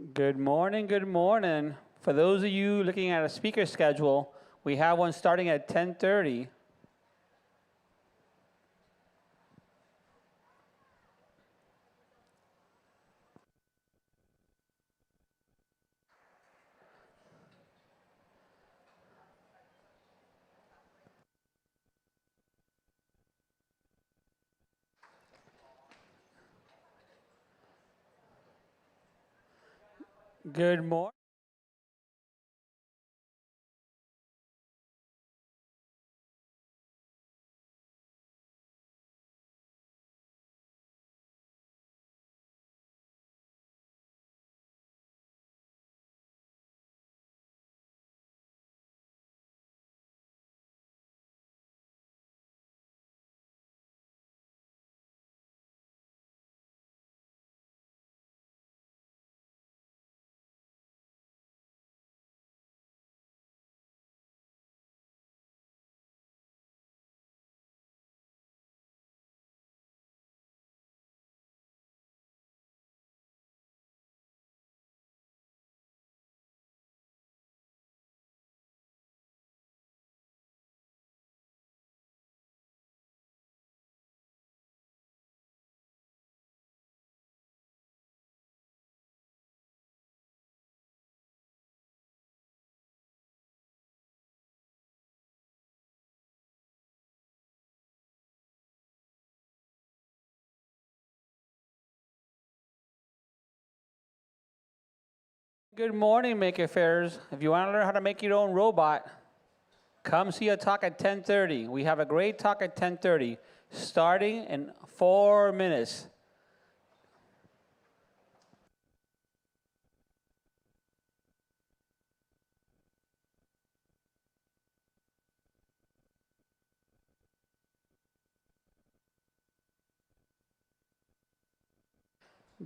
Good morning, good morning. For those of you looking at a speaker schedule, we have one starting at 10:30. Good morning. Good morning, Maker Fairs. If you want to learn how to make your own robot, come see a talk at 10:30. We have a great talk at 10:30, starting in 4 minutes.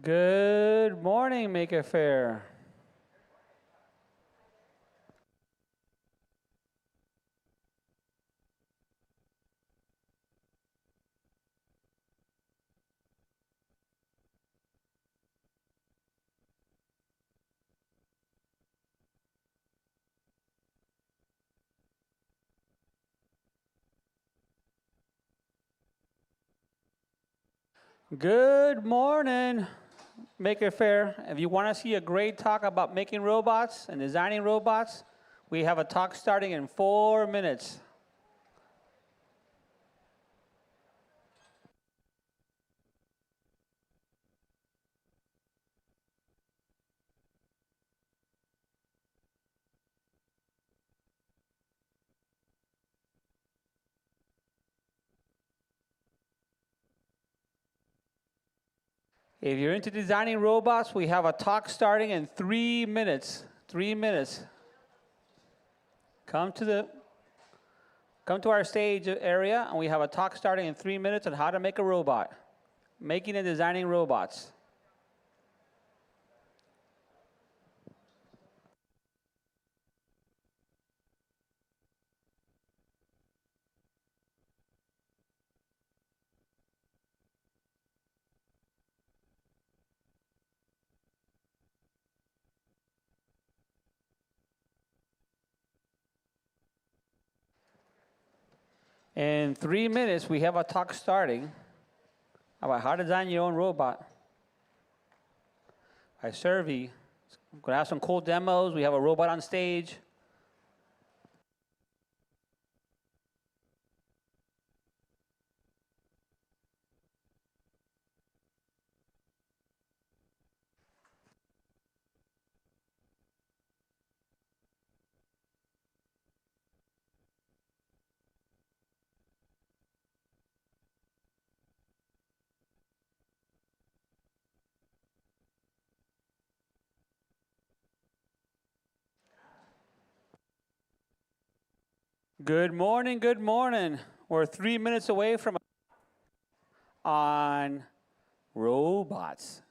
Good morning, Maker Faire. Good morning, Maker Faire. If you want to see a great talk about making robots and designing robots, we have a talk starting in 4 minutes. If you're into designing robots, we have a talk starting in 3 minutes. 3 minutes. Come to our stage area, and we have a talk starting in 3 minutes on how to make a robot. Making and designing robots. In 3 minutes, we have a talk starting about how to design your own robot by Servy. We're going to have some cool demos. We have a robot on stage. Good morning, good morning. We're 3 minutes away from on robots.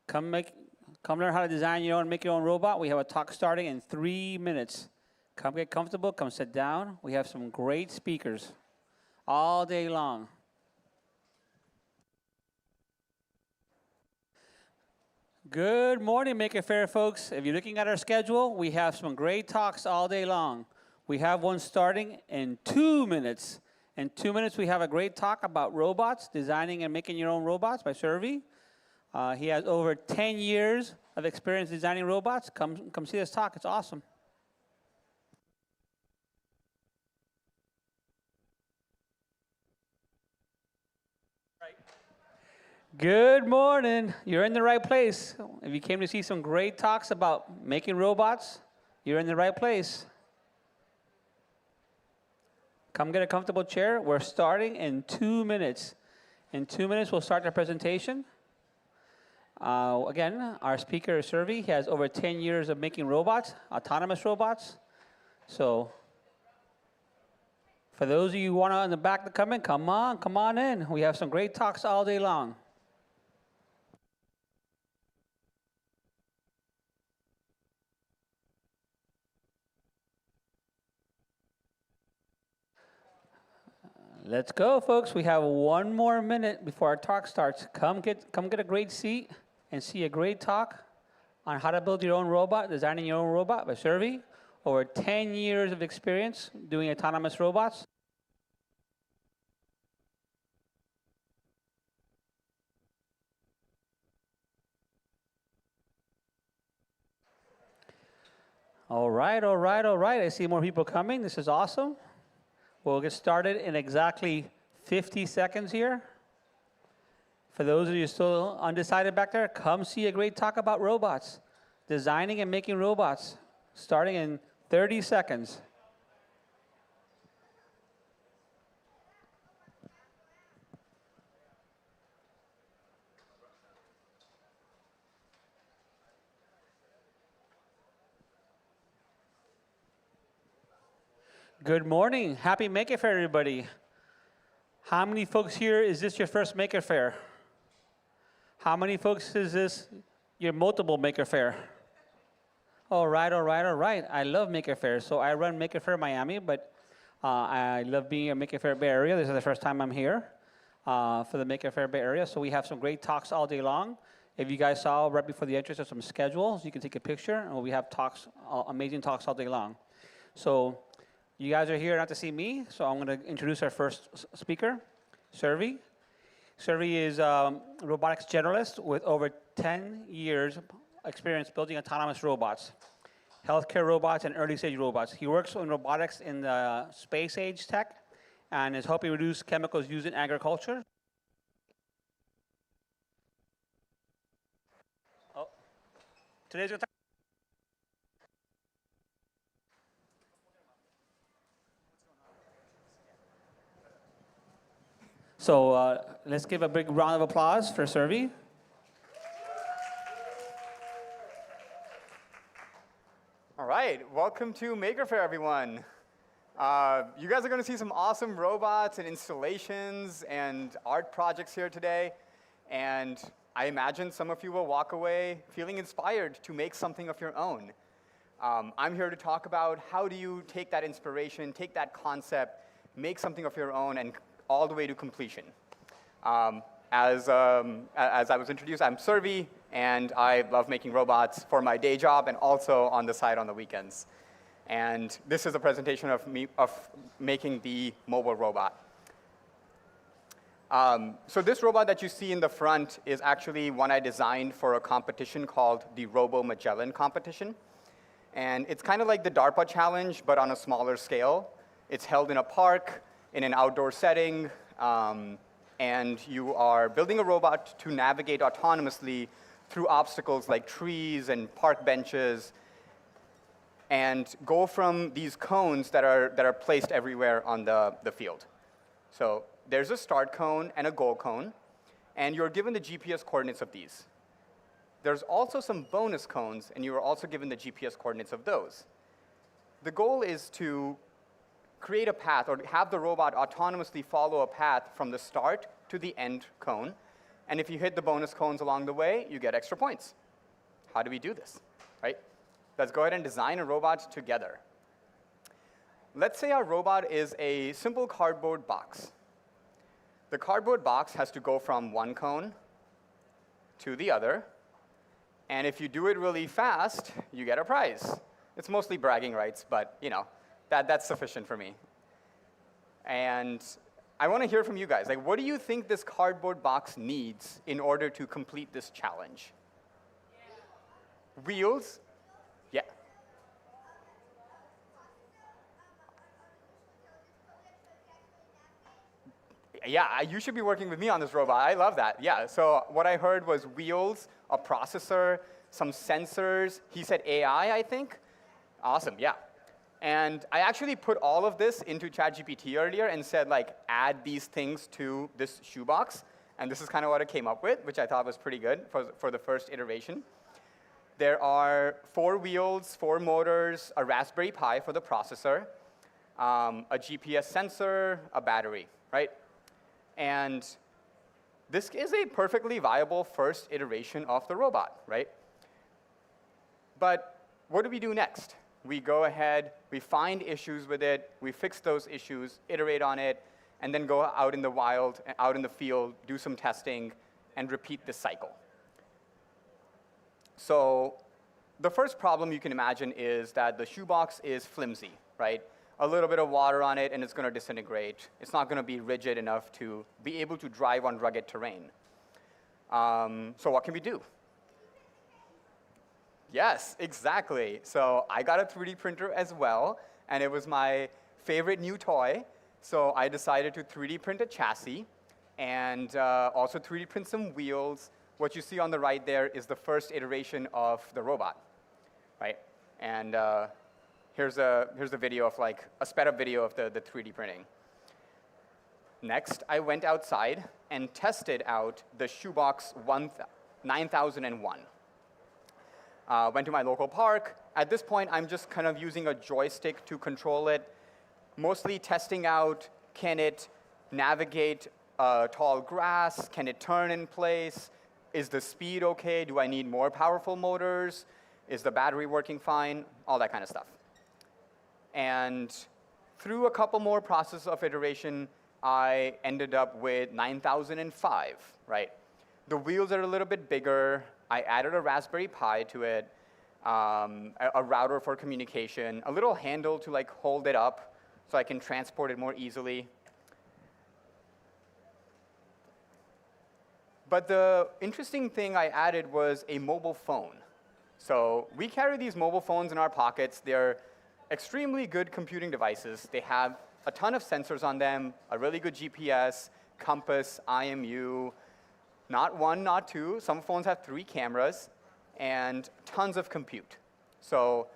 Come learn how to design your own, make your own robot. We have a talk starting in 3 minutes. Come get comfortable, come sit down. We have some great speakers all day long. Good morning, Maker Faire folks. If you're looking at our schedule, we have some great talks all day long. We have one starting in 2 minutes. In 2 minutes, we have a great talk about robots, designing and making your own robots by Servy. He has over 10 years of experience designing robots. Come see this talk. It's awesome. Good morning. You're in the right place. If you came to see some great talks about making robots, you're in the right place. Come get a comfortable chair. We're starting in 2 minutes. In 2 minutes, we'll start the presentation. Again, our speaker is Servy. He has over 10 years of making robots, autonomous robots. So for those of you who want to in the back to come in, come on in. We have some great talks all day long. Let's go, folks. We have 1 more minute before our talk starts. Come get a great seat and see a great talk on how to build your own robot, designing your own robot by Servy. Over 10 years of experience doing autonomous robots. All right. I see more people coming. This is awesome. We'll get started in exactly 50 seconds here. For those of you still undecided back there, come see a great talk about robots, designing and making robots, starting in 30 seconds. Good morning. Happy Maker Faire, everybody. How many folks here, is this your first Maker Faire? How many folks is this your multiple Maker Faire? All right. I love Maker Faire. So I run Maker Faire Miami, but I love being at Maker Faire Bay Area. This is the first time I'm here for the Maker Faire Bay Area. So we have some great talks all day long. If you guys saw right before the entrance, there's some schedules. You can take a picture, and we have talks, amazing talks all day long. So you guys are here not to see me, so I'm going to introduce our first speaker, Servy. Servy is a robotics generalist with over 10 years experience building autonomous robots, healthcare robots, and early-stage robots. He works in robotics in the space age tech and is helping reduce chemicals used in agriculture. Today's going to So let's give a big round of applause for Servy. All right, welcome to Maker Faire, everyone. You guys are going to see some awesome robots and installations and art projects here today. And I imagine some of you will walk away feeling inspired to make something of your own. I'm here to talk about how do you take that inspiration, take that concept, make something of your own, and all the way to completion. As I was introduced, I'm Servy, and I love making robots for my day job and also on the side on the weekends. And this is a presentation of me making the mobile robot. So this robot that you see in the front is actually one I designed for a competition called the Robo Magellan competition. And it's kind of like the DARPA challenge, but on a smaller scale. It's held in a park, in an outdoor setting, and you are building a robot to navigate autonomously through obstacles like trees and park benches, and go from these cones that are placed everywhere on the field. So there's a start cone and a goal cone, and you're given the GPS coordinates of these. There's also some bonus cones, and you are also given the GPS coordinates of those. The goal is to create a path or have the robot autonomously follow a path from the start to the end cone. And if you hit the bonus cones along the way, you get extra points. How do we do this, right? Let's go ahead and design a robot together. Let's say our robot is a simple cardboard box. The cardboard box has to go from one cone to the other, And if you do it really fast, you get a prize. It's mostly bragging rights, but that's sufficient for me. And I want to hear from you guys. Like, what do you think this cardboard box needs in order to complete this challenge? Yeah. Wheels? Yeah. Yeah, you should be working with me on this robot. I love that. Yeah, so what I heard was wheels, a processor, some sensors. He said AI, I think. Awesome, yeah. And I actually put all of this into ChatGPT earlier and said, like, add these things to this shoebox. And this is kind of what it came up with, which I thought was pretty good for the first iteration. There are 4 wheels, 4 motors, a Raspberry Pi for the processor, a GPS sensor, a battery, right? And this is a perfectly viable first iteration of the robot, right? But what do we do next? We go ahead, we find issues with it, we fix those issues, iterate on it, and then go out in the wild, out in the field, do some testing, and repeat this cycle. So the first problem you can imagine is that the shoebox is flimsy, right? A little bit of water on it, and it's going to disintegrate. It's not going to be rigid enough to be able to drive on rugged terrain. So what can we do? Yes, exactly. So I got a 3D printer as well, and it was my favorite new toy. So I decided to 3D print a chassis and also 3D print some wheels. What you see on the right there is the first iteration of the robot, right? And here's a video of like a sped up video of the 3D printing. Next, I went outside and tested out the shoebox 9001. Went to my local park. At this point, I'm just kind of using a joystick to control it, mostly testing out, can it navigate tall grass? Can it turn in place? Is the speed okay? Do I need more powerful motors? Is the battery working fine? All that kind of stuff. And through a couple more processes of iteration, I ended up with 9005, right? The wheels are a little bit bigger. I added a Raspberry Pi to it, a router for communication, a little handle to like hold it up so I can transport it more easily. But the interesting thing I added was a mobile phone. So we carry these mobile phones in our pockets. They're extremely good computing devices. They have a ton of sensors on them, a really good GPS, compass, IMU, not 1, not 2. Some phones have 3 cameras, and tons of compute. So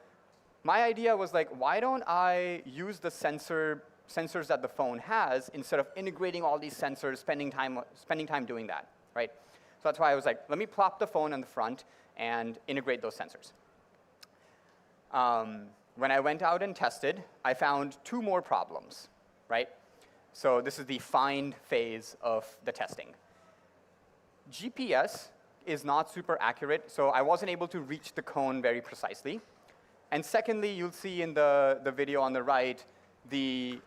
my idea was like, why don't I use the sensors that the phone has instead of integrating all these sensors, spending time doing that, right? So that's why I was like, let me plop the phone in the front and integrate those sensors. When I went out and tested, I found 2 more problems, right? So this is the find phase of the testing. GPS is not super accurate, so I wasn't able to reach the cone very precisely. And secondly, you'll see in the video on the right, the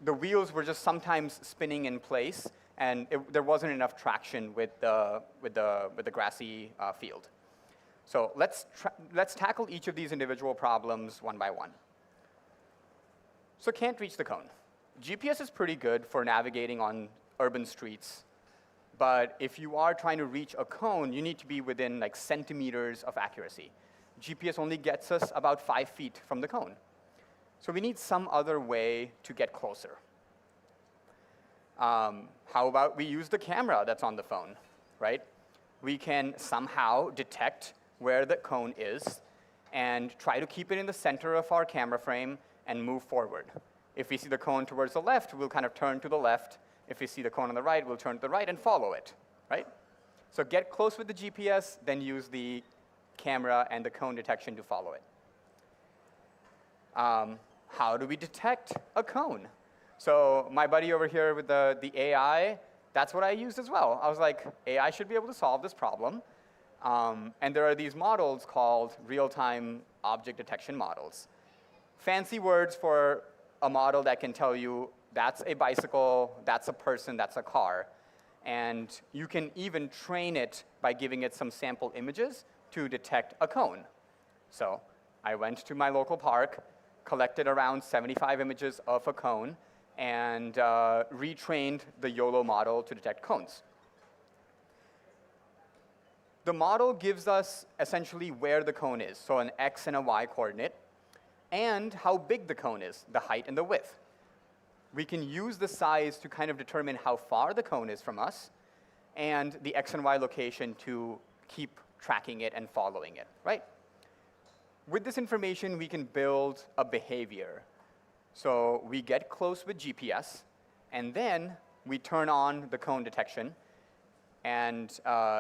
wheels were just sometimes spinning in place, and there wasn't enough traction with the grassy field. So let's tackle each of these individual problems one by one. So can't reach the cone. GPS is pretty good for navigating on urban streets, but if you are trying to reach a cone, you need to be within like centimeters of accuracy. GPS only gets us about 5 feet from the cone. So we need some other way to get closer. How about we use the camera that's on the phone, right? We can somehow detect where the cone is and try to keep it in the center of our camera frame and move forward. If we see the cone towards the left, we'll kind of turn to the left. If we see the cone on the right, we'll turn to the right and follow it, right? So get close with the GPS, then use the camera and the cone detection to follow it. How do we detect a cone? So my buddy over here with the AI, that's what I used as well. I was like, AI should be able to solve this problem. And there are these models called real-time object detection models. Fancy words for a model that can tell you that's a bicycle, that's a person, that's a car. And you can even train it by giving it some sample images to detect a cone. So I went to my local park, collected around 75 images of a cone, and retrained the YOLO model to detect cones. The model gives us essentially where the cone is, so an X and a Y coordinate, and how big the cone is, the height and the width. We can use the size to kind of determine how far the cone is from us, and the X and Y location to keep tracking it and following it, right? With this information, we can build a behavior. So we get close with GPS, and then we turn on the cone detection. And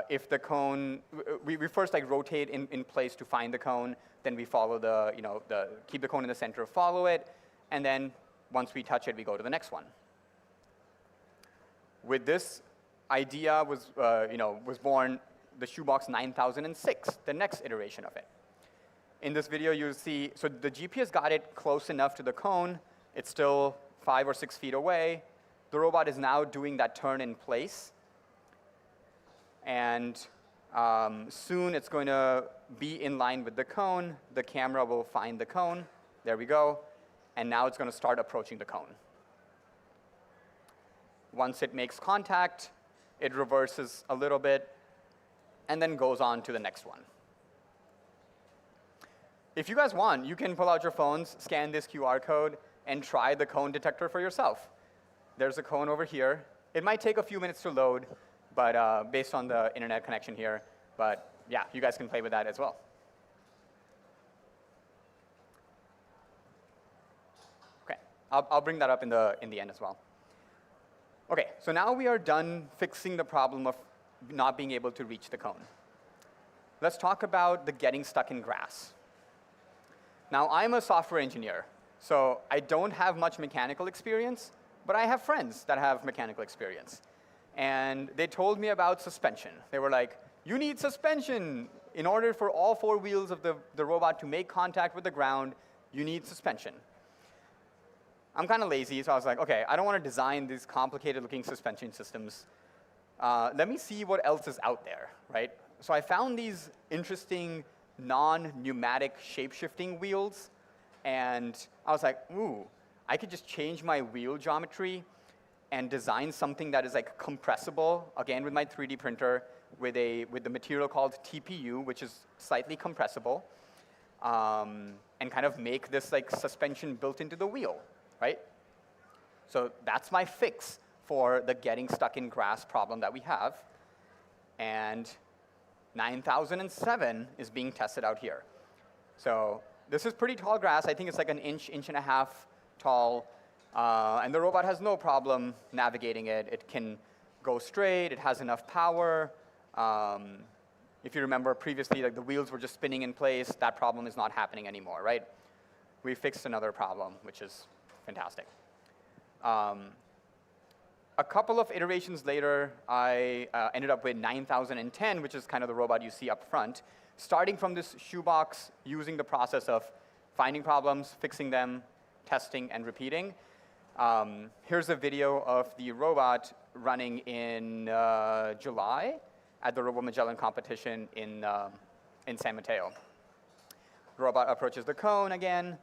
if the cone, we first like rotate in place to find the cone, then we follow keep the cone in the center, follow it, and then once we touch it, we go to the next one. With this idea was born the Shoebox 9006, the next iteration of it. In this video, you'll see, so the GPS got it close enough to the cone. It's still 5 or 6 feet away. The robot is now doing that turn in place. And soon it's going to be in line with the cone. The camera will find the cone. There we go. And now it's going to start approaching the cone. Once it makes contact, it reverses a little bit and then goes on to the next one. If you guys want, you can pull out your phones, scan this QR code, and try the cone detector for yourself. There's a cone over here. It might take a few minutes to load, but based on the internet connection here. But yeah, you guys can play with that as well. OK, I'll bring that up in the end as well. OK, so now we are done fixing the problem of not being able to reach the cone. Let's talk about the getting stuck in grass. Now, I'm a software engineer, so I don't have much mechanical experience, but I have friends that have mechanical experience. And they told me about suspension. They were like, you need suspension. In order for all 4 wheels of the robot to make contact with the ground, you need suspension. I'm kind of lazy, so I was like, OK, I don't want to design these complicated-looking suspension systems. Let me see what else is out there, right? So I found these interesting non-pneumatic shape-shifting wheels. And I was like, ooh, I could just change my wheel geometry and design something that is like compressible, again with my 3D printer, with the material called TPU, which is slightly compressible, and kind of make this like suspension built into the wheel, right? So that's my fix for the getting stuck in grass problem that we have. And 9007 is being tested out here. So this is pretty tall grass. I think it's like an inch and a half tall. And the robot has no problem navigating it. It can go straight. It has enough power. If you remember previously, like the wheels were just spinning in place. That problem is not happening anymore, right? We fixed another problem, which is fantastic. A couple of iterations later, I ended up with 9010, which is kind of the robot you see up front, starting from this shoebox, using the process of finding problems, fixing them, testing, and repeating. Here's a video of the robot running in July at the Robo Magellan competition in San Mateo. The robot approaches the cone again.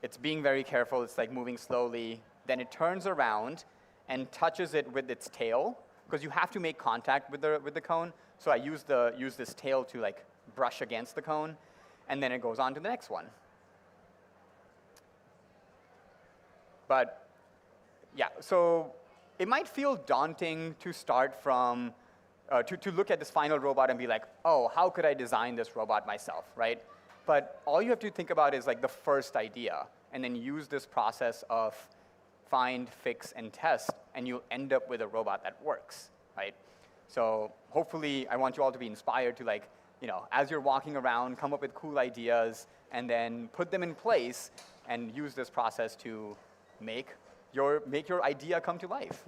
It's being very careful. It's like moving slowly. Then it turns around and touches it with its tail, because you have to make contact with the cone. So I use this tail to like brush against the cone, and then it goes on to the next one. But yeah, so it might feel daunting to start from, to look at this final robot and be like, oh, how could I design this robot myself, right? But all you have to think about is like the first idea, and then use this process of find, fix, and test, and you'll end up with a robot that works, right? So hopefully, I want you all to be inspired to, like, as you're walking around, come up with cool ideas, and then put them in place, and use this process to make your idea come to life.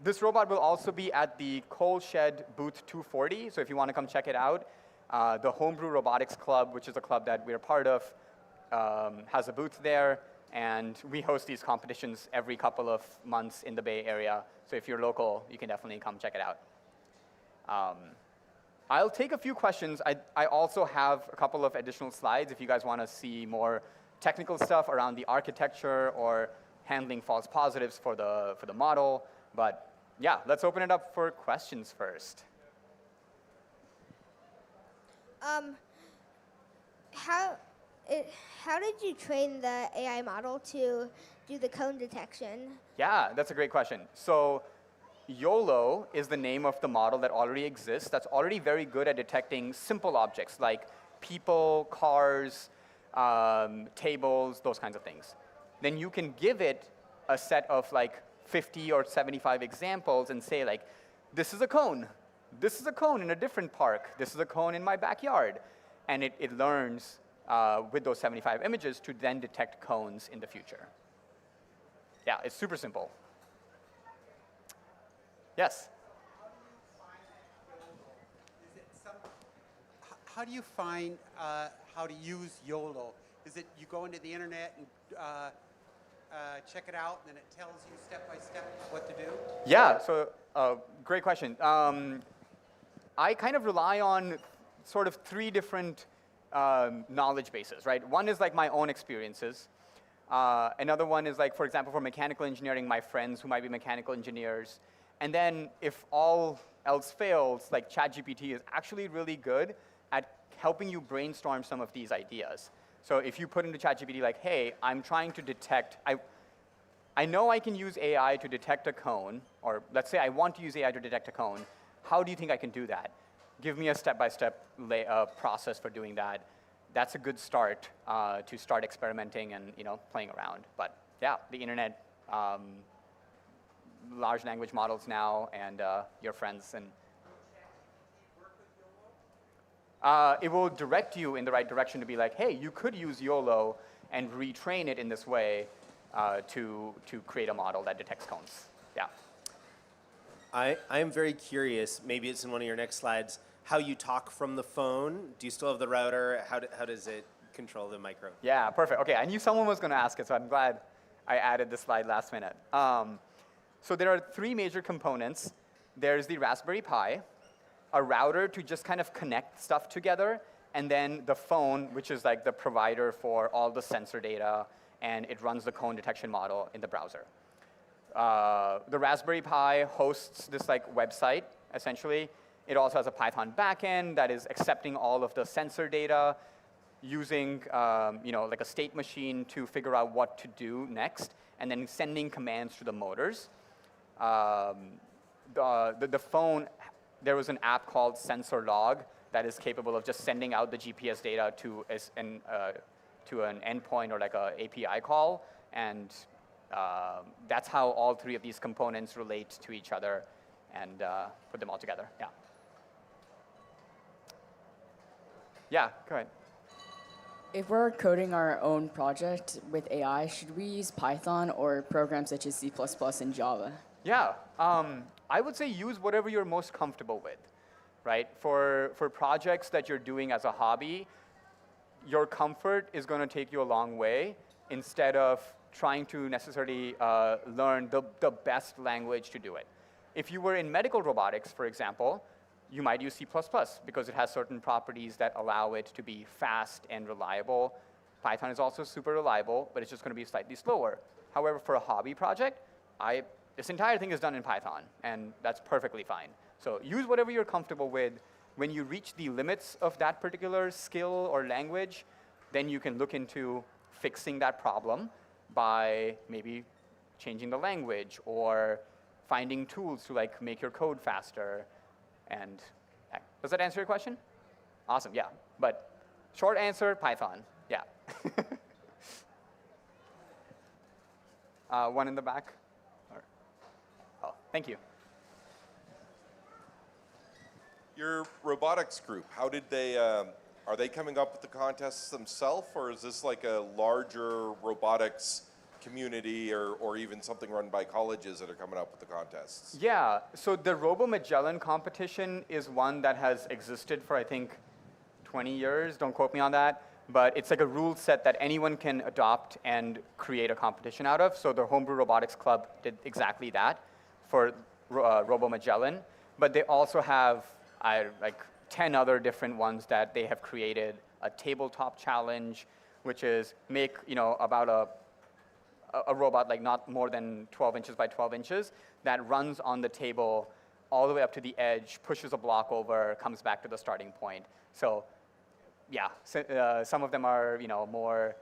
This robot will also be at the Coal Shed booth 240, so if you want to come check it out, the Homebrew Robotics Club, which is a club that we're part of, has a booth there. And we host these competitions every couple of months in the Bay Area. So if you're local, you can definitely come check it out. I'll take a few questions. I also have a couple of additional slides if you guys want to see more technical stuff around the architecture or handling false positives for the model. But yeah, let's open it up for questions first. How did you train the AI model to do the cone detection? Yeah, that's a great question. So YOLO is the name of the model that already exists that's already very good at detecting simple objects like people, cars, tables, those kinds of things. Then you can give it a set of like 50 or 75 examples and say like, this is a cone. This is a cone in a different park. This is a cone in my backyard. And it learns with those 75 images to then detect cones in the future. Yeah, it's super simple. Yes? How do you find how to use YOLO? Is it you go into the internet and check it out, and then it tells you step by step what to do? Yeah, so great question. I kind of rely on sort of three different knowledge bases, right? One is like my own experiences. Another one is like, for example, for mechanical engineering, my friends who might be mechanical engineers. And then if all else fails, like ChatGPT is actually really good at helping you brainstorm some of these ideas. So if you put into ChatGPT like, hey, I'm trying to detect, I know I can use AI to detect a cone, or let's say I want to use AI to detect a cone. How do you think I can do that? Give me a step-by-step process for doing that. That's a good start to start experimenting and playing around. But yeah, the internet, large language models now, and your friends. And it will direct you in the right direction to be like, hey, you could use YOLO and retrain it in this way to create a model that detects cones. Yeah. I am very curious, maybe it's in one of your next slides, how you talk from the phone. Do you still have the router? How does it control the micro? Yeah, perfect. Okay, I knew someone was going to ask it, so I'm glad I added this slide last minute. So there are three major components. There's the Raspberry Pi, a router to just kind of connect stuff together, and then the phone, which is like the provider for all the sensor data, and it runs the cone detection model in the browser. The Raspberry Pi hosts this like website, essentially. It also has a Python backend that is accepting all of the sensor data, using like a state machine to figure out what to do next, and then sending commands to the motors. The phone, there was an app called Sensor Log that is capable of just sending out the GPS data to an endpoint or like a API call, and that's how all three of these components relate to each other and put them all together. Yeah. Yeah, go ahead. If we're coding our own project with AI, should we use Python or programs such as C++ and Java? Yeah, I would say use whatever you're most comfortable with, right? For projects that you're doing as a hobby, your comfort is going to take you a long way instead of trying to necessarily learn the best language to do it. If you were in medical robotics, for example, you might use C++ because it has certain properties that allow it to be fast and reliable. Python is also super reliable, but it's just going to be slightly slower. However, for a hobby project, this entire thing is done in Python, and that's perfectly fine. So use whatever you're comfortable with. When you reach the limits of that particular skill or language, then you can look into fixing that problem by maybe changing the language or finding tools to like make your code faster. And does that answer your question? Awesome, yeah. But short answer, Python, yeah. One in the back. Oh, thank you. Your robotics group, how did they, are they coming up with the contests themselves, or is this like a larger robotics community or even something run by colleges that are coming up with the contests? Yeah, so the Robo Magellan competition is one that has existed for, I think, 20 years. Don't quote me on that. but it's like a rule set that anyone can adopt and create a competition out of. So the Homebrew Robotics Club did exactly that for Robo Magellan, but they also have like 10 other different ones that they have created. A tabletop challenge, which is make about a robot like not more than 12 inches by 12 inches that runs on the table all the way up to the edge, pushes a block over, comes back to the starting point. So yeah, some of them are more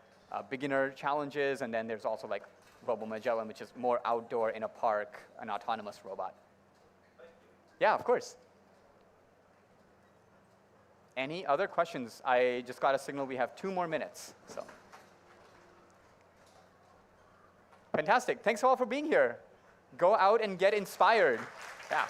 beginner challenges, and then there's also like Robo Magellan, which is more outdoor in a park, an autonomous robot. Yeah, of course. Any other questions? I just got a signal we have 2 more minutes. So fantastic. Thanks all for being here. Go out and get inspired. Yeah.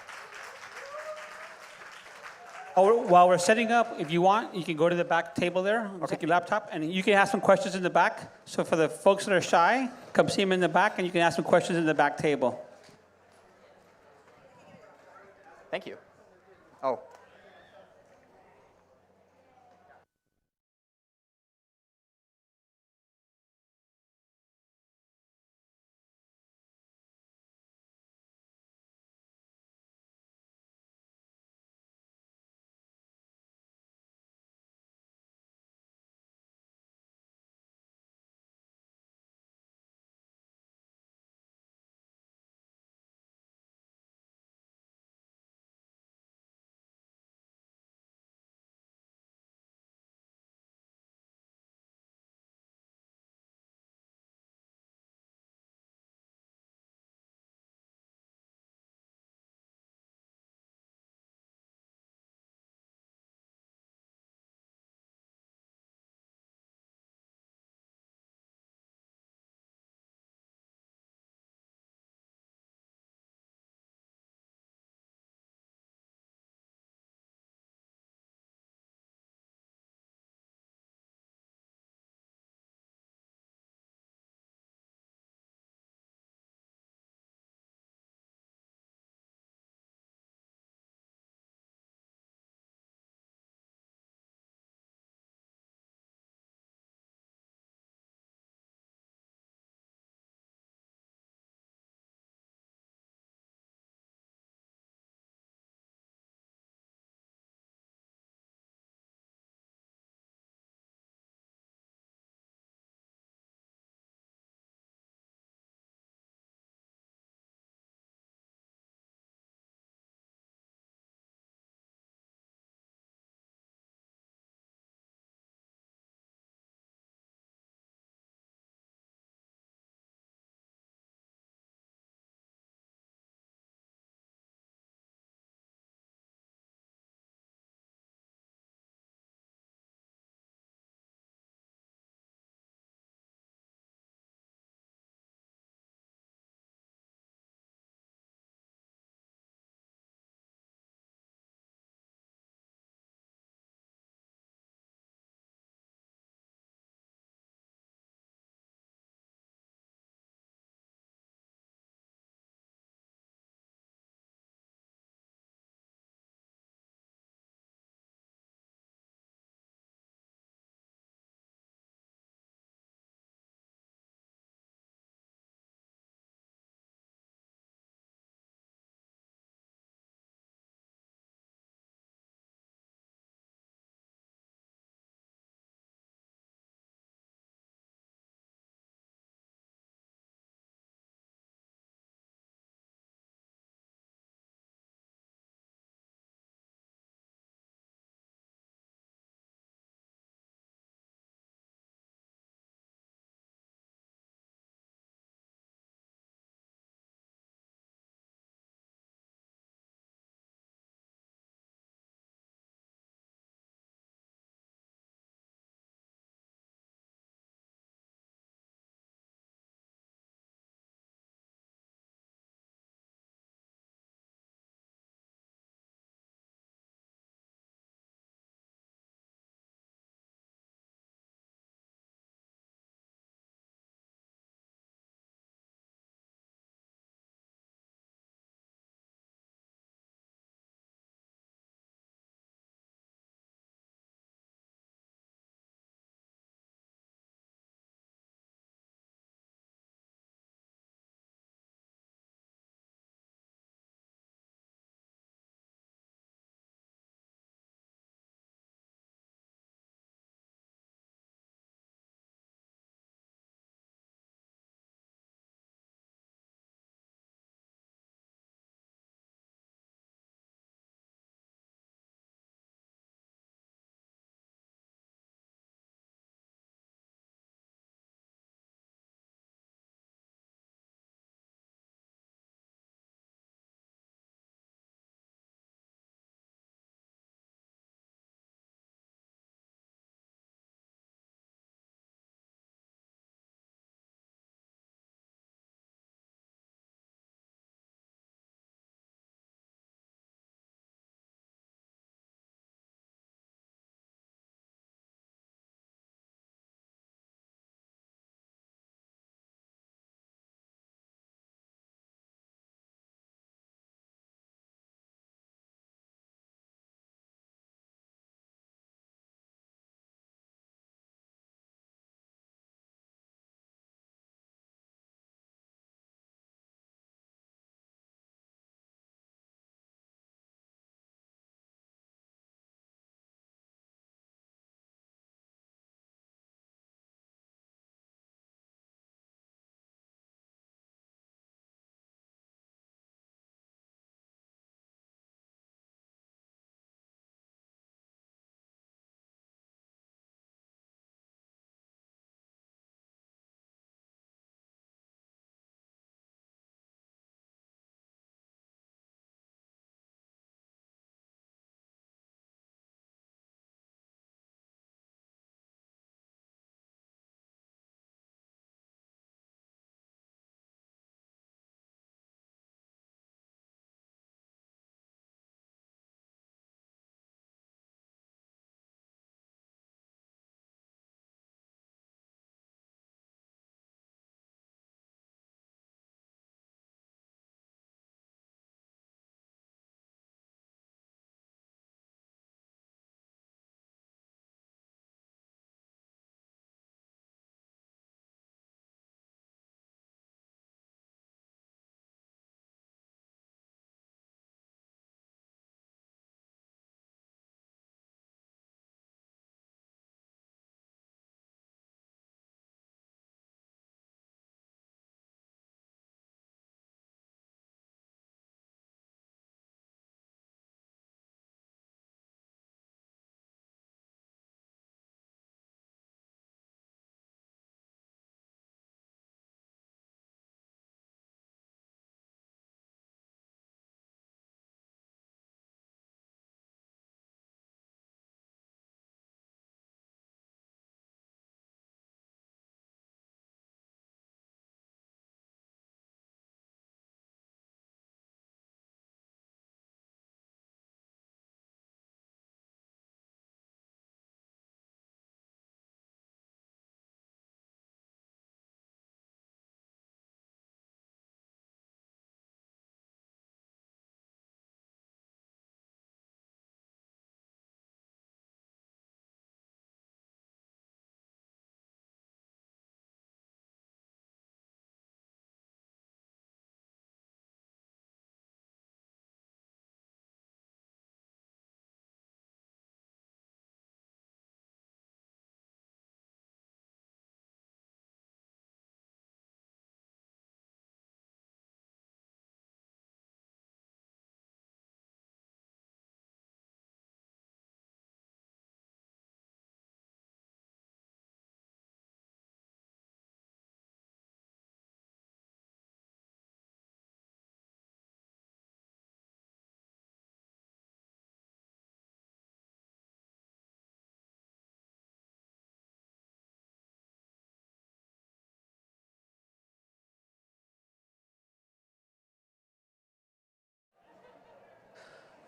While we're setting up, if you want, you can go to the back table there, take your laptop, and you can ask some questions in the back. So for the folks that are shy, come see them in the back, and you can ask some questions in the back table. Thank you. Oh.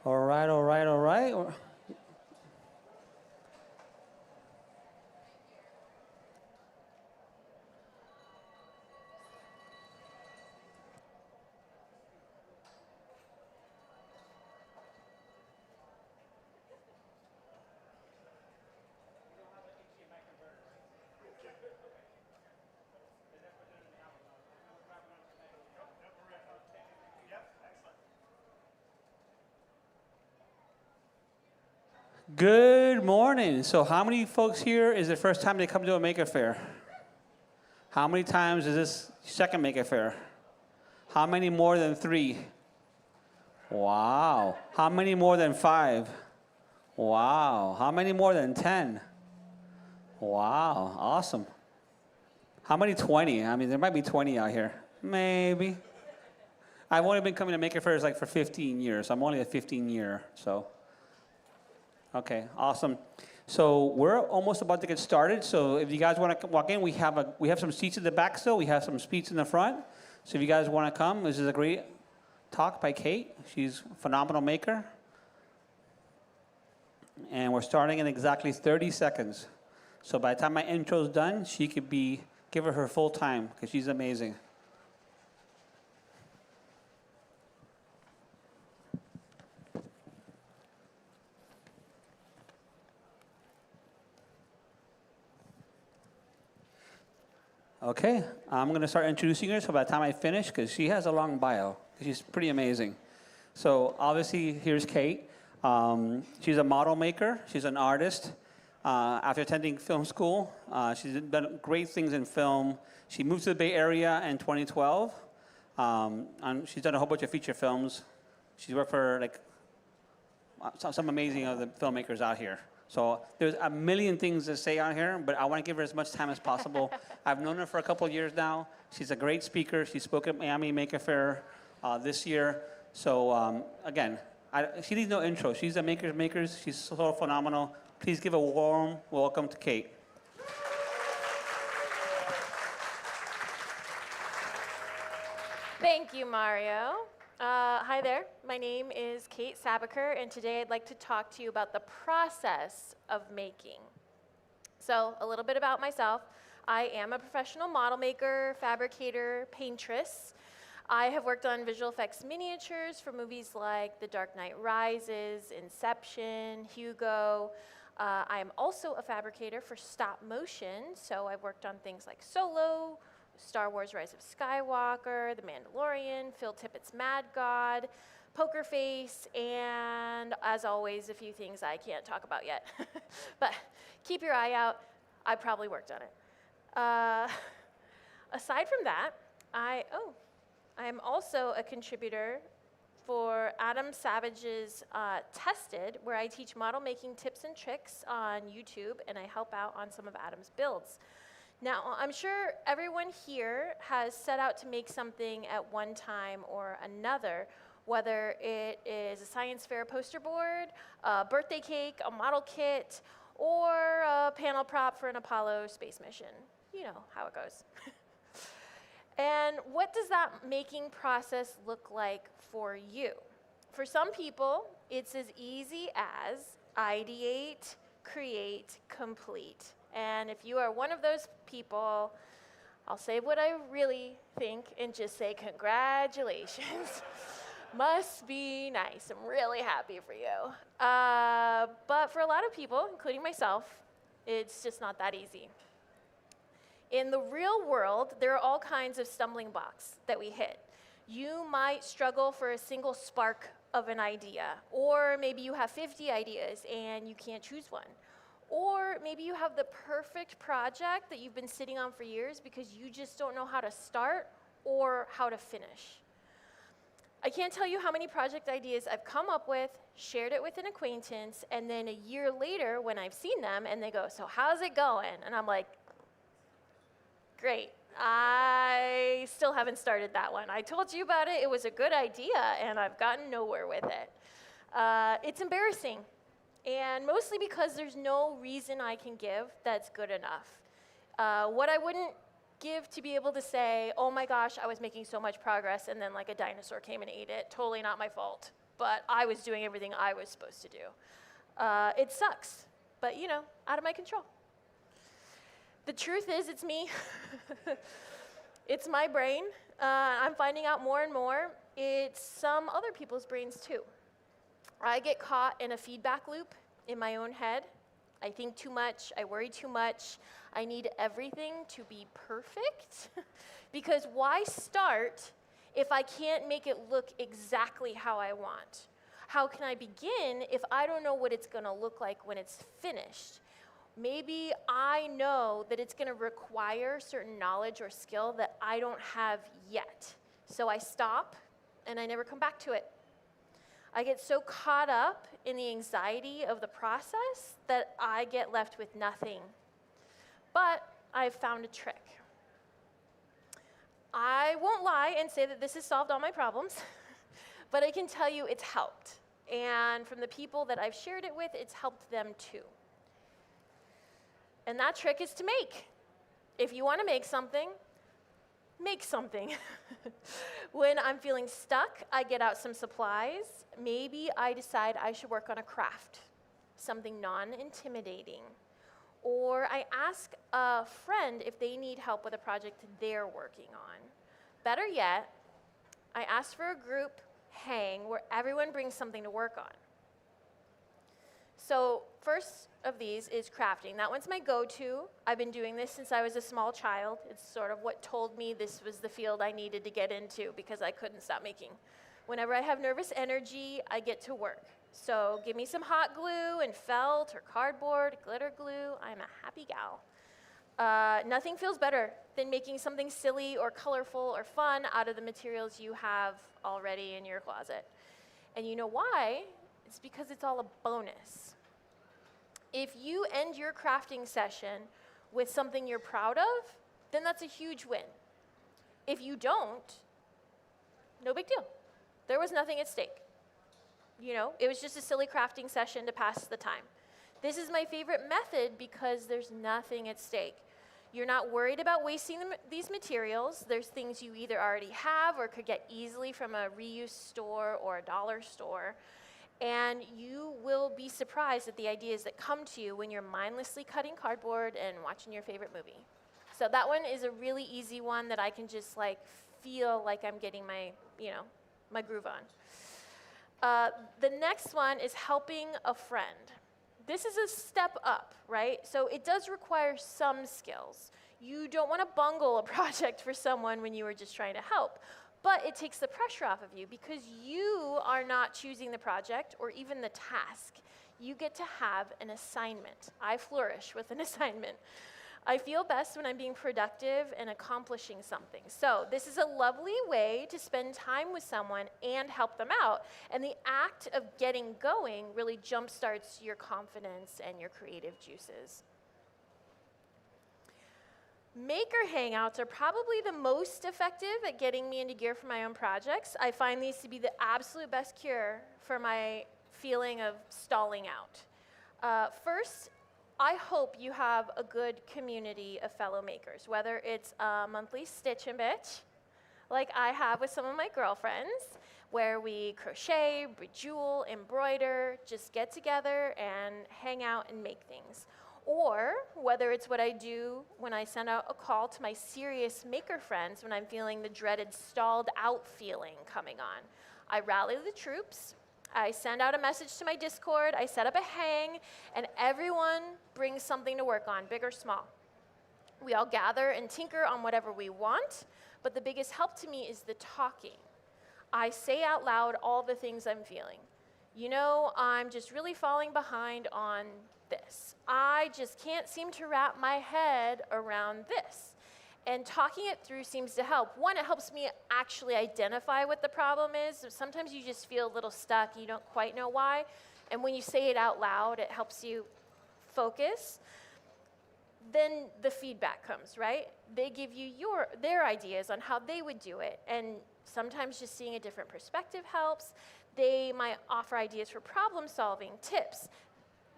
All right, all right, all right. Good morning. So how many folks here is the first time they come to a Maker Faire? How many times is this second Maker Faire? How many more than 3? Wow. How many more than 5? Wow. How many more than 10? Wow. Awesome. How many 20? I mean, there might be 20 out here. Maybe. I've only been coming to Maker Fairs like for 15 years. I'm only a 15-year, so. Okay, awesome. So we're almost about to get started. So if you guys want to walk in, we have some seats in the back still. We have some seats in the front. So if you guys want to come, this is a great talk by Kate. She's a phenomenal maker. And we're starting in exactly 30 seconds. So by the time my intro's done, she could give her full time because she's amazing. Okay, I'm going to start introducing her, so by the time I finish, because she has a long bio, she's pretty amazing. So obviously, here's Kate. She's a model maker. She's an artist. After attending film school, she's done great things in film. She moved to the Bay Area in 2012. And she's done a whole bunch of feature films. She's worked for like some amazing other filmmakers out here. So there's a million things to say on here, but I want to give her as much time as possible. I've known her for a couple of years now. She's a great speaker. She spoke at Miami Maker Faire this year. So again, she needs no intro. She's a makers. She's so phenomenal. Please give a warm welcome to Kate. Thank you, Mario. Hi there, my name is Kate Sabaker, and today I'd like to talk to you about the process of making. So, a little bit about myself. I am a professional model maker, fabricator, paintress. I have worked on visual effects miniatures for movies like The Dark Knight Rises, Inception, Hugo. I am also a fabricator for stop motion, so I've worked on things like Solo, Star Wars Rise of Skywalker, The Mandalorian, Phil Tippett's Mad God, Poker Face, and as always, a few things I can't talk about yet. But keep your eye out. I probably worked on it. Aside from that, I am also a contributor for Adam Savage's Tested, where I teach model making tips and tricks on YouTube, and I help out on some of Adam's builds. Now, I'm sure everyone here has set out to make something at one time or another, whether it is a science fair poster board, a birthday cake, a model kit, or a panel prop for an Apollo space mission. You know how it goes. And what does that making process look like for you? For some people, it's as easy as ideate, create, complete. And if you are one of those people, I'll say what I really think and just say congratulations. Must be nice. I'm really happy for you. But for a lot of people, including myself, it's just not that easy. In the real world, there are all kinds of stumbling blocks that we hit. You might struggle for a single spark of an idea, or maybe you have 50 ideas and you can't choose one. Or maybe you have the perfect project that you've been sitting on for years because you just don't know how to start or how to finish. I can't tell you how many project ideas I've come up with, shared it with an acquaintance, and then a year later when I've seen them and they go, "So how's it going?" And I'm like, "Great, I still haven't started that one. I told you about it, it was a good idea, and I've gotten nowhere with it." It's embarrassing. And mostly because there's no reason I can give that's good enough. What I wouldn't give to be able to say, "Oh my gosh, I was making so much progress and then like a dinosaur came and ate it, totally not my fault." but I was doing everything I was supposed to do. It sucks, but you know, out of my control. The truth is, it's me. It's my brain. I'm finding out more and more. It's some other people's brains too. I get caught in a feedback loop in my own head. I think too much, I worry too much. I need everything to be perfect. Because why start if I can't make it look exactly how I want? How can I begin if I don't know what it's gonna look like when it's finished? Maybe I know that it's gonna require certain knowledge or skill that I don't have yet. So I stop and I never come back to it. I get so caught up in the anxiety of the process that I get left with nothing. But I've found a trick. I won't lie and say that this has solved all my problems, but I can tell you it's helped. And from the people that I've shared it with, it's helped them too. And that trick is to make. If you want to make something, make something. When I'm feeling stuck, I get out some supplies. Maybe I decide I should work on a craft, something non-intimidating. Or I ask a friend if they need help with a project they're working on. Better yet, I ask for a group hang where everyone brings something to work on. So first of these is crafting. That one's my go-to. I've been doing this since I was a small child. It's sort of what told me this was the field I needed to get into because I couldn't stop making. Whenever I have nervous energy, I get to work. So give me some hot glue and felt or cardboard, glitter glue. I'm a happy gal. Nothing feels better than making something silly or colorful or fun out of the materials you have already in your closet. And you know why? It's because it's all a bonus. If you end your crafting session with something you're proud of, then that's a huge win. If you don't, no big deal. There was nothing at stake. You know, it was just a silly crafting session to pass the time. This is my favorite method because there's nothing at stake. You're not worried about wasting these materials. There's things you either already have or could get easily from a reuse store or a dollar store. And you will be surprised at the ideas that come to you when you're mindlessly cutting cardboard and watching your favorite movie. So that one is a really easy one that I can just like feel like I'm getting my, my groove on. The next one is helping a friend. This is a step up, right? So it does require some skills. You don't want to bungle a project for someone when you were just trying to help. But it takes the pressure off of you because you are not choosing the project or even the task. You get to have an assignment. I flourish with an assignment. I feel best when I'm being productive and accomplishing something. So this is a lovely way to spend time with someone and help them out. And the act of getting going really jumpstarts your confidence and your creative juices. Maker Hangouts are probably the most effective at getting me into gear for my own projects. I find these to be the absolute best cure for my feeling of stalling out. First, I hope you have a good community of fellow makers, whether it's a monthly stitch and bitch, like I have with some of my girlfriends, where we crochet, bejewel, embroider, just get together and hang out and make things. Or whether it's what I do when I send out a call to my serious maker friends when I'm feeling the dreaded stalled out feeling coming on. I rally the troops, I send out a message to my Discord, I set up a hang, and everyone brings something to work on, big or small. We all gather and tinker on whatever we want, but the biggest help to me is the talking. I say out loud all the things I'm feeling. You know, I'm just really falling behind on this. I just can't seem to wrap my head around this. And talking it through seems to help. One, it helps me actually identify what the problem is. Sometimes you just feel a little stuck, you don't quite know why. And when you say it out loud, it helps you focus. Then the feedback comes, right? They give you their ideas on how they would do it. And sometimes just seeing a different perspective helps. They might offer ideas for problem solving, tips.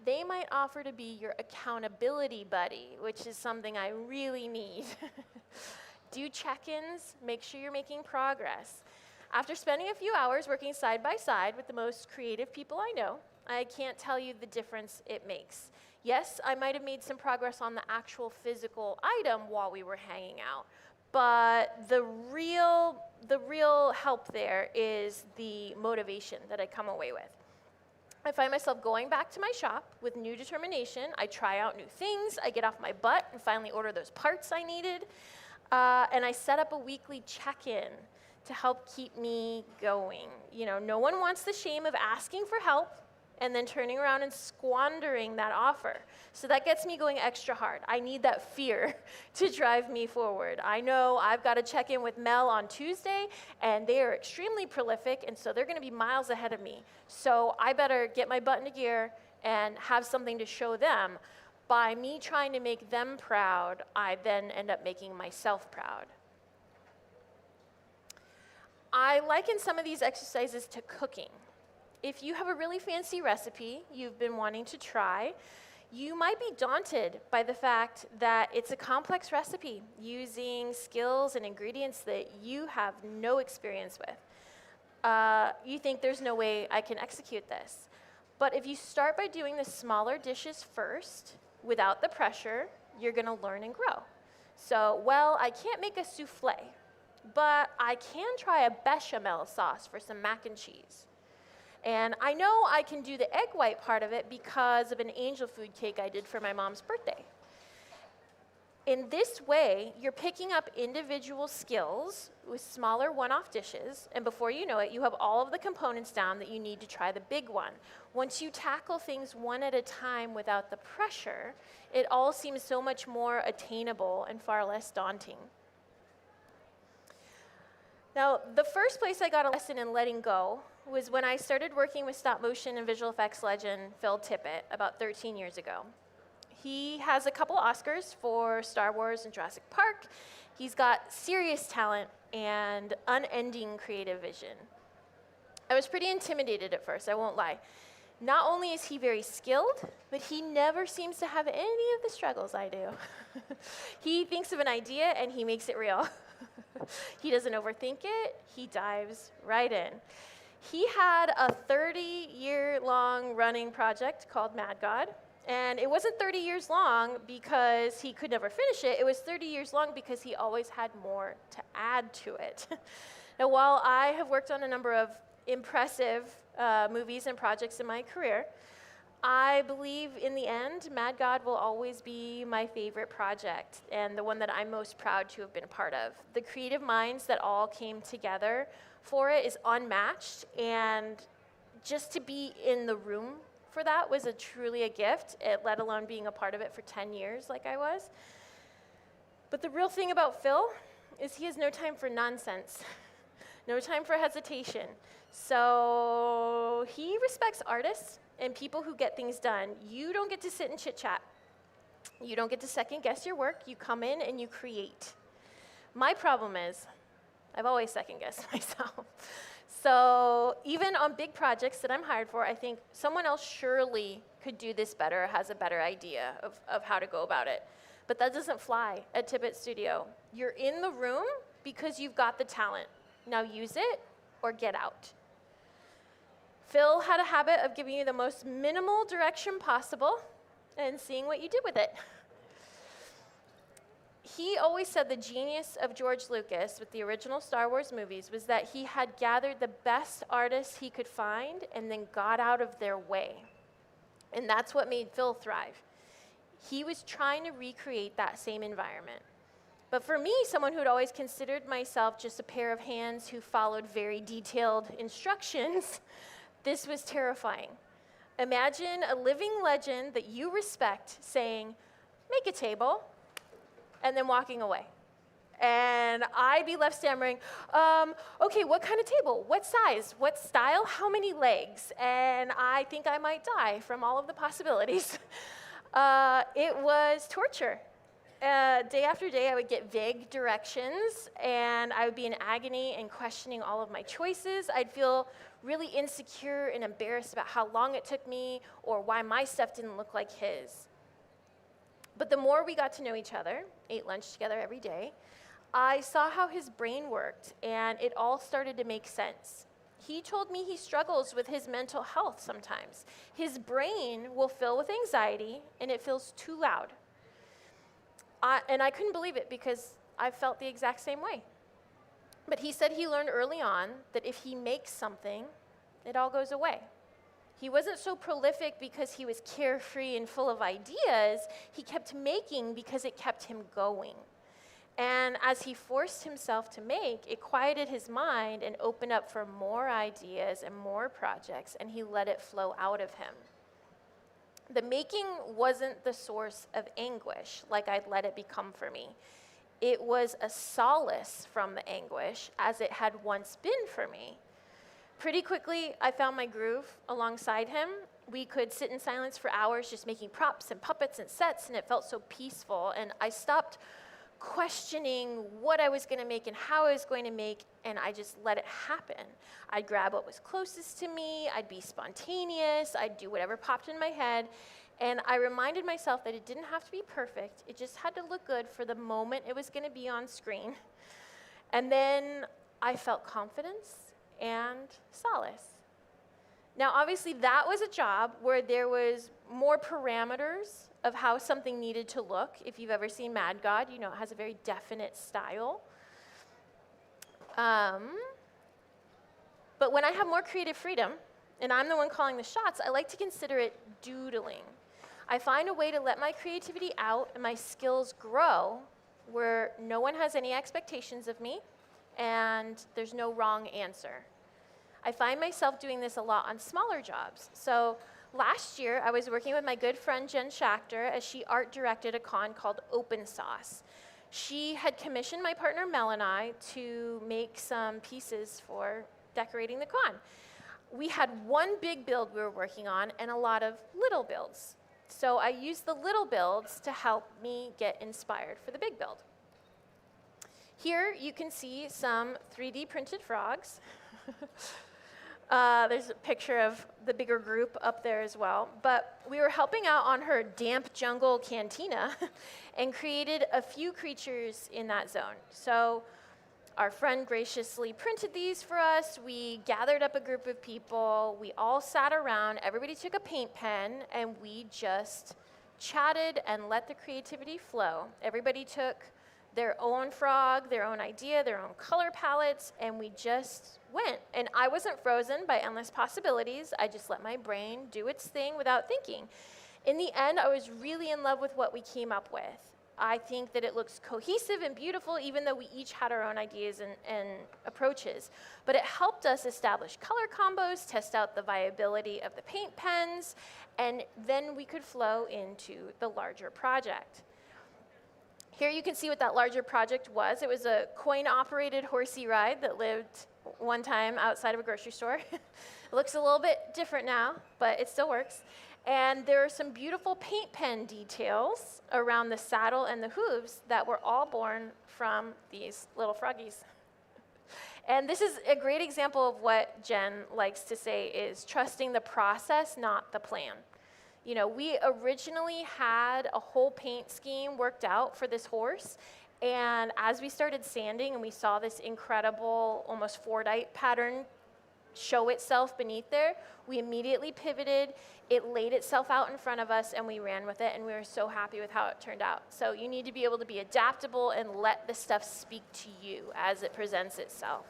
They might offer to be your accountability buddy, which is something I really need. Do check-ins, make sure you're making progress. After spending a few hours working side by side with the most creative people I know, I can't tell you the difference it makes. Yes, I might have made some progress on the actual physical item while we were hanging out, but the real help there is the motivation that I come away with. I find myself going back to my shop with new determination. I try out new things. I get off my butt and finally order those parts I needed. And I set up a weekly check-in to help keep me going. You know, no one wants the shame of asking for help and then turning around and squandering that offer. So that gets me going extra hard. I need that fear to drive me forward. I know I've got to check in with Mel on Tuesday, and they are extremely prolific, and so they're going to be miles ahead of me. So I better get my butt into gear and have something to show them. By me trying to make them proud, I then end up making myself proud. I liken some of these exercises to cooking. If you have a really fancy recipe you've been wanting to try, you might be daunted by the fact that it's a complex recipe using skills and ingredients that you have no experience with. You think there's no way I can execute this. But if you start by doing the smaller dishes first, without the pressure, you're going to learn and grow. So, well, I can't make a souffle, but I can try a bechamel sauce for some mac and cheese. And I know I can do the egg white part of it because of an angel food cake I did for my mom's birthday. In this way, you're picking up individual skills with smaller one-off dishes, and before you know it, you have all of the components down that you need to try the big one. Once you tackle things one at a time without the pressure, it all seems so much more attainable and far less daunting. Now, the first place I got a lesson in letting go was when I started working with stop motion and visual effects legend Phil Tippett about 13 years ago. He has a couple Oscars for Star Wars and Jurassic Park. He's got serious talent and unending creative vision. I was pretty intimidated at first, I won't lie. Not only is he very skilled, but he never seems to have any of the struggles I do. He thinks of an idea and he makes it real. He doesn't overthink it, he dives right in. He had a 30-year-long running project called Mad God, and it wasn't 30 years long because he could never finish it. It was 30 years long because he always had more to add to it. Now, while I have worked on a number of impressive movies and projects in my career, I believe in the end, Mad God will always be my favorite project and the one that I'm most proud to have been a part of. The creative minds that all came together for it is unmatched, and just to be in the room for that was truly a gift, let alone being a part of it for 10 years like I was. But the real thing about Phil is he has no time for nonsense, no time for hesitation. So he respects artists and people who get things done. You don't get to sit and chit-chat. You don't get to second-guess your work. You come in and you create. My problem is, I've always second-guessed myself. So even on big projects that I'm hired for, I think someone else surely could do this better, has a better idea of how to go about it. But that doesn't fly at Tippett Studio. You're in the room because you've got the talent. Now use it or get out. Phil had a habit of giving you the most minimal direction possible and seeing what you did with it. He always said the genius of George Lucas with the original Star Wars movies was that he had gathered the best artists he could find and then got out of their way. And that's what made Phil thrive. He was trying to recreate that same environment. But for me, someone who had always considered myself just a pair of hands who followed very detailed instructions, this was terrifying. Imagine a living legend that you respect saying, make a table, and then walking away. And I'd be left stammering, okay, what kind of table? What size? What style? How many legs? And I think I might die from all of the possibilities. It was torture. Day after day, I would get vague directions, and I would be in agony and questioning all of my choices. I'd feel really insecure and embarrassed about how long it took me or why my stuff didn't look like his. But the more we got to know each other, ate lunch together every day, I saw how his brain worked, and it all started to make sense. He told me he struggles with his mental health sometimes. His brain will fill with anxiety, and it feels too loud. And I couldn't believe it because I felt the exact same way. But he said he learned early on that if he makes something, it all goes away. He wasn't so prolific because he was carefree and full of ideas. He kept making because it kept him going. And as he forced himself to make, it quieted his mind and opened up for more ideas and more projects, and he let it flow out of him. The making wasn't the source of anguish like I'd let it become for me. It was a solace from the anguish as it had once been for me. Pretty quickly, I found my groove alongside him. We could sit in silence for hours just making props and puppets and sets, and it felt so peaceful. And I stopped questioning what I was going to make and how I was going to make, and I just let it happen. I'd grab what was closest to me, I'd be spontaneous, I'd do whatever popped in my head, and I reminded myself that it didn't have to be perfect, it just had to look good for the moment it was going to be on screen. And then I felt confidence and solace. Now, obviously, that was a job where there was more parameters of how something needed to look. If you've ever seen Mad God, you know it has a very definite style. But when I have more creative freedom, and I'm the one calling the shots, I like to consider it doodling. I find a way to let my creativity out and my skills grow where no one has any expectations of me, and there's no wrong answer. I find myself doing this a lot on smaller jobs. So last year, I was working with my good friend Jen Schachter as she art directed a con called Open Sauce. She had commissioned my partner Mel and I to make some pieces for decorating the con. We had one big build we were working on and a lot of little builds. So I used the little builds to help me get inspired for the big build. Here you can see some 3D printed frogs. There's a picture of the bigger group up there as well. But we were helping out on her damp jungle cantina and created a few creatures in that zone. So our friend graciously printed these for us. We gathered up a group of people. We all sat around. Everybody took a paint pen, and we just chatted and let the creativity flow. Everybody took their own frog, their own idea, their own color palettes, and we just went. And I wasn't frozen by endless possibilities. I just let my brain do its thing without thinking. In the end, I was really in love with what we came up with. I think that it looks cohesive and beautiful, even though we each had our own ideas and approaches. But it helped us establish color combos, test out the viability of the paint pens, and then we could flow into the larger project. Here you can see what that larger project was. It was a coin-operated horsey ride that lived one time outside of a grocery store. It looks a little bit different now, but it still works. And there are some beautiful paint pen details around the saddle and the hooves that were all born from these little froggies. And this is a great example of what Jen likes to say is trusting the process, not the plan. You know, we originally had a whole paint scheme worked out for this horse, and as we started sanding and we saw this incredible, almost Fordite pattern show itself beneath there, we immediately pivoted, it laid itself out in front of us, and we ran with it, and we were so happy with how it turned out. So you need to be able to be adaptable and let the stuff speak to you as it presents itself.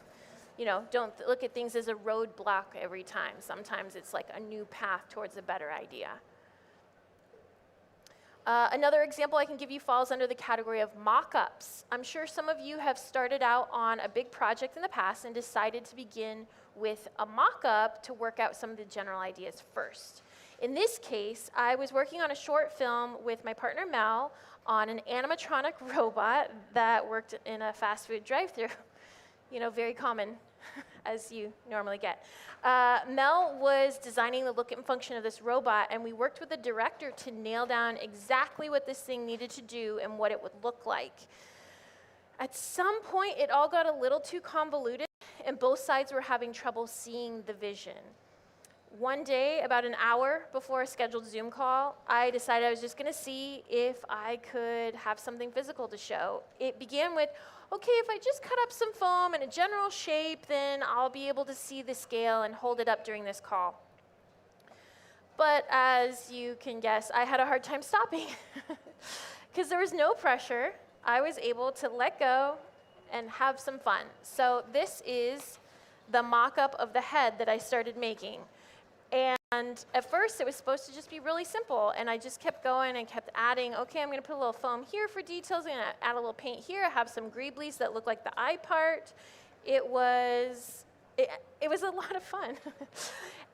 You know, don't look at things as a roadblock every time. Sometimes it's like a new path towards a better idea. Another example I can give you falls under the category of mock-ups. I'm sure some of you have started out on a big project in the past and decided to begin with a mock-up to work out some of the general ideas first. In this case, I was working on a short film with my partner Mel on an animatronic robot that worked in a fast food drive-thru. You know, very common as you normally get. Mel was designing the look and function of this robot, and we worked with the director to nail down exactly what this thing needed to do and what it would look like. At some point, it all got a little too convoluted, and both sides were having trouble seeing the vision. one day, about an hour before a scheduled Zoom call, I decided I was just going to see if I could have something physical to show. It began with, okay, if I just cut up some foam in a general shape, then I'll be able to see the scale and hold it up during this call. But as you can guess, I had a hard time stopping because there was no pressure. I was able to let go and have some fun. So this is the mock-up of the head that I started making. And at first, it was supposed to just be really simple, and I just kept going and kept adding, okay, I'm going to put a little foam here for details, I'm going to add a little paint here, I have some greeblies that look like the eye part. It was a lot of fun.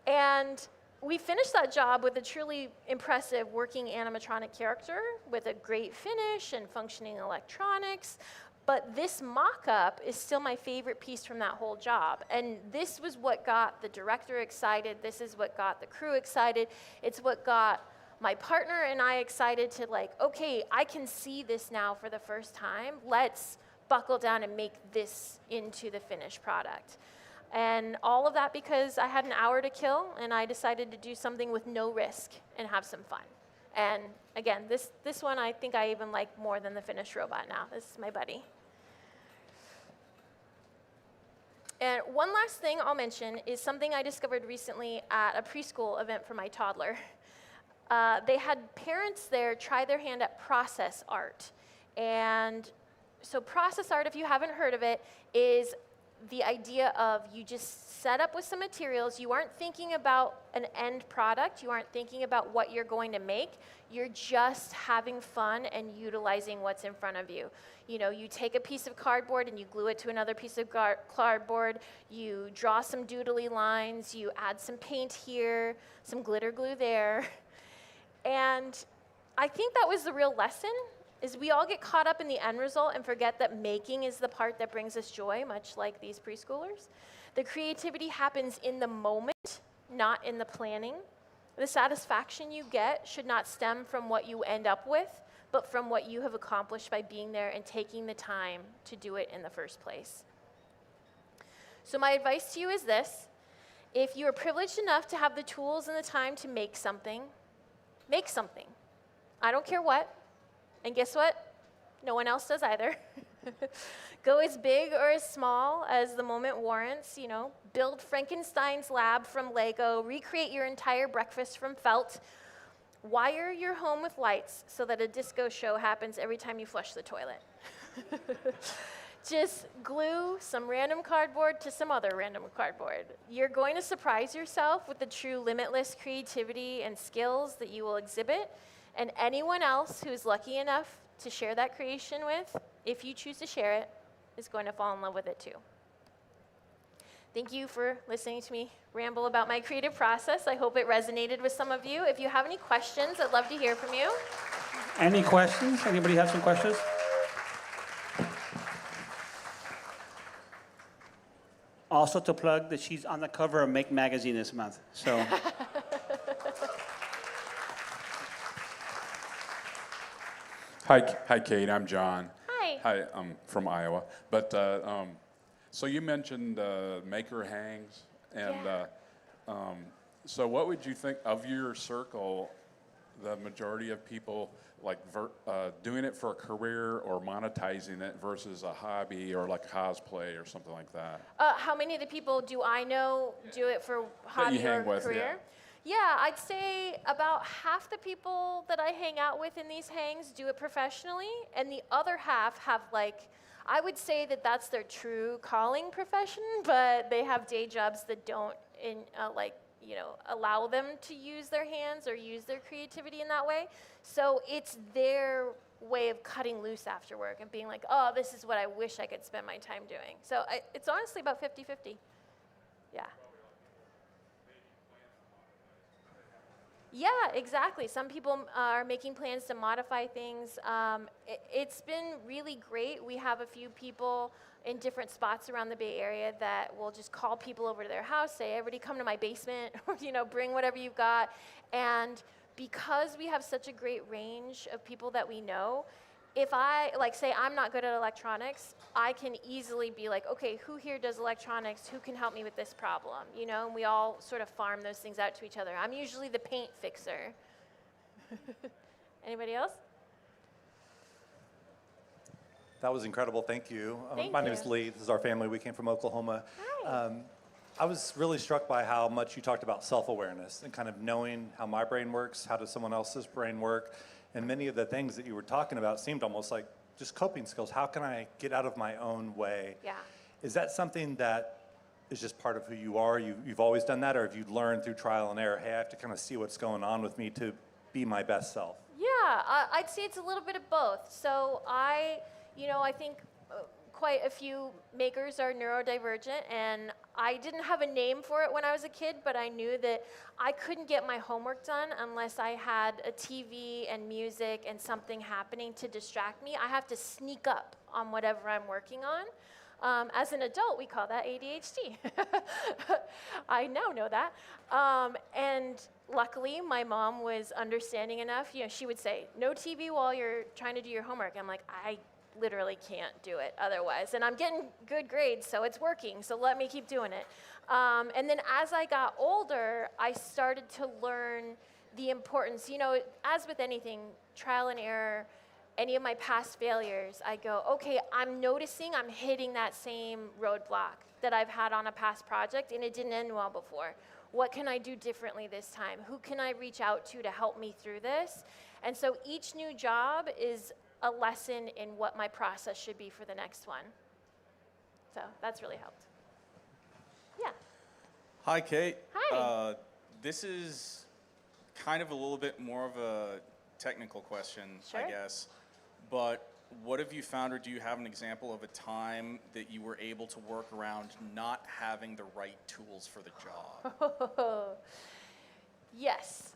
And we finished that job with a truly impressive working animatronic character with a great finish and functioning electronics. But this mock-up is still my favorite piece from that whole job. And this was what got the director excited. This is what got the crew excited. It's what got my partner and I excited to like, okay, I can see this now for the first time. Let's buckle down and make this into the finished product. And all of that because I had an hour to kill, and I decided to do something with no risk and have some fun. And again, this one I think I even like more than the finished robot now. This is my buddy. And one last thing I'll mention is something I discovered recently at a preschool event for my toddler. They had parents there try their hand at process art. And so process art, if you haven't heard of it, is the idea of you just set up with some materials. You aren't thinking about an end product. You aren't thinking about what you're going to make. You're just having fun and utilizing what's in front of you. You know, you take a piece of cardboard and you glue it to another piece of cardboard. You draw some doodly lines. You add some paint here, some glitter glue there. And I think that was the real lesson, is we all get caught up in the end result and forget that making is the part that brings us joy, much like these preschoolers. The creativity happens in the moment, not in the planning. The satisfaction you get should not stem from what you end up with, but from what you have accomplished by being there and taking the time to do it in the first place. So my advice to you is this: if you are privileged enough to have the tools and the time to make something, make something. I don't care what. And guess what? No one else does either. Go as big or as small as the moment warrants. You know, build Frankenstein's lab from Lego, recreate your entire breakfast from felt, wire your home with lights so that a disco show happens every time you flush the toilet. Just glue some random cardboard to some other random cardboard. You're going to surprise yourself with the true limitless creativity and skills that you will exhibit. And anyone else who's lucky enough to share that creation with, if you choose to share it, is going to fall in love with it too. Thank you for listening to me ramble about my creative process. I hope it resonated with some of you. If you have any questions, I'd love to hear from you. Any questions? Anybody have some questions? Also to plug that she's on the cover of Make magazine this month. So. Hi, Kate. I'm John. Hi. Hi, I'm from Iowa. But so you mentioned maker hangs, and Yeah. So what would you think of your circle? The majority of people like doing it for a career or monetizing it versus a hobby or like cosplay or something like that. How many of the people do I know do it for hobby hang or with, career? Yeah, I'd say about half the people that I hang out with in these hangs do it professionally, and the other half have I would say that that's their true calling profession, but they have day jobs that don't allow them to use their hands or use their creativity in that way. So it's their way of cutting loose after work and being like, oh, this is what I wish I could spend my time doing. So it's honestly about 50-50. Yeah. Yeah, exactly. Some people are making plans to modify things. It's been really great. We have a few people in different spots around the Bay Area that will just call people over to their house, say, everybody come to my basement, or bring whatever you've got. And because we have such a great range of people that we know, if I, like, say I'm not good at electronics, I can easily be like, okay, who here does electronics? Who can help me with this problem? You know, and we all sort of farm those things out to each other. I'm usually the paint fixer. Anybody else? That was incredible. Thank you. Thank My name you. is Lee. This is our family. We came from Oklahoma. Hi. I was really struck by how much you talked about self-awareness and kind of knowing how my brain works, how does someone else's brain work, and many of the things that you were talking about seemed almost like just coping skills. How can I get out of my own way? Yeah. Is that something that is just part of who you are? You've always done that, or have you learned through trial and error, hey, I have to kind of see what's going on with me to be my best self? Yeah, I'd say it's a little bit of both. So I think quite a few makers are neurodivergent, and I didn't have a name for it when I was a kid, but I knew that I couldn't get my homework done unless I had a TV and music and something happening to distract me. I have to sneak up on whatever I'm working on. As an adult, we call that ADHD. I now know that. And luckily, my mom was understanding enough. You know, she would say, no TV while you're trying to do your homework. I'm like, I literally can't do it otherwise. And I'm getting good grades, so it's working, so let me keep doing it. And then as I got older, I started to learn the importance. You know, as with anything, trial and error, any of my past failures, I go, okay, I'm noticing I'm hitting that same roadblock that I've had on a past project, and it didn't end well before. What can I do differently this time? Who can I reach out to help me through this? And so each new job is a lesson in what my process should be for the next one. So that's really helped. Yeah. Hi, Kate. Hi. This is kind of a little bit more of a technical question, Sure. I guess. But what have you found, or do you have an example of a time that you were able to work around not having the right tools for the job? Yes.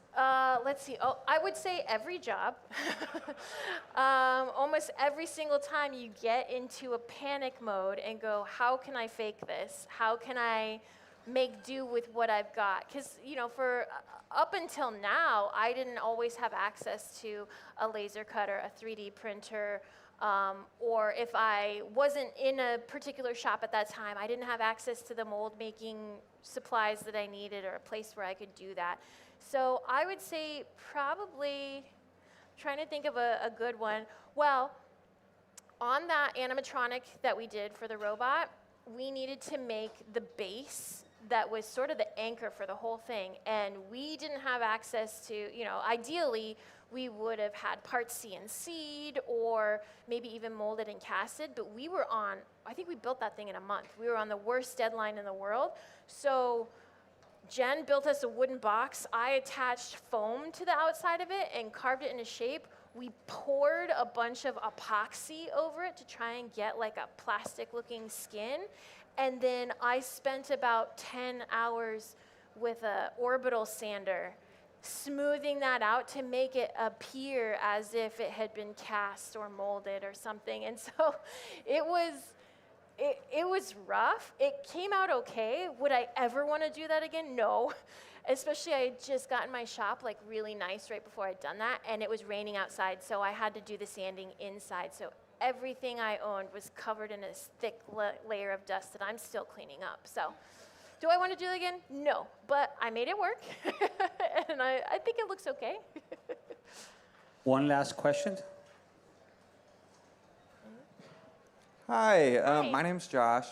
Let's see. Oh, I would say every job. Almost every single time you get into a panic mode and go, how can I fake this? How can I make do with what I've got? Because, you know, for up until now, I didn't always have access to a laser cutter, a 3D printer, or if I wasn't in a particular shop at that time, I didn't have access to the mold making supplies that I needed or a place where I could do that. So I would say probably, trying to think of a good one. Well, on that animatronic that we did for the robot, we needed to make the base that was sort of the anchor for the whole thing. And we didn't have access to, you know, ideally, we would have had parts CNC'd or maybe even molded and casted, but we were on, I think we built that thing in a month. We were on the worst deadline in the world. So Jen built us a wooden box. I attached foam to the outside of it and carved it into shape. We poured a bunch of epoxy over it to try and get like a plastic looking skin. And then I spent about 10 hours with an orbital sander smoothing that out to make it appear as if it had been cast or molded or something. And so it was rough. It came out okay. Would I ever want to do that again? No. Especially I had just gotten my shop like really nice right before I'd done that, and it was raining outside, so I had to do the sanding inside. So everything I owned was covered in a thick layer of dust that I'm still cleaning up. So do I want to do it again? No, but I made it work, and I think it looks okay. One last question. Hi, Hi. my name's Josh.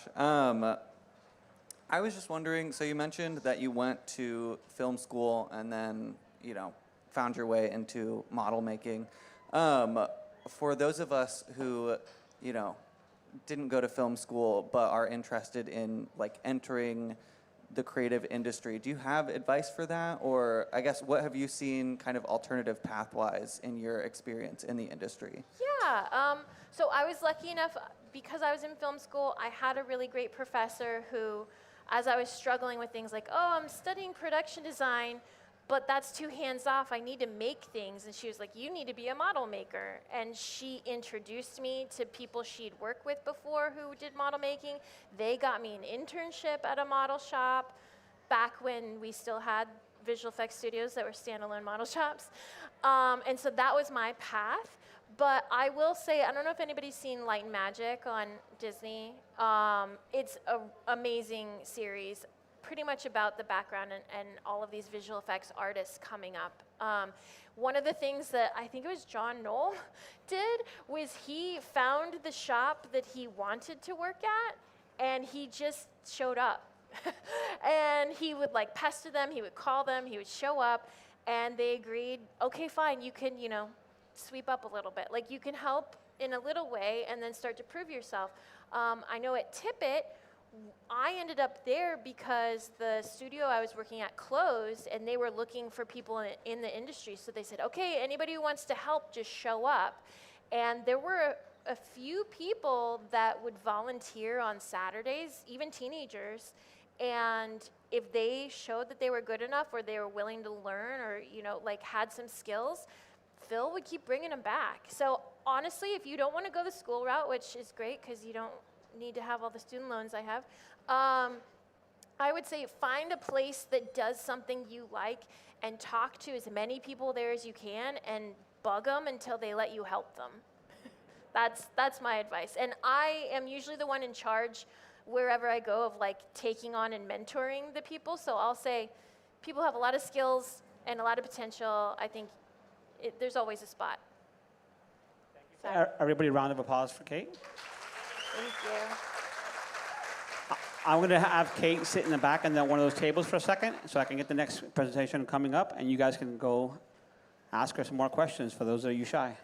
I was just wondering, so you mentioned that you went to film school and then, you know, found your way into model making. For those of us who, you know, didn't go to film school but are interested in like entering the creative industry, do you have advice for that? Or I guess what have you seen kind of alternative pathwise in your experience in the industry? Yeah, so I was lucky enough, because I was in film school, I had a really great professor who, as I was struggling with things like, oh, I'm studying production design, but that's too hands-off, I need to make things. And she was like, you need to be a model maker. And she introduced me to people she'd worked with before who did model making. They got me an internship at a model shop back when we still had visual effects studios that were standalone model shops. And so that was my path. But I will say, I don't know if anybody's seen Light and Magic on Disney. It's an amazing series, pretty much about the background and all of these visual effects artists coming up. One of the things that I think it was John Knoll did was he found the shop that he wanted to work at, and he just showed up. And he would like pester them, he would call them, he would show up, and they agreed, okay, fine, you can, sweep up a little bit. Like, you can help in a little way and then start to prove yourself. I know at Tippett, I ended up there because the studio I was working at closed, and they were looking for people in the industry. So they said, okay, anybody who wants to help, just show up. And there were a few people that would volunteer on Saturdays, even teenagers. And if they showed that they were good enough, or they were willing to learn, or had some skills, Phil would keep bringing them back. So honestly, if you don't want to go the school route, which is great because you don't need to have all the student loans I have, I would say find a place that does something you like and talk to as many people there as you can and bug them until they let you help them. That's my advice. And I am usually the one in charge wherever I go of taking on and mentoring the people. So I'll say people have a lot of skills and a lot of potential. I think there's always a spot. Everybody, a round of applause for Kate. Thank you. I'm going to have Kate sit in the back and then one of those tables for a second so I can get the next presentation coming up, and you guys can go ask her some more questions for those of you shy.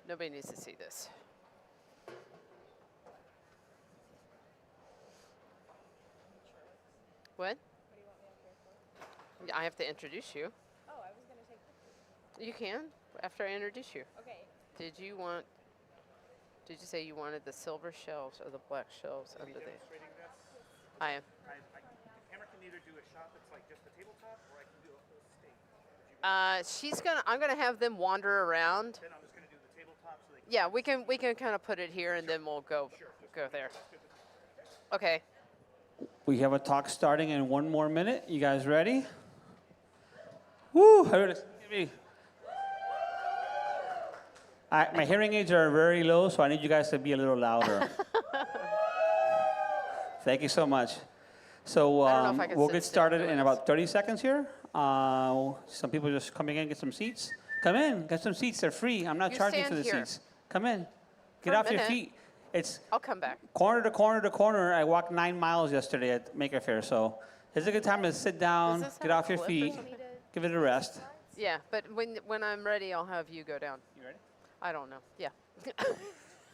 Nobody needs to see this. What? I have to introduce you. Oh, I was going to take pictures. You can, after I introduce you. Okay. Did you say you wanted the silver shelves or the black shelves under the? I am. The camera can either do a shot that's like just the tabletop, or I can do a whole stage. I'm gonna have them wander around. Then I'm just gonna do the tabletop so they can. Yeah, we can kind of put it here, and then we'll go there. Okay. We have a talk starting in 1 more minute. You guys ready? Woo! My hearing aids are very low, so I need you guys to be a little louder. Thank you so much. So we'll get started in about 30 seconds here. Some people just coming in, get some seats. Come in, get some seats. They're free. I'm not charging for the seats. Come in. Get off your feet. I'll come back. Corner to corner to corner. I walked 9 miles yesterday at Maker Faire, so It's a good time to sit down, this get have a off your clip or feet, something? give it a rest. Yeah, but when I'm ready, I'll have you go down. You ready? I don't know. Yeah.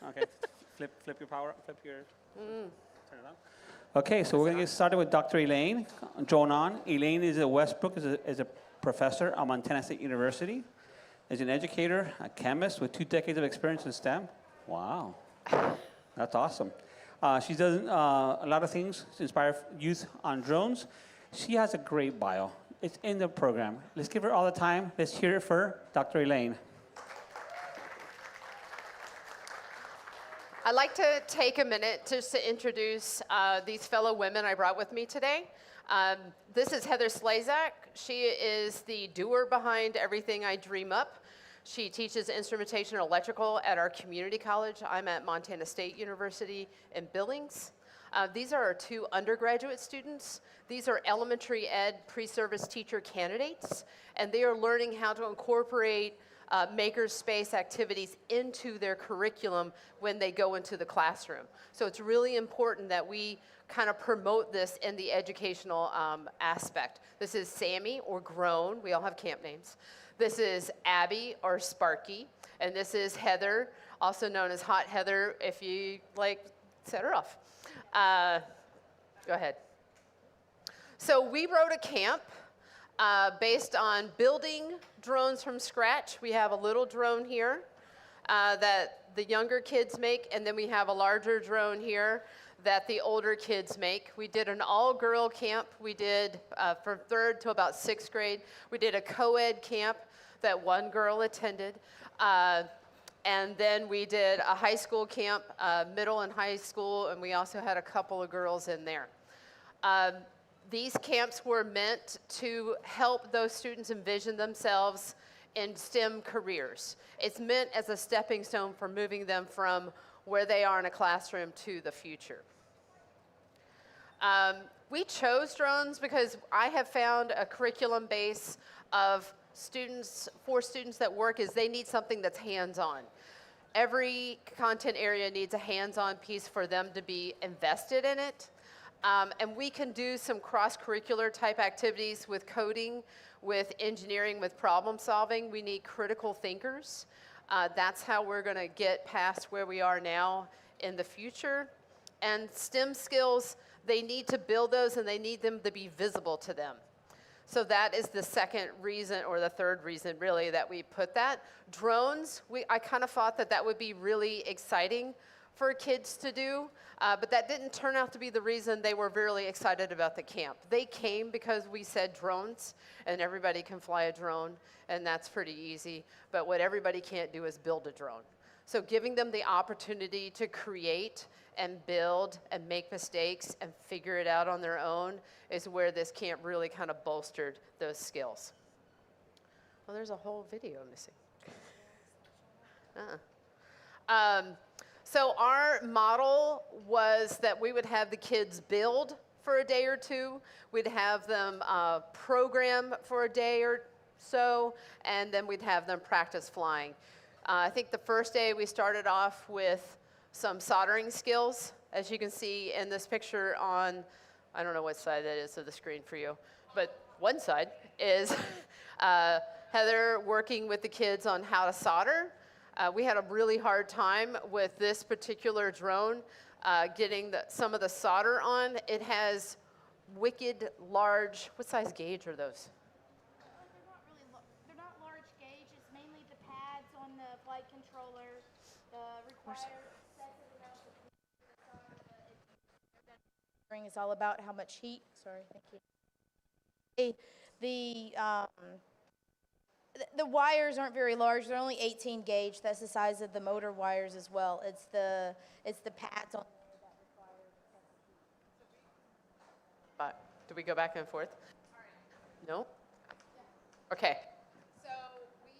Okay. Flip your power, flip your, turn it on. Okay, so we're going to get started with Dr. Elaine. Join on. Elaine is at Westbrook, is a professor at Montana State University. Is an educator, a chemist with 2 decades of experience in STEM. Wow, that's awesome. She does a lot of things to inspire youth on drones. She has a great bio. It's in the program. Let's give her all the time. Let's hear it for Dr. Elaine. I'd like to take a minute just to introduce these fellow women I brought with me today. This is Heather Slazak. She is the doer behind everything I dream up. She teaches instrumentation and electrical at our community college. I'm at Montana State University in Billings. These are our 2 undergraduate students. These are elementary ed pre-service teacher candidates, and they are learning how to incorporate makerspace activities into their curriculum when they go into the classroom. So it's really important that we kind of promote this in the educational aspect. This is Sammy, or Grown. We all have camp names. This is Abby, or Sparky. And this is Heather, also known as Hot Heather, if you set her off. Go ahead. So we wrote a camp based on building drones from scratch. We have a little drone here that the younger kids make, and then we have a larger drone here that the older kids make. We did an all-girl camp. We did from 3rd to about 6th grade. We did a co-ed camp that 1 girl attended. And then we did a high school camp, middle and high school, and we also had a couple of girls in there. These camps were meant to help those students envision themselves in STEM careers. It's meant as a stepping stone for moving them from where they are in a classroom to the future. We chose drones because I have found a curriculum base of students, for students that work, is they need something that's hands-on. Every content area needs a hands-on piece for them to be invested in it. And we can do some cross-curricular type activities with coding, with engineering, with problem solving. We need critical thinkers. That's how we're going to get past where we are now in the future. And STEM skills, they need to build those, and they need them to be visible to them. So that is the second reason, or the third reason, really, that we put that. Drones, I kind of thought that that would be really exciting for kids to do, but that didn't turn out to be the reason they were really excited about the camp. They came because we said drones, and everybody can fly a drone, and that's pretty easy. But what everybody can't do is build a drone. So giving them the opportunity to create and build and make mistakes and figure it out on their own is where this camp really kind of bolstered those skills. Well, there's a whole video missing. So our model was that we would have the kids build for a day or 2. We'd have them program for a day or so, and then we'd have them practice flying. I think the first day we started off with some soldering skills, as you can see in this picture on, I don't know what side that is of the screen for you, but one side is Heather working with the kids on how to solder. We had a really hard time with this particular drone getting some of the solder on. It has wicked large, what size gauge are those? They're not large gauge. It's mainly the pads on the flight controller, the required is all about how much heat. Sorry, thank you. The wires aren't very large. They're only 18 gauge. That's the size of the motor wires as well. It's the pads on there that require heat. But do we go back and forth? No? Okay. So we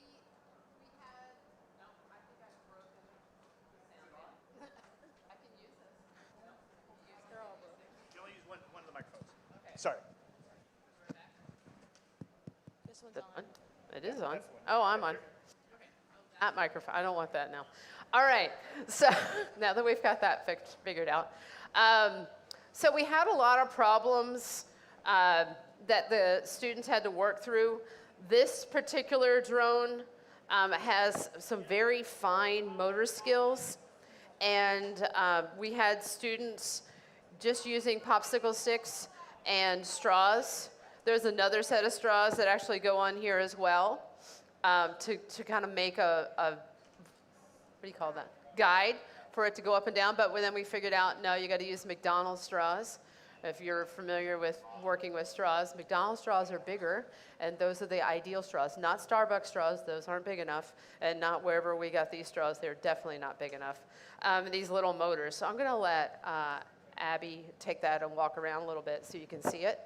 had, no, I think I broke the sound. I can use this. They're all broken. You only use one of the microphones. Okay. Sorry. This one's on. It is on. Oh, I'm on. That microphone. I don't want that now. All right. So now that we've got that figured out. So we had a lot of problems that the students had to work through. This particular drone has some very fine motor skills, and we had students just using popsicle sticks and straws. There's another set of straws that actually go on here as well to kind of make a what do you call that? Guide for it to go up and down. But then we figured out, no, you got to use McDonald's straws. If you're familiar with working with straws, McDonald's straws are bigger, and those are the ideal straws. Not Starbucks straws, those aren't big enough, and not wherever we got these straws, they're definitely not big enough. These little motors. So I'm going to let Abby take that and walk around a little bit so you can see it.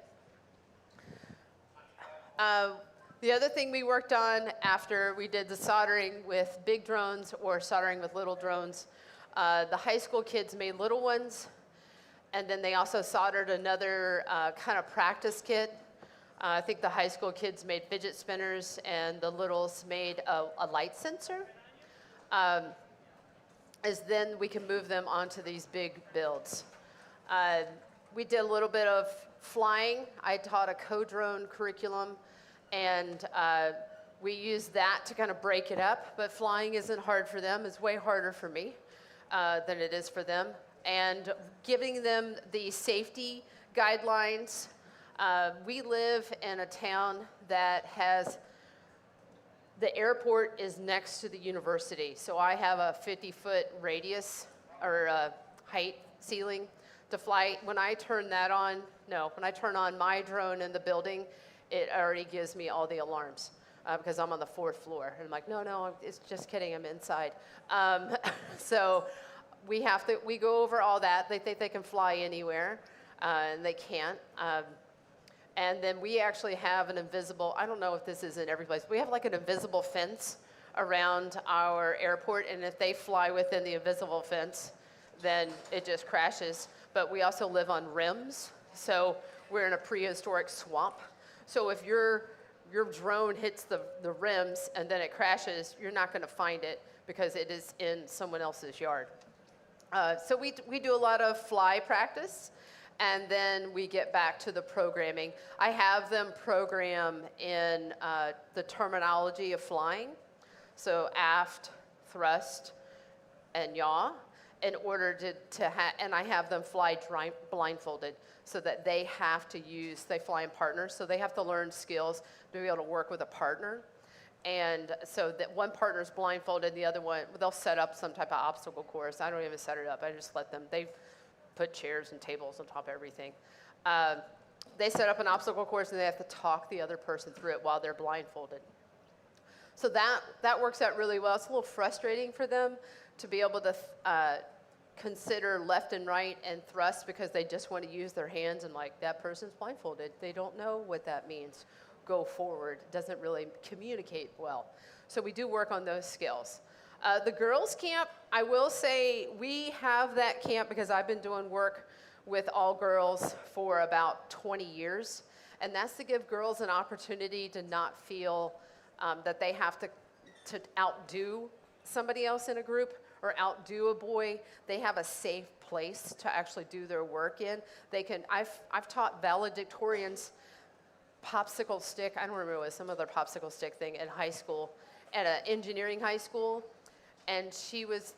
The other thing we worked on after we did the soldering with big drones or soldering with little drones, the high school kids made little ones, and then they also soldered another kind of practice kit. I think the high school kids made fidget spinners, and the littles made a light sensor. As then we can move them onto these big builds. We did a little bit of flying. I taught a co-drone curriculum, and we used that to kind of break it up. But flying isn't hard for them. It's way harder for me than it is for them. And giving them the safety guidelines. We live in a town that has, the airport is next to the university. So I have a 50-foot radius or height ceiling to fly. When I turn that on, when I turn on my drone in the building, it already gives me all the alarms because I'm on the 4th floor. And I'm like, no, it's just kidding, I'm inside. So we go over all that. They think they can fly anywhere, and they can't. And then we actually have an invisible, I don't know if this is in every place, we have like an invisible fence around our airport, and if they fly within the invisible fence, then it just crashes. But we also live on rims, so we're in a prehistoric swamp. So if your drone hits the rims and then it crashes, you're not going to find it because it is in someone else's yard. So we do a lot of fly practice, and then we get back to the programming. I have them program in the terminology of flying, so aft, thrust, and yaw, in order and I have them fly blindfolded so that they fly in partners, so they have to learn skills to be able to work with a partner. And so that one partner's blindfolded, the other one, they'll set up some type of obstacle course. I don't even set it up, I just let them, they put chairs and tables on top of everything. They set up an obstacle course and they have to talk the other person through it while they're blindfolded. So that works out really well. It's a little frustrating for them to be able to consider left and right and thrust because they just want to use their hands, and like, that person's blindfolded. They don't know what that means. Go forward doesn't really communicate well. So we do work on those skills. The girls' camp, I will say we have that camp because I've been doing work with all girls for about 20 years. And that's to give girls an opportunity to not feel that they have to outdo somebody else in a group or outdo a boy. They have a safe place to actually do their work in. I've taught valedictorians popsicle stick, I don't remember, it was some other popsicle stick thing in high school, at an engineering high school, and she was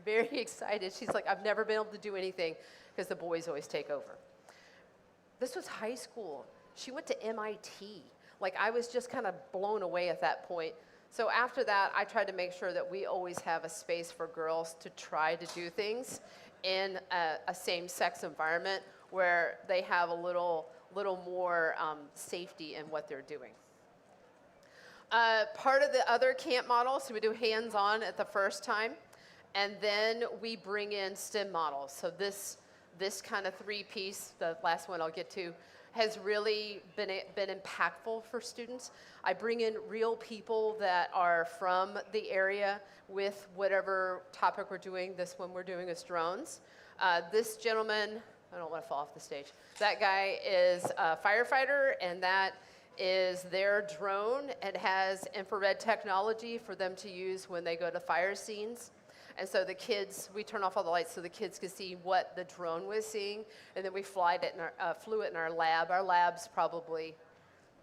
very excited. She's like, I've never been able to do anything because the boys always take over. This was high school. She went to MIT. Like, I was just kind of blown away at that point. So after that, I tried to make sure that we always have a space for girls to try to do things in a same-sex environment where they have a little more safety in what they're doing. Part of the other camp models, so we do hands-on at the first time, and then we bring in STEM models. So this kind of three-piece, the last one I'll get to, has really been impactful for students. I bring in real people that are from the area with whatever topic we're doing. This one we're doing is drones. This gentleman, I don't want to fall off the stage. That guy is a firefighter, and that is their drone. It has infrared technology for them to use when they go to fire scenes. And so the kids, we turn off all the lights so the kids could see what the drone was seeing, and then we flew it in our lab. Our lab's probably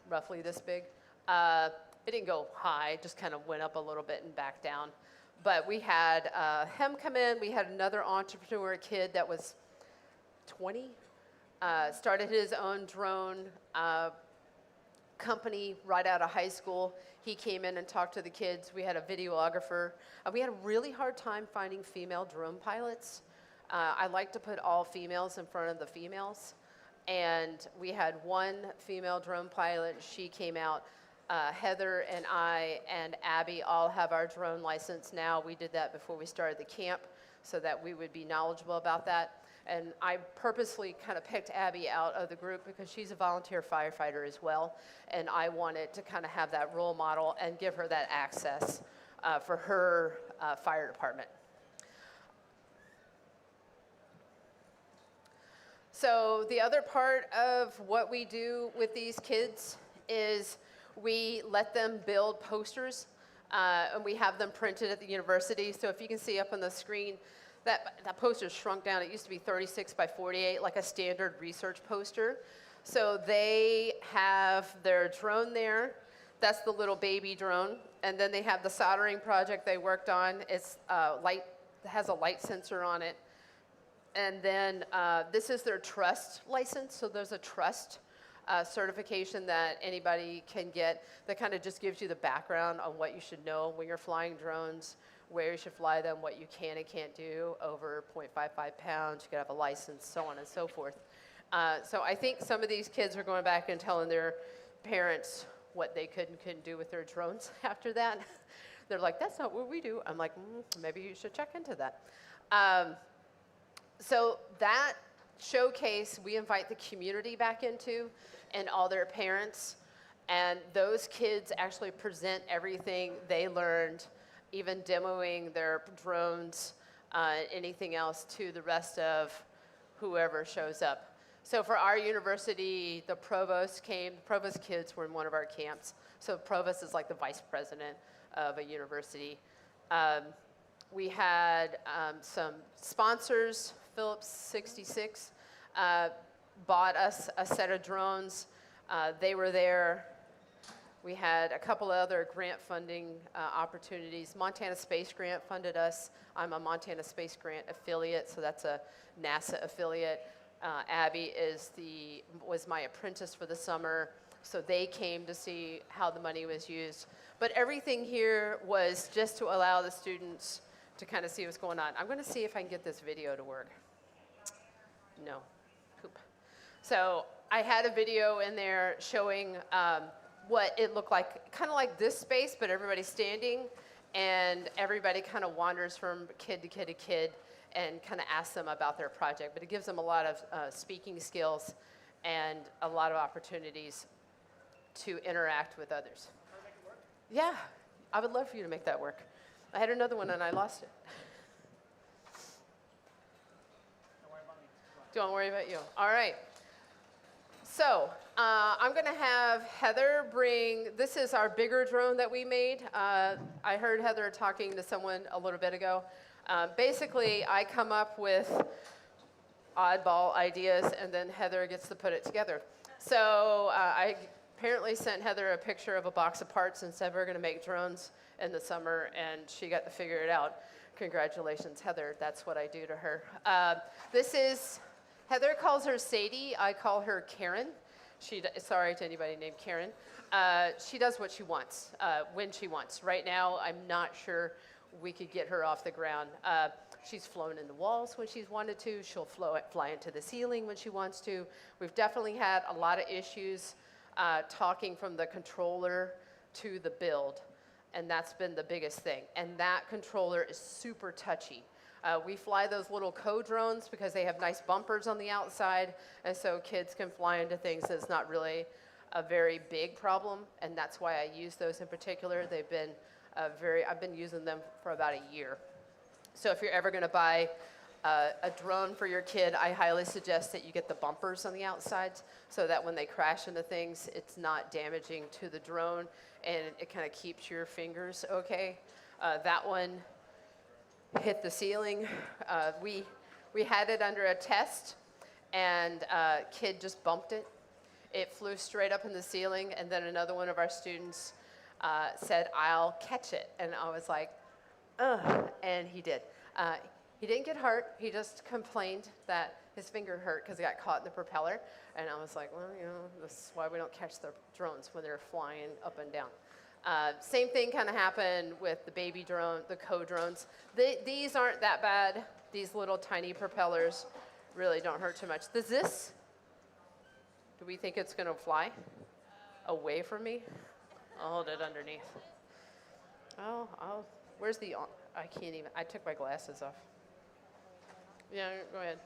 roughly this big. It didn't go high, it just kind of went up a little bit and back down. But we had him come in. We had another entrepreneur kid that was 20, started his own drone company right out of high school. He came in and talked to the kids. We had a videographer. We had a really hard time finding female drone pilots. I like to put all females in front of the females. And we had one female drone pilot. She came out. Heather and I and Abby all have our drone license now. We did that before we started the camp so that we would be knowledgeable about that. And I purposely kind of picked Abby out of the group because she's a volunteer firefighter as well. And I wanted to kind of have that role model and give her that access for her fire department. So the other part of what we do with these kids is we let them build posters, and we have them printed at the university. So if you can see up on the screen, that poster's shrunk down. It used to be 36 by 48, like a standard research poster. So they have their drone there. That's the little baby drone. And then they have the soldering project they worked on. It's light, it has a light sensor on it. And then this is their trust license. So there's a trust certification that anybody can get that kind of just gives you the background on what you should know when you're flying drones, where you should fly them, what you can and can't do over 0.55 pounds. You could have a license, so on and so forth. So I think some of these kids are going back and telling their parents what they could and couldn't do with their drones after that. They're like, that's not what we do. I'm like, maybe you should check into that. So that showcase we invite the community back into and all their parents. And those kids actually present everything they learned, even demoing their drones, anything else to the rest of whoever shows up. So for our university, the provost came. The provost kids were in one of our camps. So provost is like the vice president of a university. We had some sponsors. Phillips 66 bought us a set of drones. They were there. We had a couple of other grant funding opportunities. Montana Space Grant funded us. I'm a Montana Space Grant affiliate, so that's a NASA affiliate. Abby was my apprentice for the summer, so they came to see how the money was used. But everything here was just to allow the students to kind of see what's going on. I'm going to see if I can get this video to work. No. Poop. So I had a video in there showing what it looked like, kind of like this space, but everybody's standing, and everybody kind of wanders from kid to kid to kid and kind of asks them about their project. But it gives them a lot of speaking skills and a lot of opportunities to interact with others. Can I make it work? Yeah, I would love for you to make that work. I had another one and I lost it. Don't worry about you. All right. So I'm going to have Heather bring, this is our bigger drone that we made. I heard Heather talking to someone a little bit ago. Basically, I come up with oddball ideas, and then Heather gets to put it together. So I apparently sent Heather a picture of a box of parts and said we're going to make drones in the summer, and she got to figure it out. Congratulations, Heather. That's what I do to her. This is, Heather calls her Sadie. I call her Karen. Sorry to anybody named Karen. She does what she wants, when she wants. Right now, I'm not sure we could get her off the ground. She's flown in the walls when she's wanted to. She'll fly into the ceiling when she wants to. We've definitely had a lot of issues talking from the controller to the build, and that's been the biggest thing. And that controller is super touchy. We fly those little co-drones because they have nice bumpers on the outside, and so kids can fly into things that's not really a very big problem, and that's why I use those in particular. They've been I've been using them for about a year. So if you're ever going to buy a drone for your kid, I highly suggest that you get the bumpers on the outsides so that when they crash into things, it's not damaging to the drone, and it kind of keeps your fingers okay. That one hit the ceiling. We had it under a test, and a kid just bumped it. It flew straight up in the ceiling, and then another one of our students said, "I'll catch it." And I was like, ugh, and he did. He didn't get hurt. He just complained that his finger hurt because it got caught in the propeller. And I was like, well, you know, this is why we don't catch the drones when they're flying up and down. Same thing kind of happened with the baby drone, the co-drones. These aren't that bad. These little tiny propellers really don't hurt too much. Do we think it's going to fly away from me? I'll hold it underneath. Where's the, I can't even, I took my glasses off. Yeah, go ahead.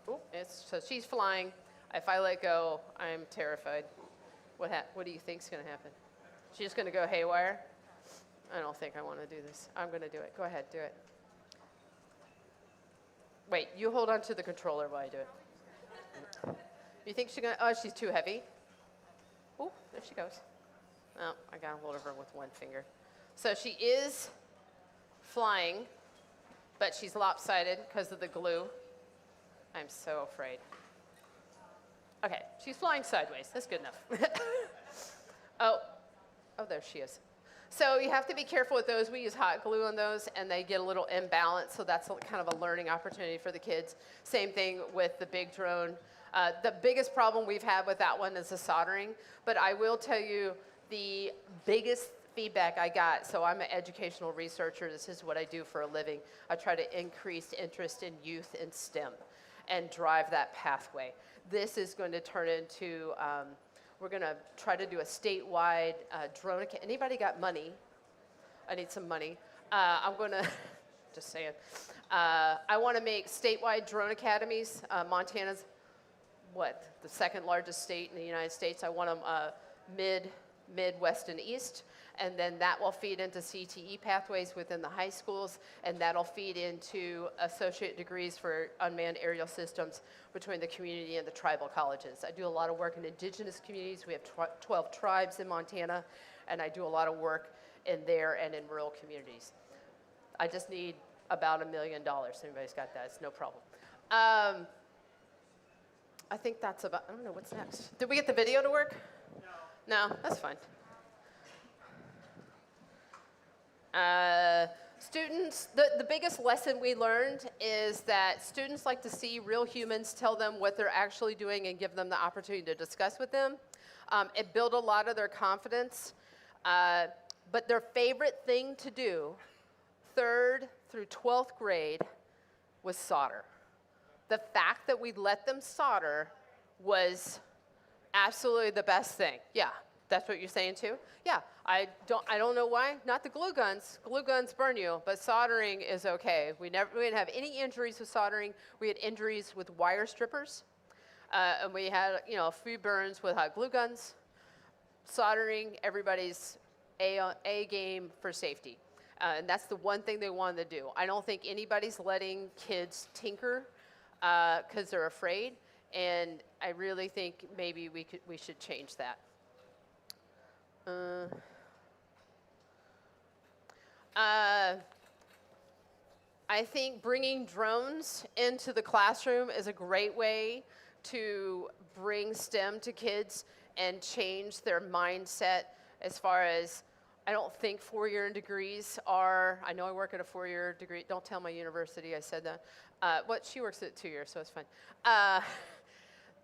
Oh, so she's flying. If I let go, I'm terrified. What do you think's going to happen? She's just going to go haywire? I don't think I want to do this. I'm going to do it. Go ahead, do it. Wait, you hold on to the controller while I do it. You think she's going to, oh, she's too heavy. Oh, there she goes. Oh, I got to hold her with one finger. So she is flying, but she's lopsided because of the glue. I'm so afraid. Okay, she's flying sideways. That's good enough. Oh, there she is. So you have to be careful with those. We use hot glue on those, and they get a little imbalanced, so that's kind of a learning opportunity for the kids. Same thing with the big drone. The biggest problem we've had with that one is the soldering, but I will tell you the biggest feedback I got, so I'm an educational researcher. This is what I do for a living. I try to increase interest in youth in STEM and drive that pathway. This is going to turn into, we're going to try to do a statewide drone. Anybody got money? I need some money. I'm going to, just saying. I want to make statewide drone academies. Montana's, the second largest state in the United States. I want them Midwest and East. And then that will feed into CTE pathways within the high schools, and that'll feed into associate degrees for unmanned aerial systems between the community and the tribal colleges. I do a lot of work in indigenous communities. We have 12 tribes in Montana, and I do a lot of work in there and in rural communities. I just need about $1 million. Anybody's got that, it's no problem. I think that's about, I don't know, what's next? Did we get the video to work? No, that's fine. Students, the biggest lesson we learned is that students like to see real humans tell them what they're actually doing and give them the opportunity to discuss with them. It built a lot of their confidence, but their favorite thing to do, 3rd through 12th grade, was solder. The fact that we let them solder was absolutely the best thing. Yeah, that's what you're saying too? Yeah, I don't know why. Not the glue guns. Glue guns burn you, but soldering is okay. We didn't have any injuries with soldering. We had injuries with wire strippers, and we had a few burns with hot glue guns. Soldering, everybody's A game for safety, and that's the one thing they wanted to do. I don't think anybody's letting kids tinker because they're afraid, and I really think maybe we should change that. I think bringing drones into the classroom is a great way to bring STEM to kids and change their mindset as far as, I don't think 4-year degrees are, I know I work at a 4-year degree, don't tell my university I said that. She works at 2 years, so it's fine.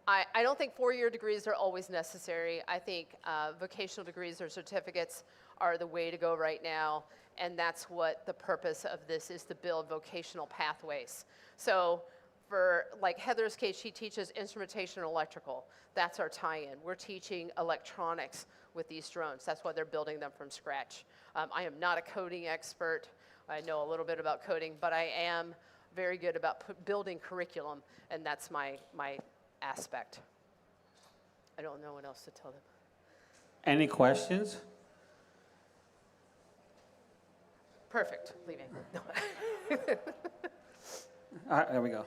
I don't think 4-year degrees are always necessary. I think vocational degrees or certificates are the way to go right now, and that's what the purpose of this is, to build vocational pathways. So for like Heather's case, she teaches instrumentation and electrical. That's our tie-in. We're teaching electronics with these drones. That's why they're building them from scratch. I am not a coding expert. I know a little bit about coding, but I am very good about building curriculum, and that's my aspect. I don't know what else to tell them. Any questions? Perfect. Leaving. All right, there we go.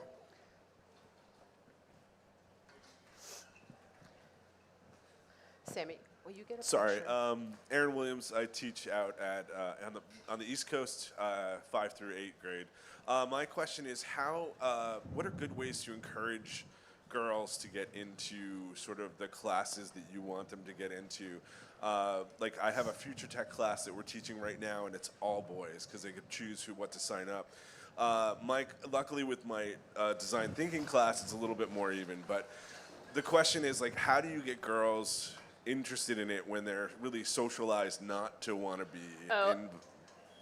Sammy, will you get a Sorry, picture? Aaron Williams. I teach out at on the East Coast, 5 through 8th grade. My question is, what are good ways to encourage girls to get into sort of the classes that you want them to get into? Like I have a future tech class that we're teaching right now, and it's all boys because they could choose what to sign up. Luckily with my design thinking class, it's a little bit more even. But the question is, like, how do you get girls interested in it when they're really socialized not to want to be in?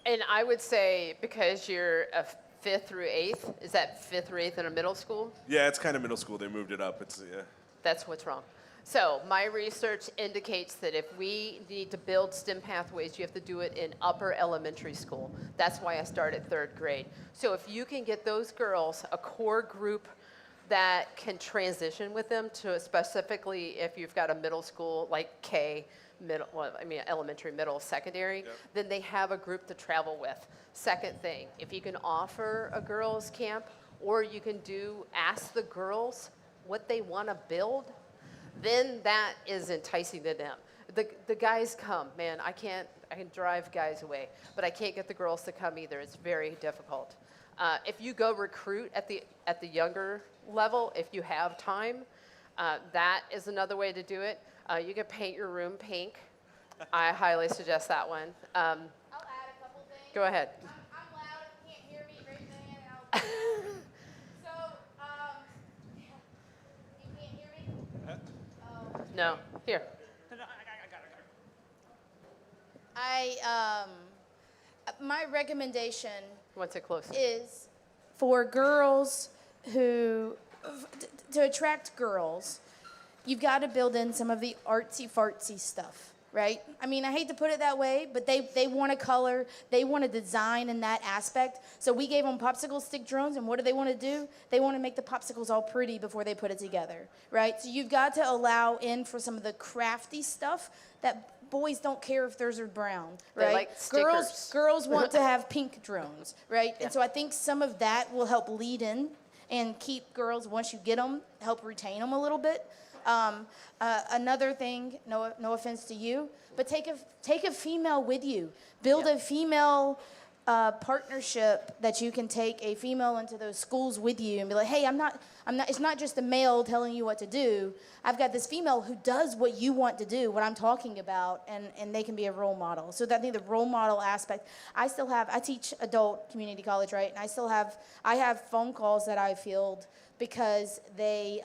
And I would say because you're a 5th through 8th, is that 5th or 8th in a middle school? Yeah, it's kind of middle school. They moved it up. Yeah. That's what's wrong. So my research indicates that if we need to build STEM pathways, you have to do it in upper elementary school. That's why I started 3rd grade. So if you can get those girls a core group that can transition with them to specifically if you've got a middle school like elementary, middle, secondary, then they have a group to travel with. Second thing, if you can offer a girls' camp or you can ask the girls what they want to build, then that is enticing to them. The guys come, man, I can drive guys away, but I can't get the girls to come either. It's very difficult. If you go recruit at the younger level, if you have time, that is another way to do it. You can paint your room pink. I highly suggest that one. I'll add a couple things. Go ahead. I'm loud. If you can't hear me, raise your hand and I'll. So, you can't hear me? No. Here. My recommendation What's it close? is for girls to attract girls, you've got to build in some of the artsy-fartsy stuff, right? I mean, I hate to put it that way, but they want to color, they want to design in that aspect. So we gave them popsicle stick drones, and what do they want to do? They want to make the popsicles all pretty before they put it together, right? So you've got to allow in for some of the crafty stuff that boys don't care if theirs are brown, right? They like stickers. Girls want to have pink drones, right? Yeah. And so I think some of that will help lead in and keep girls, once you get them, help retain them a little bit. Another thing, no offense to you, but take a female with you. Build a female partnership that you can take a female into those schools with you and be like, hey, I'm not, it's not just a male telling you what to do. I've got this female who does what you want to do, what I'm talking about, and they can be a role model. So I think the role model aspect, I teach adult community college, right? And I have phone calls that I field because they're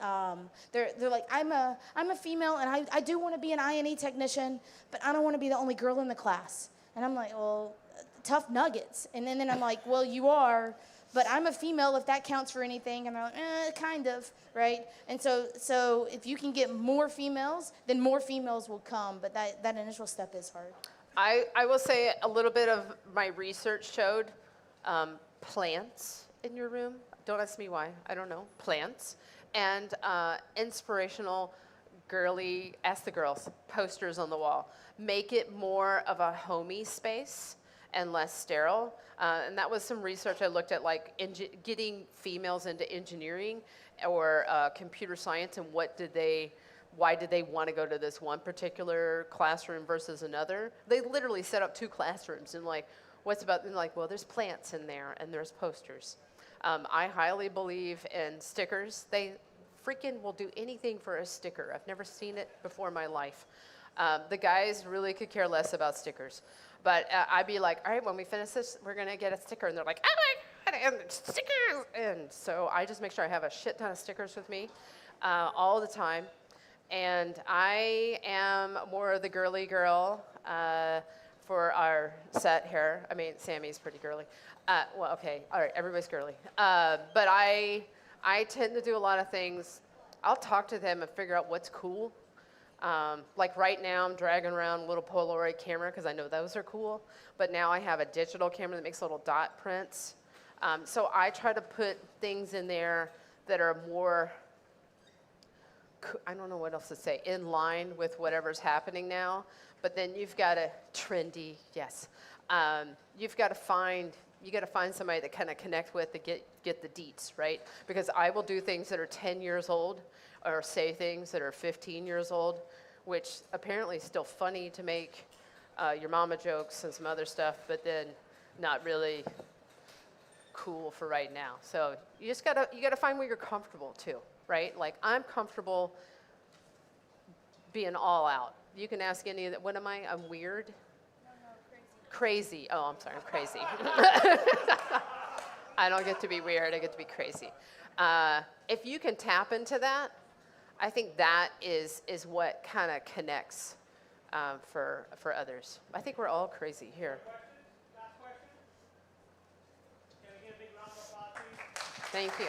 like, I'm a female and I do want to be an I&E technician, but I don't want to be the only girl in the class. And I'm like, well, tough nuggets. And then I'm like, well, you are, but I'm a female if that counts for anything. And they're like, kind of, right? And so if you can get more females, then more females will come. But that initial step is hard. I will say a little bit of my research showed plants in your room. Don't ask me why. I don't know. Plants. And inspirational, girly, ask the girls, posters on the wall. Make it more of a homey space and less sterile. And that was some research I looked at, like getting females into engineering or computer science, and why did they want to go to this one particular classroom versus another. They literally set up 2 classrooms and like, what's about, and like, well, there's plants in there and there's posters. I highly believe in stickers. They freaking will do anything for a sticker. I've never seen it before in my life. The guys really could care less about stickers. But I'd be like, all right, when we finish this, we're going to get a sticker. And they're like, oh my God, and stickers. And so I just make sure I have a shit ton of stickers with me all the time. And I am more of the girly girl for our set here. I mean, Sammy's pretty girly. Well, okay, all right, everybody's girly. But I tend to do a lot of things. I'll talk to them and figure out what's cool. Like right now, I'm dragging around a little Polaroid camera because I know those are cool. But now I have a digital camera that makes little dot prints. So I try to put things in there that are more, I don't know what else to say, in line with whatever's happening now. But then you've got to, trendy, yes. You've got to find somebody to kind of connect with to get the deets, right? Because I will do things that are 10 years old or say things that are 15 years old which apparently is still funny to make your mama jokes and some other stuff, but then not really cool for right now. So you gotta find where you're comfortable too, right? Like I'm comfortable being all out. You can ask any of that. What am I? I'm weird? No, crazy. Crazy. Oh, I'm sorry. I'm crazy. I don't get to be weird. I get to be crazy. If you can tap into that, I think that is what kind of connects for others. I think we're all crazy here. Thank you.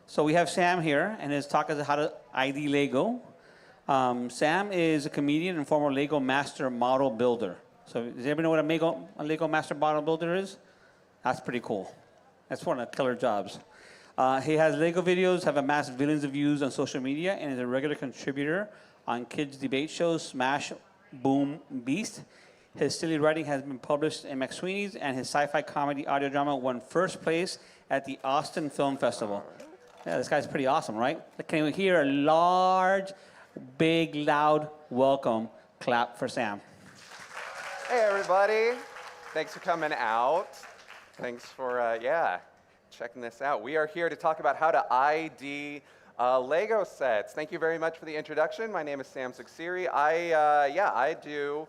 So we have Sam here, and his talk is how to ID Lego. Sam is a comedian and former Lego master model builder. So does anybody know what a Lego master model builder is? That's pretty cool. That's one of the killer jobs. He has Lego videos, have amassed billions of views on social media, and is a regular contributor on kids' debate shows, Smash, Boom, Beast. His silly writing has been published in McSweeney's, and his sci-fi comedy audio drama won first place at the Austin Film Festival. Yeah, this guy's pretty awesome, right? Can we hear a large, big, loud welcome clap for Sam? Hey, everybody. Thanks for coming out. Thanks for, checking this out. We are here to talk about how to ID Lego sets. Thank you very much for the introduction. My name is Sam Suksiri. I do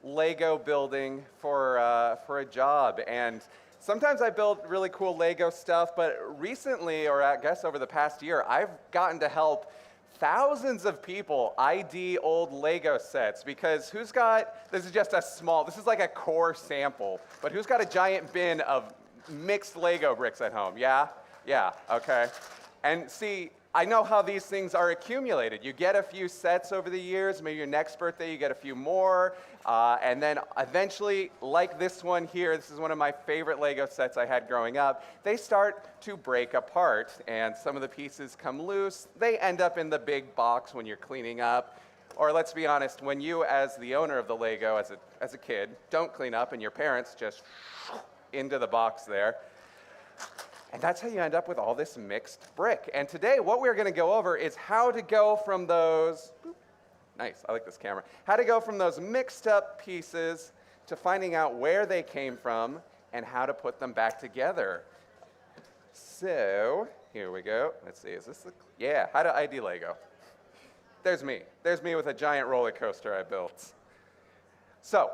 Lego building for a job. And sometimes I build really cool Lego stuff, but recently, or I guess over the past year, I've gotten to help thousands of people ID old Lego sets, because this is just this is like a core sample, but who's got a giant bin of mixed Lego bricks at home? Yeah? Yeah, okay. And see, I know how these things are accumulated. You get a few sets over the years, maybe your next birthday you get a few more, and then eventually, like this one here, this is one of my favorite Lego sets I had growing up, they start to break apart, and some of the pieces come loose. They end up in the big box when you're cleaning up. Or let's be honest, when you, as the owner of the Lego, as a kid, don't clean up and your parents just into the box there. And that's how you end up with all this mixed brick. And today, what we're going to go over is how to go from those, nice, I like this camera, how to go from those mixed up pieces to finding out where they came from and how to put them back together. So, here we go. Let's see, is this how to ID Lego. There's me. There's me with a giant roller coaster I built. So,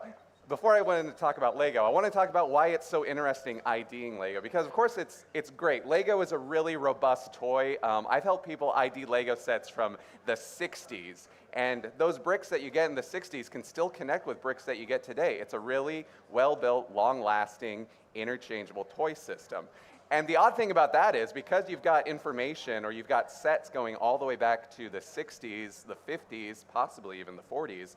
before I went in to talk about Lego, I want to talk about why it's so interesting IDing Lego, because of course it's great. Lego is a really robust toy. I've helped people ID Lego sets from the 60s, and those bricks that you get in the 60s can still connect with bricks that you get today. It's a really well-built, long-lasting, interchangeable toy system. And the odd thing about that is, because you've got information, or you've got sets going all the way back to the 60s, the 50s, possibly even the 40s,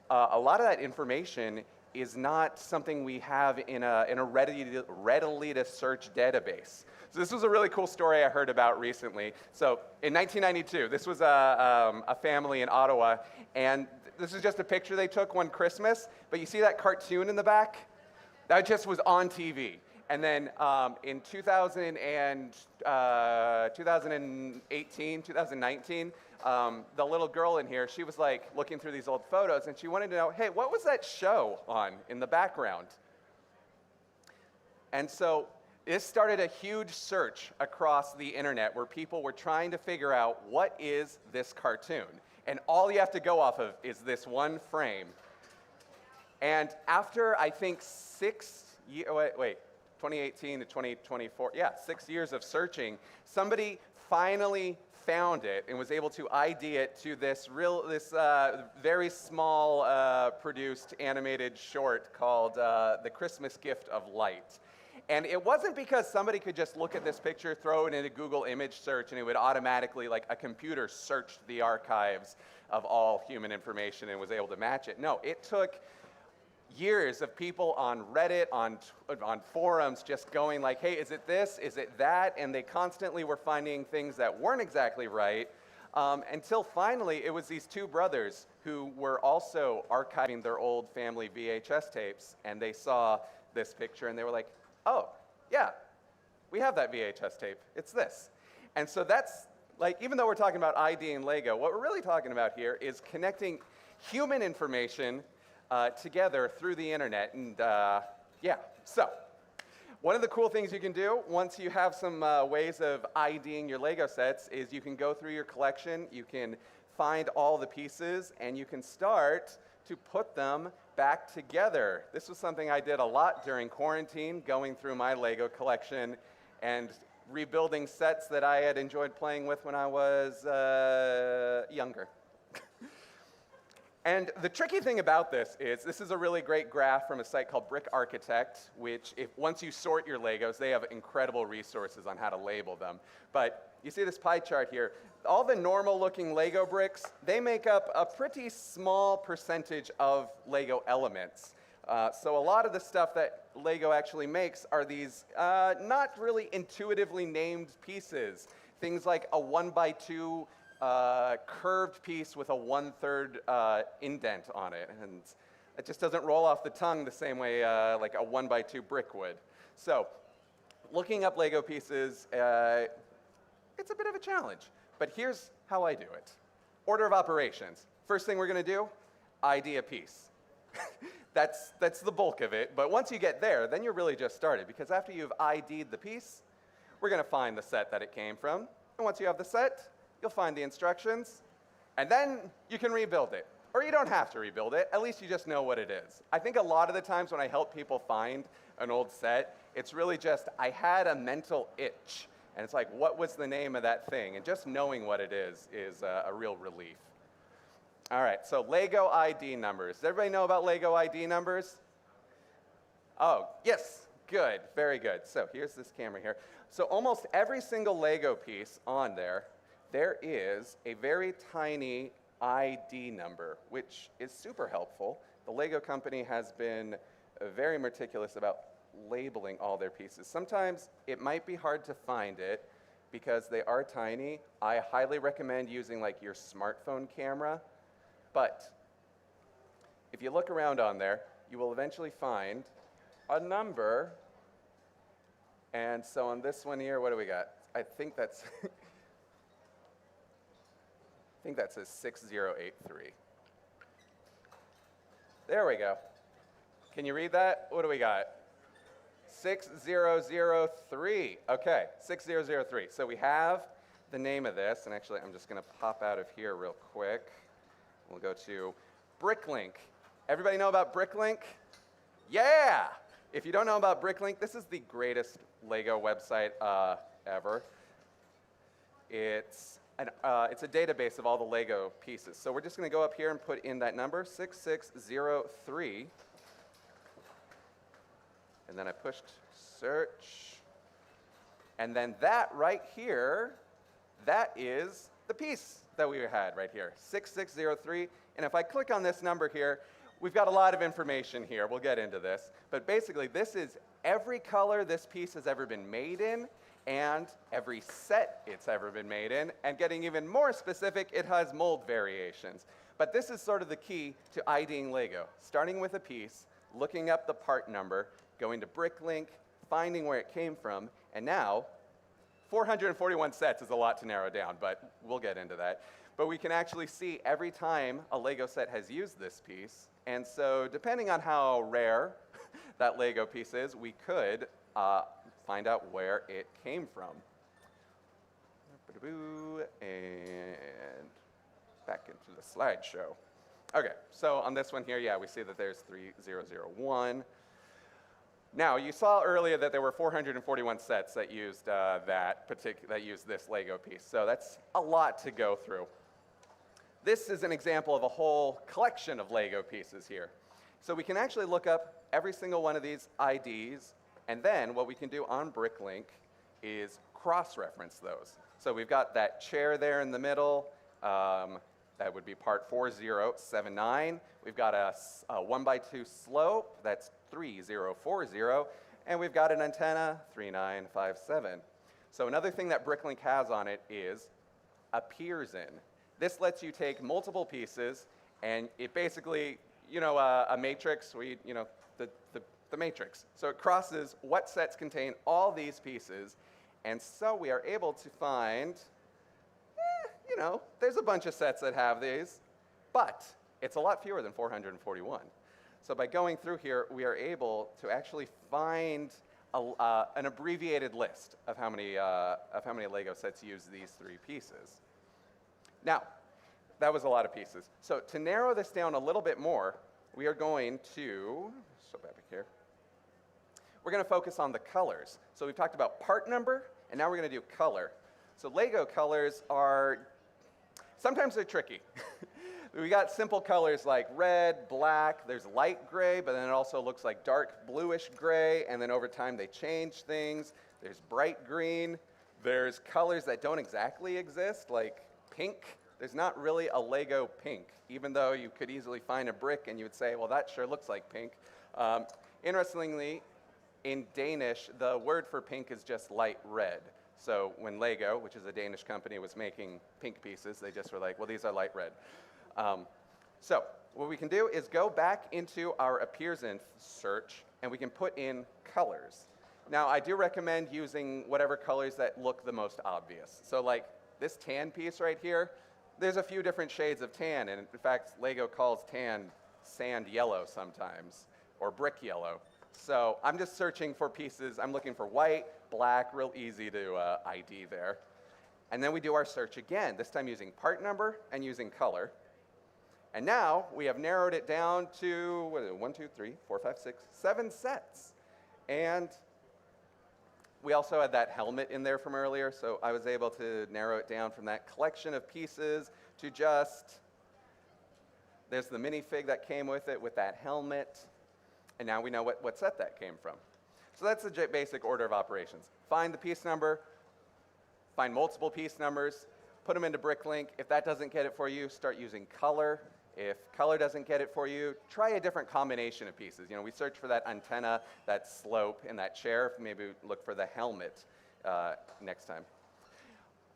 a lot of that information is not something we have in a readily to search database. So this was a really cool story I heard about recently. So in 1992, this was a family in Ottawa, and this is just a picture they took one Christmas, but you see that cartoon in the back? That just was on TV. And then in 2018, 2019, the little girl in here, she was like looking through these old photos, and she wanted to know, hey, what was that show on in the background? And so this started a huge search across the internet where people were trying to figure out, what is this cartoon? And all you have to go off of is this one frame. And after, I think, 2018 to 2024, 6 years of searching, somebody finally found it and was able to ID it to this very small produced animated short called The Christmas Gift of Light. And it wasn't because somebody could just look at this picture, throw it in a Google image search, and it would automatically, like a computer, search the archives of all human information and was able to match it. No, it took years of people on Reddit, on forums, just going like, hey, is it this, is it that? And they constantly were finding things that weren't exactly right, until finally it was these two brothers who were also archiving their old family VHS tapes, and they saw this picture and they were like, oh, yeah, we have that VHS tape, it's this. And so that's, like, even though we're talking about IDing Lego, what we're really talking about here is connecting human information together through the internet. And so one of the cool things you can do once you have some ways of IDing your Lego sets is you can go through your collection, you can find all the pieces, and you can start to put them back together. This was something I did a lot during quarantine, going through my Lego collection and rebuilding sets that I had enjoyed playing with when I was younger. And the tricky thing about this is a really great graph from a site called Brick Architect, which once you sort your Legos, they have incredible resources on how to label them. But you see this pie chart here. All the normal looking Lego bricks, they make up a pretty small percentage of Lego elements. So a lot of the stuff that Lego actually makes are these not really intuitively named pieces. Things like a 1x2 curved piece with a 1/3 indent on it. And it just doesn't roll off the tongue the same way like a 1x2 brick would. So looking up Lego pieces, it's a bit of a challenge. But here's how I do it. Order of operations. First thing we're going to do, ID a piece. That's the bulk of it. But once you get there, then you're really just started. Because after you've ID'd the piece, we're going to find the set that it came from. And once you have the set, you'll find the instructions. And then you can rebuild it. Or you don't have to rebuild it. At least you just know what it is. I think a lot of the times when I help people find an old set, it's really just I had a mental itch. And it's like, what was the name of that thing? And just knowing what it is a real relief. All right, so Lego ID numbers. Does everybody know about Lego ID numbers? Oh, yes, good, very good. So here's this camera here. So almost every single Lego piece on there, there is a very tiny ID number, which is super helpful. The Lego company has been very meticulous about labeling all their pieces. Sometimes it might be hard to find it because they are tiny. I highly recommend using like your smartphone camera. But if you look around on there, you will eventually find a number. And so on this one here, what do we got? I think that's I think that says 6083. There we go. Can you read that? What do we got? 6003. Okay, 6003. So we have the name of this, and actually I'm just going to pop out of here real quick. We'll go to Bricklink. Everybody know about Bricklink? Yeah! If you don't know about Bricklink, this is the greatest Lego website ever. It's a database of all the Lego pieces. So we're just going to go up here and put in that number, 6603. And then I pushed search. And then that right here, that is the piece that we had right here, 6603. And if I click on this number here, we've got a lot of information here. We'll get into this. But basically, this is every color this piece has ever been made in and every set it's ever been made in. And getting even more specific, it has mold variations. But this is sort of the key to IDing Lego. Starting with a piece, looking up the part number, going to Bricklink, finding where it came from, and now 441 sets is a lot to narrow down, but we'll get into that. But we can actually see every time a Lego set has used this piece, and so depending on how rare that Lego piece is, we could find out where it came from. And back into the slideshow. Okay, so on this one here, yeah, we see that there's 3001. Now, you saw earlier that there were 441 sets that used that used this Lego piece. So that's a lot to go through. This is an example of a whole collection of Lego pieces here. So we can actually look up every single one of these IDs, and then what we can do on Bricklink is cross-reference those. So we've got that chair there in the middle. That would be part 4079. We've got a 1x2 slope, that's 3040, and we've got an antenna, 3957. So another thing that Bricklink has on it is appears in. This lets you take multiple pieces, and it basically, a matrix, the matrix. So it crosses what sets contain all these pieces, and so we are able to find, there's a bunch of sets that have these, but it's a lot fewer than 441. So by going through here, we are able to actually find an abbreviated list of how many Lego sets use these three pieces. Now, that was a lot of pieces. So to narrow this down a little bit more, we are going to, back here, we're going to focus on the colors. So we've talked about part number, and now we're going to do color. So Lego colors are, sometimes they're tricky. We got simple colors like red, black, there's light gray, but then it also looks like dark bluish gray, and then over time they change things. There's bright green, There's colors that don't exactly exist, like pink. There's not really a Lego pink, even though you could easily find a brick and you would say, well, that sure looks like pink. Interestingly, in Danish, the word for pink is just light red. So when Lego, which is a Danish company, was making pink pieces, they just were like, well, these are light red. So what we can do is go back into our appears in search, and we can put in colors. Now, I do recommend using whatever colors that look the most obvious. So like this tan piece right here, there's a few different shades of tan, and in fact, Lego calls tan sand yellow sometimes, or brick yellow. So I'm just searching for pieces. I'm looking for white, black, real easy to ID there. And then we do our search again, this time using part number and using color. And now we have narrowed it down to, what is it, 1, 2, 3, 4, 5, 6, 7 sets. And we also had that helmet in there from earlier, so I was able to narrow it down from that collection of pieces to just, there's the minifig that came with it with that helmet. And now we know what set that came from. So that's the basic order of operations. Find the piece number, find multiple piece numbers, put them into BrickLink. If that doesn't get it for you, start using color. If color doesn't get it for you, try a different combination of pieces. You know, we search for that antenna, that slope, and that chair. Maybe look for the helmet next time.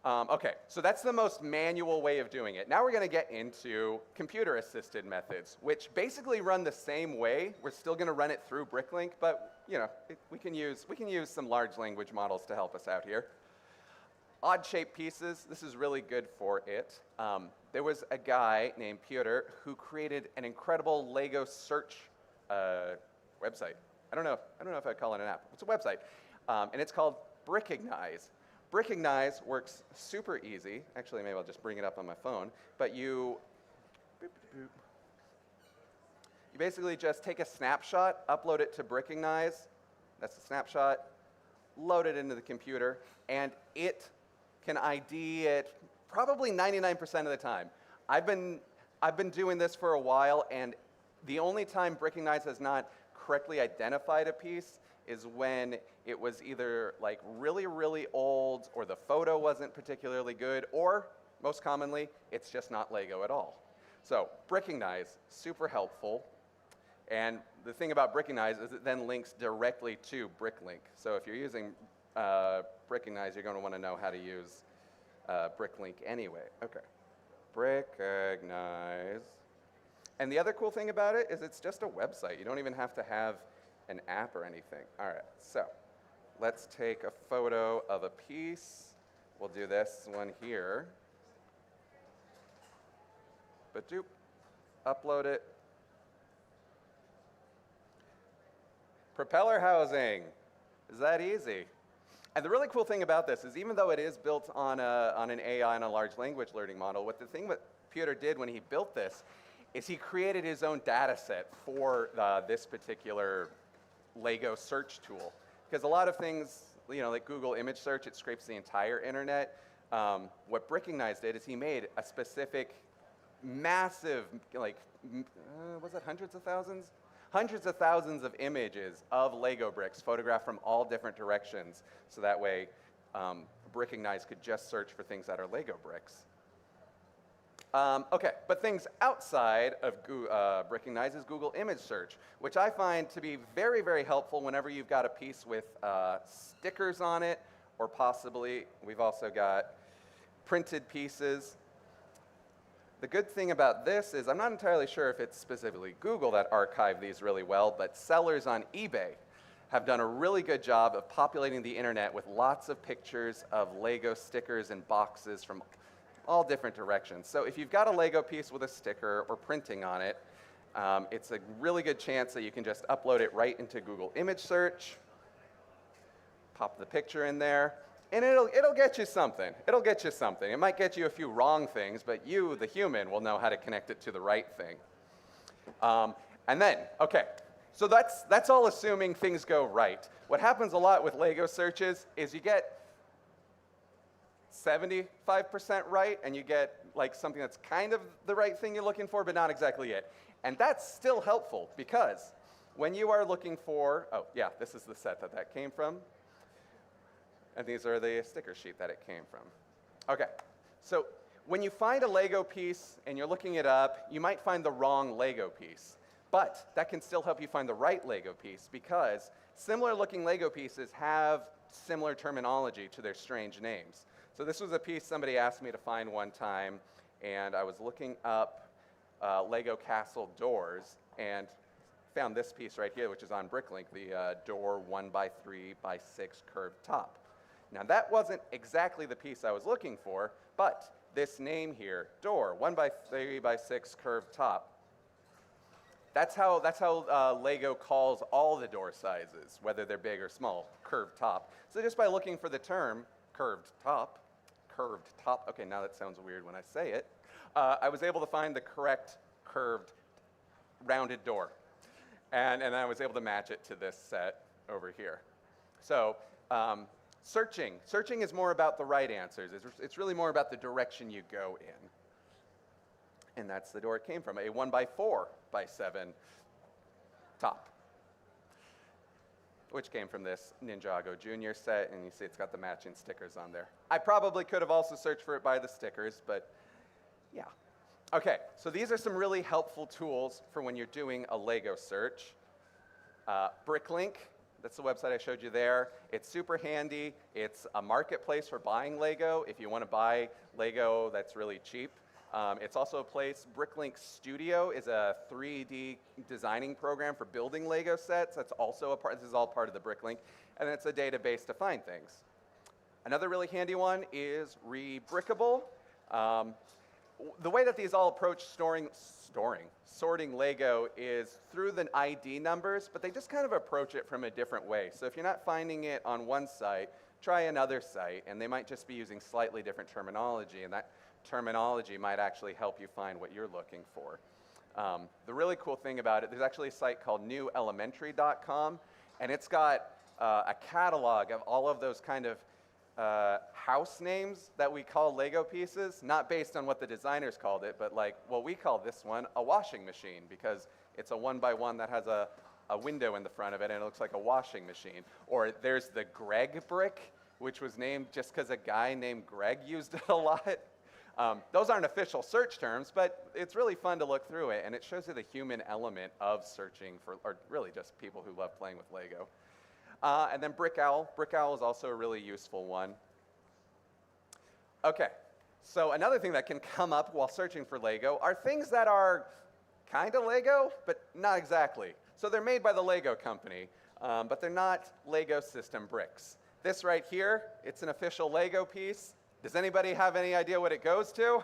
Okay, so that's the most manual way of doing it. Now we're going to get into computer-assisted methods, which basically run the same way. We're still going to run it through BrickLink, but you know, we can use some large language models to help us out here. Odd-shaped pieces, this is really good for it. There was a guy named Peter who created an incredible Lego search website. I don't know if I'd call it an app. It's a website, and it's called Brickignize. Brickignize works super easy. Actually, maybe I'll just bring it up on my phone. But you basically just take a snapshot, upload it to Brickignize. That's the snapshot. Load it into the computer, and it can ID it probably 99% of the time. I've been doing this for a while, and the only time Brickignize has not correctly identified a piece is when it was either like really, really old, or the photo wasn't particularly good, or most commonly, it's just not Lego at all. So Brickignize, super helpful. And the thing about Brickignize is it then links directly to BrickLink. So if you're using Brickignize, you're going to want to know how to use BrickLink anyway. Okay, Brickignize. And the other cool thing about it is it's just a website. You don't even have to have an app or anything. All right, so let's take a photo of a piece. We'll do this one here. Ba-doop, upload it. Propeller housing, is that easy? And the really cool thing about this is even though it is built on an AI and a large language learning model, what Peter did when he built this is he created his own data set for this particular Lego search tool. Because a lot of things, you know, like Google image search, it scrapes the entire internet. What Brickignize did is he made a specific massive, like, was it hundreds of thousands? Hundreds of thousands of images of Lego bricks photographed from all different directions. So that way, Brickignize could just search for things that are Lego bricks. Okay, but things outside of Brickignize is Google image search, which I find to be very, very helpful whenever you've got a piece with stickers on it, or possibly we've also got printed pieces. The good thing about this is I'm not entirely sure if it's specifically Google that archived these really well, but sellers on eBay have done a really good job of populating the internet with lots of pictures of Lego stickers and boxes from all different directions. So if you've got a Lego piece with a sticker or printing on it, it's a really good chance that you can just upload it right into Google image search, pop the picture in there, and it'll get you something. It'll get you something. It might get you a few wrong things, but you, the human, will know how to connect it to the right thing. And then, okay, so that's all assuming things go right. What happens a lot with Lego searches is you get 75% right, and you get like something that's kind of the right thing you're looking for, but not exactly it. And that's still helpful because when you are looking for, oh yeah, this is the set that came from. And these are the sticker sheet that it came from. Okay, so when you find a Lego piece and you're looking it up, you might find the wrong Lego piece. But that can still help you find the right Lego piece because similar looking Lego pieces have similar terminology to their strange names. So this was a piece somebody asked me to find one time, and I was looking up Lego castle doors and found this piece right here, which is on Bricklink, the door 1x3x6 curved top. Now that wasn't exactly the piece I was looking for, but this name here, door 1x3x6 curved top, that's how Lego calls all the door sizes, whether they're big or small, curved top. So just by looking for the term curved top, okay, now that sounds weird when I say it, I was able to find the correct curved rounded door. And I was able to match it to this set over here. So searching is more about the right answers. It's really more about the direction you go in. And that's the door it came from, a 1x4x7 top, which came from this Ninjago Junior set, and you see it's got the matching stickers on there. I probably could have also searched for it by the stickers, but yeah. Okay, so these are some really helpful tools for when you're doing a Lego search. Bricklink, that's the website I showed you there. It's super handy. It's a marketplace for buying Lego if you want to buy Lego that's really cheap. It's also a place, Bricklink Studio is a 3D designing program for building Lego sets. That's also a part, this is all part of the Bricklink. And it's a database to find things. Another really handy one is Rebrickable. The way that these all approach sorting Lego is through the ID numbers, but they just kind of approach it from a different way. So if you're not finding it on one site, try another site, and they might just be using slightly different terminology, and that terminology might actually help you find what you're looking for. The really cool thing about it, there's actually a site called newelementary.com, and it's got a catalog of all of those kind of house names that we call Lego pieces, not based on what the designers called it, but like, well, we call this one a washing machine because it's a 1x1 that has a window in the front of it and it looks like a washing machine. Or there's the Greg brick, which was named just because a guy named Greg used it a lot. Those aren't official search terms, but it's really fun to look through it, and it shows you the human element of searching for, or really just people who love playing with Lego. And then Brick Owl. Brick Owl is also a really useful one. Okay, so another thing that can come up while searching for Lego are things that are kind of Lego, but not exactly. So they're made by the Lego company, but they're not Lego system bricks. This right here, it's an official Lego piece. Does anybody have any idea what it goes to?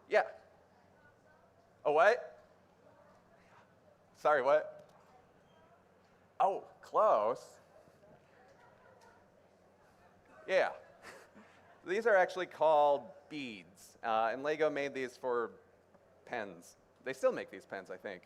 Yeah. A what? Sorry, what? Oh, close. Yeah. These are actually called beads, and Lego made these for pens. They still make these pens, I think.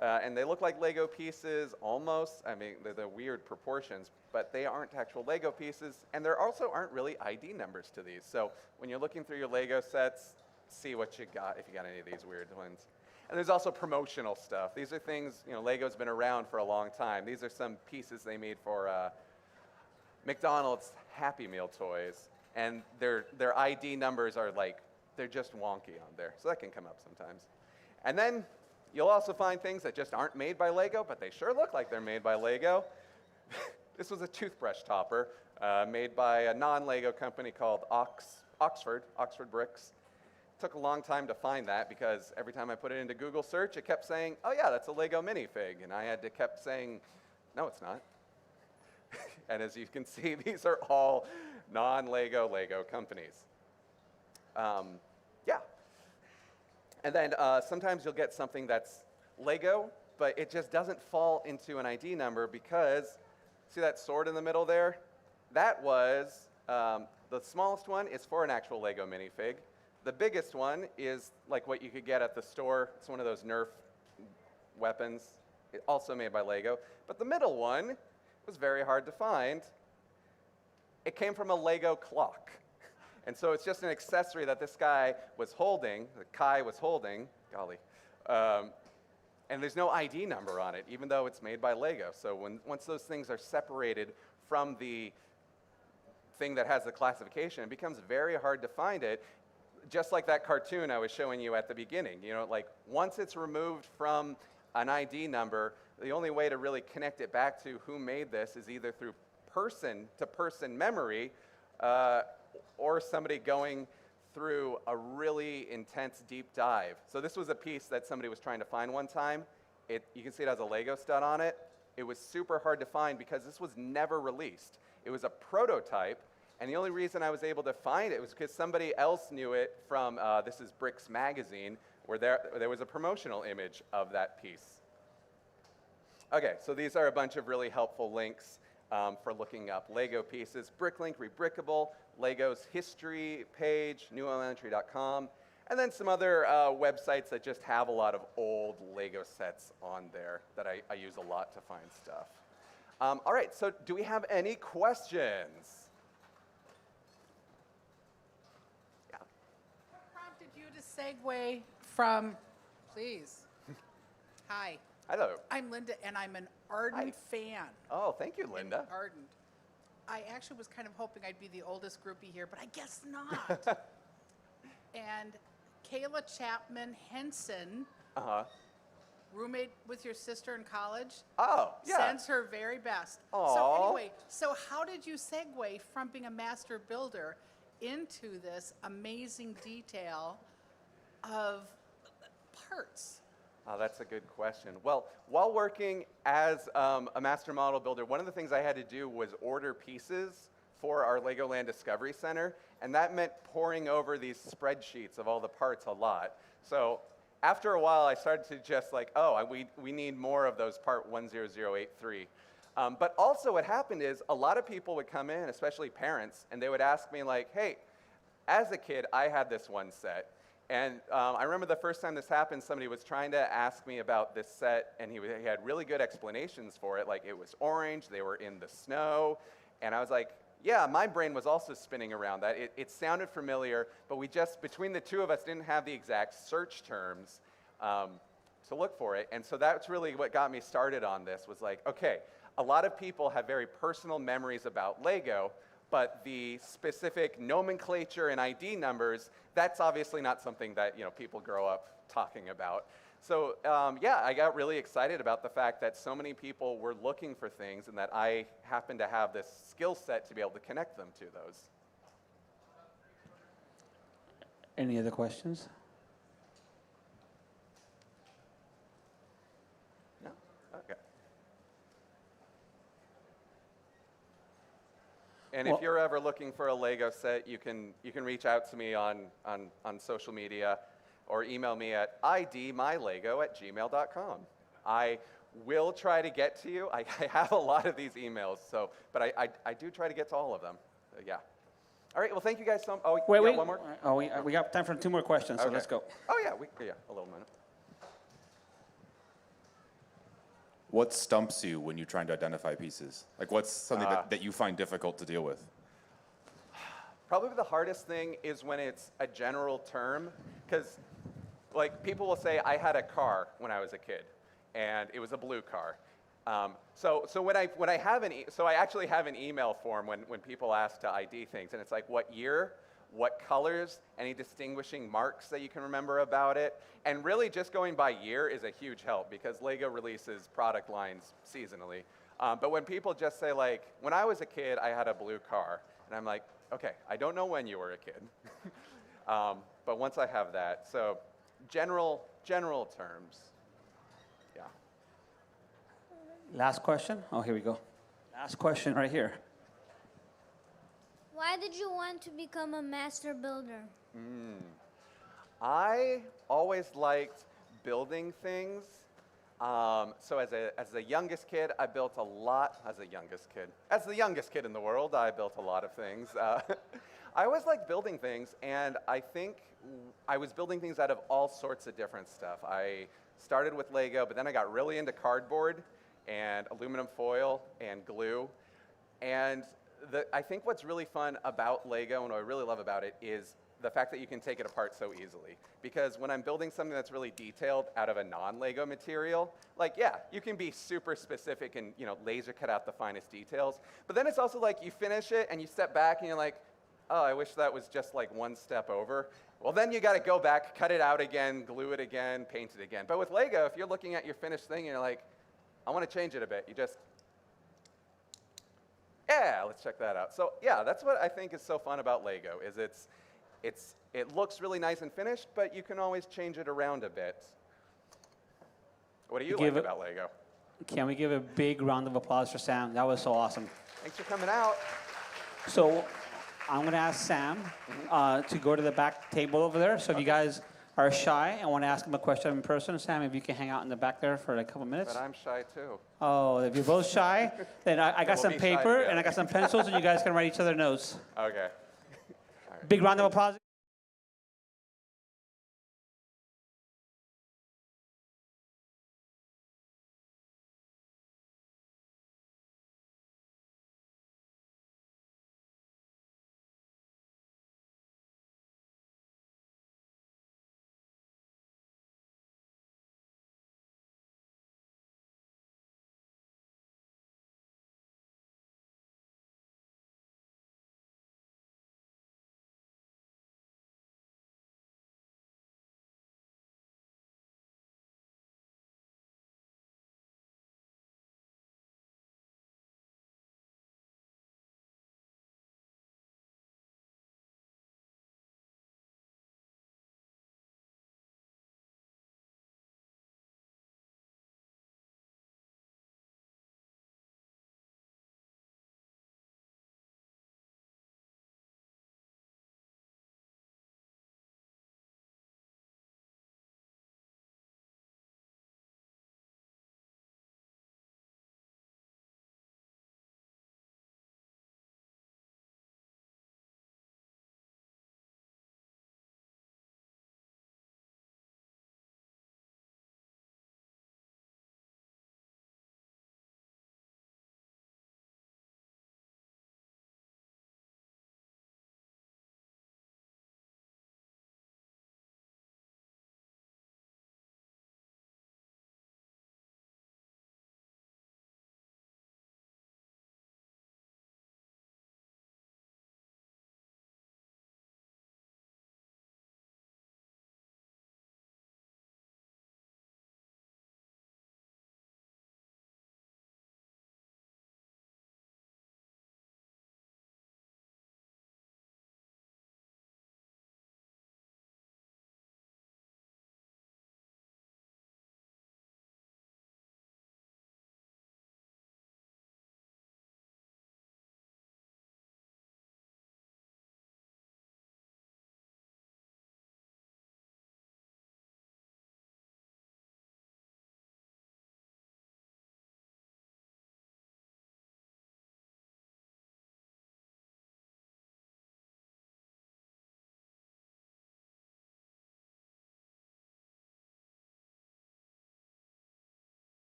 And they look like Lego pieces almost. I mean, they're weird proportions, but they aren't actual Lego pieces, and there also aren't really ID numbers to these. So when you're looking through your Lego sets, see what you got, if you got any of these weird ones. And there's also promotional stuff. These are things, you know, Lego's been around for a long time. These are some pieces they made for McDonald's Happy Meal toys, and their ID numbers are like, they're just wonky on there. So that can come up sometimes. And then you'll also find things that just aren't made by Lego, but they sure look like they're made by Lego. This was a toothbrush topper made by a non-Lego company called Oxford Bricks. Took a long time to find that because every time I put it into Google search, it kept saying, oh yeah, that's a Lego minifig. And I had to kept saying, no, it's not. And as you can see, these are all non-Lego Lego companies. Yeah. And then sometimes you'll get something that's Lego, but it just doesn't fall into an ID number because, see that sword in the middle there? That was, the smallest one is for an actual Lego minifig. The biggest one is like what you could get at the store. It's one of those Nerf weapons, also made by Lego. But the middle one was very hard to find. It came from a Lego clock. And so it's just an accessory that this guy was holding, that Kai was holding, golly. And there's no ID number on it, even though it's made by Lego. So once those things are separated from the thing that has the classification, it becomes very hard to find it. Just like that cartoon I was showing you at the beginning, you know, like once it's removed from an ID number, the only way to really connect it back to who made this is either through person-to-person memory or somebody going through a really intense deep dive. So this was a piece that somebody was trying to find one time. You can see it has a Lego stud on it. It was super hard to find because this was never released. It was a prototype, and the only reason I was able to find it was because somebody else knew it from, this is Bricks Magazine, where there was a promotional image of that piece. Okay, so these are a bunch of really helpful links for looking up Lego pieces. Bricklink, Rebrickable, Lego's history page, newelementary.com, and then some other websites that just have a lot of old Lego sets on there that I use a lot to find stuff. All right, so do we have any questions? Yeah. What prompted you to segue from, please? Hi. Hello. I'm Linda, and I'm an ardent fan. Oh, thank you, Linda. Ardent. I actually was kind of hoping I'd be the oldest groupie here, but I guess not. And Kayla Chapman Henson, roommate with your sister in college, sends her very best. Aw. So anyway, so how did you segue from being a master builder into this amazing detail of parts? Oh, that's a good question. Well, while working as a master model builder, one of the things I had to do was order pieces for our Legoland Discovery Center, and that meant poring over these spreadsheets of all the parts a lot. So after a while, I started to just like, we need more of those part 10083. But also what happened is a lot of people would come in, especially parents, and they would ask me like, hey, as a kid, I had this one set. And I remember the first time this happened, somebody was trying to ask me about this set, and he had really good explanations for it. Like, it was orange, they were in the snow, and I was like, yeah, my brain was also spinning around that. It sounded familiar, but we just, between the two of us, didn't have the exact search terms to look for it. And so that's really what got me started on this, was like, okay, a lot of people have very personal memories about Lego, but the specific nomenclature and ID numbers, that's obviously not something that people grow up talking about. So yeah, I got really excited about the fact that so many people were looking for things and that I happen to have this skill set to be able to connect them to those. Any other questions? No? Okay. And if you're ever looking for a Lego set, you can reach out to me on social media or email me at idmylego@gmail.com. I will try to get to you. I have a lot of these emails, but I do try to get to all of them. Yeah. All right, well, thank you guys so much. Oh, Wait. One more? Oh, we got time for 2 more questions, so Okay. let's go. Oh, yeah, a little minute. What stumps you when you're trying to identify pieces? Like, what's something that you find difficult to deal with? Probably the hardest thing is when it's a general term, because like people will say, I had a car when I was a kid, and it was a blue car. So when I have so I actually have an email form when people ask to ID things, and it's like what year, what colors, any distinguishing marks that you can remember about it. And really just going by year is a huge help because Lego releases product lines seasonally. But when people just say like, when I was a kid, I had a blue car. And I'm like, okay, I don't know when you were a kid. But once I have that, so general terms, yeah. Last question. Oh, here we go. Last question right here. Why did you want to become a master builder? I always liked building things. So as the youngest kid, I built a lot. As the youngest kid in the world, I built a lot of things. I always liked building things, and I think I was building things out of all sorts of different stuff. I started with Lego, but then I got really into cardboard and aluminum foil and glue. And I think what's really fun about Lego and what I really love about it is the fact that you can take it apart so easily. Because when I'm building something that's really detailed out of a non-Lego material, like, yeah, you can be super specific and, you know, laser cut out the finest details. But then it's also like you finish it and you step back and you're like, oh, I wish that was just like one step over. Well, then you got to go back, cut it out again, glue it again, paint it again. But with Lego, if you're looking at your finished thing and you're like, I want to change it a bit, you just, yeah, let's check that out. So yeah, that's what I think is so fun about Lego, is it looks really nice and finished, but you can always change it around a bit. What do you like about Lego? Can we give a big round of applause for Sam? That was so awesome. Thanks for coming out. So I'm going to ask Sam to go to the back table over there. So if you guys are shy and want to ask him a question in person, Sam, if you can hang out in the back there for like a couple minutes. But I'm shy too. Oh, if you're both shy, then I got some paper and I got some pencils and you guys can write each other notes. Okay. Big round of applause.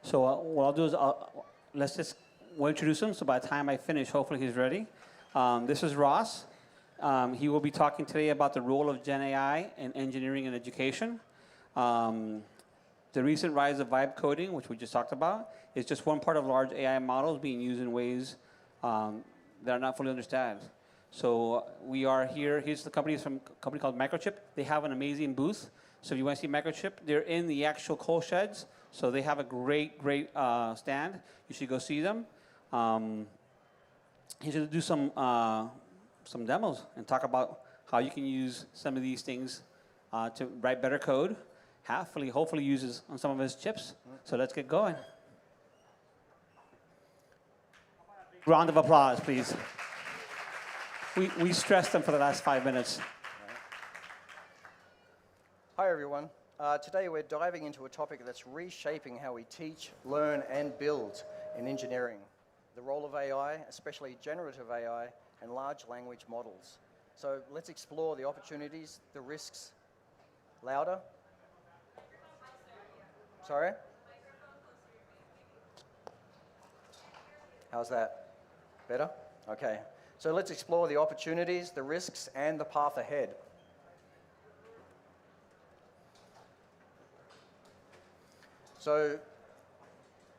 So what I'll do is we'll introduce him. So by the time I finish, hopefully he's ready. This is Ross. He will be talking today about the role of Gen AI in engineering and education. The recent rise of vibe coding, which we just talked about, is just one part of large AI models being used in ways that are not fully understood. So we are here. Here's the company. It's from a company called Microchip. They have an amazing booth. So if you want to see Microchip, they're in the actual coal sheds. So they have a great stand. You should go see them. He's going to do some demos and talk about how you can use some of these things to write better code. Hopefully uses on some of his chips. So let's get going. Round of applause, please. We stressed them for the last 5 minutes. Hi, everyone. Today we're diving into a topic that's reshaping how we teach, learn, and build in engineering. The role of AI, especially generative AI, and large language models. So let's explore the opportunities, the risks. Louder? Sorry? How's that? Better? Okay. So let's explore the opportunities, the risks, and the path ahead. So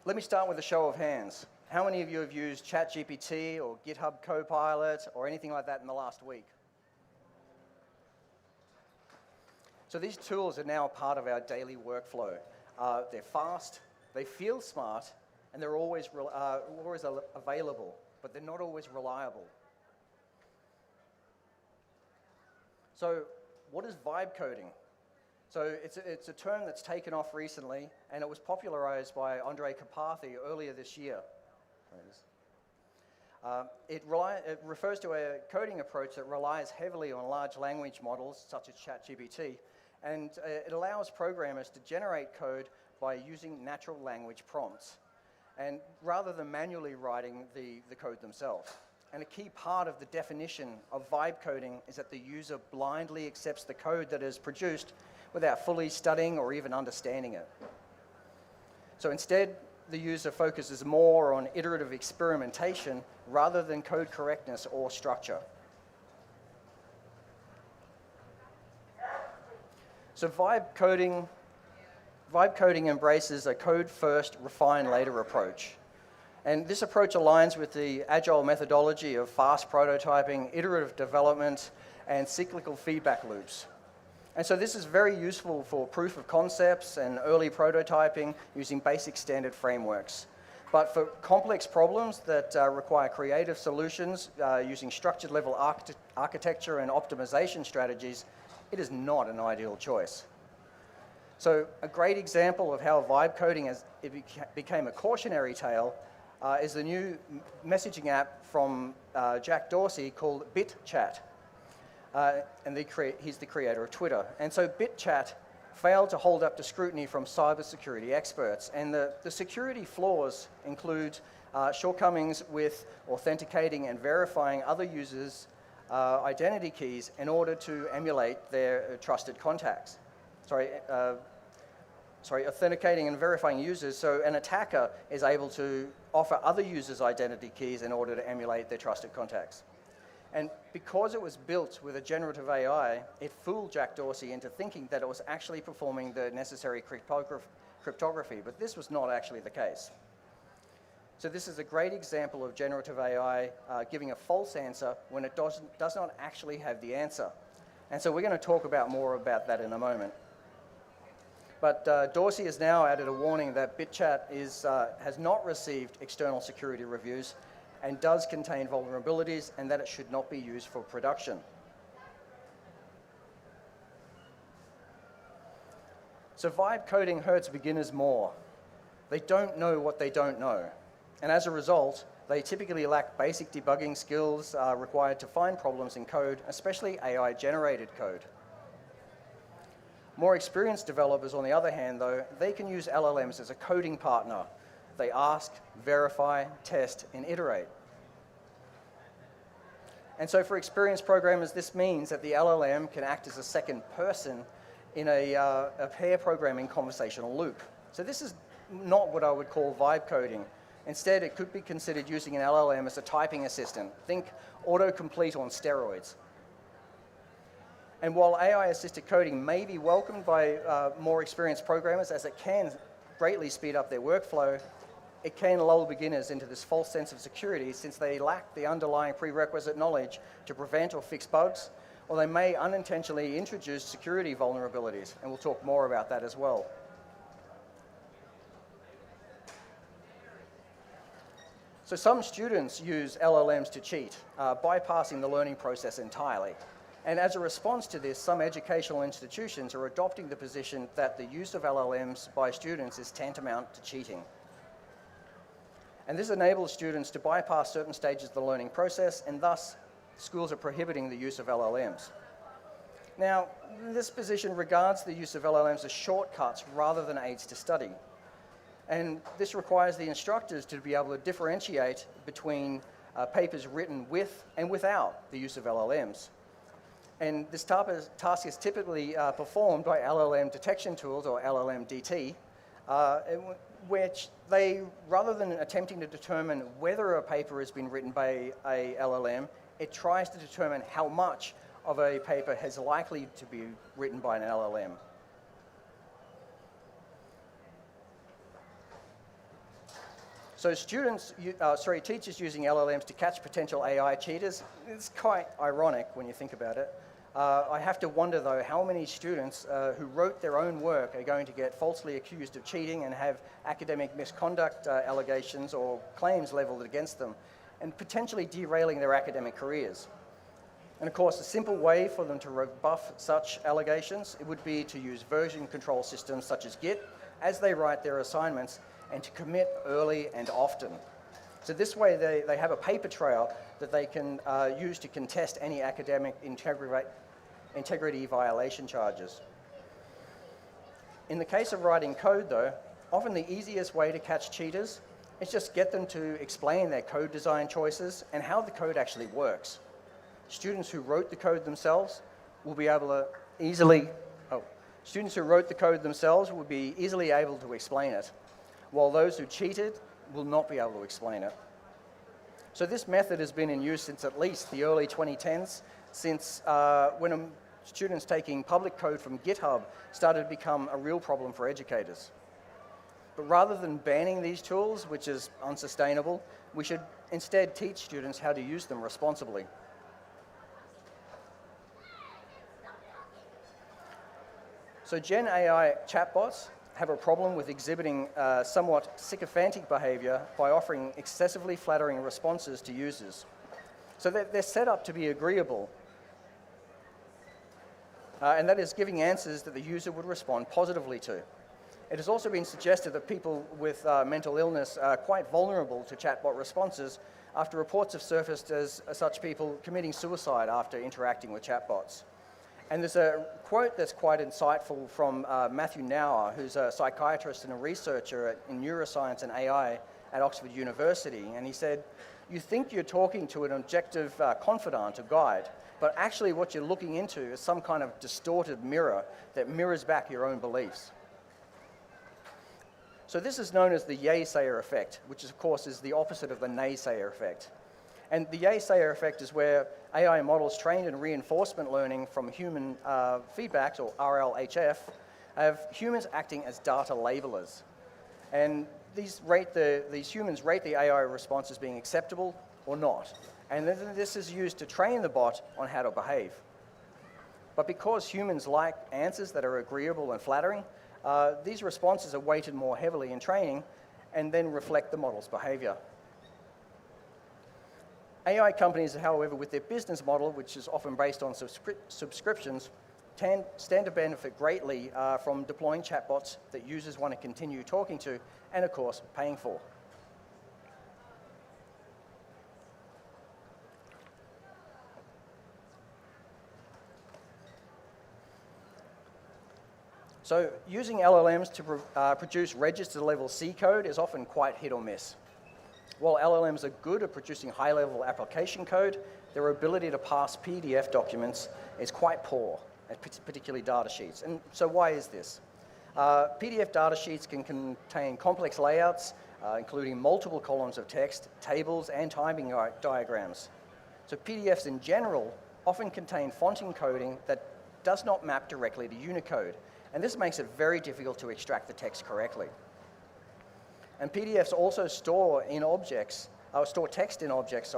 let me start with a show of hands. How many of you have used ChatGPT or GitHub Copilot or anything like that in the last week? So these tools are now part of our daily workflow. They're fast, they feel smart, and they're always available, but they're not always reliable. So what is vibe coding? So it's a term that's taken off recently, and it was popularized by Andrej Karpathy earlier this year. It refers to a coding approach that relies heavily on large language models, such as ChatGPT, and it allows programmers to generate code by using natural language prompts, and rather than manually writing the code themselves. And a key part of the definition of vibe coding is that the user blindly accepts the code that is produced without fully studying or even understanding it. So instead, the user focuses more on iterative experimentation rather than code correctness or structure. So vibe coding embraces a code first, refine later approach. And this approach aligns with the agile methodology of fast prototyping, iterative development, and cyclical feedback loops. And so this is very useful for proof of concepts and early prototyping using basic standard frameworks. But for complex problems that require creative solutions using structured level architecture and optimization strategies, it is not an ideal choice. So a great example of how vibe coding became a cautionary tale is the new messaging app from Jack Dorsey called BitChat. And he's the creator of Twitter. And so BitChat failed to hold up to scrutiny from cybersecurity experts. And the security flaws include shortcomings with authenticating and verifying other users' identity keys in order to emulate their trusted contacts. Authenticating and verifying users, so an attacker is able to offer other users' identity keys in order to emulate their trusted contacts. And because it was built with a generative AI, it fooled Jack Dorsey into thinking that it was actually performing the necessary cryptography, but this was not actually the case. So this is a great example of generative AI giving a false answer when it does not actually have the answer. And so we're going to talk more about that in a moment. But Dorsey has now added a warning that BitChat has not received external security reviews and does contain vulnerabilities, and that it should not be used for production. So vibe coding hurts beginners more. They don't know what they don't know. And as a result, they typically lack basic debugging skills required to find problems in code, especially AI-generated code. More experienced developers, on the other hand, though, they can use LLMs as a coding partner. They ask, verify, test, and iterate. And so for experienced programmers, this means that the LLM can act as a second person in a pair programming conversational loop. So this is not what I would call vibe coding. Instead, it could be considered using an LLM as a typing assistant. Think autocomplete on steroids. And while AI-assisted coding may be welcomed by more experienced programmers, as it can greatly speed up their workflow, it can lull beginners into this false sense of security since they lack the underlying prerequisite knowledge to prevent or fix bugs, or they may unintentionally introduce security vulnerabilities, and we'll talk more about that as well. So some students use LLMs to cheat, bypassing the learning process entirely. And as a response to this, some educational institutions are adopting the position that the use of LLMs by students is tantamount to cheating. And this enables students to bypass certain stages of the learning process, and thus schools are prohibiting the use of LLMs. Now, this position regards the use of LLMs as shortcuts rather than aids to study. And this requires the instructors to be able to differentiate between papers written with and without the use of LLMs. And this task is typically performed by LLM detection tools, or LLM-DT, which they, rather than attempting to determine whether a paper has been written by a LLM, it tries to determine how much of a paper is likely to be written by an LLM. So teachers using LLMs to catch potential AI cheaters, it's quite ironic when you think about it. I have to wonder, though, how many students who wrote their own work are going to get falsely accused of cheating and have academic misconduct allegations or claims leveled against them, and potentially derailing their academic careers. And of course, a simple way for them to rebuff such allegations, it would be to use version control systems such as Git as they write their assignments, and to commit early and often. So this way they have a paper trail that they can use to contest any academic integrity violation charges. In the case of writing code, though, often the easiest way to catch cheaters is just get them to explain their code design choices and how the code actually works. Students who wrote the code themselves will be able to easily able to explain it, while those who cheated will not be able to explain it. So this method has been in use since at least the early 2010s, since when students taking public code from GitHub started to become a real problem for educators. But rather than banning these tools, which is unsustainable, we should instead teach students how to use them responsibly. So Gen AI chatbots have a problem with exhibiting somewhat sycophantic behavior by offering excessively flattering responses to users. So they're set up to be agreeable, and that is giving answers that the user would respond positively to. It has also been suggested that people with mental illness are quite vulnerable to chatbot responses after reports have surfaced as such people committing suicide after interacting with chatbots. And there's a quote that's quite insightful from Matthew Nauer, who's a psychiatrist and a researcher in neuroscience and AI at Oxford University. And he said, "You think you're talking to an objective confidant or guide, but actually what you're looking into is some kind of distorted mirror that mirrors back your own beliefs." So this is known as the yay-sayer effect, which of course is the opposite of the naysayer effect. And the yay-sayer effect is where AI models trained in reinforcement learning from human feedbacks, or RLHF, have humans acting as data labelers. And these humans rate the AI response as being acceptable or not. And then this is used to train the bot on how to behave. But because humans like answers that are agreeable and flattering, these responses are weighted more heavily in training and then reflect the model's behavior. AI companies, however, with their business model, which is often based on subscriptions, stand to benefit greatly from deploying chatbots that users want to continue talking to and, of course, paying for. So using LLMs to produce register-level C code is often quite hit or miss. While LLMs are good at producing high-level application code, their ability to parse PDF documents is quite poor, particularly data sheets. And so why is this? PDF data sheets can contain complex layouts, including multiple columns of text, tables, and timing diagrams. So PDFs in general often contain font encoding that does not map directly to Unicode, and this makes it very difficult to extract the text correctly. And PDFs also store text in objects,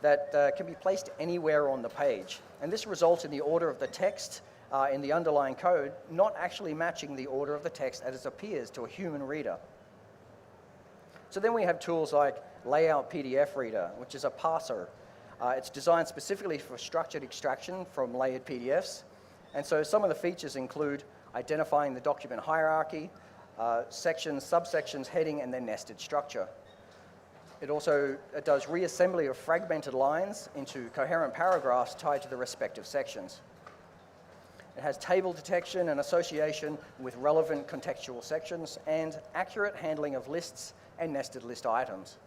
that can be placed anywhere on the page. And this results in the order of the text in the underlying code not actually matching the order of the text as it appears to a human reader. So then we have tools like Layout PDF Reader, which is a parser. It's designed specifically for structured extraction from layered PDFs. And so some of the features include identifying the document hierarchy, sections, subsections, heading, and then nested structure. It also does reassembly of fragmented lines into coherent paragraphs tied to the respective sections. It has table detection and association with relevant contextual sections and accurate handling of lists and nested list items.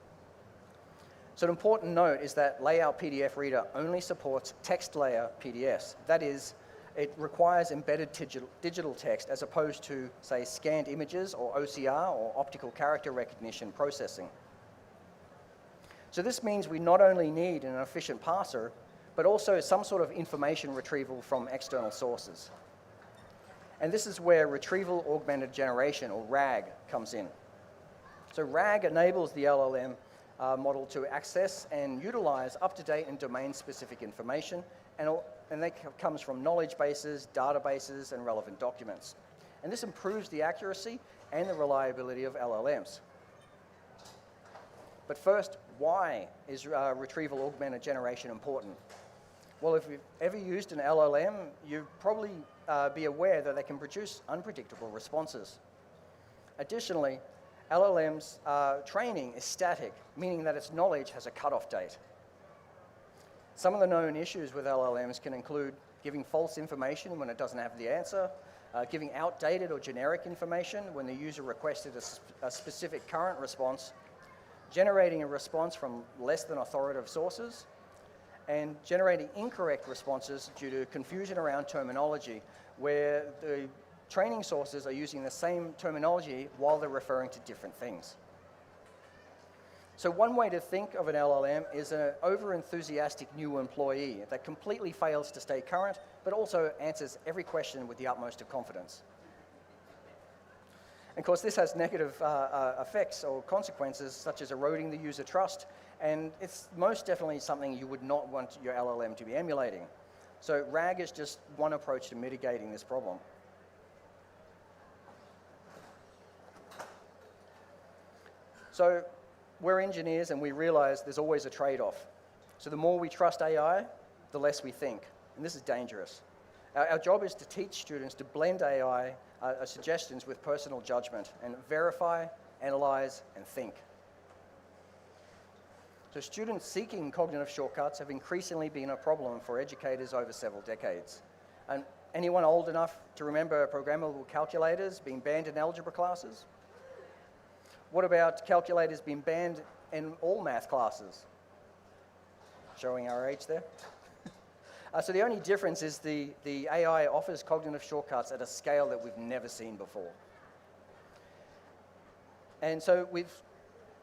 So an important note is that Layout PDF Reader only supports text layer PDFs. That is, it requires embedded digital text as opposed to, say, scanned images or OCR or optical character recognition processing. So this means we not only need an efficient parser, but also some sort of information retrieval from external sources. And this is where Retrieval Augmented Generation, or RAG, comes in. So RAG enables the LLM model to access and utilize up-to-date and domain-specific information, and that comes from knowledge bases, databases, and relevant documents. And this improves the accuracy and the reliability of LLMs. But first, why is Retrieval Augmented Generation important? Well, if you've ever used an LLM, you'd probably be aware that they can produce unpredictable responses. Additionally, LLM's training is static, meaning that its knowledge has a cutoff date. Some of the known issues with LLMs can include giving false information when it doesn't have the answer, giving outdated or generic information when the user requested a specific current response, generating a response from less than authoritative sources, and generating incorrect responses due to confusion around terminology, where the training sources are using the same terminology while they're referring to different things. So one way to think of an LLM is an over-enthusiastic new employee that completely fails to stay current, but also answers every question with the utmost of confidence. And of course, this has negative effects or consequences, such as eroding the user trust, and it's most definitely something you would not want your LLM to be emulating. So RAG is just one approach to mitigating this problem. So we're engineers and we realize there's always a trade-off. So the more we trust AI, the less we think, and this is dangerous. Our job is to teach students to blend AI suggestions with personal judgment and verify, analyze, and think. So students seeking cognitive shortcuts have increasingly been a problem for educators over several decades. And anyone old enough to remember programmable calculators being banned in algebra classes? What about calculators being banned in all math classes? Showing our age there. So the only difference is the AI offers cognitive shortcuts at a scale that we've never seen before. And so we've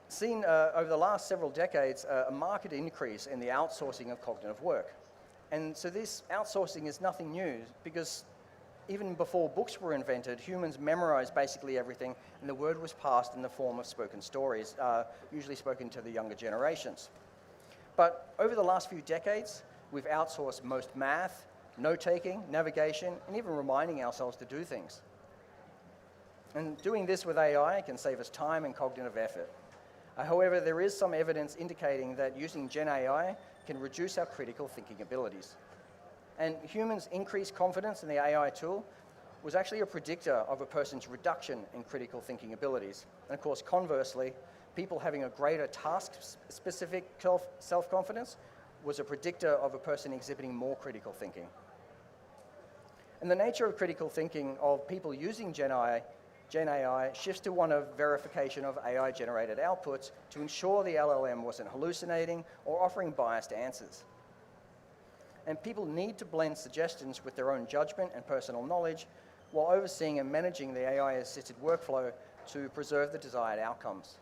seen over the last several decades a marked increase in the outsourcing of cognitive work. And so this outsourcing is nothing new, because even before books were invented, humans memorized basically everything, and the word was passed in the form of spoken stories, usually spoken to the younger generations. But over the last few decades, we've outsourced most math, note-taking, navigation, and even reminding ourselves to do things. And doing this with AI can save us time and cognitive effort. However, there is some evidence indicating that using Gen AI can reduce our critical thinking abilities. And humans' increased confidence in the AI tool was actually a predictor of a person's reduction in critical thinking abilities. And of course, conversely, people having a greater task-specific self-confidence was a predictor of a person exhibiting more critical thinking. And the nature of critical thinking of people using Gen AI shifts to one of verification of AI-generated outputs to ensure the LLM wasn't hallucinating or offering biased answers. And people need to blend suggestions with their own judgment and personal knowledge, while overseeing and managing the AI-assisted workflow to preserve the desired outcomes.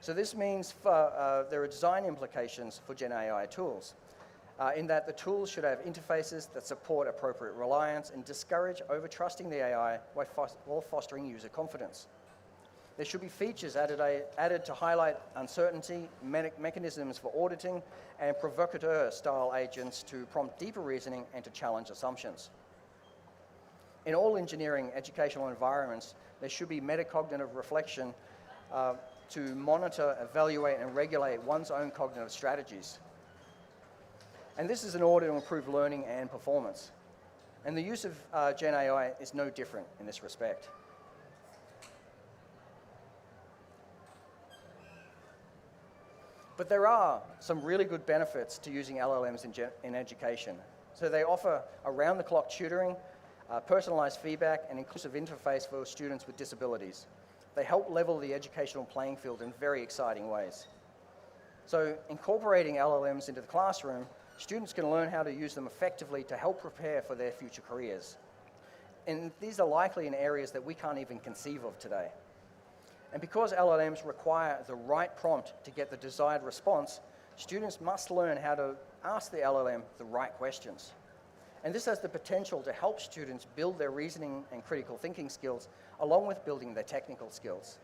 So this means there are design implications for Gen AI tools, in that the tools should have interfaces that support appropriate reliance and discourage over-trusting the AI while fostering user confidence. There should be features added to highlight uncertainty, mechanisms for auditing, and provocateur-style agents to prompt deeper reasoning and to challenge assumptions. In all engineering educational environments, there should be metacognitive reflection to monitor, evaluate, and regulate one's own cognitive strategies. And this is in order to improve learning and performance. And the use of Gen AI is no different in this respect. But there are some really good benefits to using LLMs in education. So they offer around-the-clock tutoring, personalized feedback, and inclusive interface for students with disabilities. They help level the educational playing field in very exciting ways. So incorporating LLMs into the classroom, students can learn how to use them effectively to help prepare for their future careers. And these are likely in areas that we can't even conceive of today. And because LLMs require the right prompt to get the desired response, students must learn how to ask the LLM the right questions. And this has the potential to help students build their reasoning and critical thinking skills, along with building their technical skills.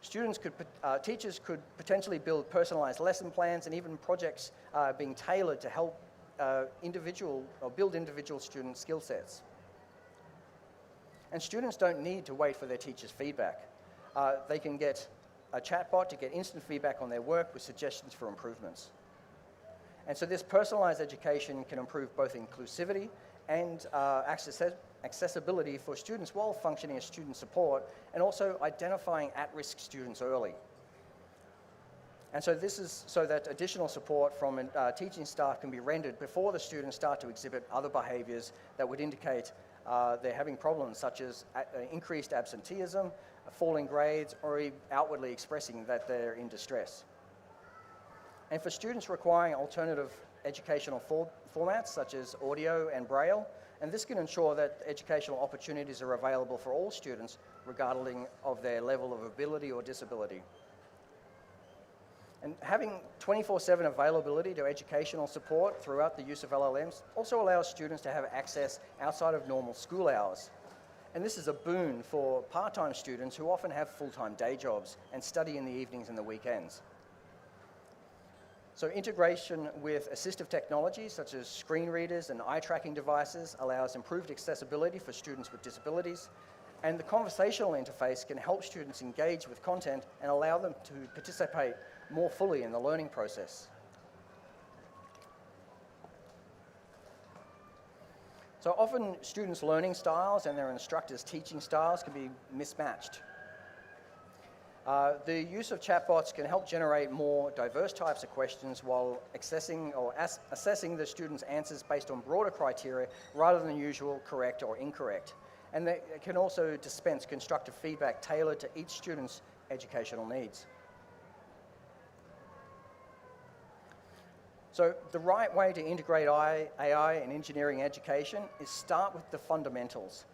Teachers could potentially build personalized lesson plans and even projects being tailored to help build individual student skill sets. And students don't need to wait for their teacher's feedback. They can get a chatbot to get instant feedback on their work with suggestions for improvements. And so this personalized education can improve both inclusivity and accessibility for students while functioning as student support and also identifying at-risk students early. And so this is so that additional support from teaching staff can be rendered before the students start to exhibit other behaviors that would indicate they're having problems such as increased absenteeism, falling grades, or outwardly expressing that they're in distress. And for students requiring alternative educational formats such as audio and braille, and this can ensure that educational opportunities are available for all students regardless of their level of ability or disability. And having 24/7 availability to educational support throughout the use of LLMs also allows students to have access outside of normal school hours. And this is a boon for part-time students who often have full-time day jobs and study in the evenings and the weekends. So integration with assistive technologies such as screen readers and eye tracking devices allows improved accessibility for students with disabilities, and the conversational interface can help students engage with content and allow them to participate more fully in the learning process. So often students' learning styles and their instructors' teaching styles can be mismatched. The use of chatbots can help generate more diverse types of questions while assessing the students' answers based on broader criteria rather than usual correct or incorrect. And they can also dispense constructive feedback tailored to each student's educational needs. So the right way to integrate AI in engineering education is start with the fundamentals,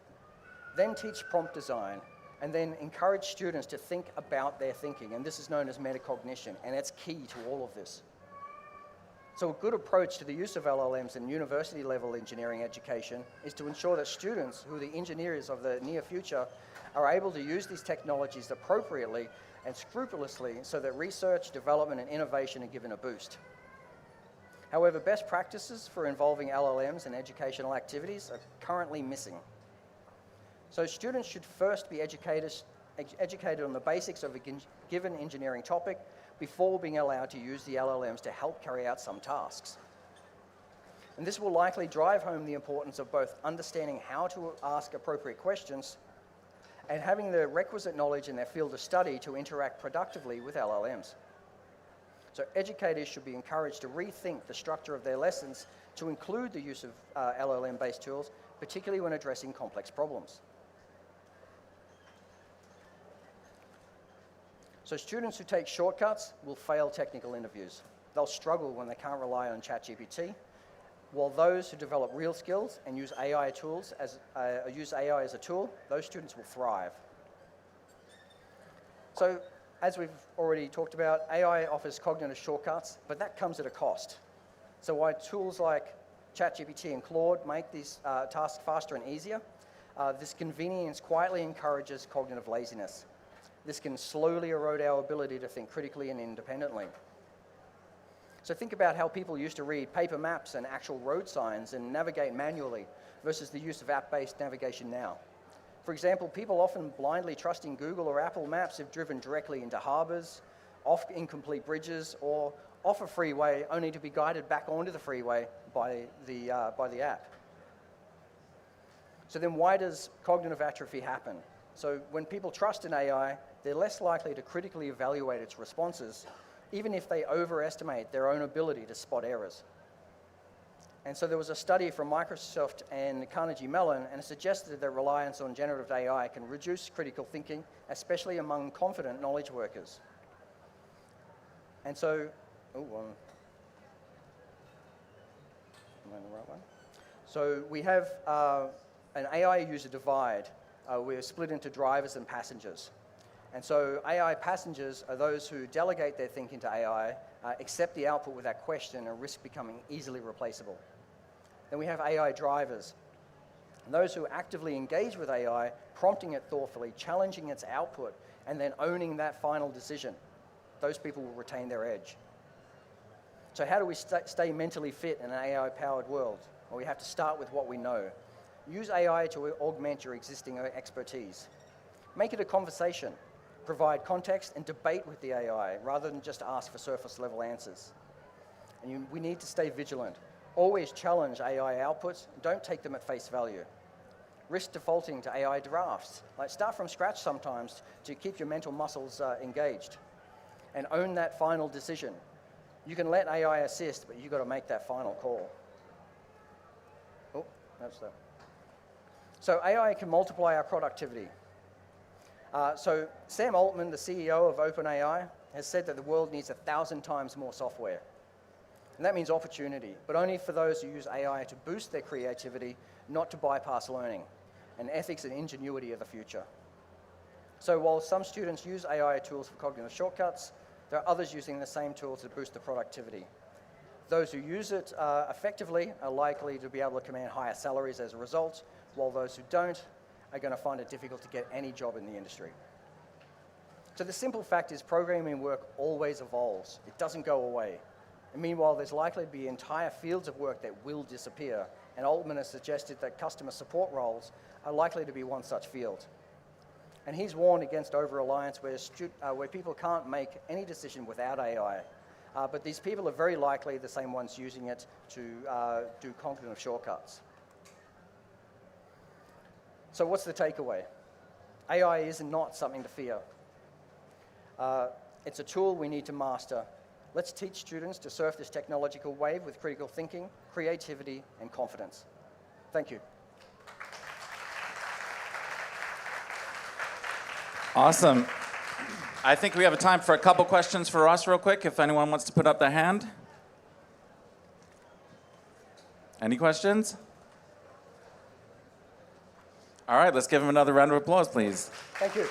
then teach prompt design, and then encourage students to think about their thinking. And this is known as metacognition, and it's key to all of this. So a good approach to the use of LLMs in university-level engineering education is to ensure that students, who are the engineers of the near future, are able to use these technologies appropriately and scrupulously so that research, development, and innovation are given a boost. However, best practices for involving LLMs in educational activities are currently missing. So students should first be educated on the basics of a given engineering topic before being allowed to use the LLMs to help carry out some tasks. And this will likely drive home the importance of both understanding how to ask appropriate questions and having the requisite knowledge in their field of study to interact productively with LLMs. So educators should be encouraged to rethink the structure of their lessons to include the use of LLM-based tools, particularly when addressing complex problems. So students who take shortcuts will fail technical interviews. They'll struggle when they can't rely on ChatGPT, while those who develop real skills and use AI as a tool, those students will thrive. So, as we've already talked about, AI offers cognitive shortcuts, but that comes at a cost. So while tools like ChatGPT and Claude make these tasks faster and easier, this convenience quietly encourages cognitive laziness. This can slowly erode our ability to think critically and independently. So think about how people used to read paper maps and actual road signs and navigate manually versus the use of app-based navigation now. For example, people often blindly trusting Google or Apple Maps have driven directly into harbors, off incomplete bridges, or off a freeway only to be guided back onto the freeway by the app. So then why does cognitive atrophy happen? So when people trust in AI, they're less likely to critically evaluate its responses, even if they overestimate their own ability to spot errors. And so there was a study from Microsoft and Carnegie Mellon, and it suggested that reliance on generative AI can reduce critical thinking, especially among confident knowledge workers. And so, am I in the right one? So we have an AI user divide. We're split into drivers and passengers. And so AI passengers are those who delegate their thinking to AI, accept the output without question, and risk becoming easily replaceable. Then we have AI drivers, and those who actively engage with AI, prompting it thoughtfully, challenging its output, and then owning that final decision. Those people will retain their edge. So how do we stay mentally fit in an AI-powered world? Well, we have to start with what we know. Use AI to augment your existing expertise. Make it a conversation. Provide context and debate with the AI rather than just ask for surface-level answers. And we need to stay vigilant. Always challenge AI outputs. Don't take them at face value. Risk defaulting to AI drafts. Like start from scratch sometimes to keep your mental muscles engaged. And own that final decision. You can let AI assist, but you've got to make that final call. Oh, that's that. So AI can multiply our productivity. So Sam Altman, the CEO of OpenAI, has said that the world needs 1,000 times more software. And that means opportunity, but only for those who use AI to boost their creativity, not to bypass learning. And ethics and ingenuity are the future. So while some students use AI tools for cognitive shortcuts, there are others using the same tools to boost the productivity. Those who use it effectively are likely to be able to command higher salaries as a result, while those who don't are going to find it difficult to get any job in the industry. So the simple fact is programming work always evolves. It doesn't go away. And meanwhile, there's likely to be entire fields of work that will disappear. And Altman has suggested that customer support roles are likely to be one such field. And he's warned against over-reliance where people can't make any decision without AI. But these people are very likely the same ones using it to do cognitive shortcuts. So what's the takeaway? AI is not something to fear. It's a tool we need to master. Let's teach students to surf this technological wave with critical thinking, creativity, and confidence. Thank you. Awesome. I think we have time for a couple questions for us real quick, if anyone wants to put up their hand. Any questions? All right, let's give him another round of applause, please. Thank you.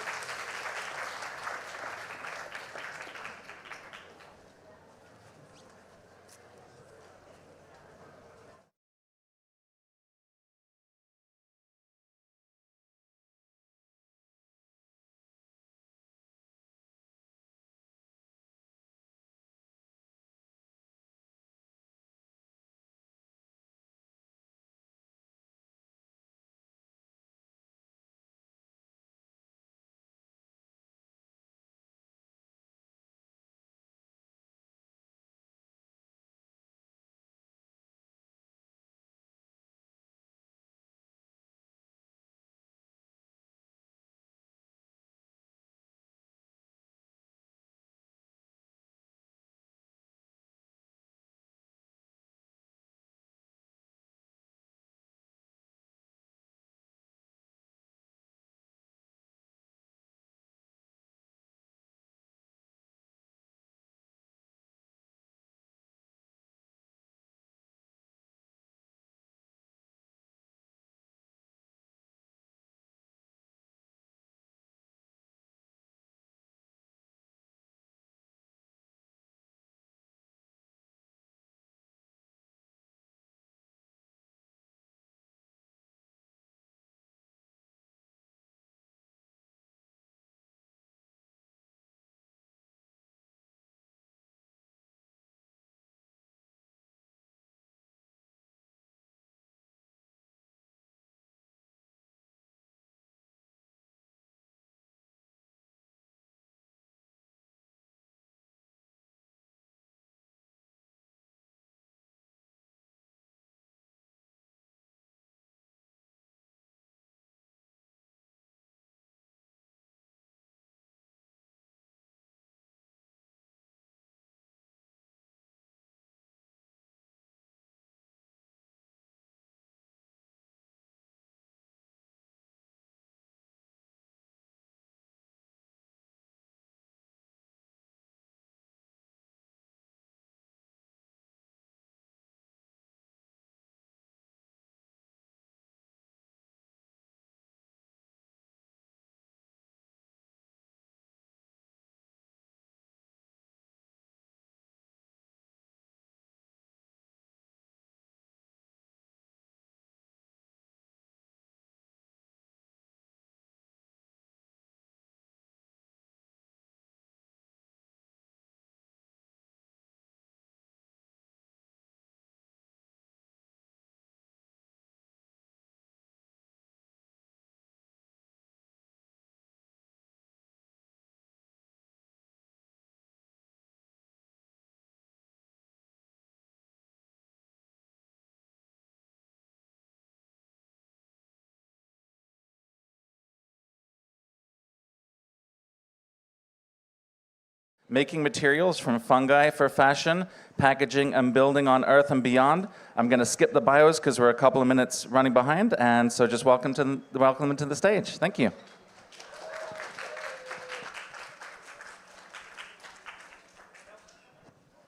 making materials from fungi for fashion, packaging, and building on Earth and beyond. I'm going to skip the bios because we're a couple of minutes running behind, and so just welcome them to the stage. Thank you.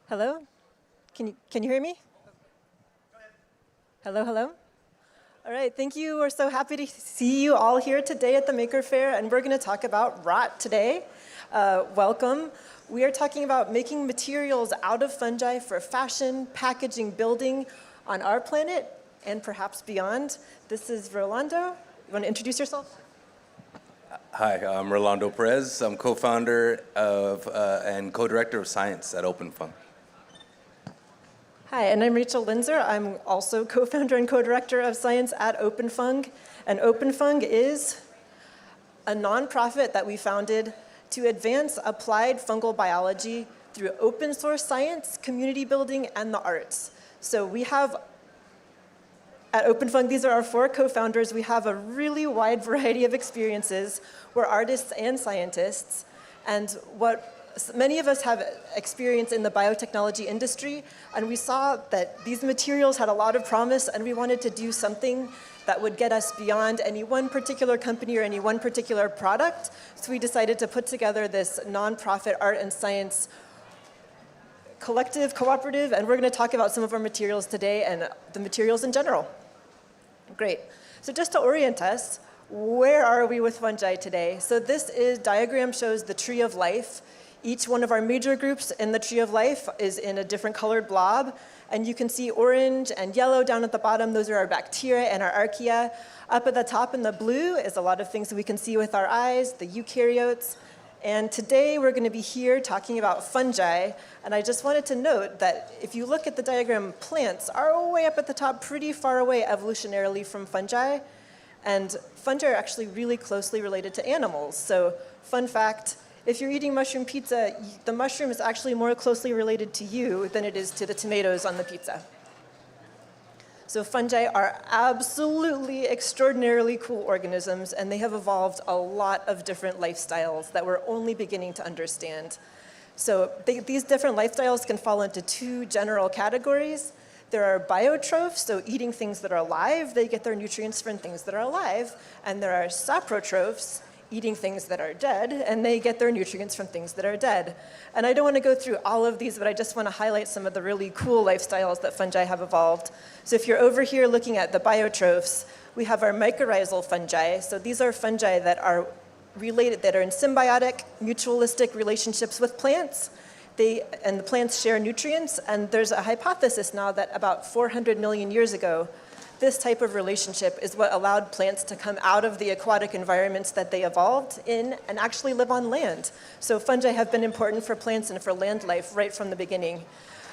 Hello? Can you hear me? Hello, hello? All right, thank you. We're so happy to see you all here today at the Maker Faire, and we're going to talk about rot today. Welcome. We are talking about making materials out of fungi for fashion, packaging, building on our planet, and perhaps beyond. This is Rolando. You want to introduce yourself? Hi, I'm Rolando Perez. I'm co-founder of and co-director of science at OpenFung. Hi, and I'm Rachel Linzer. I'm also co-founder and co-director of science at OpenFung. And OpenFung is a nonprofit that we founded to advance applied fungal biology through open source science, community building, and the arts. So we have, at OpenFung, these are our 4 co-founders. We have a really wide variety of experiences. We're artists and scientists. And many of us have experience in the biotechnology industry, and we saw that these materials had a lot of promise, and we wanted to do something that would get us beyond any one particular company or any one particular product. So we decided to put together this nonprofit art and science collective, cooperative, and we're going to talk about some of our materials today and the materials in general. Great. So just to orient us, where are we with fungi today? So this diagram shows the tree of life. Each one of our major groups in the tree of life is in a different colored blob. And you can see orange and yellow down at the bottom. Those are our bacteria and our archaea. Up at the top in the blue is a lot of things that we can see with our eyes, the eukaryotes. And today we're going to be here talking about fungi. And I just wanted to note that if you look at the diagram, plants are way up at the top, pretty far away evolutionarily from fungi. And fungi are actually really closely related to animals. So fun fact, if you're eating mushroom pizza, the mushroom is actually more closely related to you than it is to the tomatoes on the pizza. So fungi are absolutely extraordinarily cool organisms, and they have evolved a lot of different lifestyles that we're only beginning to understand. So these different lifestyles can fall into 2 general categories. There are biotrophs, so eating things that are alive. They get their nutrients from things that are alive. And there are saprotrophs, eating things that are dead, and they get their nutrients from things that are dead. And I don't want to go through all of these, but I just want to highlight some of the really cool lifestyles that fungi have evolved. So if you're over here looking at the biotrophs, we have our mycorrhizal fungi. So these are fungi that are related, that are in symbiotic, mutualistic relationships with plants. And the plants share nutrients, and there's a hypothesis now that about 400 million years ago, this type of relationship is what allowed plants to come out of the aquatic environments that they evolved in and actually live on land. So fungi have been important for plants and for land life right from the beginning.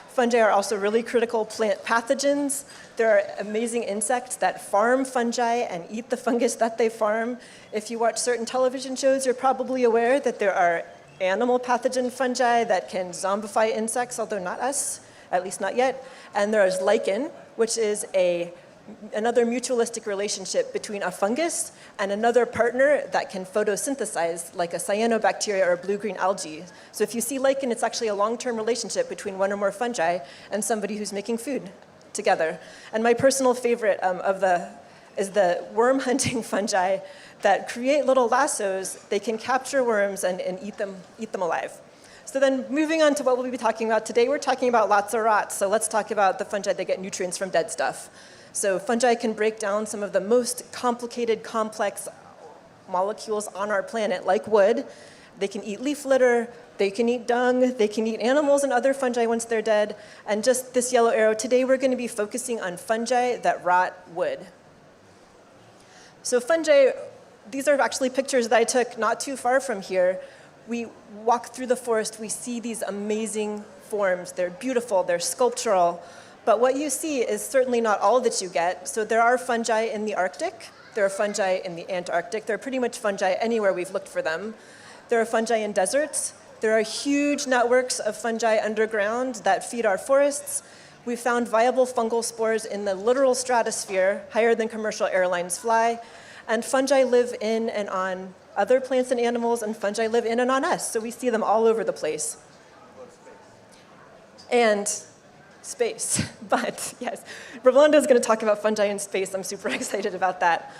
Fungi are also really critical plant pathogens. There are amazing insects that farm fungi and eat the fungus that they farm. If you watch certain television shows, you're probably aware that there are animal pathogen fungi that can zombify insects, although not us, at least not yet. And there is lichen, which is another mutualistic relationship between a fungus and another partner that can photosynthesize, like a cyanobacteria or a blue-green algae. So if you see lichen, it's actually a long-term relationship between one or more fungi and somebody who's making food together. And my personal favorite is the worm-hunting fungi that create little lassos. They can capture worms and eat them alive. So then moving on to what we'll be talking about today, we're talking about lots of rot. So let's talk about the fungi that get nutrients from dead stuff. So fungi can break down some of the most complicated, complex molecules on our planet, like wood. They can eat leaf litter, they can eat dung, they can eat animals and other fungi once they're dead. And just this yellow arrow, today we're going to be focusing on fungi that rot wood. So fungi, these are actually pictures that I took not too far from here. We walk through the forest, we see these amazing forms. They're beautiful, they're sculptural. But what you see is certainly not all that you get. So there are fungi in the Arctic. There are fungi in the Antarctic. There are pretty much fungi anywhere we've looked for them. There are fungi in deserts. There are huge networks of fungi underground that feed our forests. We found viable fungal spores in the literal stratosphere, higher than commercial airlines fly. And fungi live in and on other plants and animals, and fungi live in and on us. So we see them all over the place. and space. But yes, Rolando is going to talk about fungi in space. I'm super excited about that.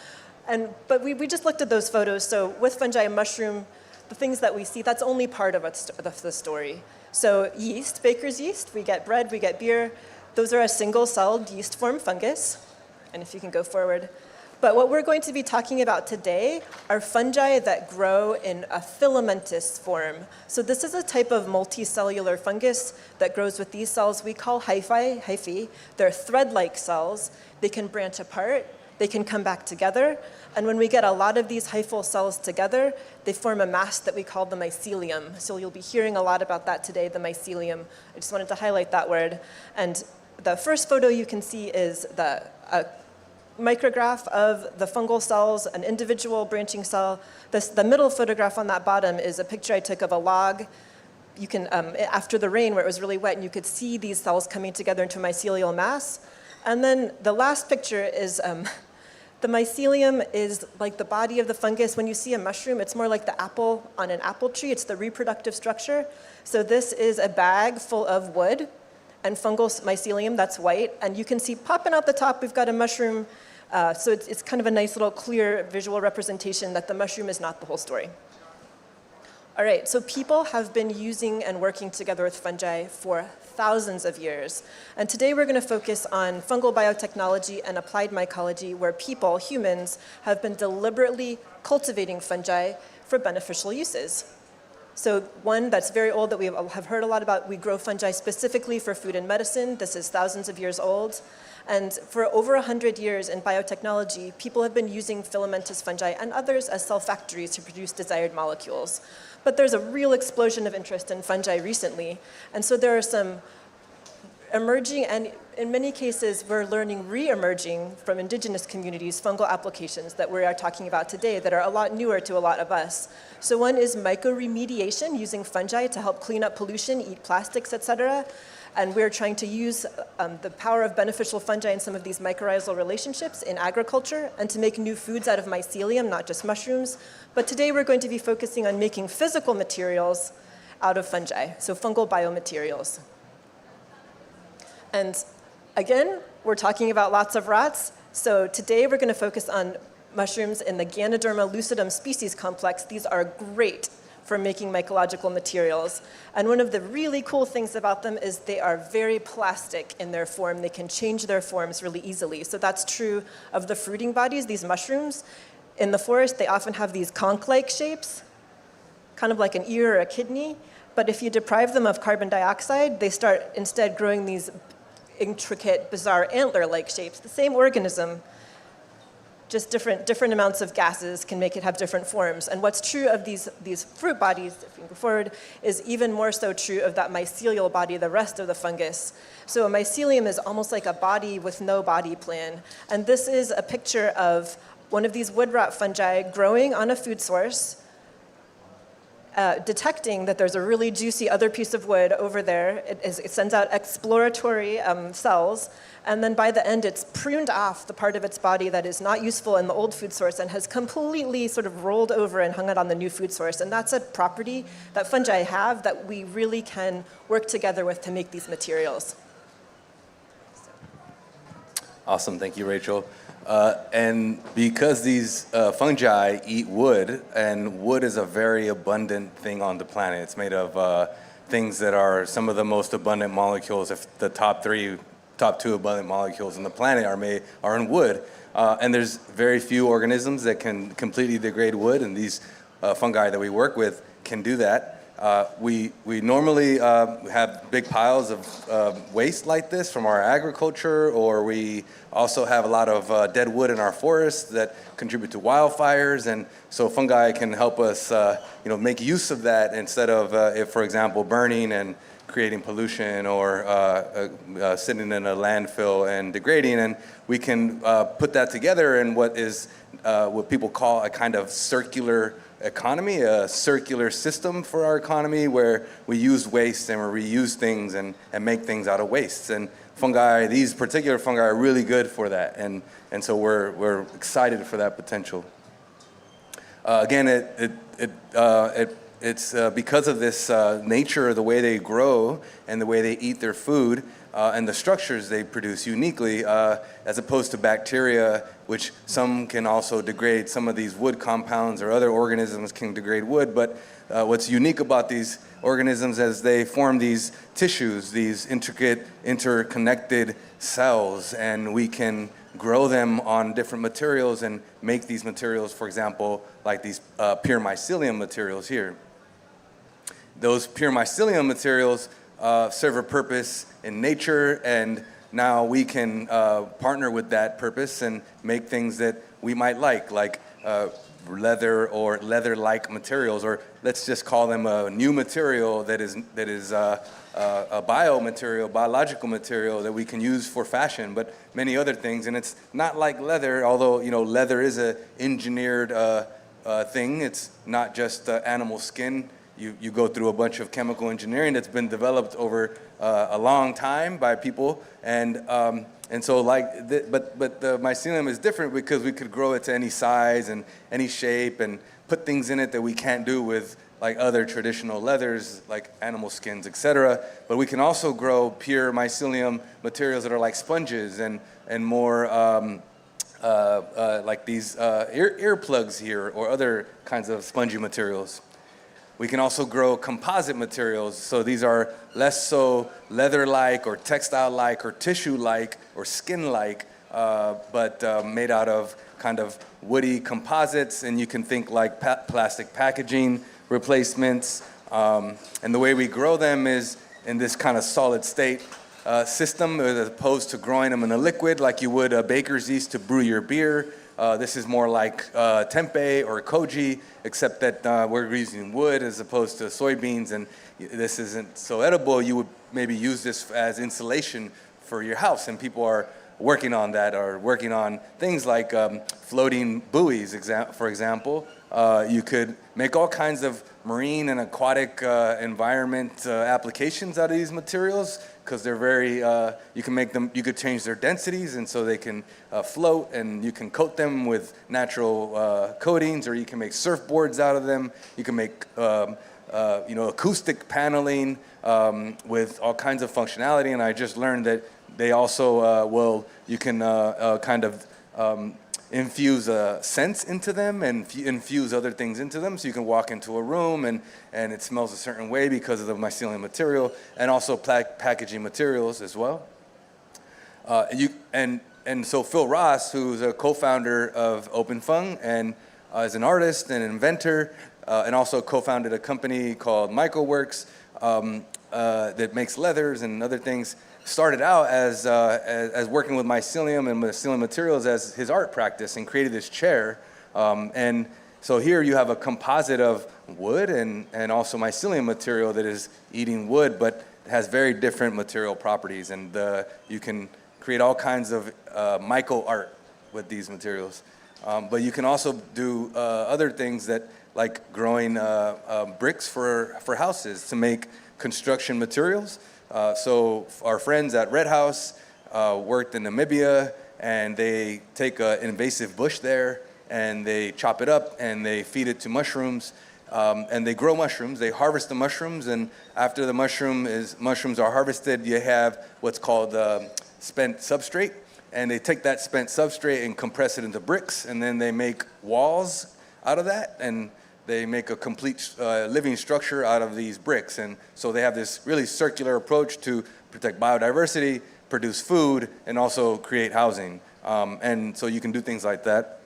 But we just looked at those photos. So with fungi and mushroom, the things that we see, that's only part of the story. So yeast, baker's yeast, we get bread, we get beer. Those are a single-celled yeast-form fungus. And if you can go forward. But what we're going to be talking about today are fungi that grow in a filamentous form. So this is a type of multicellular fungus that grows with these cells we call hyphae. They're thread-like cells. They can branch apart. They can come back together. And when we get a lot of these hyphal cells together, they form a mass that we call the mycelium. So you'll be hearing a lot about that today, the mycelium. I just wanted to highlight that word. And the first photo you can see is a micrograph of the fungal cells, an individual branching cell. The middle photograph on that bottom is a picture I took of a log. You can, after the rain where it was really wet, and you could see these cells coming together into a mycelial mass. And then the last picture is, the mycelium is like the body of the fungus. When you see a mushroom, it's more like the apple on an apple tree. It's the reproductive structure. So this is a bag full of wood and fungal mycelium that's white. And you can see popping out the top, we've got a mushroom. So it's kind of a nice little clear visual representation that the mushroom is not the whole story. All right, so people have been using and working together with fungi for thousands of years. And today we're going to focus on fungal biotechnology and applied mycology, where people, humans, have been deliberately cultivating fungi for beneficial uses. So one that's very old that we have heard a lot about, we grow fungi specifically for food and medicine. This is thousands of years old. And for over 100 years in biotechnology, people have been using filamentous fungi and others as cell factories to produce desired molecules. But there's a real explosion of interest in fungi recently. And so there are some emerging, and in many cases, we're learning re-emerging from indigenous communities fungal applications that we are talking about today that are a lot newer to a lot of us. So one is mycoremediation, using fungi to help clean up pollution, eat plastics, et cetera. And we're trying to use the power of beneficial fungi in some of these mycorrhizal relationships in agriculture and to make new foods out of mycelium, not just mushrooms. But today we're going to be focusing on making physical materials out of fungi, so fungal biomaterials. And again, we're talking about lots of rats. So today we're going to focus on mushrooms in the Ganoderma lucidum species complex. These are great for making mycological materials. And one of the really cool things about them is they are very plastic in their form. They can change their forms really easily. So that's true of the fruiting bodies, these mushrooms. In the forest, they often have these conch-like shapes, kind of like an ear or a kidney. But if you deprive them of carbon dioxide, they start instead growing these intricate, bizarre antler-like shapes. The same organism, just different amounts of gases can make it have different forms. And what's true of these fruit bodies, if you can go forward, is even more so true of that mycelial body, the rest of the fungus. So a mycelium is almost like a body with no body plan. And this is a picture of one of these wood rot fungi growing on a food source, detecting that there's a really juicy other piece of wood over there. It sends out exploratory cells, and then by the end, it's pruned off the part of its body that is not useful in the old food source and has completely sort of rolled over and hung it on the new food source. And that's a property that fungi have that we really can work together with to make these materials. Awesome, thank you, Rachel. And because these fungi eat wood, and wood is a very abundant thing on the planet. It's made of things that are some of the most abundant molecules. If the top two abundant molecules on the planet are in wood. And there's very few organisms that can completely degrade wood, and these fungi that we work with can do that. We normally have big piles of waste like this from our agriculture, or we also have a lot of dead wood in our forests that contribute to wildfires, and so fungi can help us make use of that instead of, if, for example, burning and creating pollution or sitting in a landfill and degrading. And we can put that together in what people call a kind of circular economy, a circular system for our economy where we use waste and we reuse things and make things out of waste. And fungi, these particular fungi are really good for that. And so we're excited for that potential. Again, it it's because of this nature of the way they grow and the way they eat their food and the structures they produce uniquely, as opposed to bacteria, which some can also degrade. Some of these wood compounds or other organisms can degrade wood, but what's unique about these organisms is they form these tissues, these intricate, interconnected cells, and we can grow them on different materials and make these materials, for example, like these pure mycelium materials here. Those pure mycelium materials serve a purpose in nature, and now we can partner with that purpose and make things that we might like leather or leather-like materials, or let's just call them a new material that is a biomaterial, biological material that we can use for fashion, but many other things. And it's not like leather, although leather is a engineered thing. It's not just animal skin. You go through a bunch of chemical engineering that's been developed over a long time by people, and so but the mycelium is different because we could grow it to any size and any shape and put things in it that we can't do with like other traditional leathers, like animal skins, etc. But we can also grow pure mycelium materials that are like sponges and more like these earplugs here or other kinds of spongy materials. We can also grow composite materials. So these are less so leather-like or textile-like or tissue-like or skin-like, but made out of kind of woody composites. And you can think like plastic packaging replacements. And the way we grow them is in this kind of solid state system, as opposed to growing them in a liquid like you would a baker's yeast to brew your beer. This is more like tempeh or koji, except that we're using wood as opposed to soybeans, and this isn't so edible. You would maybe use this as insulation for your house, and people are working on that, or working on things like floating buoys, for example. You could make all kinds of marine and aquatic environment applications out of these materials, because they're very, you can make them, you could change their densities, and so they can float, and you can coat them with natural coatings, or you can make surfboards out of them. You can make acoustic paneling with all kinds of functionality, and I just learned that they also you can kind of infuse scents into them and infuse other things into them, so you can walk into a room and it smells a certain way because of the mycelium material, and also packaging materials as well. And so Phil Ross, who's a co-founder of OpenFung and is an artist and an inventor, and also co-founded a company called MicroWorks that makes leathers and other things, started out as working with mycelium and mycelium materials as his art practice, and created this chair. And so here you have a composite of wood and also mycelium material that is eating wood, but has very different material properties. And you can create all kinds of myco art with these materials. But you can also do other things that, like growing bricks for houses to make construction materials. So our friends at Red House worked in Namibia, and they take an invasive bush there, and they chop it up, and they feed it to mushrooms, and they grow mushrooms. They harvest the mushrooms, and after the mushrooms are harvested, you have what's called spent substrate, and they take that spent substrate and compress it into bricks, and then they make walls out of that, and they make a complete living structure out of these bricks. And so they have this really circular approach to protect biodiversity, produce food, and also create housing. And so you can do things like that.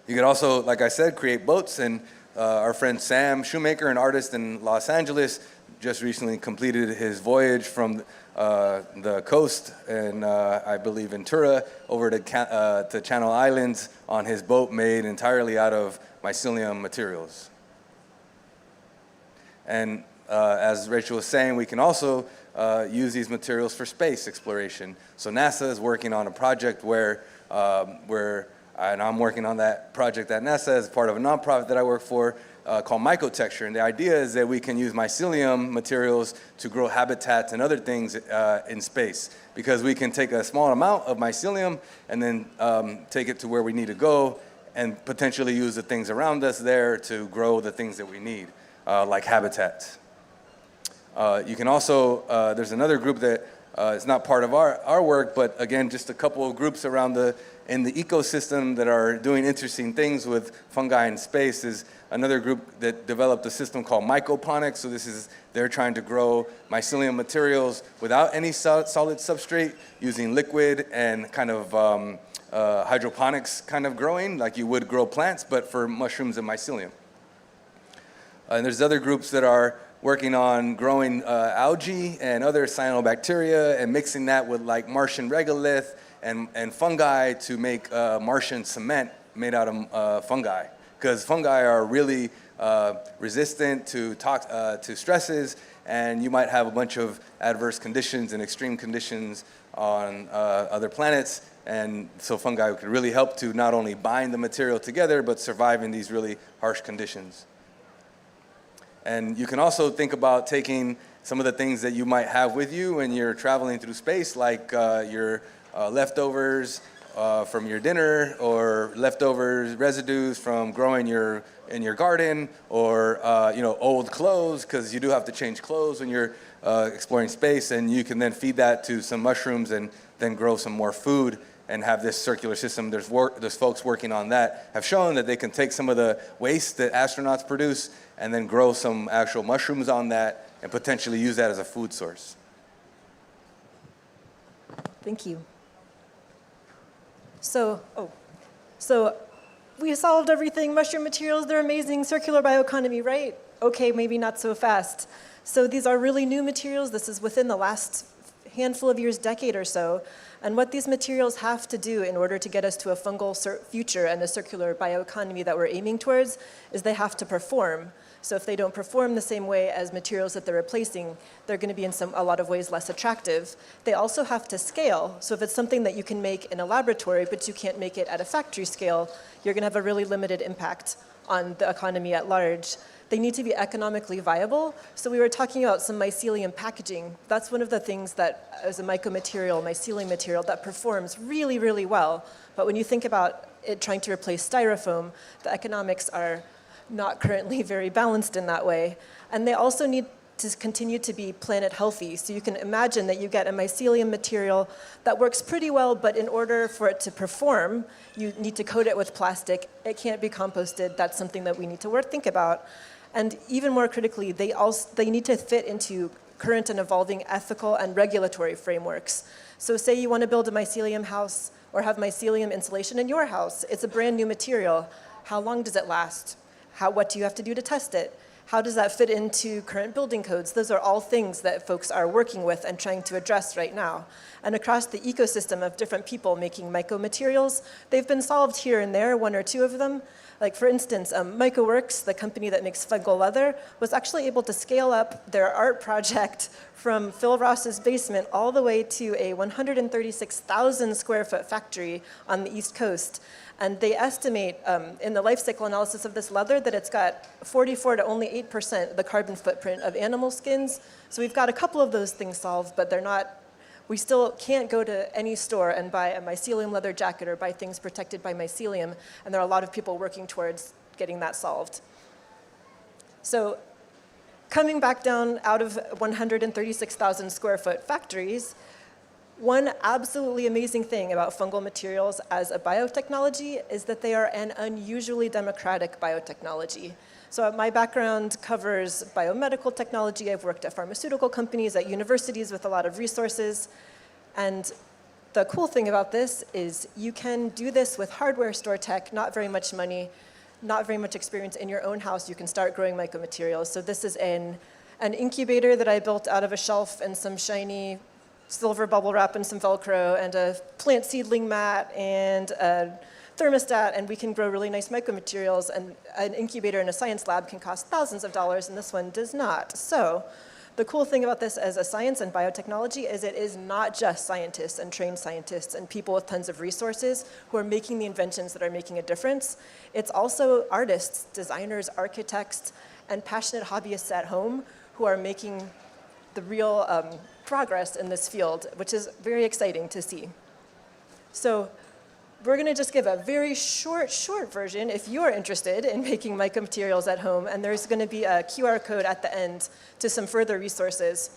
You could also, like I said, create boats. And our friend Sam Shoemaker, an artist in Los Angeles, just recently completed his voyage from the coast, and I believe Ventura, over to Channel Islands on his boat made entirely out of mycelium materials. And as Rachel was saying, we can also use these materials for space exploration. So NASA is working on a project where and I'm working on that project at NASA as part of a nonprofit that I work for, called Mycotexture. And the idea is that we can use mycelium materials to grow habitats and other things in space, because we can take a small amount of mycelium and then take it to where we need to go, and potentially use the things around us there to grow the things that we need. like habitats. You can also, there's another group that is not part of our work, but again, just a couple of groups around in the ecosystem that are doing interesting things with fungi in space. Is another group that developed a system called mycoponics. So they're trying to grow mycelium materials without any solid substrate, using liquid and kind of hydroponics kind of growing, like you would grow plants, but for mushrooms and mycelium. And there's other groups that are working on growing algae and other cyanobacteria and mixing that with like Martian regolith and fungi to make Martian cement made out of fungi. Because fungi are really resistant to stresses, and you might have a bunch of adverse conditions and extreme conditions on other planets. And so fungi could really help to not only bind the material together, but survive in these really harsh conditions. And you can also think about taking some of the things that you might have with you when you're traveling through space, like your leftovers from your dinner, or leftovers, residues from growing in your garden, or old clothes, because you do have to change clothes when you're exploring space, and you can then feed that to some mushrooms and then grow some more food and have this circular system. There's folks working on that, have shown that they can take some of the waste that astronauts produce and then grow some actual mushrooms on that and potentially use that as a food source. Thank you. So we solved everything. Mushroom materials, they're amazing. Circular bioeconomy, right? Okay, maybe not so fast. So these are really new materials. This is within the last handful of years, decade or so. And what these materials have to do in order to get us to a fungal future and a circular bioeconomy that we're aiming towards is they have to perform. So if they don't perform the same way as materials that they're replacing, they're going to be in a lot of ways less attractive. They also have to scale. So if it's something that you can make in a laboratory, but you can't make it at a factory scale, you're going to have a really limited impact on the economy at large. They need to be economically viable. So we were talking about some mycelium packaging. That's one of the things that, as a mycomaterial, mycelium material, that performs really, really well. But when you think about it trying to replace styrofoam, the economics are not currently very balanced in that way. And they also need to continue to be planet healthy. So you can imagine that you get a mycelium material that works pretty well, but in order for it to perform, you need to coat it with plastic. It can't be composted. That's something that we need to think about. And even more critically, they need to fit into current and evolving ethical and regulatory frameworks. So say you want to build a mycelium house or have mycelium insulation in your house. It's a brand new material. How long does it last? What do you have to do to test it? How does that fit into current building codes? Those are all things that folks are working with and trying to address right now. And across the ecosystem of different people making mycomaterials, they've been solved here and there, one or two of them. Like for instance, MycoWorks, the company that makes fungal leather, was actually able to scale up their art project from Phil Ross's basement all the way to a 136,000 square foot factory on the East Coast. And they estimate in the life cycle analysis of this leather that it's got 44 to only 8% the carbon footprint of animal skins. So we've got a couple of those things solved, but they're not, we still can't go to any store and buy a mycelium leather jacket or buy things protected by mycelium. And there are a lot of people working towards getting that solved. So coming back down out of 136,000 square foot factories, one absolutely amazing thing about fungal materials as a biotechnology is that they are an unusually democratic biotechnology. So my background covers biomedical technology. I've worked at pharmaceutical companies, at universities with a lot of resources. And the cool thing about this is you can do this with hardware store tech, not very much money, not very much experience in your own house. You can start growing mycomaterials. So this is an incubator that I built out of a shelf and some shiny silver bubble wrap and some Velcro and a plant seedling mat and a thermostat, and we can grow really nice mycomaterials. And an incubator in a science lab can cost thousands of dollars, and this one does not. So the cool thing about this as a science and biotechnology is it is not just scientists and trained scientists and people with tons of resources who are making the inventions that are making a difference. It's also artists, designers, architects, and passionate hobbyists at home who are making the real progress in this field, which is very exciting to see. So we're going to just give a very short version if you are interested in making micromaterials at home, and there's going to be a QR code at the end to some further resources.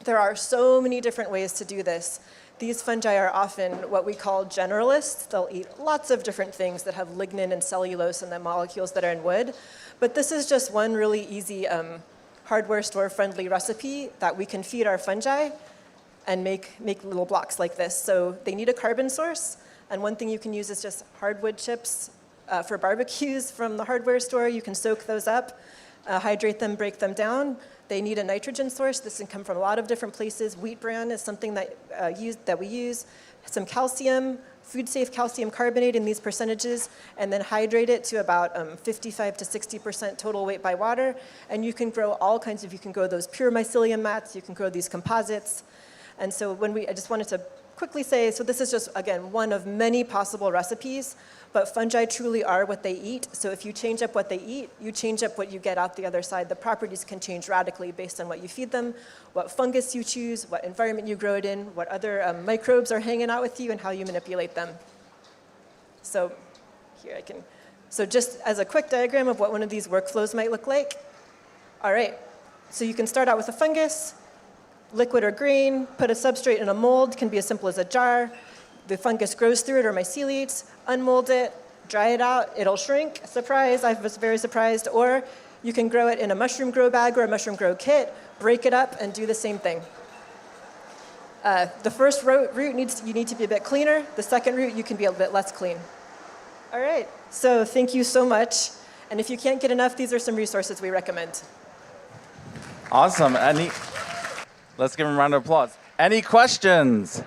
There are so many different ways to do this. These fungi are often what we call generalists. They'll eat lots of different things that have lignin and cellulose and the molecules that are in wood. But this is just one really easy hardware store-friendly recipe that we can feed our fungi and make little blocks like this. So they need a carbon source. And one thing you can use is just hardwood chips for barbecues from the hardware store. You can soak those up, hydrate them, break them down. They need a nitrogen source. This can come from a lot of different places. Wheat bran is something that we use. Some calcium, food-safe calcium carbonate in these percentages, and then hydrate it to about 55 to 60% total weight by water. And you can grow all kinds of, you can grow those pure mycelium mats, you can grow these composites. And so I just wanted to quickly say, so this is just, again, one of many possible recipes, but fungi truly are what they eat. So if you change up what they eat, you change up what you get out the other side. The properties can change radically based on what you feed them, what fungus you choose, what environment you grow it in, what other microbes are hanging out with you, and how you manipulate them. So here so just as a quick diagram of what one of these workflows might look like. All right, so you can start out with a fungus, liquid or green, put a substrate in a mold, can be as simple as a jar. The fungus grows through it or myceliates, unmold it, dry it out, it'll shrink. Surprise, I was very surprised. Or you can grow it in a mushroom grow bag or a mushroom grow kit, break it up, and do the same thing. The first root you need to be a bit cleaner. The second root, you can be a bit less clean. All right, so thank you so much. And if you can't get enough, these are some resources we recommend. Awesome. Let's give him a round of applause. Any questions?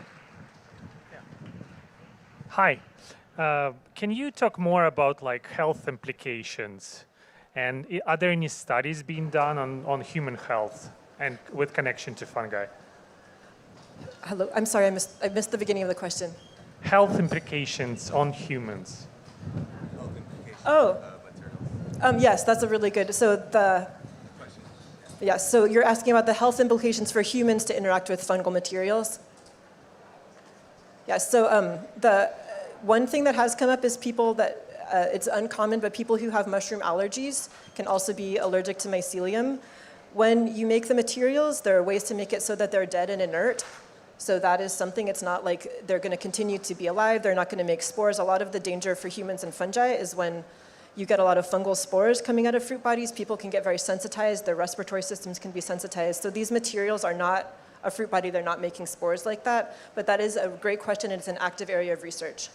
Hi. Can you talk more about health implications? And are there any studies being done on human health and with connection to fungi? Hello, I'm sorry, I missed the beginning of the question. Health implications on humans. Oh, yes, that's a really good, so so you're asking about the health implications for humans to interact with fungal materials? Yeah, so the one thing that has come up is people that, it's uncommon, but people who have mushroom allergies can also be allergic to mycelium. When you make the materials, there are ways to make it so that they're dead and inert. So that is something, it's not like they're going to continue to be alive, they're not going to make spores. A lot of the danger for humans and fungi is when you get a lot of fungal spores coming out of fruit bodies, people can get very sensitized, their respiratory systems can be sensitized. So these materials are not a fruit body, they're not making spores like that. But that is a great question, and it's an active area of research.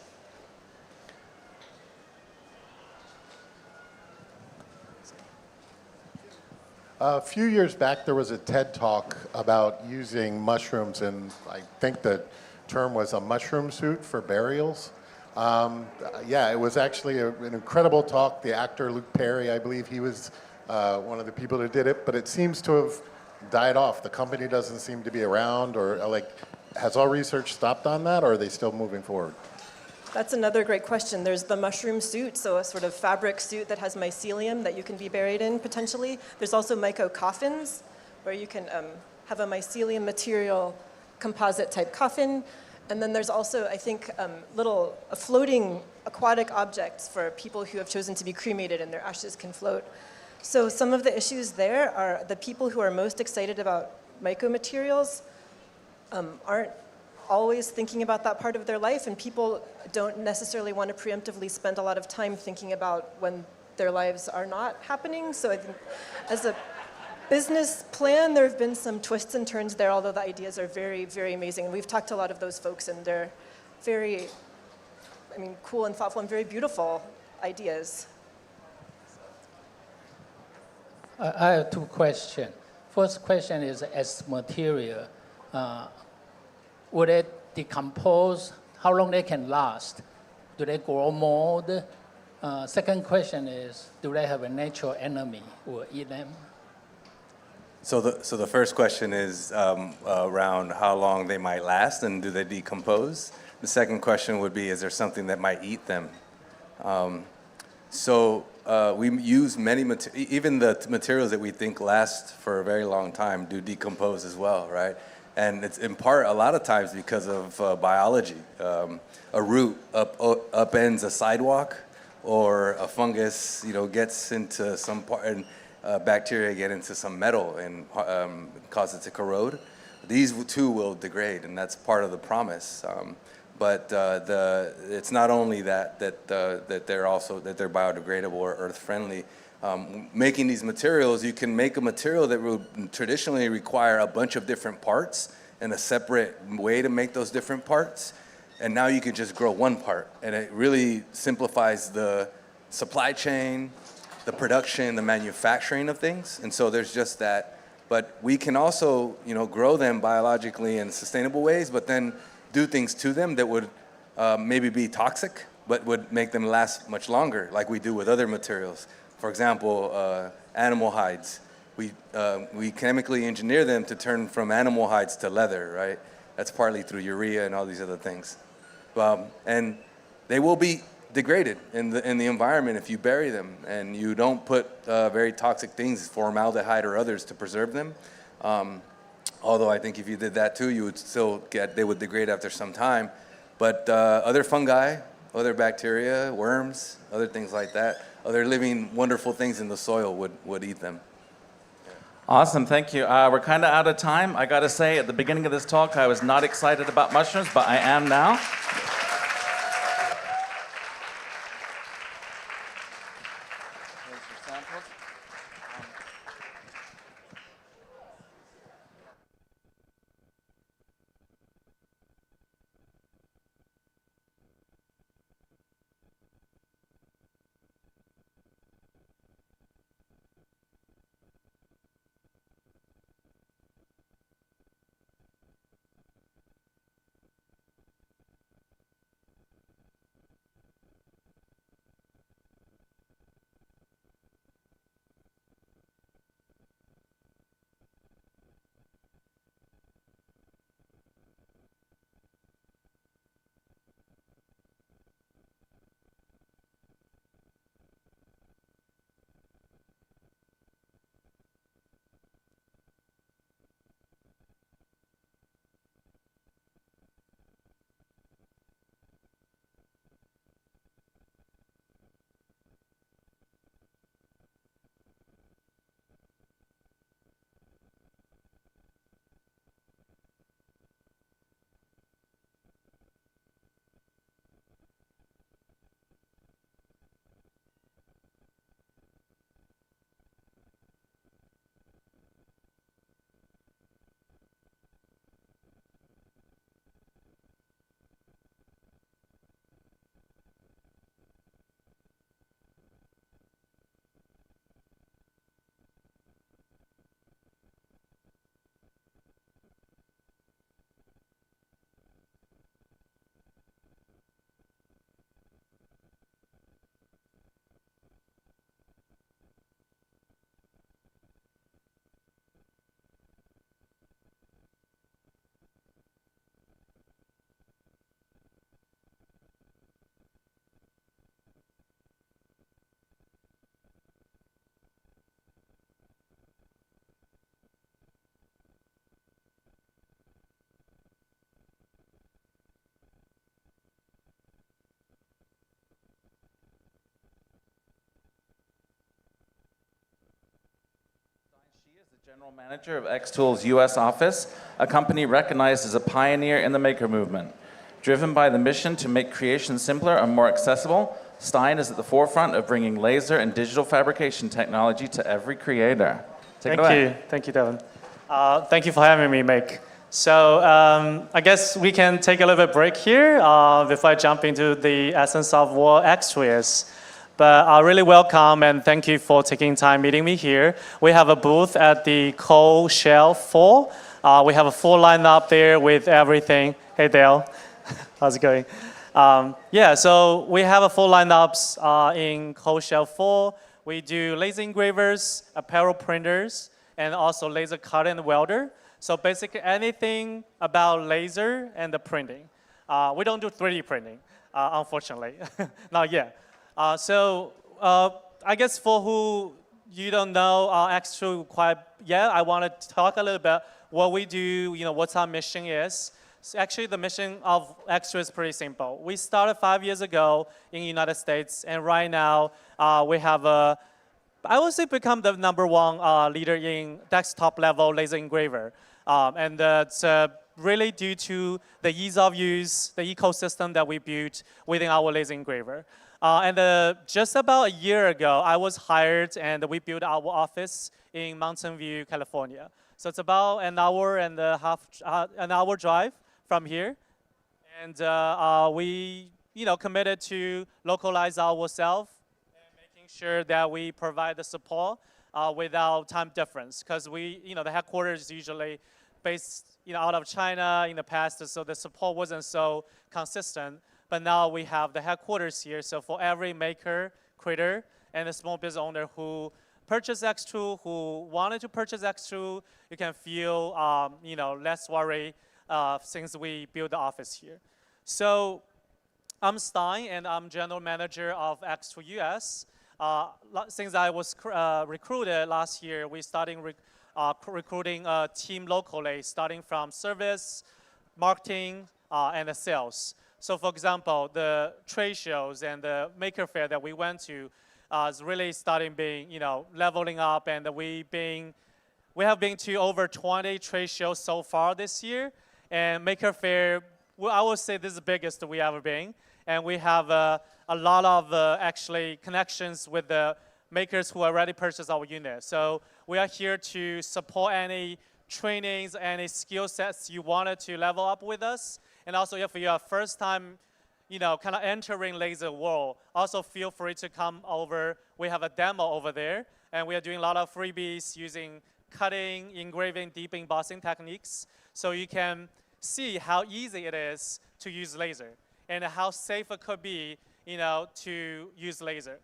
A few years back, there was a TED Talk about using mushrooms, and I think the term was a mushroom suit for burials. Yeah, it was actually an incredible talk. The actor Luke Perry, I believe he was one of the people who did it, but it seems to have died off. The company doesn't seem to be around, or has all research stopped on that, or are they still moving forward? That's another great question. There's the mushroom suit, so a sort of fabric suit that has mycelium that you can be buried in potentially. There's also myco-coffins, where you can have a mycelium material composite type coffin. And then there's also, I think, little floating aquatic objects for people who have chosen to be cremated and their ashes can float. So some of the issues there are the people who are most excited about mycomaterials aren't always thinking about that part of their life, and people don't necessarily want to preemptively spend a lot of time thinking about when their lives are not happening. So I think as a business plan, there have been some twists and turns there, although the ideas are very, very amazing. And we've talked to a lot of those folks, and they're very, cool and thoughtful and very beautiful ideas. I have two questions. First question is, as material, would it decompose? How long they can last? Do they grow mold? Second question is, do they have a natural enemy who will eat them? So the first question is around how long they might last and do they decompose? The second question would be, is there something that might eat them? We use many even the materials that we think last for a very long time do decompose as well, right? And it's in part a lot of times because of biology. A root upends a sidewalk, or a fungus, gets into some part, and bacteria get into some metal and cause it to corrode. These two will degrade, and that's part of the promise. But it's not only that they're biodegradable or earth friendly. Making these materials, you can make a material that would traditionally require a bunch of different parts and a separate way to make those different parts. And now you can just grow one part, and it really simplifies the supply chain, the production, the manufacturing of things. And so there's just that. But we can also, grow them biologically in sustainable ways, but then do things to them that would maybe be toxic, but would make them last much longer, like we do with other materials. For example, animal hides. We chemically engineer them to turn from animal hides to leather, right? That's partly through urea and all these other things. And they will be degraded in the environment if you bury them, and you don't put very toxic things, formaldehyde or others, to preserve them. Although I think if you did that too, you would still they would degrade after some time. But other fungi, other bacteria, worms, other things like that, other living wonderful things in the soil would eat them. Awesome, thank you. We're kind of out of time. I got to say, at the beginning of this talk, I was not excited about mushrooms, but I am now. General Manager of Xtool's U.S. office, a company recognized as a pioneer in the maker movement. Driven by the mission to make creation simpler and more accessible, Stein is at the forefront of bringing laser and digital fabrication technology to every creator. Take it away. Thank you, Devin. Thank you for having me, Make. So I guess we can take a little bit break here before I jump into the essence of what Xtool is. But I really welcome and thank you for taking time meeting me here. We have a booth at the Cold Shell 4. We have a full lineup there with everything. Hey, Dale. How's it going? So we have a full lineups in Cold Shell 4. We do laser engravers, apparel printers, and also laser cutter and welder. So basically anything about laser and the printing. We don't do 3D printing, unfortunately, not yet. I guess for who you don't know Xtool quite yet, I want to talk a little bit what we do, what our mission is. So actually, the mission of Xtool is pretty simple. We started 5 years ago in the United States, and right now we have I would say become the #1 leader in desktop level laser engraver. And it's really due to the ease of use, the ecosystem that we built within our laser engraver. And just about a year ago, I was hired and we built our office in Mountain View, California. So it's about an hour and a half, an hour drive from here. And we, committed to localize ourselves and making sure that we provide the support without time difference. Because the headquarters is usually based, out of China in the past, so the support wasn't so consistent. But now we have the headquarters here, so for every maker, creator, and a small business owner who purchased Xtool, who wanted to purchase Xtool, you can feel, less worry since we built the office here. So I'm Stein, and I'm general manager of Xtool US. Since I was recruited last year, we started recruiting a team locally, starting from service, marketing, and the sales. So for example, the trade shows and the Maker Faire that we went to is really starting being, leveling up, and we have been to over 20 trade shows so far this year. And Maker Faire, I would say this is the biggest we ever been. And we have a lot of actually connections with the makers who already purchased our unit. So we are here to support any trainings, any skill sets you wanted to level up with us. And also, if you're first time, kind of entering laser world, also feel free to come over. We have a demo over there, and we are doing a lot of freebies using cutting, engraving, deep embossing techniques, so you can see how easy it is to use laser and how safe it could be, to use laser.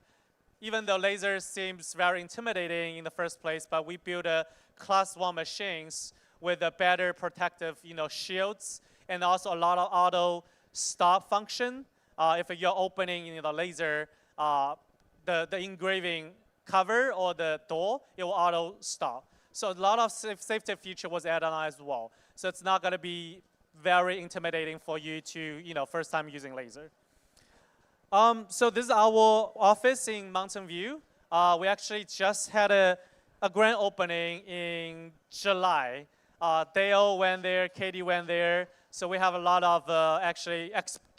Even though laser seems very intimidating in the first place, but we built a class 1 machines with a better protective, shields, and also a lot of auto stop function. If you're opening the laser, the engraving cover or the door, it will auto stop. So a lot of safety feature was added on as well. So it's not going to be very intimidating for you to, first time using laser. So this is our office in Mountain View. We actually just had a grand opening in July. Dale went there, Katie went there. So we have a lot of actually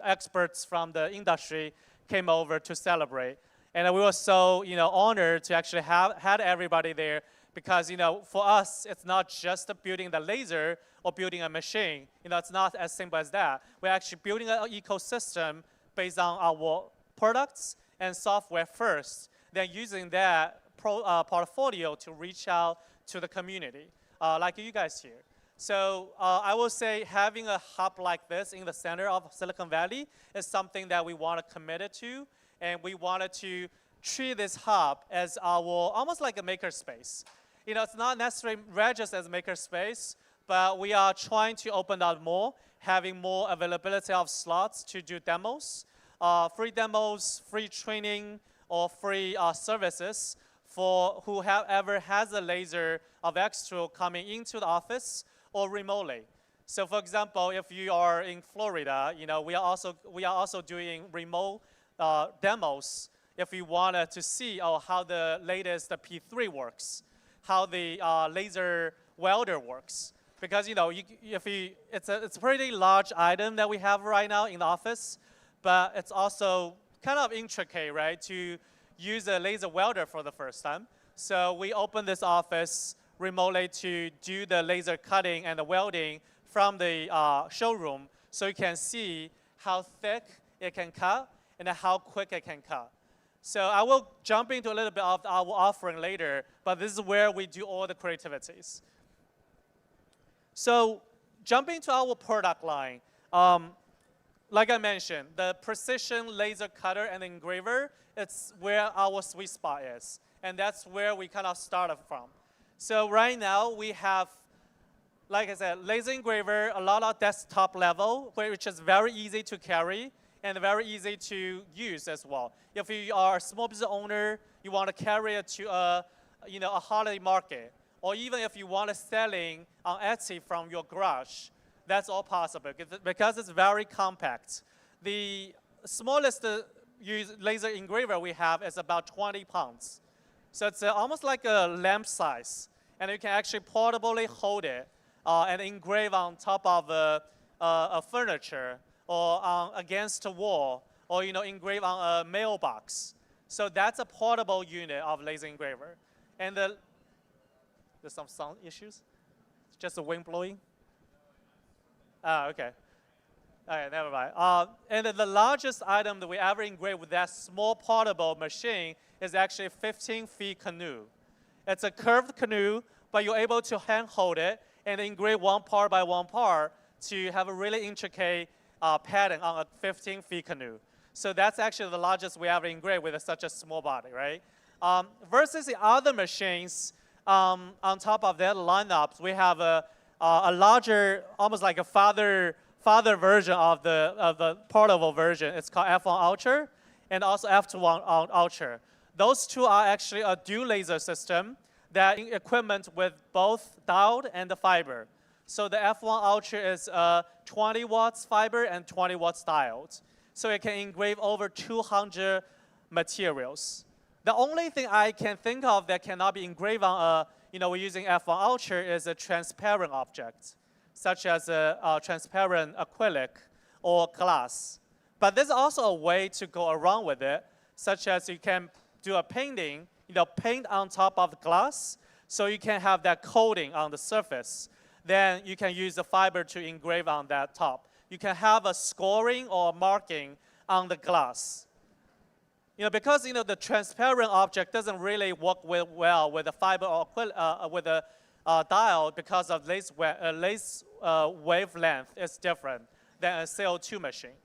experts from the industry came over to celebrate. And we were so honored to actually had everybody there, because for us, it's not just building the laser or building a machine. It's not as simple as that. We're actually building an ecosystem based on our products and software first, then using that portfolio to reach out to the community, like you guys here. So I will say having a hub like this in the center of Silicon Valley is something that we want to commit to, and we wanted to treat this hub as our, almost like a makerspace. It's not necessarily registered as a makerspace, but we are trying to open up more, having more availability of slots to do demos, free demos, free training, or free services for whoever has a laser of Xtool coming into the office or remotely. So for example, if you are in Florida, we are also doing remote demos if you wanted to see how the latest P3 works, how the laser welder works. Because it's a pretty large item that we have right now in the office, but it's also kind of intricate, right, to use a laser welder for the first time. So we opened this office remotely to do the laser cutting and the welding from the showroom, so you can see how thick it can cut and how quick it can cut. So I will jump into a little bit of our offering later, but this is where we do all the creativities. So jumping to our product line, like I mentioned, the precision laser cutter and engraver, it's where our sweet spot is. And that's where we kind of started from. So right now we have, like I said, laser engraver, a lot of desktop level, which is very easy to carry and very easy to use as well. If you are a small business owner, you want to carry it to a holiday market, or even if you want to selling on Etsy from your garage, that's all possible because it's very compact. The smallest laser engraver we have is about 20 pounds. So it's almost like a lamp size, and you can actually portably hold it and engrave on top of a furniture or against a wall, or engrave on a mailbox. So that's a portable unit of laser engraver. And there's some sound issues. It's just the wind blowing. Okay. All right, never mind. And then the largest item that we ever engraved with that small portable machine is actually a 15-feet canoe. It's a curved canoe, but you're able to hand hold it and engrave one part by one part to have a really intricate pattern on a 15-feet canoe. So that's actually the largest we ever engraved with such a small body, right? Versus the other machines, on top of that lineups, we have a larger, almost like a father version of the portable version. It's called F1 Ultra and also F2 Ultra. Those two are actually a dual laser system that equipment with both diode and the fiber. So the F1 Ultra is 20 watts fiber and 20 watts diode. So it can engrave over 200 materials. The only thing I can think of that cannot be engraved on we're using F1 Ultra is a transparent object, such as a transparent acrylic or glass. But there's also a way to go around with it, such as you can do a painting, paint on top of the glass, so you can have that coating on the surface. Then you can use the fiber to engrave on that top. You can have a scoring or marking on the glass. Because the transparent object doesn't really work well with the fiber or with the diode because of laser wavelength is different than a CO2 machine.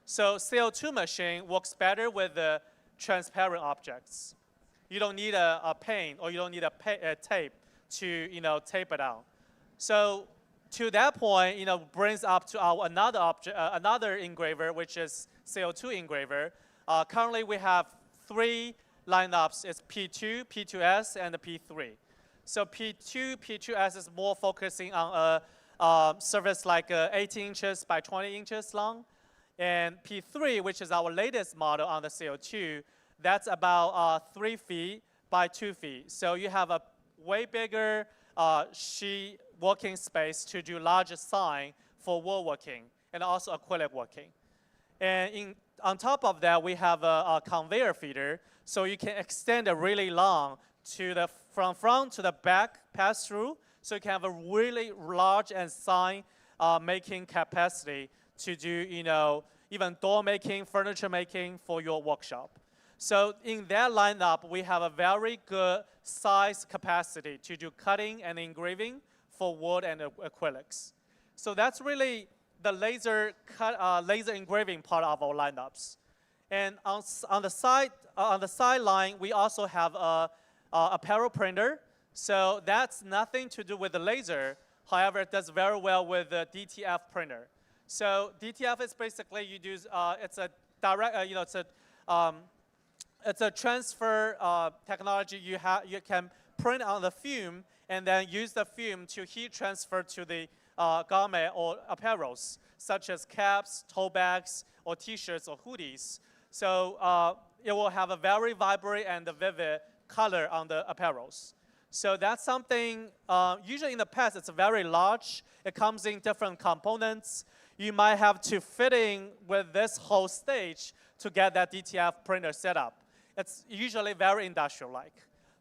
So CO2 machine works better with the transparent objects. You don't need a paint or you don't need a tape to tape it out. So to that point, brings up to our another engraver, which is CO2 engraver. Currently, we have 3 lineups. It's P2, P2S, and the P3. So P2, P2S is more focusing on a surface like 18 inches by 20 inches long. And P3, which is our latest model on the CO2, that's about 3 feet by 2 feet. So you have a way bigger sheet working space to do larger sign for woodworking and also acrylic working. And on top of that, we have a conveyor feeder, so you can extend it really long from front to the back pass through, so you can have a really large and sign making capacity to do even door making, furniture making for your workshop. So in that lineup, we have a very good size capacity to do cutting and engraving for wood and acrylics. So that's really the laser engraving part of our lineups. And on the sideline, we also have a apparel printer. So that's nothing to do with the laser. However, it does very well with the DTF printer. So DTF is basically it's a direct it's a transfer technology. You can print on the fume and then use the fume to heat transfer to the garment or apparels, such as caps, tote bags, or T-shirts or hoodies. So it will have a very vibrant and vivid color on the apparels. So that's something, usually in the past, it's very large. It comes in different components. You might have to fit in with this whole stage to get that DTF printer set up. It's usually very industrial-like.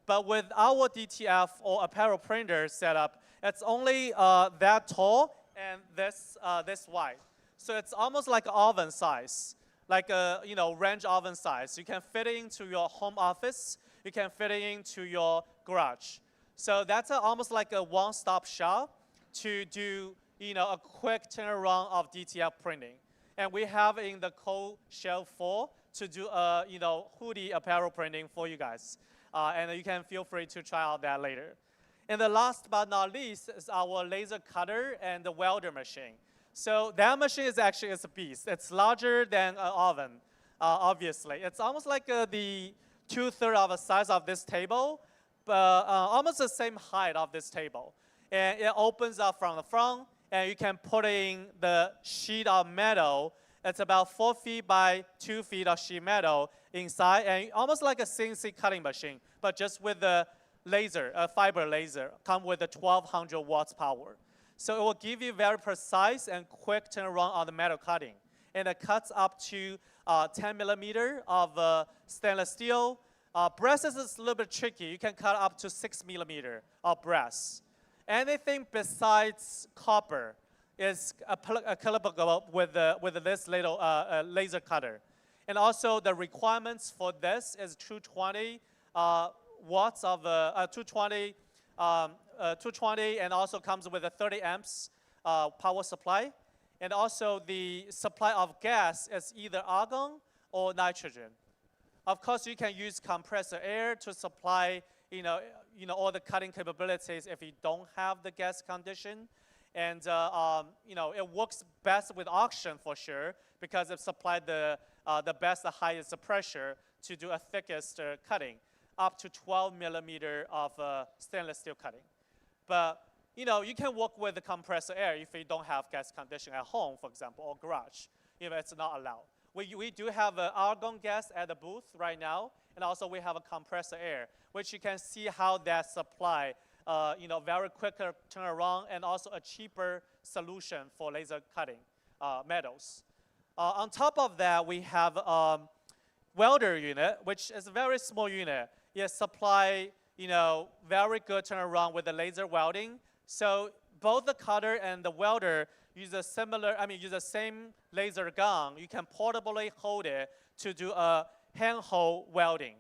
But with our DTF or apparel printer setup, it's only that tall and this wide. So it's almost like oven size, like a range oven size. You can fit it into your home office. You can fit it into your garage. So that's almost like a one-stop shop to do a quick turnaround of DTF printing. And we have in the cold shell 4 to do hoodie apparel printing for you guys. And you can feel free to try out that later. And the last but not least is our laser cutter and the welder machine. So that machine is actually a beast. It's larger than an oven, obviously. It's almost like the 2/3 of the size of this table, almost the same height of this table. And it opens up from the front, and you can put in the sheet of metal. It's about 4 feet by 2 feet of sheet metal inside, and almost like a CNC cutting machine, but just with the laser, a fiber laser, come with a 1200 watts power. So it will give you very precise and quick turnaround on the metal cutting. And it cuts up to 10 millimeter of stainless steel. Brass is a little bit tricky. You can cut up to 6 millimeter of brass. Anything besides copper is applicable with this little laser cutter. And also the requirements for this is 220 watts of 220, and also comes with a 30 amps power supply. And also the supply of gas is either argon or nitrogen. Of course, you can use compressor air to supply all the cutting capabilities if you don't have the gas condition. And it works best with oxygen for sure, because it supplies the best, the highest pressure to do a thickest cutting, up to 12 millimeter of stainless steel cutting. But you can work with the compressor air if you don't have gas condition at home, for example, or garage, if it's not allowed. We do have argon gas at the booth right now, and also we have a compressor air, which you can see how that supply very quicker turnaround and also a cheaper solution for laser cutting metals. On top of that, we have welder unit, which is a very small unit. It supply very good turnaround with the laser welding. So both the cutter and the welder use the same laser gun. You can portably hold it to do a handhold welding.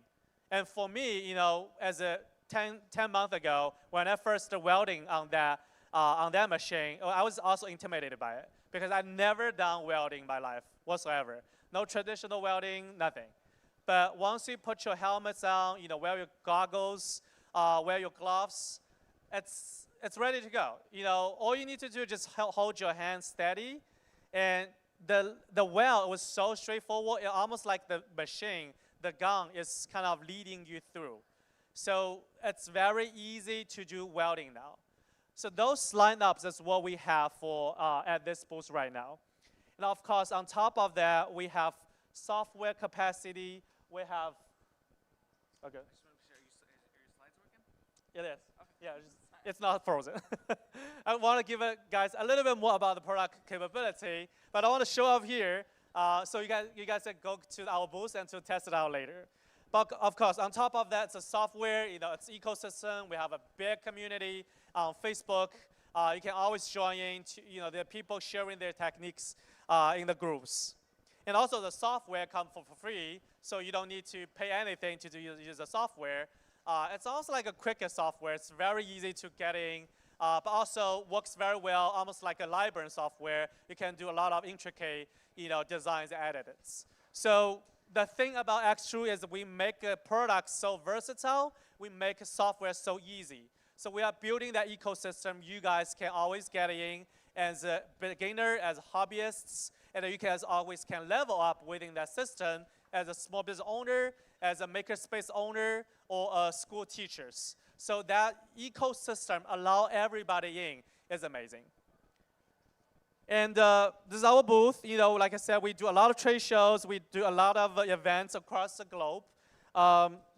And for me, as a 10 months ago, when I first welding on that machine, I was also intimidated by it, because I've never done welding in my life whatsoever. No traditional welding, nothing. But once you put your helmets on, wear your goggles, wear your gloves, it's ready to go. All you need to do is just hold your hand steady, and the weld was so straightforward. It almost like the machine, the gun is kind of leading you through. So it's very easy to do welding now. So those lineups is what we have for at this booth right now. And of course, on top of that, we have software capacity. We have, okay. Are your slides working? It is. Okay. Yeah, it's not frozen. I want to give guys a little bit more about the product capability, but I want to show up here so you guys can go to our booth and to test it out later. But of course, on top of that, it's a software, it's ecosystem. We have a big community on Facebook. You can always join in. There are people sharing their techniques in the groups. And also the software comes for free, so you don't need to pay anything to use the software. It's also like a quicker software. It's very easy to get in, but also works very well, almost like a library software. You can do a lot of intricate designs and edits. So the thing about Xtool is we make a product so versatile, we make software so easy. So we are building that ecosystem you guys can always get in as a beginner, as hobbyists, and you guys always can level up within that system as a small business owner, as a makerspace owner, or school teachers. So that ecosystem allow everybody in is amazing. And this is our booth. Like I said, we do a lot of trade shows. We do a lot of events across the globe.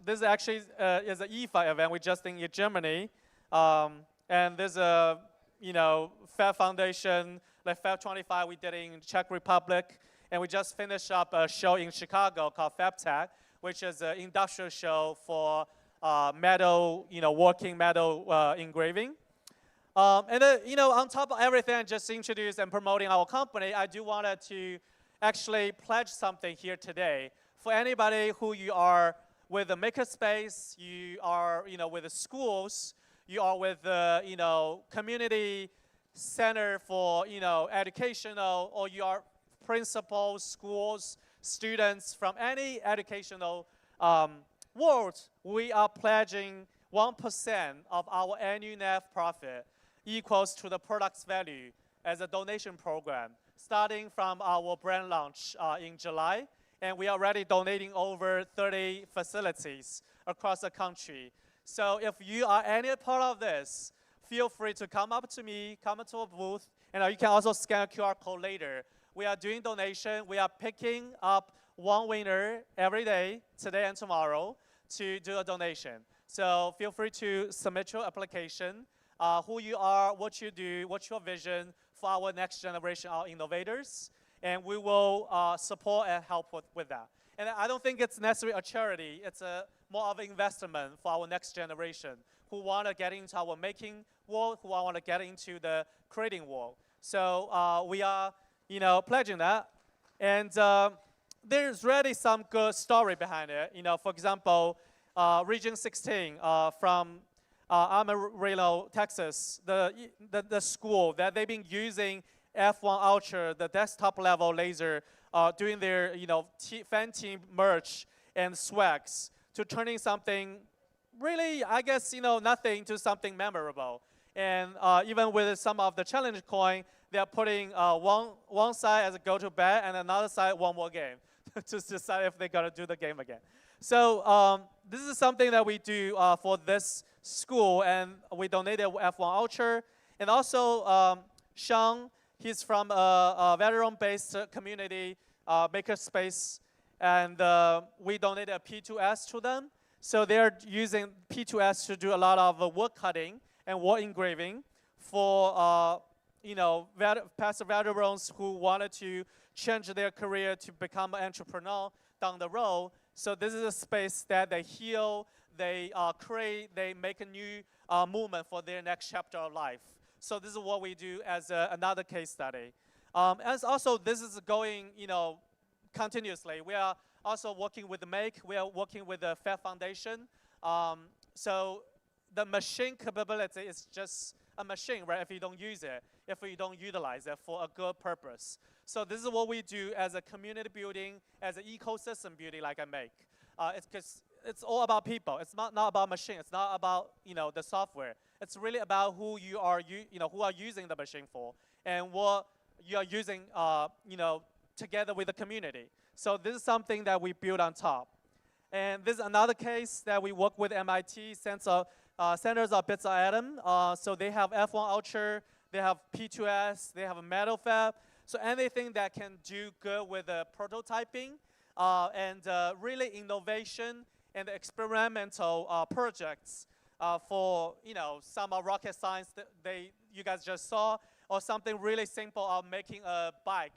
This actually is an IFA event we just did in Germany. And there's a, Fab Foundation, like Fab 25 we did in Czech Republic. And we just finished up a show in Chicago called FabTech, which is an industrial show for metal, working metal engraving. And on top of everything I just introduced and promoting our company, I do wanted to actually pledge something here today. For anybody who you are with a makerspace, you are with the schools, you are with the community center for educational, or you are principals, schools, students from any educational world, we are pledging 1% of our annual net profit equals to the product's value as a donation program, starting from our brand launch in July. And we are already donating over 30 facilities across the country. So if you are any part of this, feel free to come up to me, come to a booth, and you can also scan a QR code later. We are doing donation. We are picking up one winner every day, today and tomorrow, to do a donation. So feel free to submit your application, who you are, what you do, what's your vision for our next generation of innovators, and we will support and help with that. And I don't think it's necessarily a charity. It's more of an investment for our next generation who want to get into our making world, who want to get into the creating world. So we are, pledging that. And there's really some good story behind it. For example, Region 16 from Amarillo, Texas, the school that they've been using F1 Ultra, the desktop level laser, doing their fan team merch and swags to turning something really, I guess, nothing to something memorable. And even with some of the challenge coin, they're putting one side as a go-to bet and another side one more game to decide if they're going to do the game again. So this is something that we do for this school, and we donated F1 Ultra. And also Sean, he's from a veteran-based community, Makerspace, and we donated a P2S to them. So they're using P2S to do a lot of wood cutting and wood engraving for past veterans who wanted to change their career to become an entrepreneur down the road. So this is a space that they heal, they create, they make a new movement for their next chapter of life. So this is what we do as another case study. As also, this is going, continuously. We are also working with the Make. We are working with the Fair Foundation. So the machine capability is just a machine, right? If you don't use it, if you don't utilize it for a good purpose. So this is what we do as a community building, as an ecosystem building like I Make. It's all about people. It's not about machine. It's not about the software. It's really about who you are, who are using the machine for, and what you are using, together with the community. So this is something that we build on top. And this is another case that we work with MIT, Centers of Bits of Atom. So they have F1 Ultra, they have P2S, they have a metal fab. So anything that can do good with prototyping and really innovation and experimental projects for some rocket science that you guys just saw, or something really simple of making a bike.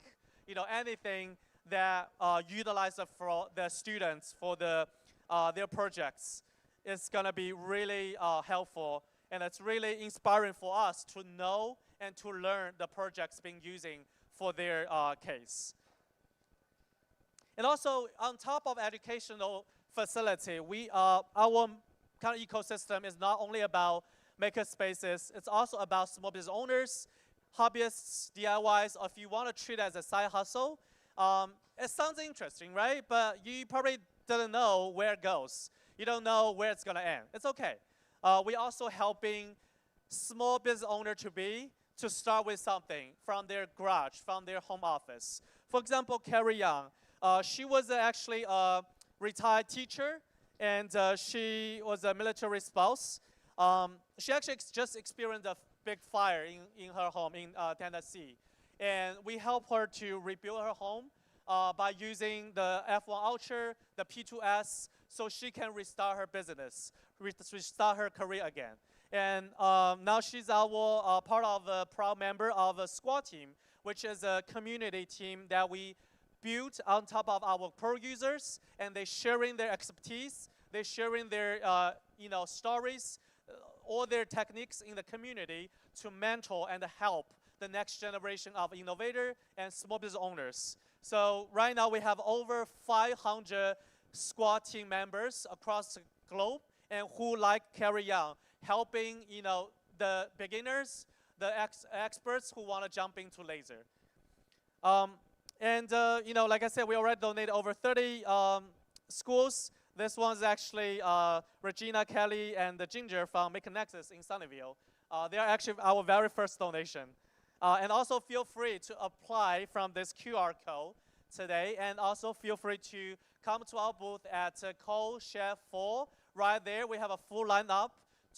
Anything that utilizes for the students for their projects is going to be really helpful, and it's really inspiring for us to know and to learn the projects being using for their case. And also, on top of educational facility, our kind of ecosystem is not only about maker spaces, it's also about small business owners, hobbyists, DIYs, or if you want to treat it as a side hustle. It sounds interesting, right? But you probably didn't know where it goes. You don't know where it's going to end. It's okay. We're also helping small business owner to start with something from their garage, from their home office. For example, Carrie Young. She was actually a retired teacher, and she was a military spouse. She actually just experienced a big fire in her home in Tennessee. And we helped her to rebuild her home by using the F1 Ultra, the P2S, so she can restart her business, restart her career again. And now she's our part of a proud member of a squad team, which is a community team that we built on top of our pro users, and they're sharing their expertise, they're sharing their stories, all their techniques in the community to mentor and help the next generation of innovators and small business owners. So right now we have over 500 squad team members across the globe, and who, like Carrie Young, helping the beginners, the experts who want to jump into laser. Like I said, we already donated over 30 schools. This one's actually Regina, Kelly, and the Ginger from Maker Nexus in Sunnyvale. They are actually our very first donation. And also feel free to apply from this QR code today, and also feel free to come to our booth at Cole Chef 4 right there, we have a full lineup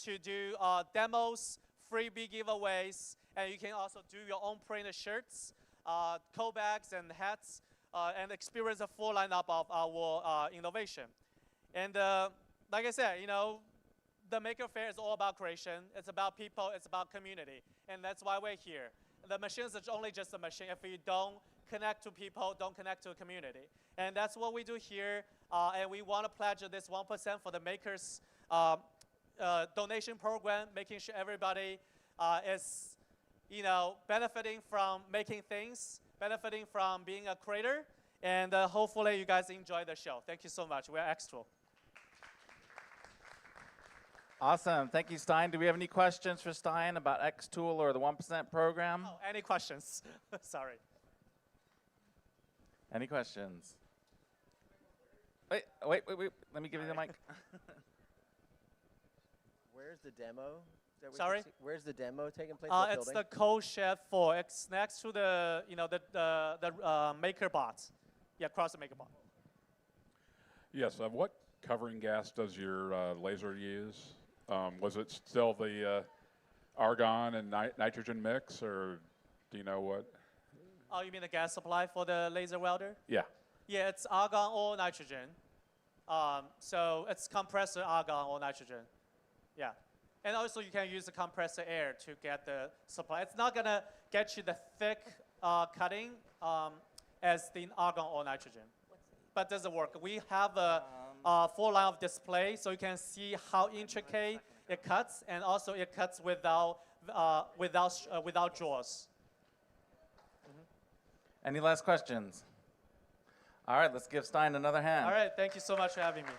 to do demos, freebie giveaways, and you can also do your own printed shirts, coat bags, and hats, and experience a full lineup of our innovation. And like I said, the Maker Faire is all about creation. It's about people. It's about community. And that's why we're here. The machine is only just a machine if you don't connect to people, don't connect to a community. And that's what we do here. And we want to pledge this 1% for the Makers donation program, making sure everybody is benefiting from making things, benefiting from being a creator. And hopefully you guys enjoy the show. Thank you so much. We're Xtool. Awesome. Thank you, Stein. Do we have any questions for Stein about Xtool or the 1% program? Oh, any questions? Sorry. Any questions? Wait. Let me give you the mic. Where's the demo? Sorry? Where's the demo taking place? What It's building? the Code Shed 4. It's next to the the Maker Bot. Yeah, across the Maker Bot. Yes. What covering gas does your laser use? Was it still the argon and nitrogen mix, or do you know what? Oh, you mean the gas supply for the laser welder? Yeah. Yeah, it's argon or nitrogen. So it's compressor argon or nitrogen. Yeah. And also you can use the compressor air to get the supply. It's not gonna get you the thick cutting as the argon or nitrogen. But does it work? We have a full line of display, so you can see how intricate it cuts, and also it cuts without jaws. Any last questions? All right, let's give Stein another hand. All right, thank you so much for having me.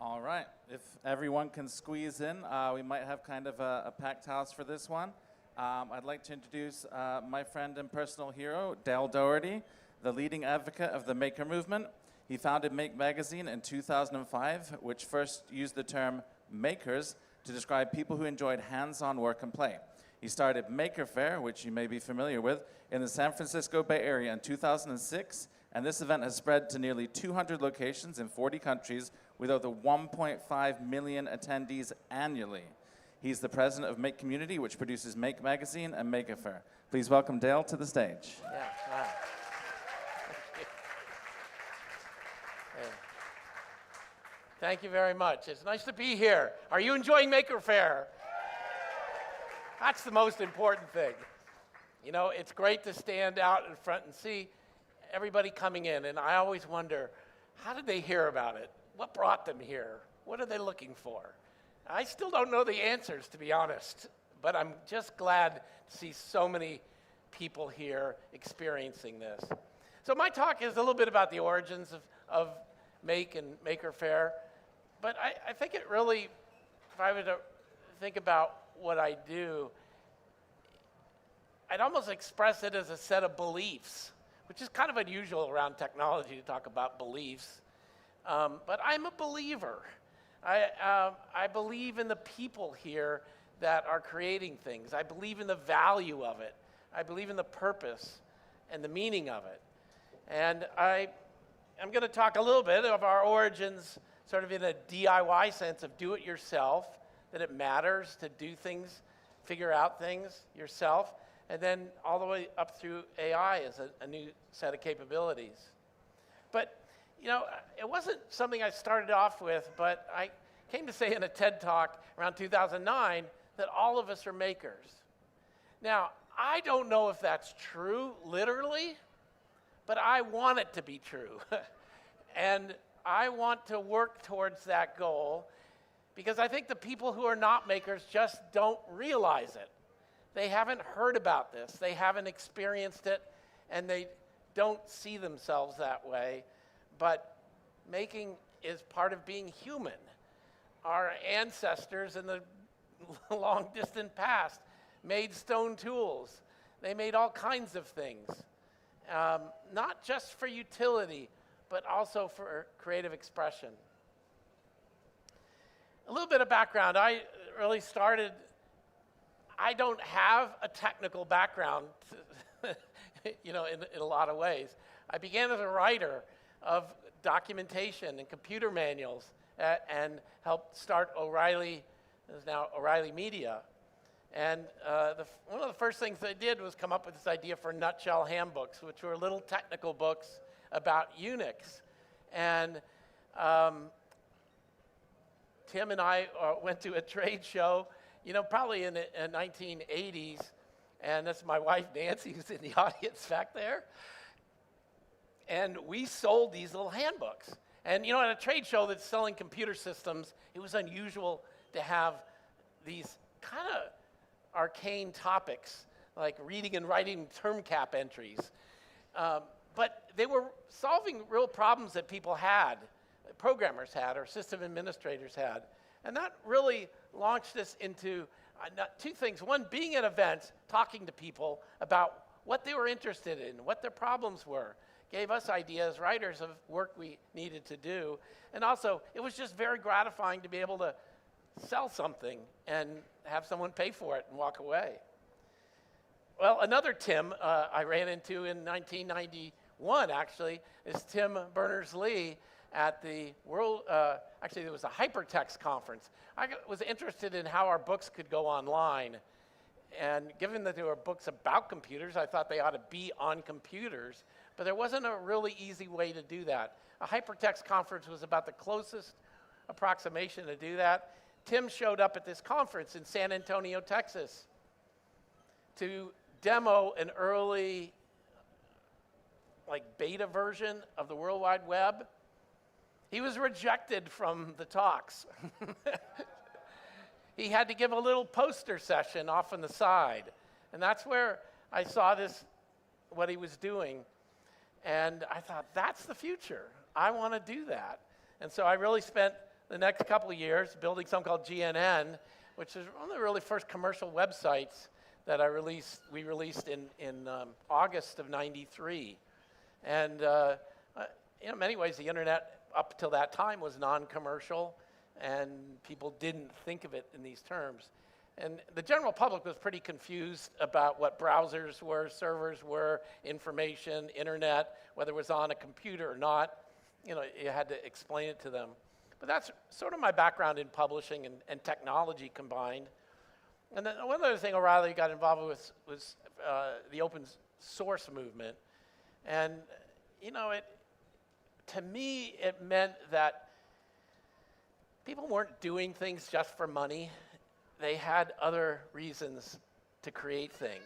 All right. If everyone can squeeze in, we might have kind of a packed house for this one. I'd like to introduce my friend and personal hero, Dale Doherty, the leading advocate of the Maker movement. He founded Make Magazine in 2005, which first used the term makers to describe people who enjoyed hands-on work and play. He started Maker Faire, which you may be familiar with, in the San Francisco Bay Area in 2006, and this event has spread to nearly 200 locations in 40 countries with over 1.5 million attendees annually. He's the president of Make Community, which produces Make Magazine and Maker Faire. Please welcome Dale to the stage. Yeah. Wow. Thank you very much. It's nice to be here. Are you enjoying Maker Faire? That's the most important thing. You know, it's great to stand out in front and see everybody coming in, and I always wonder, how did they hear about it? What brought them here? What are they looking for? I still don't know the answers, to be honest, but I'm just glad to see so many people here experiencing this. So my talk is a little bit about the origins of Make and Maker Faire, but I think it really, if I were to think about what I do, I'd almost express it as a set of beliefs, which is kind of unusual around technology to talk about beliefs. But I'm a believer. I believe in the people here that are creating things. I believe in the value of it. I believe in the purpose and the meaning of it. And I'm going to talk a little bit of our origins, sort of in a DIY sense of do it yourself, that it matters to do things, figure out things yourself, and then all the way up through AI as a new set of capabilities. But, you know, it wasn't something I started off with, but I came to say in a TED Talk around 2009 that all of us are makers. Now, I don't know if that's true, literally, but I want it to be true. And I want to work towards that goal because I think the people who are not makers just don't realize it. They haven't heard about this. They haven't experienced it, and they don't see themselves that way. But making is part of being human. Our ancestors in the long distant past made stone tools. They made all kinds of things, not just for utility, but also for creative expression. A little bit of background. I really started, I don't have a technical background, you know, in a lot of ways. I began as a writer of documentation and computer manuals and helped start O'Reilly, is now O'Reilly Media. And one of the first things I did was come up with this idea for nutshell handbooks, which were little technical books about Unix. And Tim and I went to a trade show, you know, probably in the 1980s, and that's my wife, Nancy, who's in the audience back there. And we sold these little handbooks. And, you know, at a trade show that's selling computer systems, it was unusual to have these kind of arcane topics, like reading and writing term cap entries. But they were solving real problems that people had, programmers had, or system administrators had. And that really launched us into two things. One, being at events, talking to people about what they were interested in, what their problems were. Gave us ideas, writers, of work we needed to do. And also, it was just very gratifying to be able to sell something and have someone pay for it and walk away. Well, another Tim I ran into in 1991, actually, is Tim Berners-Lee at the World, actually there was a hypertext conference. I was interested in how our books could go online. And given that there were books about computers, I thought they ought to be on computers. But there wasn't a really easy way to do that. A hypertext conference was about the closest approximation to do that. Tim showed up at this conference in San Antonio, Texas, to demo an early, like, beta version of the World Wide Web. He was rejected from the talks. He had to give a little poster session off on the side. And that's where I saw this, what he was doing. And I thought, that's the future. I want to do that. And so I really spent the next couple of years building something called GNN, which is one of the really first commercial websites that we released in August of '93. And in many ways, the internet up till that time was non-commercial, and people didn't think of it in these terms. And the general public was pretty confused about what browsers were, servers were, information, internet, whether it was on a computer or not. You had to explain it to them. But that's sort of my background in publishing and technology combined. And then one other thing O'Reilly got involved with was the open source movement. And, to me, it meant that people weren't doing things just for money. They had other reasons to create things.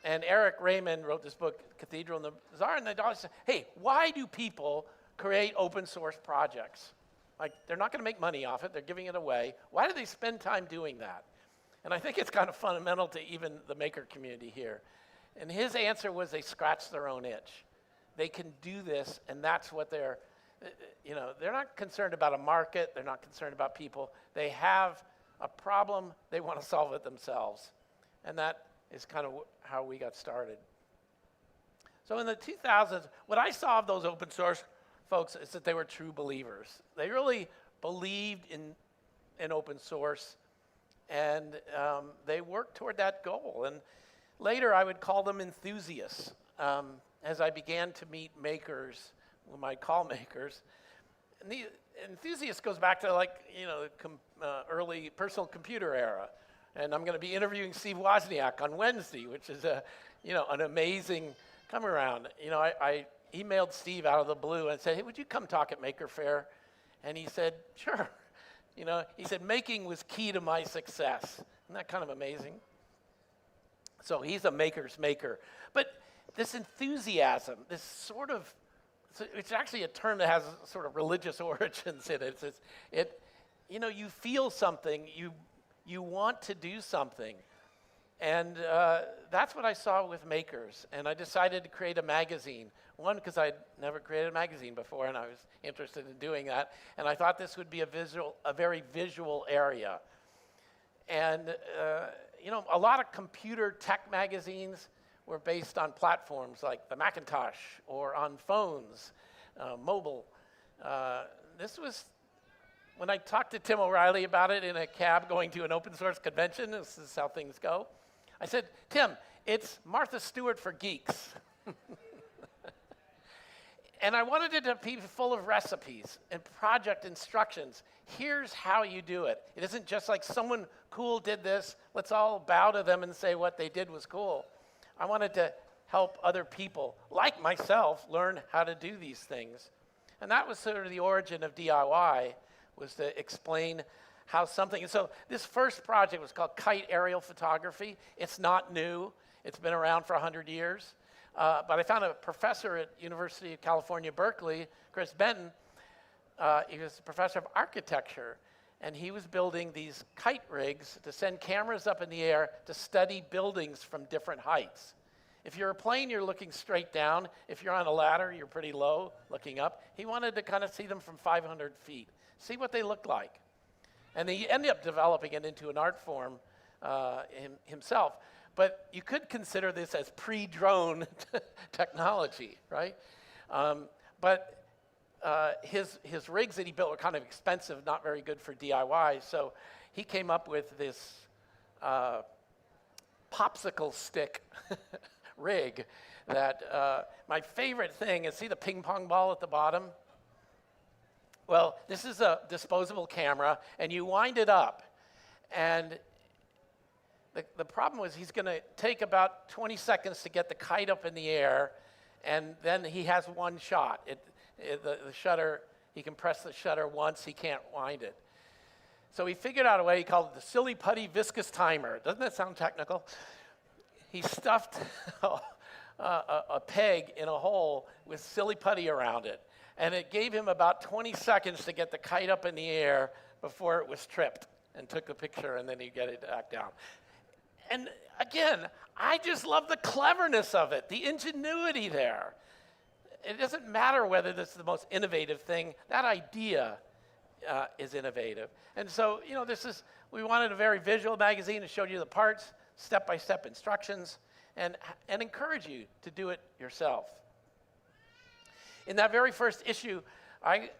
And Eric Raymond wrote this book, Cathedral in the Bazaar, and they always said, hey, why do people create open source projects? Like, they're not going to make money off it. They're giving it away. Why do they spend time doing that? And I think it's kind of fundamental to even the maker community here. And his answer was they scratch their own itch. They can do this, and that's what they're not concerned about a market. They're not concerned about people. They have a problem. They want to solve it themselves. And that is kind of how we got started. So in the 2000s, what I saw of those open source folks is that they were true believers. They really believed in open source, and they worked toward that goal. And later, I would call them enthusiasts. As I began to meet makers, whom I call makers, and the enthusiast goes back to early personal computer era. And I'm going to be interviewing Steve Wozniak on Wednesday, which is an amazing come around. I emailed Steve out of the blue and said, hey, would you come talk at Maker Faire? And he said, sure. He said, making was key to my success. Isn't that kind of amazing? So he's a maker's maker. But this enthusiasm, this sort of, it's actually a term that has sort of religious origins in it. You feel something, you want to do something. And that's what I saw with makers. And I decided to create a magazine. One, because I'd never created a magazine before, and I was interested in doing that. And I thought this would be a very visual area. And, a lot of computer tech magazines were based on platforms like the Macintosh or on phones, mobile. This was, when I talked to Tim O'Reilly about it in a cab going to an open source convention, this is how things go. I said, Tim, it's Martha Stewart for geeks. And I wanted it to be full of recipes and project instructions. Here's how you do it. It isn't just like someone cool did this, let's all bow to them and say what they did was cool. I wanted to help other people, like myself, learn how to do these things. And that was sort of the origin of DIY, was to explain how something, and so this first project was called Kite Aerial Photography. It's not new. It's been around for 100 years. But I found a professor at University of California, Berkeley, Chris Benton. He was a professor of architecture, and he was building these kite rigs to send cameras up in the air to study buildings from different heights. If you're a plane, you're looking straight down. If you're on a ladder, you're pretty low, looking up. He wanted to kind of see them from 500 feet, see what they looked like. And he ended up developing it into an art form himself. But you could consider this as pre-drone technology, right? But his rigs that he built were kind of expensive, not very good for DIY. So he came up with this popsicle stick rig that my favorite thing is, see the ping pong ball at the bottom? Well, this is a disposable camera, and you wind it up. And the problem was he's going to take about 20 seconds to get the kite up in the air, and then he has one shot. The shutter, he can press the shutter once, he can't wind it. So he figured out a way, he called it the silly putty viscous timer. Doesn't that sound technical? He stuffed a peg in a hole with silly putty around it. And it gave him about 20 seconds to get the kite up in the air before it was tripped, and took the picture, and then he'd get it back down. And again, I just love the cleverness of it, the ingenuity there. It doesn't matter whether this is the most innovative thing. That idea is innovative. And so, we wanted a very visual magazine that showed you the parts, step-by-step instructions, and encourage you to do it yourself. In that very first issue, I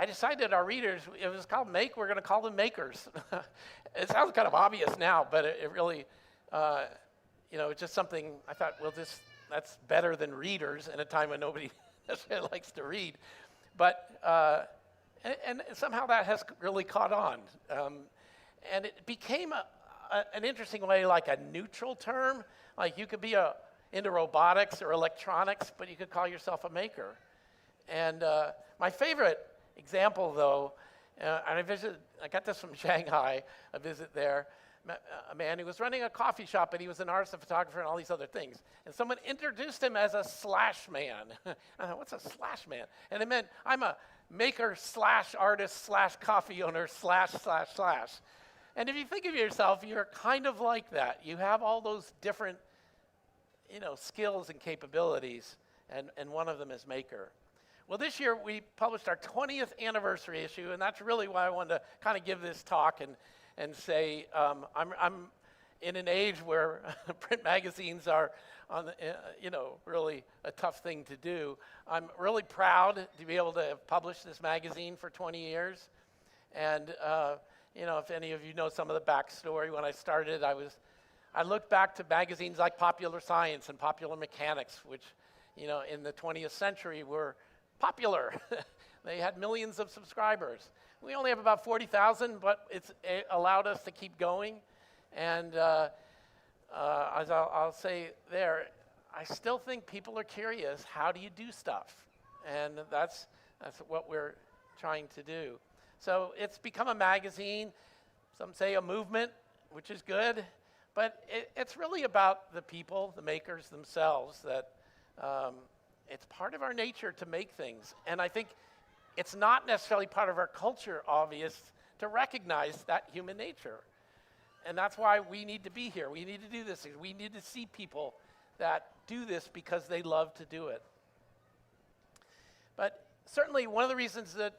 decided our readers, it was called Make, we're going to call them Makers. It sounds kind of obvious now, but it really, it's just something I thought, well, that's better than readers in a time when nobody necessarily likes to read. But, and somehow that has really caught on. And it became an interesting way, like a neutral term. Like you could be into robotics or electronics, but you could call yourself a maker. And my favorite example, though, and I got this from Shanghai, a visit there, a man who was running a coffee shop, and he was an artist, a photographer, and all these other things. And someone introduced him as a slash man. I thought, what's a slash man? And it meant, I'm a maker / artist / coffee owner / //. And if you think of yourself, you're kind of like that. You have all those different, skills and capabilities, and one of them is maker. Well, this year we published our 20th anniversary issue, and that's really why I wanted to kind of give this talk and say I'm in an age where print magazines are on really a tough thing to do. I'm really proud to be able to have published this magazine for 20 years. And if any of you know some of the backstory, when I started, I looked back to magazines like Popular Science and Popular Mechanics, which in the 20th century were popular. They had millions of subscribers. We only have about 40,000, but it's allowed us to keep going. And as I'll say there, I still think people are curious, how do you do stuff? And that's what we're trying to do. So it's become a magazine, some say a movement, which is good, but it's really about the people, the makers themselves, that it's part of our nature to make things. And I think it's not necessarily part of our culture, obvious, to recognize that human nature. And that's why we need to be here. We need to do this. We need to see people that do this because they love to do it. But certainly one of the reasons that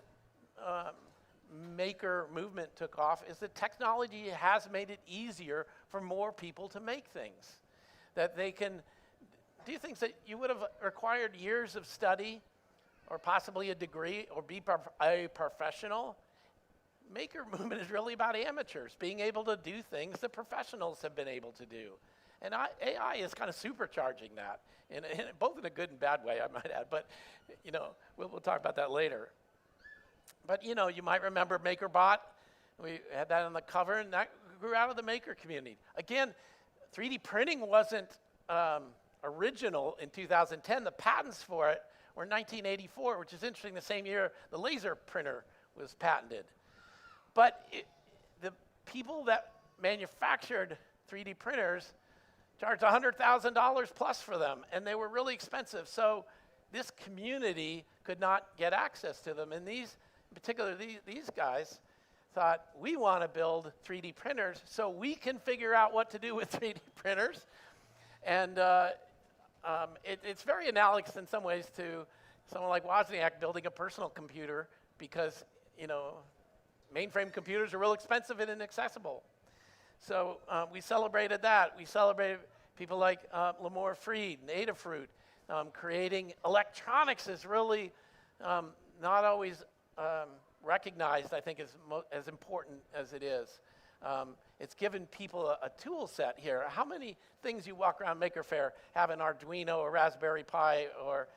maker movement took off is that technology has made it easier for more people to make things. That they can do things that you would have required years of study or possibly a degree or be a professional. Maker movement is really about amateurs being able to do things that professionals have been able to do. And AI is kind of supercharging that, both in a good and bad way, I might add. But, we'll talk about that later. But, you might remember MakerBot. We had that on the cover, and that grew out of the maker community. Again, 3D printing wasn't original in 2010. The patents for it were 1984, which is interesting, the same year the laser printer was patented. But the people that manufactured 3D printers charged $100,000 plus for them, and they were really expensive. So this community could not get access to them. And these, in particular, these guys thought, we want to build 3D printers so we can figure out what to do with 3D printers. And it's very analogous in some ways to someone like Wozniak building a personal computer because, mainframe computers are real expensive and inaccessible. So we celebrated that. We celebrated people like Lamore Freed and Adafruit. Creating electronics is really not always recognized, I think, as important as it is. It's given people a tool set here. How many things you walk around Maker Faire have an Arduino or Raspberry Pi or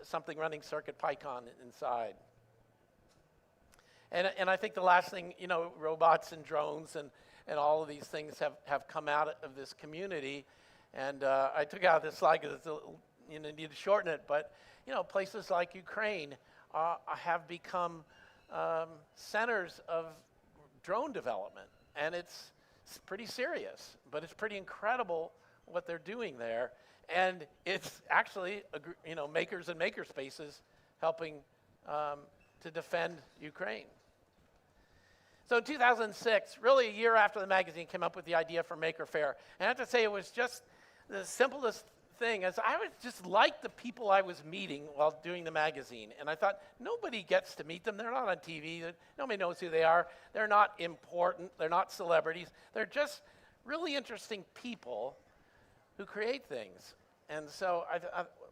something running CircuitPython inside? And I think the last thing, robots and drones and all of these things have come out of this community. And I took out this slide because it's need to shorten it, but places like Ukraine have become centers of drone development, and it's pretty serious, but it's pretty incredible what they're doing there, and it's actually makers and maker spaces helping to defend Ukraine. So in 2006, really a year after the magazine came up with the idea for Maker Faire, and I have to say it was just the simplest thing is I was just like the people I was meeting while doing the magazine. And I thought, nobody gets to meet them. They're not on TV. Nobody knows who they are. They're not important. They're not celebrities. They're just really interesting people who create things. And so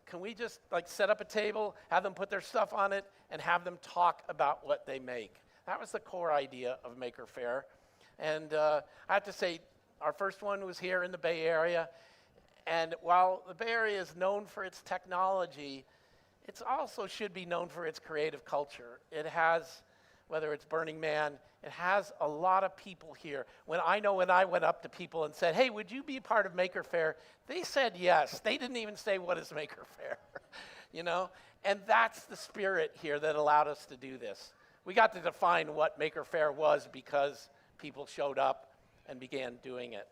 can we just like set up a table, have them put their stuff on it, and have them talk about what they make? That was the core idea of Maker Faire. And I have to say, our first one was here in the Bay Area. And while the Bay Area is known for its technology, it also should be known for its creative culture. It has, whether it's Burning Man, it has a lot of people here. When I went up to people and said, hey, would you be part of Maker Faire? They said yes. They didn't even say, what is Maker Faire? You know? And that's the spirit here that allowed us to do this. We got to define what Maker Faire was because people showed up and began doing it.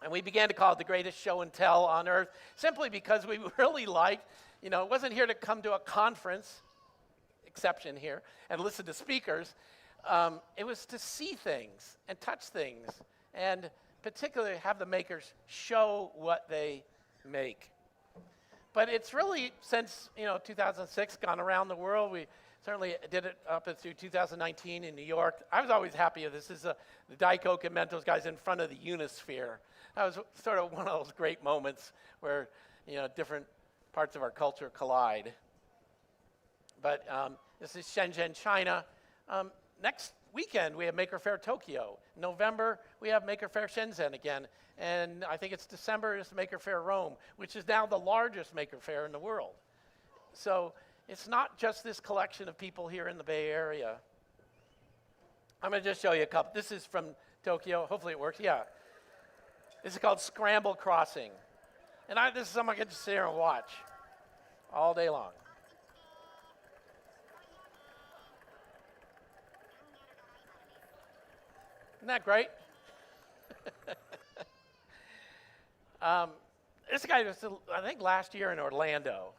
And we began to call it the greatest show and tell on earth, simply because we really liked, it wasn't here to come to a conference, exception here, and listen to speakers. It was to see things and touch things, and particularly have the makers show what they make. But it's really, since 2006, gone around the world. We certainly did it up through 2019 in New York. I was always happy of this. This is the Diet and Mentos guys in front of the Unisphere. That was sort of one of those great moments where different parts of our culture collide. But this is Shenzhen, China. Next weekend we have Maker Faire Tokyo. November we have Maker Faire Shenzhen again, and I think it's December is Maker Faire Rome, which is now the largest Maker Faire in the world. So it's not just this collection of people here in the Bay Area. I'm going to just show you a couple. This is from Tokyo. Hopefully it works. Yeah. This is called Scramble Crossing. And this is something I get to sit here and watch all day long. Isn't that great? This guy was, I think, last year in Orlando.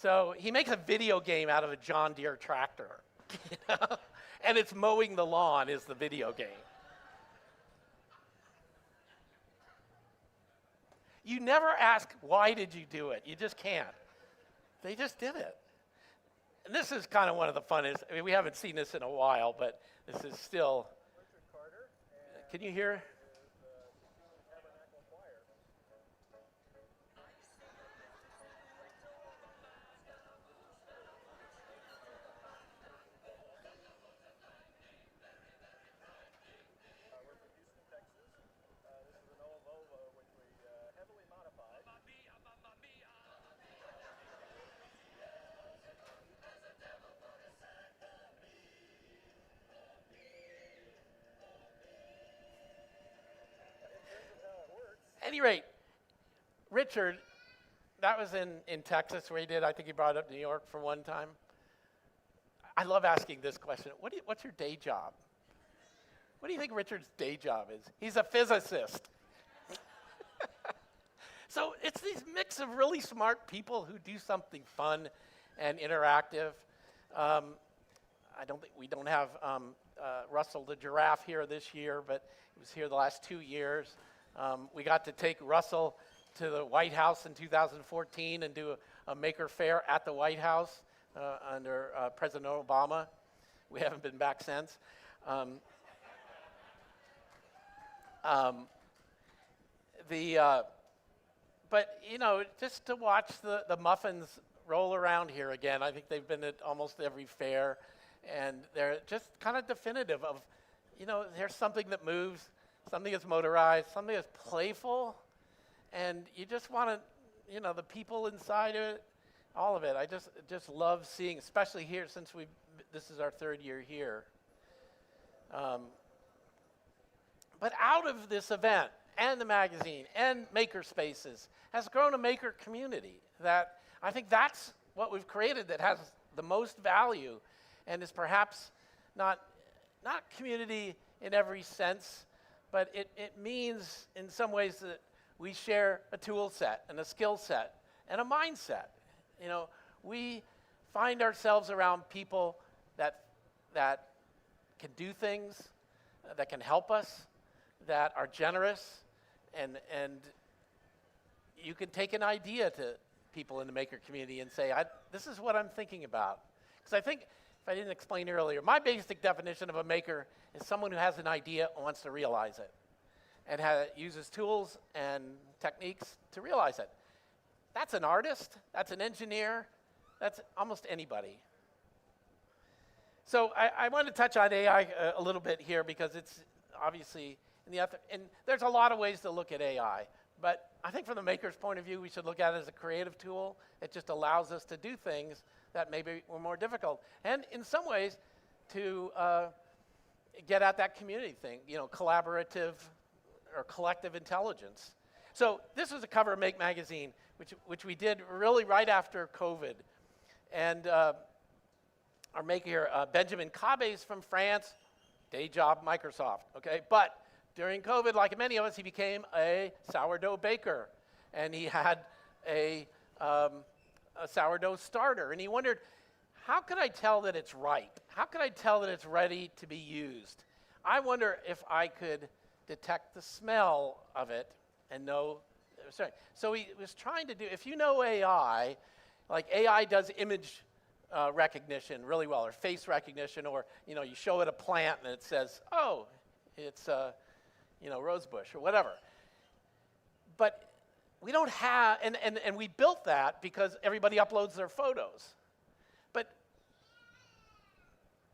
So he makes a video game out of a John Deere tractor. And it's mowing the lawn is the video game. You never ask, why did you do it? You just can't. They just did it. And this is kind of one of the funnest. I mean, we haven't seen this in a while, but this is still. Can you hear? At any rate, Richard, that was in Texas where he did, I think he brought it up New York for one time. I love asking this question. What's your day job? What do you think Richard's day job is? He's a physicist. So it's these mix of really smart people who do something fun and interactive. We don't have Russell the giraffe here this year, but he was here the last 2 years. We got to take Russell to the White House in 2014 and do a Maker Faire at the White House under President Obama. We haven't been back since. But just to watch the muffins roll around here again, I think they've been at almost every fair, and they're just kind of definitive of, there's something that moves, something that's motorized, something that's playful, and you just want to, the people inside of it, all of it. I just love seeing, especially here since this is our third year here. But out of this event and the magazine and maker spaces has grown a maker community that I think that's what we've created that has the most value and is perhaps not community in every sense, but it means in some ways that we share a tool set and a skill set and a mindset. We find ourselves around people that can do things, that can help us, that are generous, and you can take an idea to people in the maker community and say, this is what I'm thinking about. Because I think, if I didn't explain earlier, my basic definition of a maker is someone who has an idea and wants to realize it, and uses tools and techniques to realize it. That's an artist, that's an engineer, that's almost anybody. So I want to touch on AI a little bit here because it's obviously and there's a lot of ways to look at AI, but I think from the maker's point of view, we should look at it as a creative tool. It just allows us to do things that maybe were more difficult, and in some ways, to get at that community thing, collaborative or collective intelligence. So this was a cover of Make magazine, which we did really right after COVID, and our maker here, Benjamin Cabes from France, day job Microsoft, okay? But during COVID, like many of us, he became a sourdough baker, and he had a sourdough starter, and he wondered, how could I tell that it's ripe? How could I tell that it's ready to be used? I wonder if I could detect the smell of it and know. So he was trying to do, if you know AI, like AI does image recognition really well, or face recognition, or you show it a plant and it says, oh, it's rosebush or whatever. But we don't have, and we built that because everybody uploads their photos. But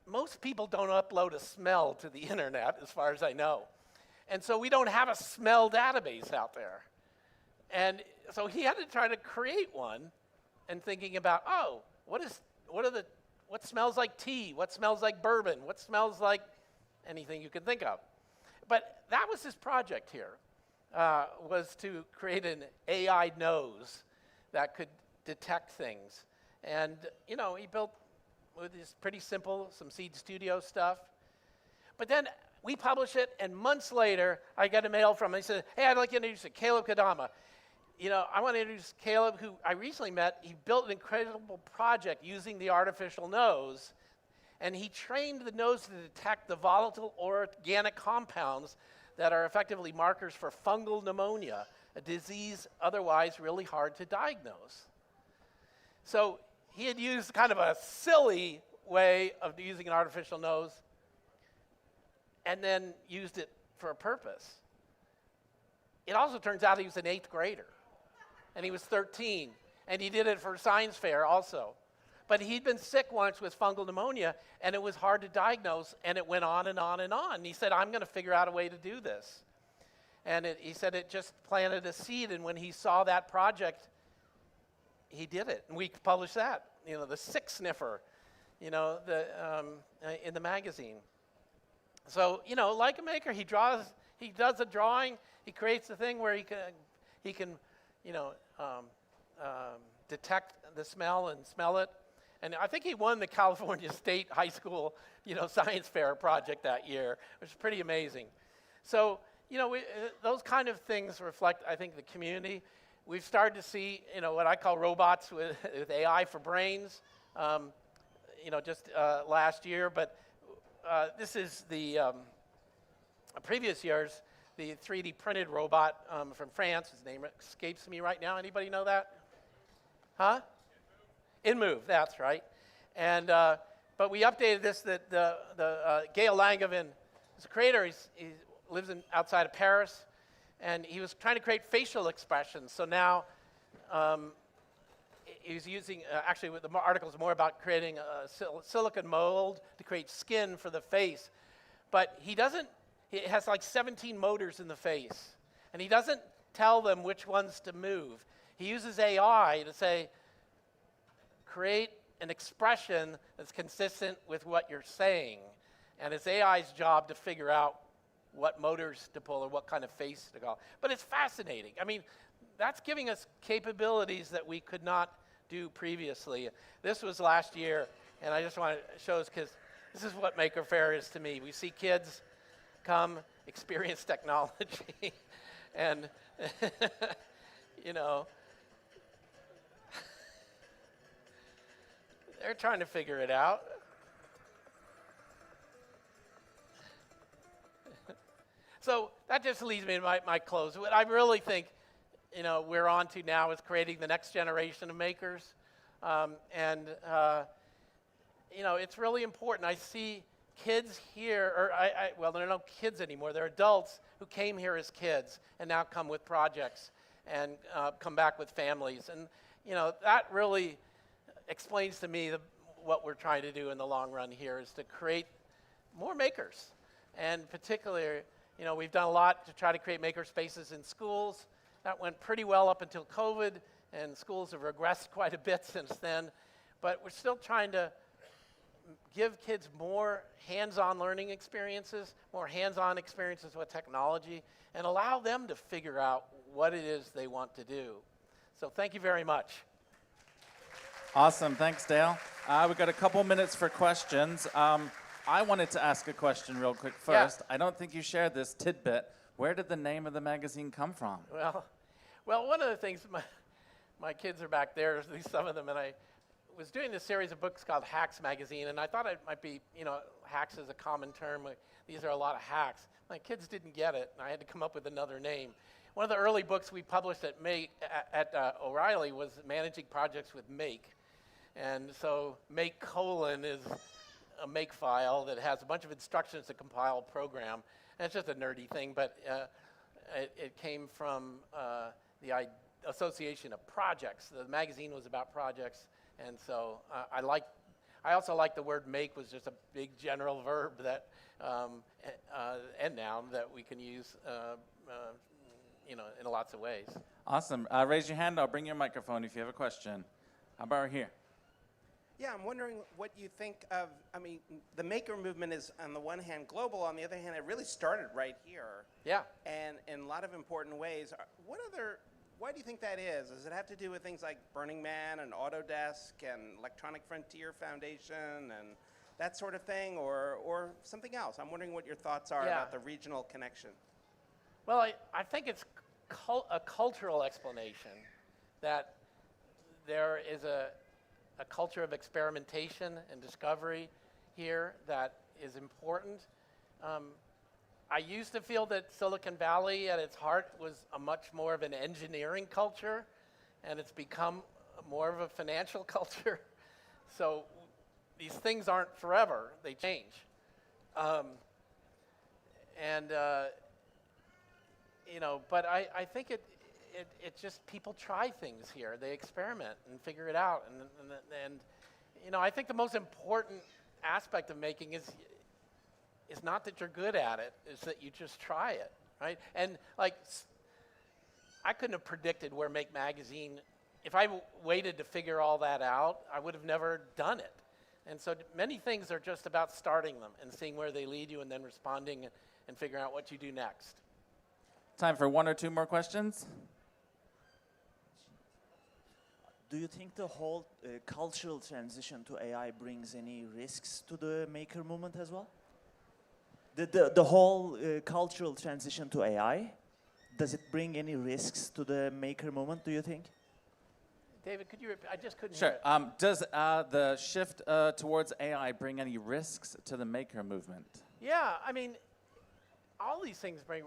most people don't upload a smell to the internet, as far as I know. And so we don't have a smell database out there. And so he had to try to create one, and thinking about, oh, what smells like tea? What smells like bourbon? What smells like anything you can think of? But that was his project here, was to create an AI nose that could detect things. And, he built with this pretty simple, some Seed Studio stuff. But then we publish it, and months later, I got a mail from him. He said, hey, I'd like to introduce you, Caleb Kadama. I want to introduce Caleb, who I recently met. He built an incredible project using the artificial nose, and he trained the nose to detect the volatile organic compounds that are effectively markers for fungal pneumonia, a disease otherwise really hard to diagnose. So he had used kind of a silly way of using an artificial nose, and then used it for a purpose. It also turns out he was an 8th grader, and he was 13, and he did it for a science fair also. But he'd been sick once with fungal pneumonia, and it was hard to diagnose, and it went on and on and on. And he said, I'm going to figure out a way to do this. And he said it just planted a seed, and when he saw that project, he did it. And we published that, the sick sniffer, in the magazine. So, like a maker, he does a drawing, he creates a thing where he can detect the smell and smell it. And I think he won the California State High School, science fair project that year, which is pretty amazing. So, those kind of things reflect, I think, the community. We've started to see, what I call robots with AI for brains, just last year. But this is the previous year's, the 3D printed robot from France. His name escapes me right now. Anybody know that? Huh? InMove, that's right. And but we updated this. That the Gail Langevin is a creator. He lives outside of Paris, and he was trying to create facial expressions. So now he's using actually the article is more about creating a silicone mold to create skin for the face, but he doesn't. It has like 17 motors in the face, and he doesn't tell them which ones to move. He uses AI to say, create an expression that's consistent with what you're saying. And it's AI's job to figure out what motors to pull or what kind of face to call. But it's fascinating. I mean, that's giving us capabilities that we could not do previously. This was last year, and I just want to show us because this is what Maker Faire is to me. We see kids come, experience technology, and, they're trying to figure it out. So that just leads me to my close. What I really think we're on to now is creating the next generation of makers. It's really important. I see kids here, well, there are no kids anymore. They're adults who came here as kids and now come with projects and come back with families. And, that really explains to me what we're trying to do in the long run here is to create more makers. And particularly, we've done a lot to try to create maker spaces in schools. That went pretty well up until COVID, and schools have regressed quite a bit since then. But we're still trying to give kids more hands-on learning experiences, more hands-on experiences with technology, and allow them to figure out what it is they want to do. So thank you very much. Awesome. Thanks, Dale. We've got a couple minutes for questions. I wanted to ask a question real quick first. Yeah. I don't think you shared this tidbit. Where did the name of the magazine come from? Well, one of the things, my kids are back there, at least some of them, and I was doing this series of books called Hacks Magazine, and I thought it might be, hacks is a common term. These are a lot of hacks. My kids didn't get it, and I had to come up with another name. One of the early books we published at O'Reilly was Managing Projects with Make. And so Make : is a Make file that has a bunch of instructions to compile a program. And it's just a nerdy thing, but it came from the association of projects. The magazine was about projects, and so I also like the word make was just a big general verb that and noun that we can use in lots of ways. Awesome. Raise your hand. I'll bring you a microphone if you have a question. How about here? Yeah, I'm wondering what you think of, the maker movement is on the one hand global, on the other hand, it really started right here. Yeah. And in a lot of important ways. Why do you think that is? Does it have to do with things like Burning Man and Autodesk and Electronic Frontier Foundation and that sort of thing, or something else? I'm wondering what your thoughts are about the regional connection. Well, I think it's a cultural explanation that there is a culture of experimentation and discovery here that is important. I used to feel that Silicon Valley at its heart was a much more of an engineering culture, and it's become more of a financial culture. So these things aren't forever, they change. But I think it just people try things here. They experiment and figure it out. And I think the most important aspect of making is not that you're good at it, is that you just try it, right? And I couldn't have predicted where Make Magazine, if I waited to figure all that out, I would have never done it. And so many things are just about starting them and seeing where they lead you and then responding and figuring out what you do next. Time for one or two more questions. Do you think the whole cultural transition to AI brings any risks to the maker movement as well? The whole cultural transition to AI, does it bring any risks to the maker movement, do you think? David, could you repeat? I just couldn't Sure. hear it. Does the shift towards AI bring any risks to the maker movement? Yeah, all these things bring,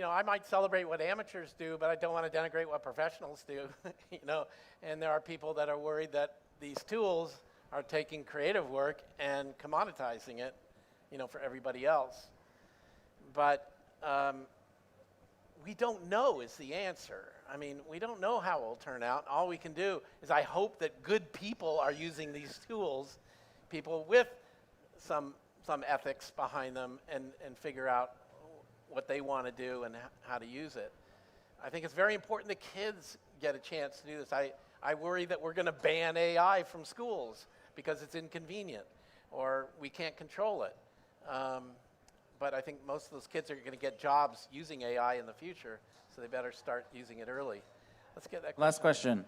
I might celebrate what amateurs do, but I don't want to denigrate what professionals do, and there are people that are worried that these tools are taking creative work and commoditizing it, for everybody else. But we don't know is the answer. We don't know how it will turn out. All we can do is I hope that good people are using these tools, people with some ethics behind them, and figure out what they want to do and how to use it. I think it's very important that kids get a chance to do this. I worry that we're going to ban AI from schools because it's inconvenient or we can't control it. But I think most of those kids are going to get jobs using AI in the future, so they better start using it early. Let's get that question. Last question.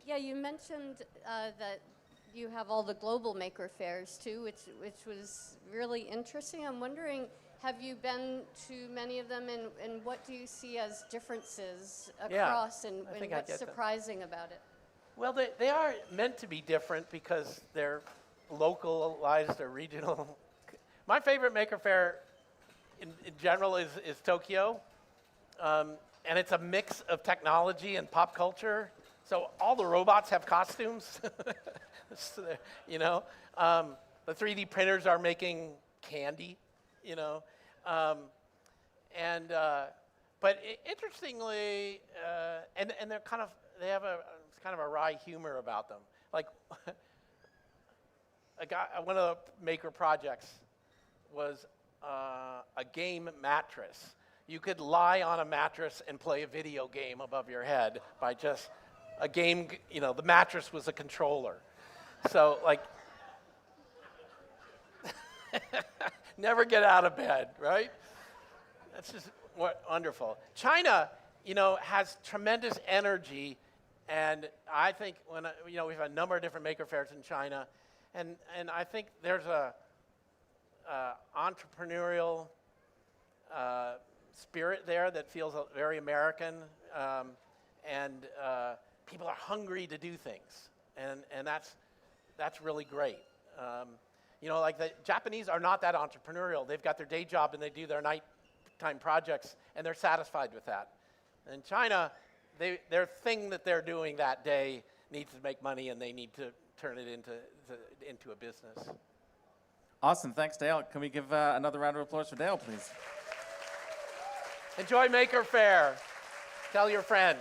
Yeah, you mentioned that you have all the global maker fairs too, which was really interesting. I'm wondering, have you been to many of them, and what do you see as differences across, and what's surprising about it? Well, they are meant to be different because they're localized or regional. My favorite Maker Faire in general is Tokyo. and it's a mix of technology and pop culture. So all the robots have costumes. So you know, the 3D printers are making candy. You know, but interestingly, and they're they have it's kind of a wry humor about them. Like one of the Maker projects was a game mattress. You could lie on a mattress and play a video game above your head by just a game. You know, the mattress was a controller. So like, never get out of bed, right? That's just wonderful. China, you know, has tremendous energy, and I think you know, we've had a number of different maker fairs in China, and I think there's a entrepreneurial spirit there that feels very American, and people are hungry to do things, and that's really great. You know, like the Japanese are not that entrepreneurial. They've got their day job and they do their nighttime projects, and they're satisfied with that. In China, their thing that they're doing that day needs to make money, and they need to turn it into a business. Awesome, thanks, Dale. Can we give another round of applause for Dale, please? Enjoy Maker Faire. Tell your friends.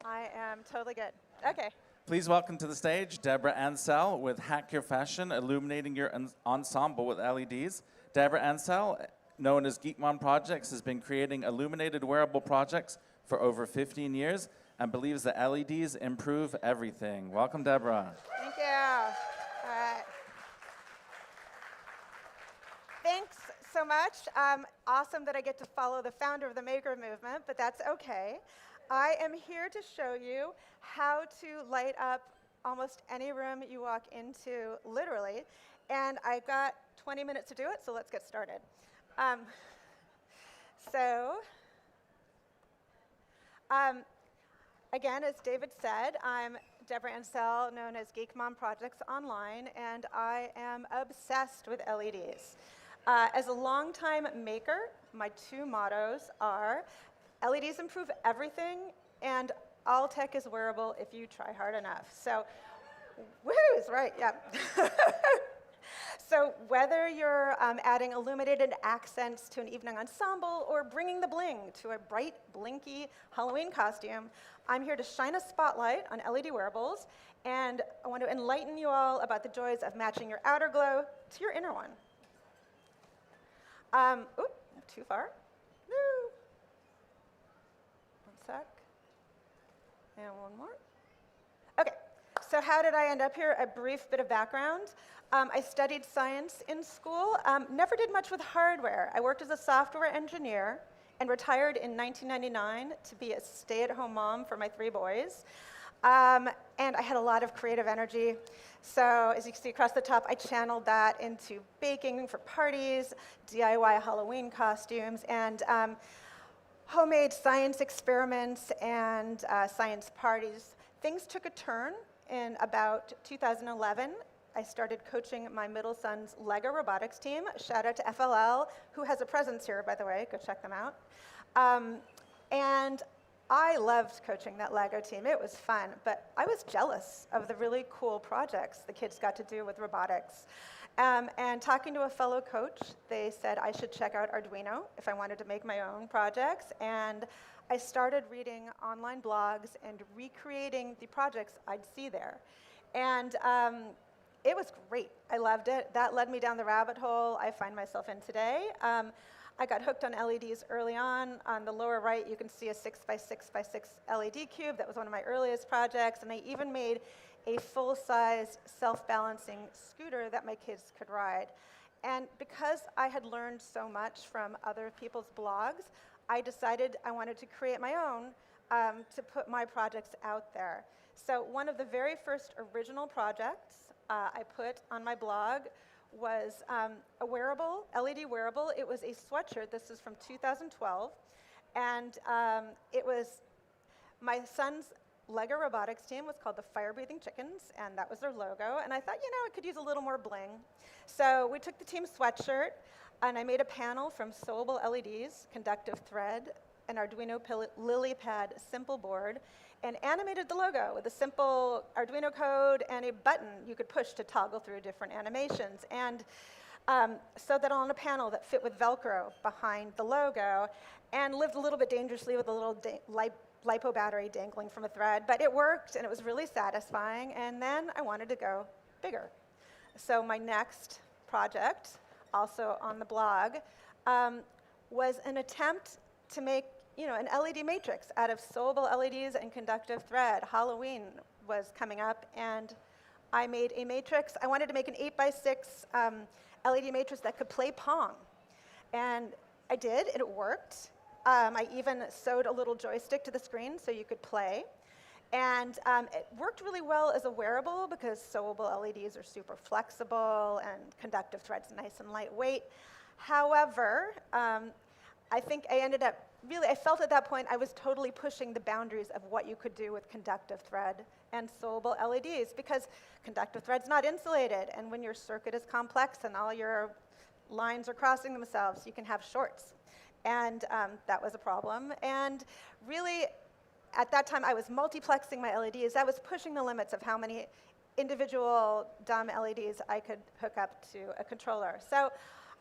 I am totally good. Okay. Please welcome to the stage Deborah Ansell with Hack Your Fashion, illuminating your ensemble with LEDs. Deborah Ansell, known as Geekmon Projects, has been creating illuminated wearable projects for over 15 years and believes that LEDs improve everything. Welcome, Deborah. Thank you. All right. Thanks so much. Awesome that I get to follow the founder of the Maker movement, but that's okay. I am here to show you how to light up almost any room you walk into, literally. And I've got 20 minutes to do it, so let's get started. Again, as David said, I'm Deborah Ansell, known as Geekmon Projects Online, and I am obsessed with LEDs. As a longtime maker, my two mottos are, LEDs improve everything, and all tech is wearable if you try hard enough. So, woohoo, right, yeah. So whether you're adding illuminated accents to an evening ensemble or bringing the bling to a bright, blinky Halloween costume, I'm here to shine a spotlight on LED wearables, and I want to enlighten you all about the joys of matching your outer glow to your inner one. Oop, too far. No. One sec. And one more. Okay, so how did I end up here? A brief bit of background. I studied science in school, never did much with hardware. I worked as a software engineer and retired in 1999 to be a stay-at-home mom for my 3 boys. And I had a lot of creative energy. So as you can see across the top, I channeled that into baking for parties, DIY Halloween costumes, and homemade science experiments and science parties. Things took a turn in about 2011. I started coaching my middle son's Lego robotics team. Shout out to FLL, who has a presence here, by the way. Go check them out. And I loved coaching that Lego team. It was fun, but I was jealous of the really cool projects the kids got to do with robotics. And talking to a fellow coach, they said I should check out Arduino if I wanted to make my own projects. And I started reading online blogs and recreating the projects I'd see there. And it was great. I loved it. That led me down the rabbit hole I find myself in today. I got hooked on LEDs early on. On the lower right, you can see a 6x6x6 LED cube. That was one of my earliest projects. And I even made a full-size self-balancing scooter that my kids could ride. And because I had learned so much from other people's blogs, I decided I wanted to create my own to put my projects out there. So one of the very first original projects I put on my blog was a wearable, LED wearable. It was a sweatshirt. This is from 2012. And it was my son's Lego robotics team was called the Fire-Breathing Chickens, and that was their logo. And I thought, you know, it could use a little more bling. So we took the team sweatshirt, and I made a panel from sewable LEDs, conductive thread, an Arduino LilyPad simple board, and animated the logo with a simple Arduino code and a button you could push to toggle through different animations. And so that on a panel that fit with Velcro behind the logo, and lived a little bit dangerously with a little LiPo battery dangling from a thread. But it worked, and it was really satisfying. And then I wanted to go bigger. So my next project, also on the blog, was an attempt to make an LED matrix out of sewable LEDs and conductive thread. Halloween was coming up, and I made a matrix. I wanted to make an 8x6 LED matrix that could play Pong. And I did, and it worked. I even sewed a little joystick to the screen so you could play. And it worked really well as a wearable because sewable LEDs are super flexible and conductive thread's nice and lightweight. However, I think I ended up I felt at that point I was totally pushing the boundaries of what you could do with conductive thread and sewable LEDs because conductive thread's not insulated, and when your circuit is complex and all your lines are crossing themselves, you can have shorts. And that was a problem. And really, at that time, I was multiplexing my LEDs. I was pushing the limits of how many individual dumb LEDs I could hook up to a controller. So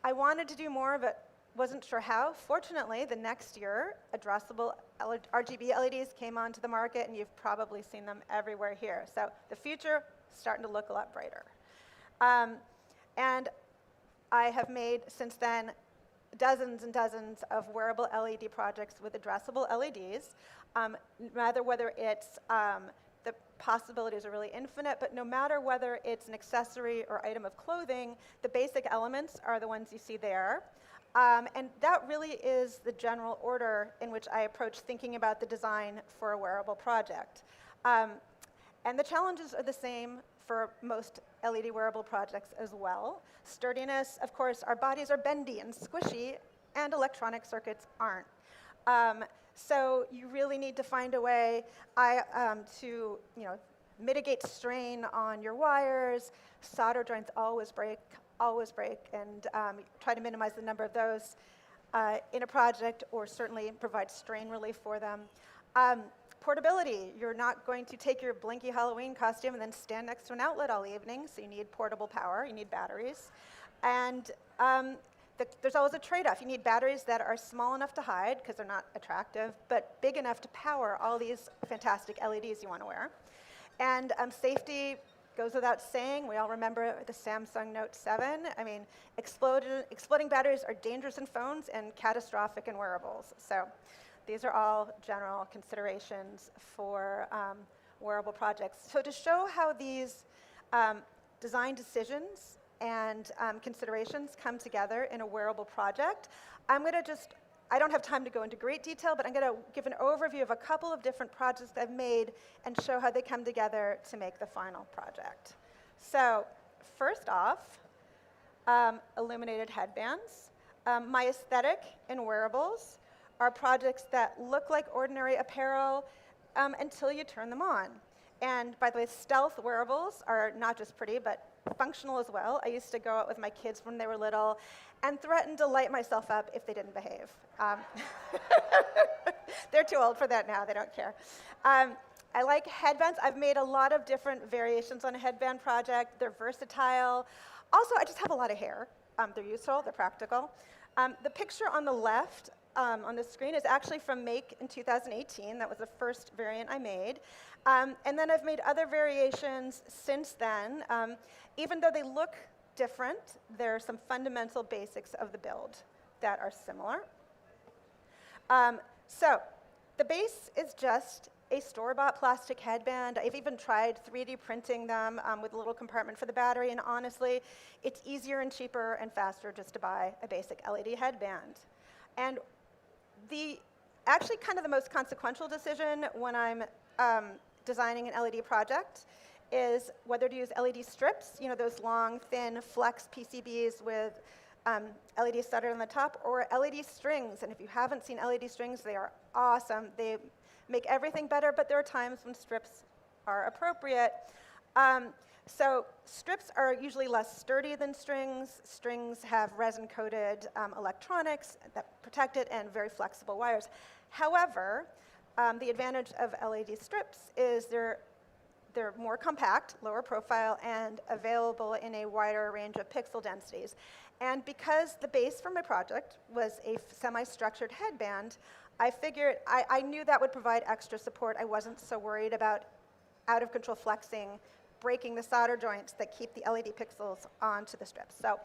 I wanted to do more of it wasn't sure how. Fortunately, the next year, addressable RGB LEDs came onto the market, and you've probably seen them everywhere here. So the future is starting to look a lot brighter. And I have made, since then, dozens and dozens of wearable LED projects with addressable LEDs. Whether it's, the possibilities are really infinite, but no matter whether it's an accessory or item of clothing, the basic elements are the ones you see there. And that really is the general order in which I approach thinking about the design for a wearable project. And the challenges are the same for most LED wearable projects as well. Sturdiness, of course, our bodies are bendy and squishy, and electronic circuits aren't. So you really need to find a way to mitigate strain on your wires. Solder joints always break, and try to minimize the number of those in a project, or certainly provide strain relief for them. Portability, you're not going to take your blinky Halloween costume and then stand next to an outlet all evening, so you need portable power, you need batteries. And there's always a trade-off. You need batteries that are small enough to hide, because they're not attractive, but big enough to power all these fantastic LEDs you want to wear. And safety goes without saying. We all remember the Samsung Note 7. I mean, exploding batteries are dangerous in phones and catastrophic in wearables. So these are all general considerations for wearable projects. So to show how these design decisions and considerations come together in a wearable project, I'm going to I don't have time to go into great detail, but I'm going to give an overview of a couple of different projects I've made and show how they come together to make the final project. So first off, illuminated headbands. My aesthetic in wearables are projects that look like ordinary apparel until you turn them on. And by the way, stealth wearables are not just pretty, but functional as well. I used to go out with my kids when they were little and threaten to light myself up if they didn't behave. They're too old for that now, they don't care. I like headbands. I've made a lot of different variations on a headband project. They're versatile. Also, I just have a lot of hair. They're useful, they're practical. The picture on the left on the screen is actually from Make in 2018. That was the first variant I made. And then I've made other variations since then. Even though they look different, there are some fundamental basics of the build that are similar. So the base is just a store-bought plastic headband. I've even tried 3D printing them with a little compartment for the battery, and honestly, it's easier and cheaper and faster just to buy a basic LED headband. And actually kind of the most consequential decision when I'm designing an LED project is whether to use LED strips, those long, thin, flex PCBs with LED soldered on the top, or LED strings. And if you haven't seen LED strings, they are awesome. They make everything better, but there are times when strips are appropriate. So strips are usually less sturdy than strings. Strings have resin-coated electronics that protect it and very flexible wires. However, the advantage of LED strips is they're more compact, lower profile, and available in a wider range of pixel densities. And because the base for my project was a semi-structured headband, I figured I knew that would provide extra support. I wasn't so worried about out-of-control flexing, breaking the solder joints that keep the LED pixels onto the strips. So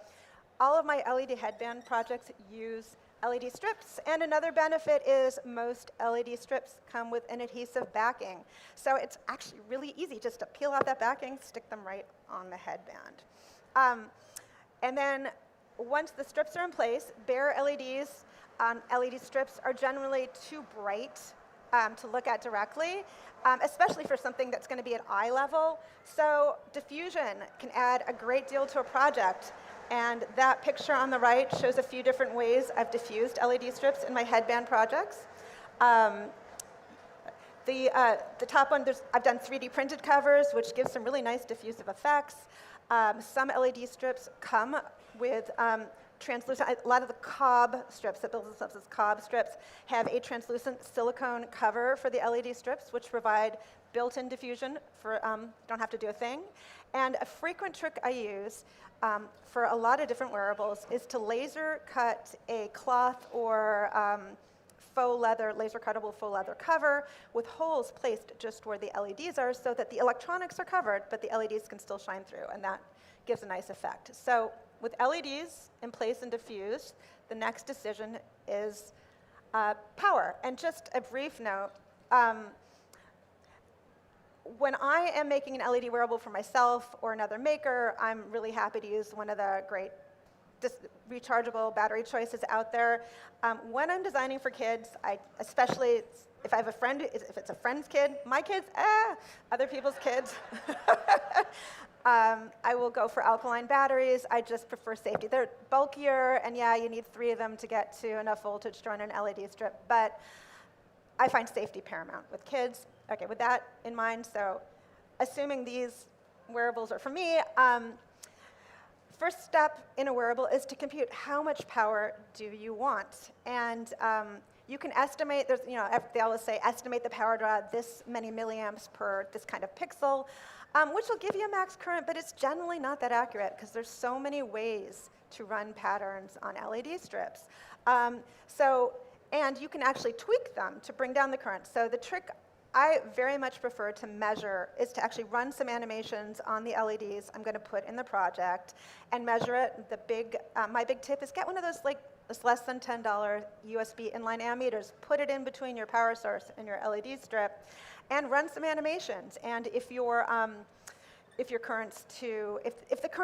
all of my LED headband projects use LED strips, and another benefit is most LED strips come with an adhesive backing. So it's actually really easy just to peel out that backing, stick them right on the headband. And then once the strips are in place, bare LEDs on LED strips are generally too bright to look at directly, especially for something that's going to be at eye level. So diffusion can add a great deal to a project. And that picture on the right shows a few different ways I've diffused LED strips in my headband projects. The top one, I've done 3D printed covers, which gives some really nice diffusive effects. Some LED strips come with translucent. A lot of the cob strips that build themselves as cob strips have a translucent silicone cover for the LED strips, which provide built-in diffusion for don't have to do a thing. And a frequent trick I use for a lot of different wearables is to laser cut a cloth or faux leather, laser cuttable faux leather cover with holes placed just where the LEDs are so that the electronics are covered, but the LEDs can still shine through, and that gives a nice effect. So with LEDs in place and diffused, the next decision is power. And just a brief note, when I am making an LED wearable for myself or another maker, I'm really happy to use one of the great rechargeable battery choices out there. When I'm designing for kids, especially if I have a friend, if it's a friend's kid, my kids, other people's kids, I will go for alkaline batteries. I just prefer safety. They're bulkier, and yeah, you need 3 of them to get to enough voltage to run an LED strip, but I find safety paramount with kids. Okay, with that in mind, so assuming these wearables are for me, first step in a wearable is to compute how much power do you want. And you can estimate, they always say, estimate the power draw this many milliamps per this kind of pixel, which will give you a max current, but it's generally not that accurate because there's so many ways to run patterns on LED strips. And you can actually tweak them to bring down the current. So the trick I very much prefer to measure is to actually run some animations on the LEDs I'm going to put in the project and measure it. My big tip is get one of those less than $10 USB inline ammeters, put it in between your power source and your LED strip, and run some animations. And if the current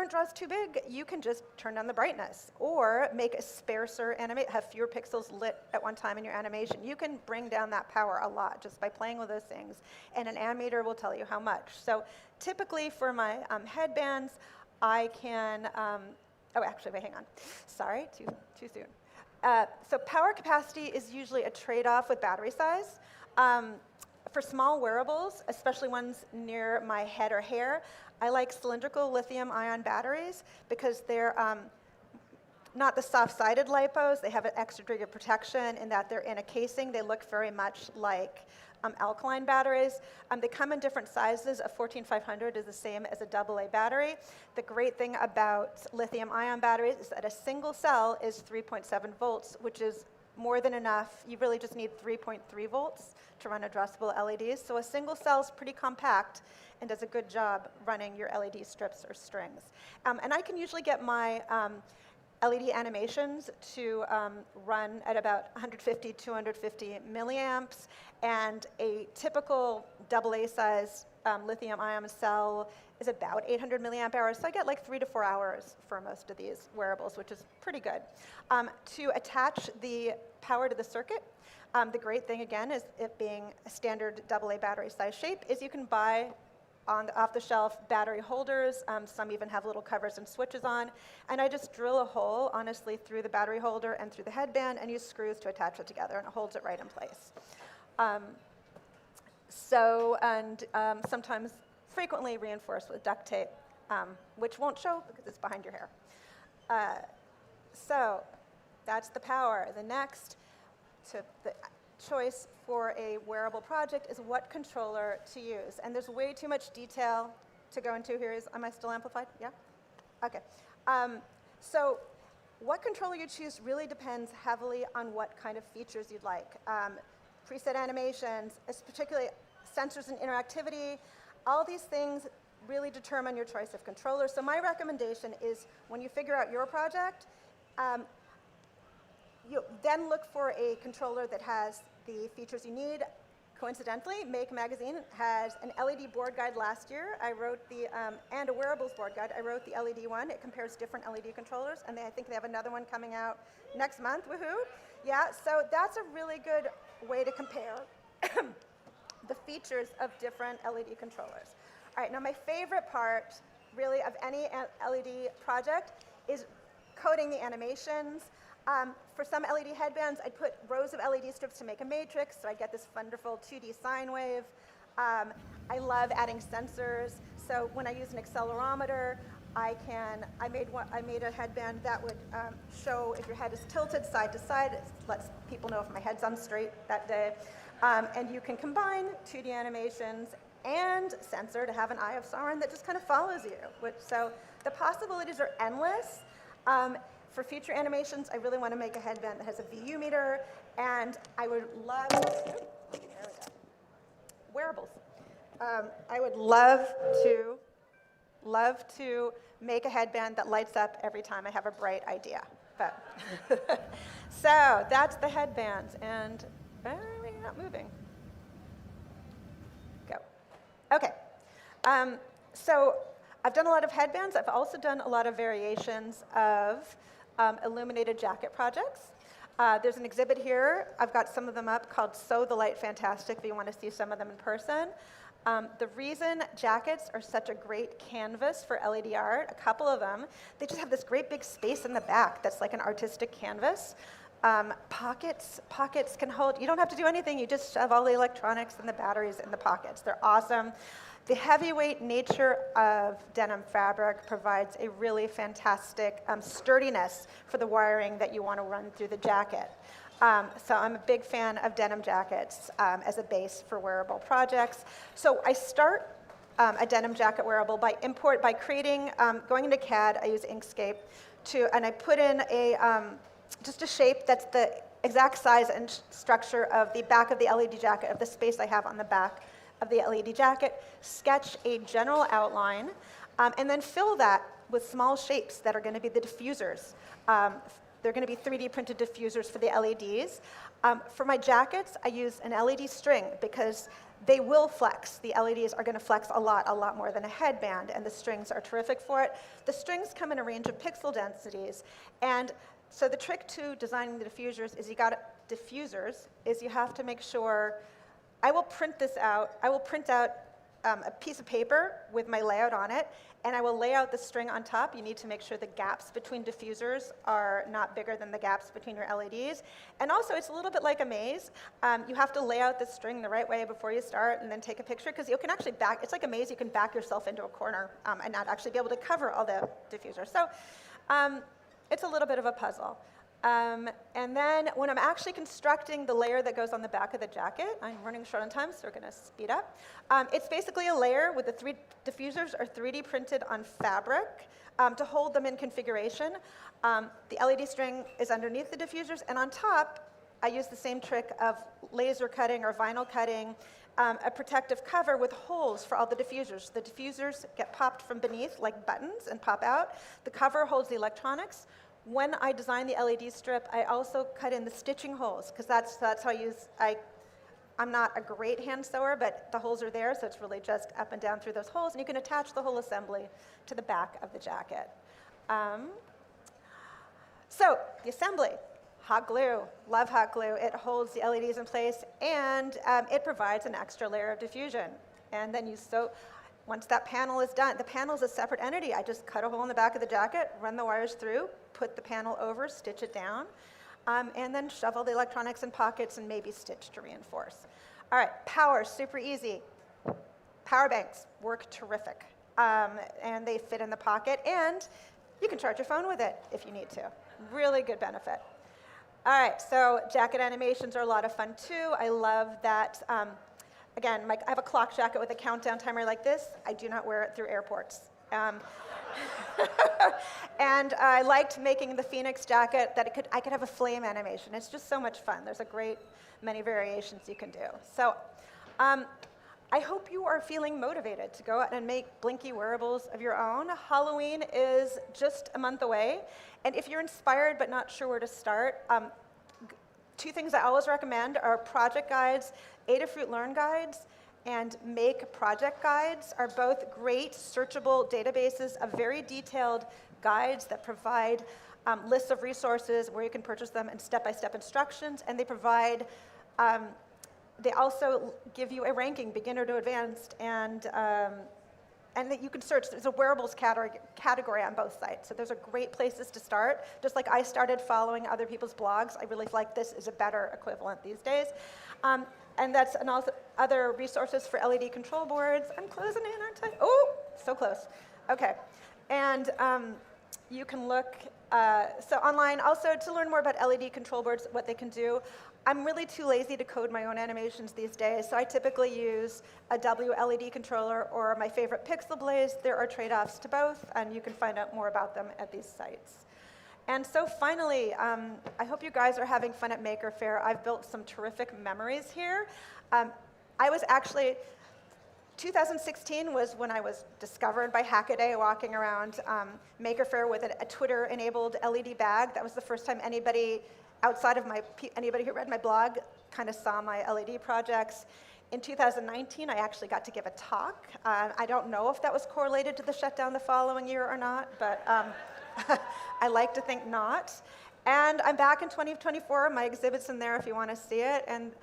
draw is too big, you can just turn down the brightness or make a sparser animate, have fewer pixels lit at one time in your animation. You can bring down that power a lot just by playing with those things, and an ammeter will tell you how much. So typically for my headbands, I can, actually, wait, hang on. Sorry, too soon. So power capacity is usually a trade-off with battery size. For small wearables, especially ones near my head or hair, I like cylindrical lithium-ion batteries because they're not the soft-sided LiPos. They have an extra degree of protection in that they're in a casing. They look very much like alkaline batteries. They come in different sizes. A 14500 is the same as a AA battery. The great thing about lithium-ion batteries is that a single cell is 3.7 volts, which is more than enough. You really just need 3.3 volts to run addressable LEDs. So a single cell is pretty compact and does a good job running your LED strips or strings. And I can usually get my LED animations to run at about 150, 250 milliamps, and a typical AA size lithium-ion cell is about 800 milliamp hours. So I get like 3 to 4 hours for most of these wearables, which is pretty good. To attach the power to the circuit, the great thing, again, is it being a standard AA battery size shape, is you can buy off-the-shelf battery holders. Some even have little covers and switches on. And I just drill a hole, honestly, through the battery holder and through the headband and use screws to attach it together, and it holds it right in place. Sometimes frequently reinforced with duct tape, which won't show because it's behind your hair. So that's the power. The next the choice for a wearable project is what controller to use. And there's way too much detail to go into here. Am I still amplified? Yeah? Okay. So what controller you choose really depends heavily on what kind of features you'd like. Preset animations, particularly sensors and interactivity, all these things really determine your choice of controller. So my recommendation is when you figure out your project, you then look for a controller that has the features you need. Coincidentally, Make magazine has an LED board guide last year. I wrote and a wearables board guide. I wrote the LED one. It compares different LED controllers, and I think they have another one coming out next month. Woohoo! Yeah, so that's a really good way to compare the features of different LED controllers. All right, now my favorite part, really, of any LED project is coding the animations. For some LED headbands, I'd put rows of LED strips to make a matrix, so I get this wonderful 2D sine wave. I love adding sensors. So when I use an accelerometer, I made a headband that would show if your head is tilted side to side. It lets people know if my head's on straight that day. And you can combine 2D animations and sensor to have an Eye of Sauron that just kind of follows you. So the possibilities are endless. For future animations, I really want to make a headband that has a VU meter, and I would love, wearables. I would love to make a headband that lights up every time I have a bright idea. But so that's the headband, and we're not moving. Go. Okay. So I've done a lot of headbands. I've also done a lot of variations of illuminated jacket projects. There's an exhibit here. I've got some of them up called Sew the Light Fantastic if you want to see some of them in person. The reason jackets are such a great canvas for LED art, a couple of them, they just have this great big space in the back that's like an artistic canvas. Pockets can hold, you don't have to do anything, you just shove all the electronics and the batteries in the pockets. They're awesome. The heavyweight nature of denim fabric provides a really fantastic sturdiness for the wiring that you want to run through the jacket. So I'm a big fan of denim jackets as a base for wearable projects. So I start a denim jacket wearable by creating, going into CAD, I use Inkscape, and I put in just a shape that's the exact size and structure of the back of the LED jacket, of the space I have on the back of the LED jacket, sketch a general outline, and then fill that with small shapes that are going to be the diffusers. They're going to be 3D printed diffusers for the LEDs. For my jackets, I use an LED string because they will flex. The LEDs are going to flex a lot more than a headband, and the strings are terrific for it. The strings come in a range of pixel densities, and so the trick to designing the diffusers is you have to make sure. I will print this out. I will print out a piece of paper with my layout on it, and I will lay out the string on top. You need to make sure the gaps between diffusers are not bigger than the gaps between your LEDs. And also, it's a little bit like a maze. You have to lay out the string the right way before you start and then take a picture, because you can actually it's like a maze. You can back yourself into a corner and not actually be able to cover all the diffusers. So it's a little bit of a puzzle. And then when I'm actually constructing the layer that goes on the back of the jacket, I'm running short on time, so we're going to speed up. It's basically a layer with the 3 diffusers are 3D printed on fabric to hold them in configuration. The LED string is underneath the diffusers, and on top, I use the same trick of laser cutting or vinyl cutting, a protective cover with holes for all the diffusers. The diffusers get popped from beneath like buttons and pop out. The cover holds the electronics. When I design the LED strip, I also cut in the stitching holes, because that's how I use, I'm not a great hand sewer, but the holes are there, so it's really just up and down through those holes, and you can attach the whole assembly to the back of the jacket. So the assembly, hot glue, love hot glue. It holds the LEDs in place, and it provides an extra layer of diffusion. And then you sew. Once that panel is done, the panel is a separate entity. I just cut a hole in the back of the jacket, run the wires through, put the panel over, stitch it down, and then shove all the electronics in pockets and maybe stitch to reinforce. All right, power, super easy. Power banks work terrific, and they fit in the pocket, and you can charge your phone with it if you need to. Really good benefit. All right, so jacket animations are a lot of fun too. I love that. Again, I have a clock jacket with a countdown timer like this. I do not wear it through airports. And I liked making the Phoenix jacket that I could have a flame animation. It's just so much fun. There's a great many variations you can do. So I hope you are feeling motivated to go out and make blinky wearables of your own. Halloween is just a month away. And if you're inspired but not sure where to start, 2 things I always recommend are project guides. Adafruit Learn guides and Make project guides are both great searchable databases of very detailed guides that provide lists of resources where you can purchase them and step-by-step instructions. And they also give you a ranking, beginner to advanced, and that you can search. There's a wearables category on both sites. So those are great places to start. Just like I started following other people's blogs, I really feel like this is a better equivalent these days. And that's also other resources for LED control boards. I'm closing in, aren't I? Oh, so close. Okay. And you can look so online also to learn more about LED control boards, what they can do. I'm really too lazy to code my own animations these days, so I typically use a WLED controller or my favorite Pixel Blaze. There are trade-offs to both, and you can find out more about them at these sites. And so finally, I hope you guys are having fun at Maker Faire. I've built some terrific memories here. I was actually, 2016 was when I was discovered by Hackaday walking around Maker Faire with a Twitter-enabled LED bag. That was the first time anybody outside of anybody who read my blog kind of saw my LED projects. In 2019, I actually got to give a talk. I don't know if that was correlated to the shutdown the following year or not, but I like to think not. And I'm back in 2024. My exhibit's in there if you want to see it. And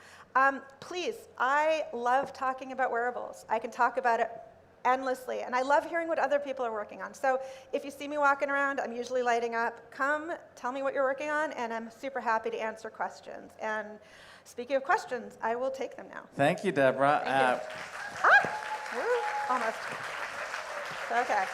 please, I love talking about wearables. I can talk about it endlessly, and I love hearing what other people are working on. So if you see me walking around, I'm usually lighting up. Come, tell me what you're working on, and I'm super happy to answer questions. And speaking of questions, I will take them now. Thank you, Deborah. Thank you. Woo, almost. Okay.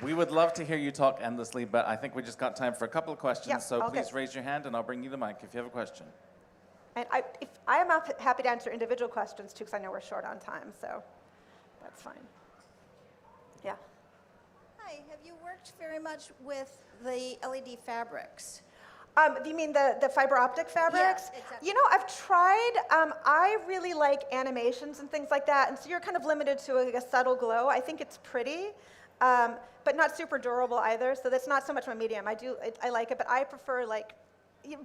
We would love to hear you talk endlessly, but I think we just got time for a couple of questions. Yep, so okay. please raise your hand, and I'll bring you the mic if you have a question. And I am happy to answer individual questions too, because I know we're short on time, so that's fine. Yeah. Hi, have you worked very much with the LED fabrics? You mean the fiber optic fabrics? Yes, exactly. You know, I've tried. I really like animations and things like that, and so you're kind of limited to a subtle glow. I think it's pretty, but not super durable either. So that's not so much my medium. I like it, but I prefer like.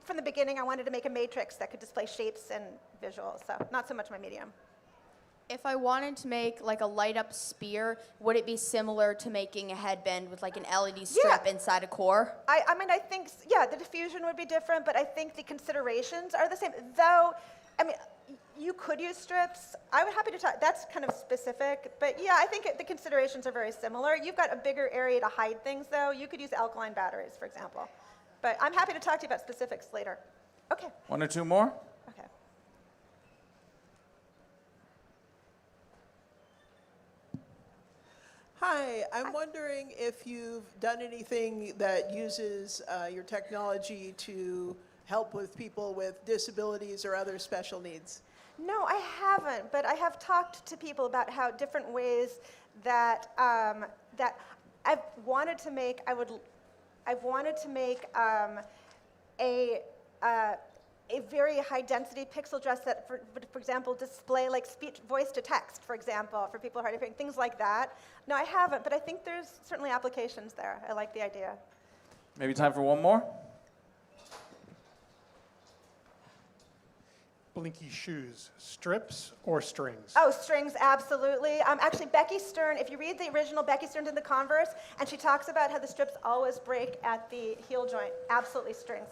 From the beginning, I wanted to make a matrix that could display shapes and visuals, so not so much my medium. If I wanted to make like a light up spear, would it be similar to making a headband with like an LED strip inside a core? I mean, I think, yeah, the diffusion would be different, but I think the considerations are the same. Though, I mean, you could use strips. I would happy to talk, that's kind of specific, but yeah, I think the considerations are very similar. You've got a bigger area to hide things, though. You could use alkaline batteries, for example. But I'm happy to talk to you about specifics later. Okay. One or two more? Okay. Hi, I'm wondering if you've done anything that uses your technology to help with people with disabilities or other special needs. No, I haven't, but I have talked to people about how different ways that that I've wanted to make. I've wanted to make a very high density pixel dress that, for example, display like speech, voice to text, for example, for people who are hard of hearing, things like that. No, I haven't, but I think there's certainly applications there. I like the idea. Maybe time for one more? Blinky shoes, strips or strings? Oh, strings, absolutely. Actually, Becky Stern, if you read the original, Becky Stern did the Converse, and she talks about how the strips always break at the heel joint. Absolutely strings.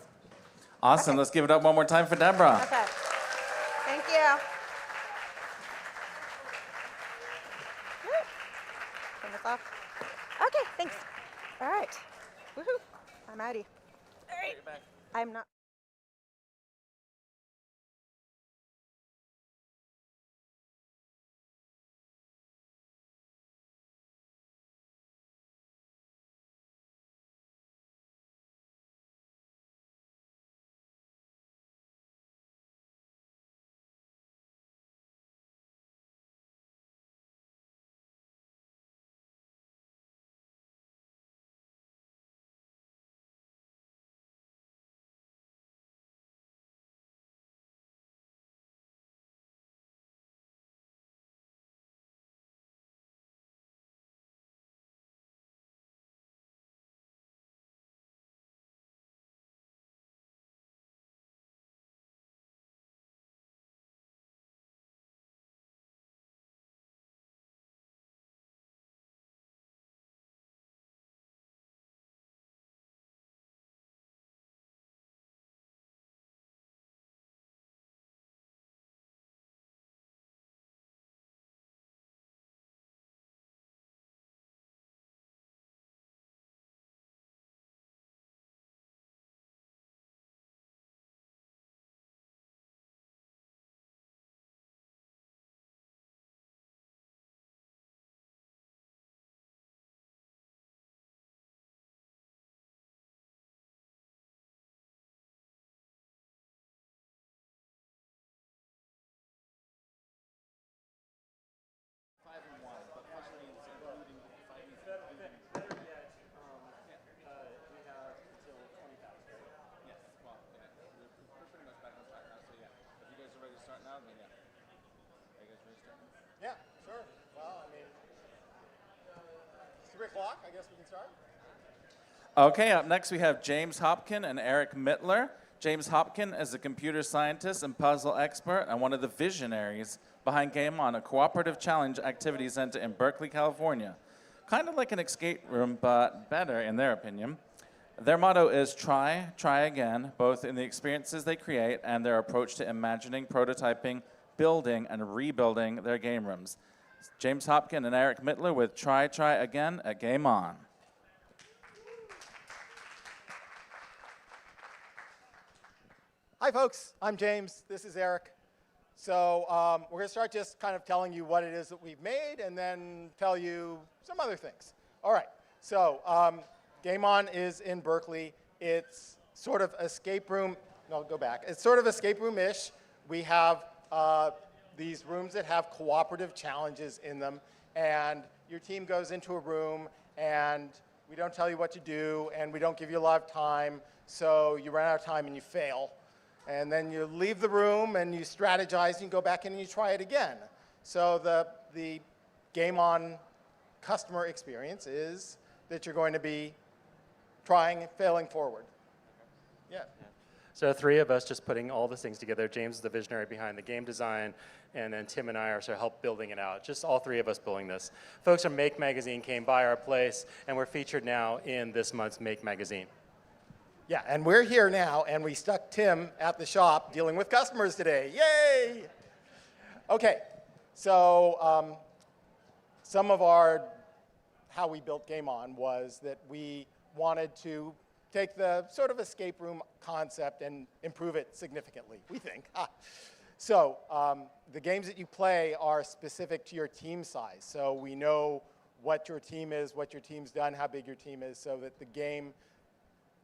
Awesome. Okay. Let's give it up one more time for Deborah. Okay. Thank you. Turn this off. Okay, thanks. All right. Woohoo. I'm outie. All right. I'm not. 3 o'clock, I guess we can start. Okay, up next we have James Hopkin and Eric Mittler. James Hopkin is a computer scientist and puzzle expert and one of the visionaries behind Game On, a cooperative challenge activity center in Berkeley, California. Kind of like an escape room, but better in their opinion. Their motto is try, try again, both in the experiences they create and their approach to imagining, prototyping, building, and rebuilding their game rooms. James Hopkin and Eric Mittler with Try, Try Again at Game On. Hi, folks. I'm James. This is Eric. So we're going to start just kind of telling you what it is that we've made and then tell you some other things. All right. So Game On is in Berkeley. It's sort of escape room. No, go back. It's sort of escape room-ish. We have these rooms that have cooperative challenges in them. And your team goes into a room, and we don't tell you what to do, and we don't give you a lot of time. So you run out of time, and you fail. And then you leave the room and you strategize and you go back in and you try it again. So the Game On customer experience is that you're going to be trying and failing forward. Yeah. So 3 of us just putting all these things together. James is the visionary behind the game design, and then Tim and I are sort of help building it out. Just all 3 of us building this. Folks from Make Magazine came by our place, and we're featured now in this month's Make Magazine. Yeah, and we're here now, and we stuck Tim at the shop dealing with customers today. Yay! Okay, so some of how we built Game On was that we wanted to take the sort of escape room concept and improve it significantly, we think. So the games that you play are specific to your team size. So we know what your team is, what your team's done, how big your team is, so that the game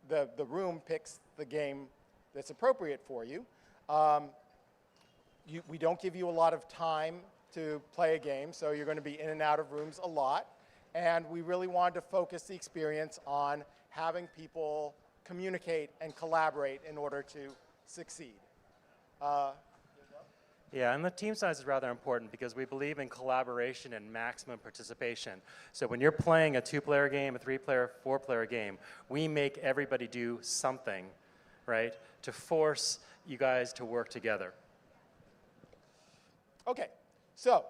the room picks the game that's appropriate for you. We don't give you a lot of time to play a game, so you're going to be in and out of rooms a lot. And we really wanted to focus the experience on having people communicate and collaborate in order to succeed. Yeah, and the team size is rather important because we believe in collaboration and maximum participation. So when you're playing a 2-player game, a 3-player, 4-player game, we make everybody do something, right, to force you guys to work together. Okay, so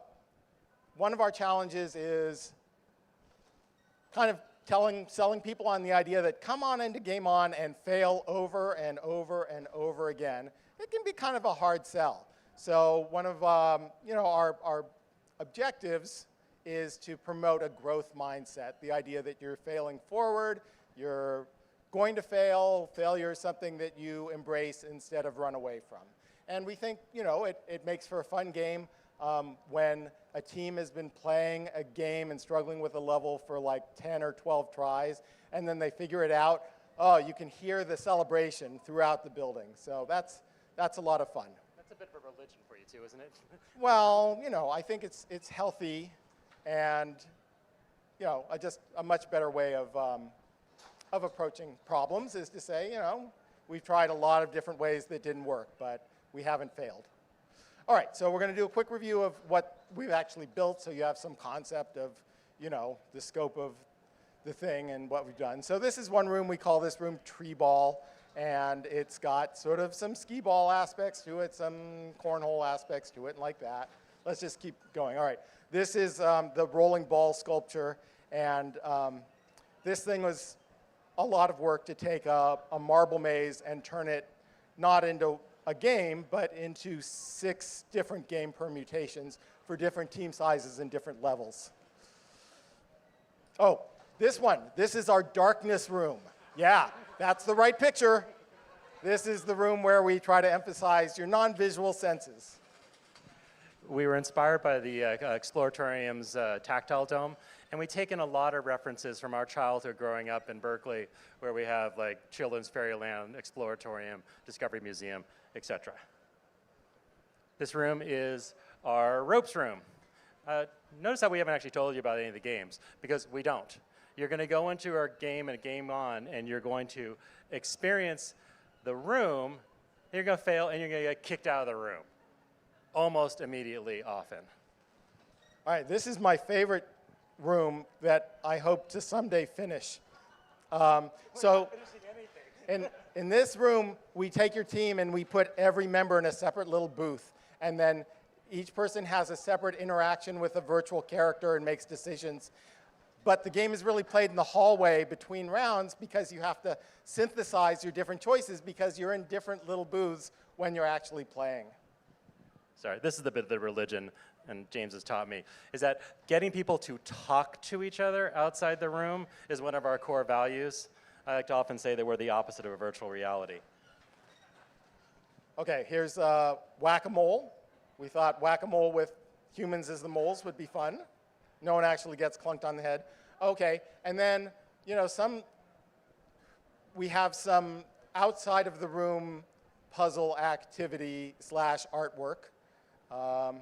one of our challenges is kind of selling people on the idea that come on into Game On and fail over and over and over again. It can be kind of a hard sell. So one of our objectives is to promote a growth mindset, the idea that you're failing forward, you're going to fail, failure is something that you embrace instead of run away from. And we think it makes for a fun game when a team has been playing a game and struggling with a level for like 10 or 12 tries, and then they figure it out. Oh, you can hear the celebration throughout the building. So that's a lot of fun. That's a bit of a religion for you too, isn't it? Well, I think it's healthy, and just a much better way of approaching problems is to say, we've tried a lot of different ways that didn't work, but we haven't failed. All right, so we're going to do a quick review of what we've actually built, so you have some concept of, the scope of the thing and what we've done. So this is one room. We call this room Tree Ball. And it's got sort of some skee ball aspects to it, some cornhole aspects to it, and like that. Let's just keep going. All right, this is the rolling ball sculpture, and this thing was a lot of work to take a marble maze and turn it not into a game, but into 6 different game permutations for different team sizes and different levels. Oh, this is our darkness room. Yeah, that's the right picture. This is the room where we try to emphasize your non-visual senses. We were inspired by the Exploratorium's tactile dome, and we've taken a lot of references from our childhood growing up in Berkeley, where we have like Children's Fairyland, Exploratorium, Discovery Museum, etc. This room is our ropes room. Notice how we haven't actually told you about any of the games, because we don't. You're going to go into our game and Game On, and you're going to experience the room. You're going to fail, and you're going to get kicked out of the room almost immediately often. All right, this is my favorite room that I hope to someday finish. In this room, we take your team and we put every member in a separate little booth. And then each person has a separate interaction with a virtual character and makes decisions. But the game is really played in the hallway between rounds because you have to synthesize your different choices because you're in different little booths when you're actually playing. Sorry, this is the bit of the religion, and James has taught me, is that getting people to talk to each other outside the room is one of our core values. I like to often say that we're the opposite of a virtual reality. Okay, here's whack-a-mole. We thought whack-a-mole with humans as the moles would be fun. No one actually gets clunked on the head. Okay, and then, we have some outside of the room puzzle activity / artwork. All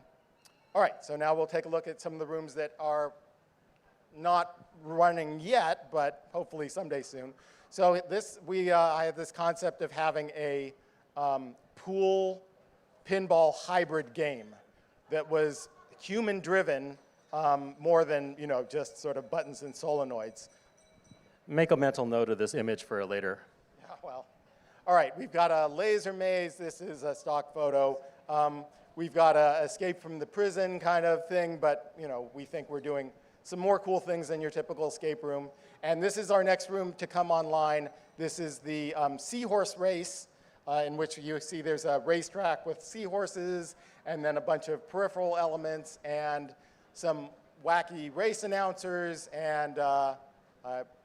right, so now we'll take a look at some of the rooms that are not running yet, but hopefully someday soon. So I have this concept of having a pool pinball hybrid game that was human-driven more than just sort of buttons and solenoids. Make a mental note of this image for later. Yeah, well, all right. We've got a laser maze. This is a stock photo. We've got a escape from the prison kind of thing, but we think we're doing some more cool things than your typical escape room. And this is our next room to come online. This is the seahorse race, in which you see there's a racetrack with seahorses and then a bunch of peripheral elements and some wacky race announcers. And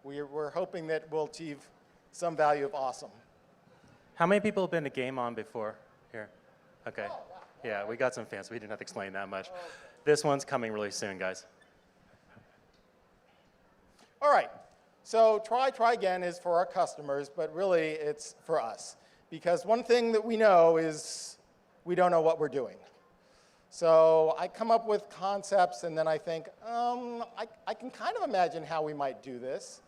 we're hoping that we'll achieve some value of awesome. How many people have been to Game On before here? Okay. Oh, wow. Yeah, we got some fans. We didn't have to explain that much. Oh, okay. This one's coming really soon, guys. All right. So try again is for our customers, but really it's for us. Because one thing that we know is we don't know what we're doing. So I come up with concepts, and then I think, I can kind of imagine how we might do this.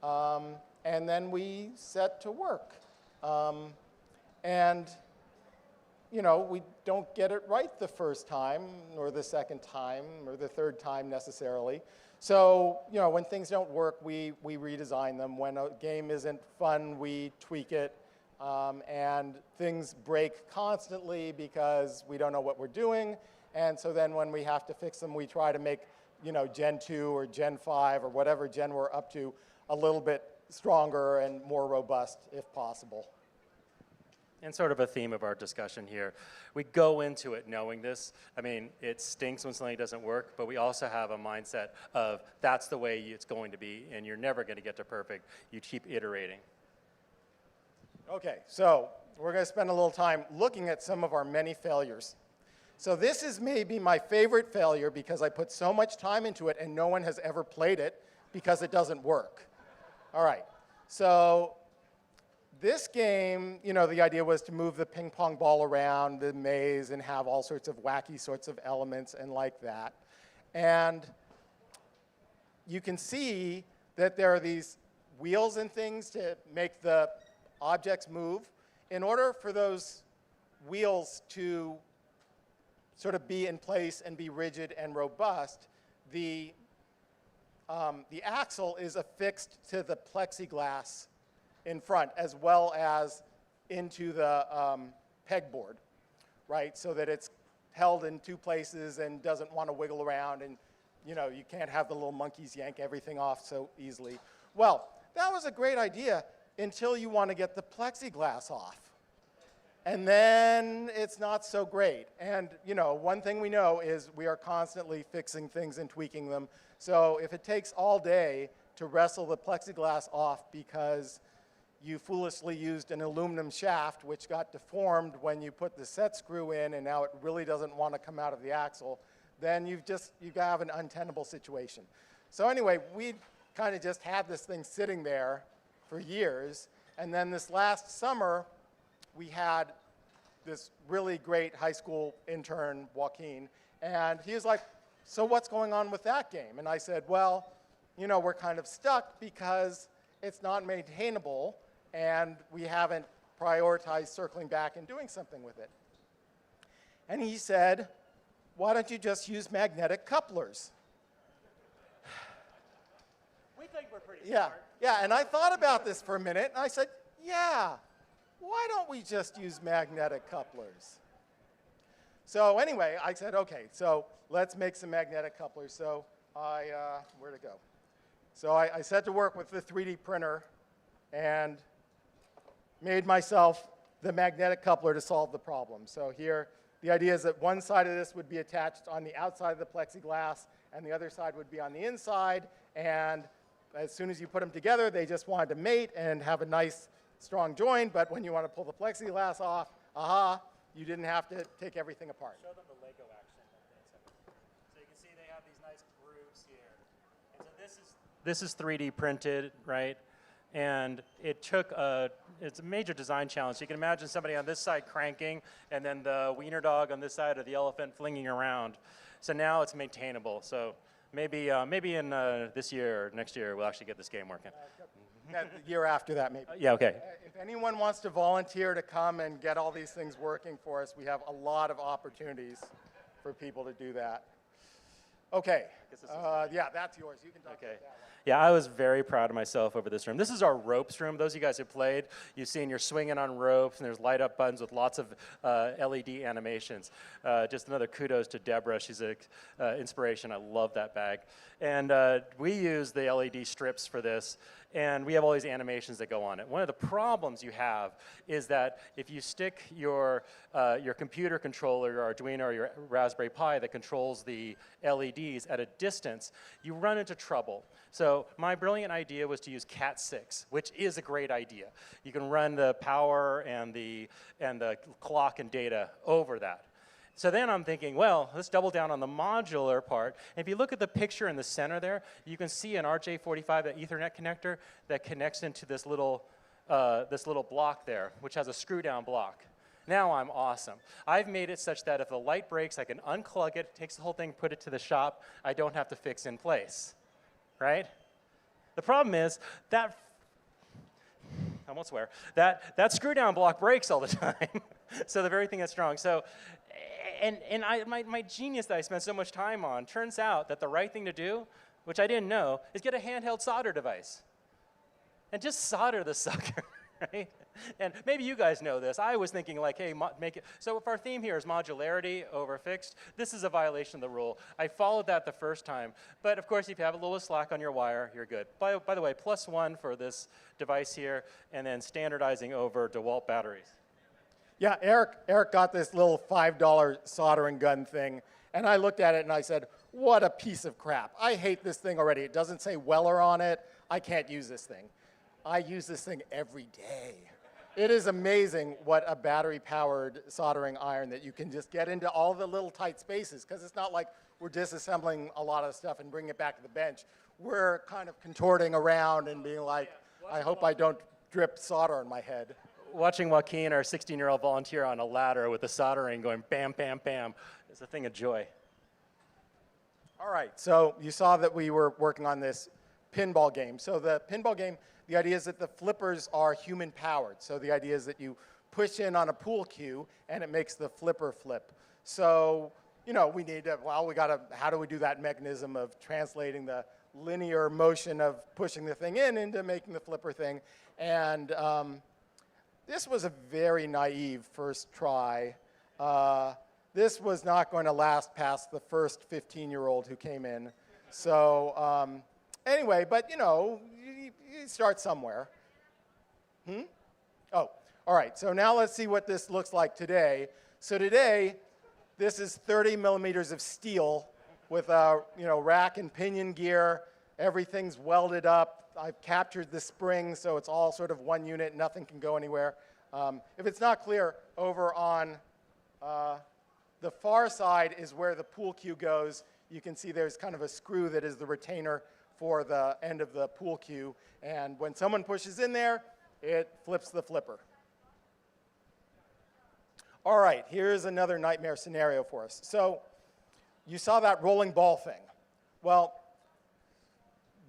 And then we set to work. And we don't get it right the first time, or the second time, or the third time necessarily. So, when things don't work, we redesign them. When a game isn't fun, we tweak it. And things break constantly because we don't know what we're doing. And so then when we have to fix them, we try to make, Gen 2 or Gen 5 or whatever Gen we're up to a little bit stronger and more robust if possible. And sort of a theme of our discussion here. We go into it knowing this. I mean, it stinks when something doesn't work, but we also have a mindset of that's the way it's going to be, and you're never going to get to perfect. You keep iterating. Okay, so we're going to spend a little time looking at some of our many failures. So this is maybe my favorite failure because I put so much time into it and no one has ever played it because it doesn't work. All right, so this game, the idea was to move the ping pong ball around the maze and have all sorts of wacky sorts of elements and like that. And you can see that there are these wheels and things to make the objects move. In order for those wheels to sort of be in place and be rigid and robust, the axle is affixed to the plexiglass in front as well as into the pegboard, right? So that it's held in two places and doesn't want to wiggle around, and you can't have the little monkeys yank everything off so easily. Well, that was a great idea until you want to get the plexiglass off. And then it's not so great. And one thing we know is we are constantly fixing things and tweaking them. So if it takes all day to wrestle the plexiglass off because you foolishly used an aluminum shaft which got deformed when you put the set screw in and now it really doesn't want to come out of the axle, then you have an untenable situation. So anyway, we kind of just had this thing sitting there for years. And then this last summer, we had this really great high school intern, Joaquin, and he was like, so what's going on with that game? And I said, well, we're kind of stuck because it's not maintainable and we haven't prioritized circling back and doing something with it. And he said, why don't you just use magnetic couplers? Yeah, and I thought about this for a minute, and I said, yeah, why don't we just use magnetic couplers? So anyway, I said, okay, so let's make some magnetic couplers. So where'd it go? So I set to work with the 3D printer and made myself the magnetic coupler to solve the problem. So here, the idea is that one side of this would be attached on the outside of the plexiglass, and the other side would be on the inside, and as soon as you put them together, they just wanted to mate and have a nice, strong join, but when you want to pull the plexiglass off, you didn't have to take everything apart. Show them the Lego action. So you can see they have these nice grooves here. And so this is 3D printed, right? And it took it's a major design challenge. You can imagine somebody on this side cranking, and then the wiener dog on this side of the elephant flinging around. So now it's maintainable. So maybe in this year or next year, we'll actually get this game working. The year after that, maybe. Yeah, okay. If anyone wants to volunteer to come and get all these things working for us, we have a lot of opportunities for people to do that. Okay. Yeah, that's yours. You can talk about that one. Yeah, I was very proud of myself over this room. This is our ropes room. Those of you guys who played, you've seen you're swinging on ropes, and there's light up buttons with lots of LED animations. Just another kudos to Deborah. She's an inspiration. I love that bag. And we use the LED strips for this, and we have all these animations that go on it. One of the problems you have is that if you stick your computer controller, your Arduino, or your Raspberry Pi that controls the LEDs at a distance, you run into trouble. So my brilliant idea was to use Cat6, which is a great idea. You can run the power and the clock and data over that. So then I'm thinking, well, let's double down on the modular part. And if you look at the picture in the center there, you can see an RJ45, an Ethernet connector that connects into this little block there, which has a screw down block. Now I'm awesome. I've made it such that if the light breaks, I can unplug it, takes the whole thing, put it to the shop. I don't have to fix in place, right? The problem is that, I won't swear, that screw down block breaks all the time. So the very thing that's strong. So, my genius that I spent so much time on, turns out that the right thing to do, which I didn't know, is get a handheld solder device. And just solder the sucker, right? And maybe you guys know this. I was thinking like, hey, make it. So if our theme here is modularity over fixed, this is a violation of the rule. I followed that the first time. But of course, if you have a little slack on your wire, you're good. By the way, +1 for this device here, and then standardizing over DeWalt batteries. Yeah, Eric got this little $5 soldering gun thing, and I looked at it and I said, what a piece of crap. I hate this thing already. It doesn't say Weller on it. I can't use this thing. I use this thing every day. It is amazing what a battery-powered soldering iron that you can just get into all the little tight spaces, because it's not like we're disassembling a lot of stuff and bringing it back to the bench. We're kind of contorting around and being like, I hope I don't drip solder on my head. Watching Joaquin, our 16-year-old volunteer, on a ladder with a soldering going bam, bam, bam, is a thing of joy. All right, so you saw that we were working on this pinball game. So the pinball game, the idea is that the flippers are human-powered. So the idea is that you push in on a pool cue, and it makes the flipper flip. So, you know, we need to, how do we do that mechanism of translating the linear motion of pushing the thing in into making the flipper thing? And this was a very naive first try. This was not going to last past the first 15-year-old who came in. So anyway, but you know, you start somewhere. Oh, all right, so now let's see what this looks like today. So today, this is 30 millimeters of steel with a rack and pinion gear. Everything's welded up. I've captured the spring, so it's all sort of one unit. Nothing can go anywhere. If it's not clear, over on the far side is where the pool cue goes. You can see there's kind of a screw that is the retainer for the end of the pool cue. And when someone pushes in there, it flips the flipper. All right, here's another nightmare scenario for us. So you saw that rolling ball thing. Well,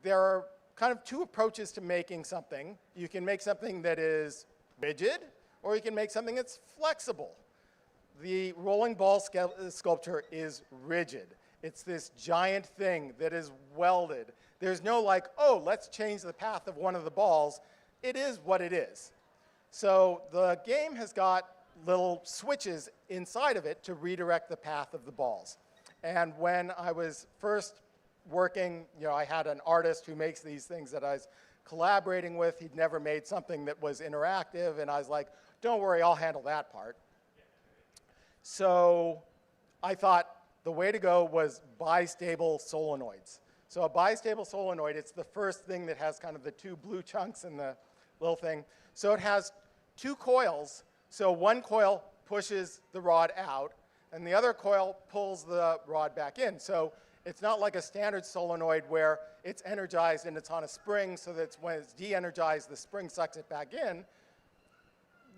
there are kind of two approaches to making something. You can make something that is rigid, or you can make something that's flexible. The rolling ball sculpture is rigid. It's this giant thing that is welded, There's no like, oh, let's change the path of one of the balls. It is what it is. So the game has got little switches inside of it to redirect the path of the balls. And when I was first working, I had an artist who makes these things that I was collaborating with. He'd never made something that was interactive, and I was like, don't worry, I'll handle that part. So I thought the way to go was bistable solenoids. So a bistable solenoid, it's the first thing that has kind of the two blue chunks in the little thing. So it has two coils. So one coil pushes the rod out, and the other coil pulls the rod back in. So it's not like a standard solenoid where it's energized and it's on a spring, so that when it's de-energized, the spring sucks it back in.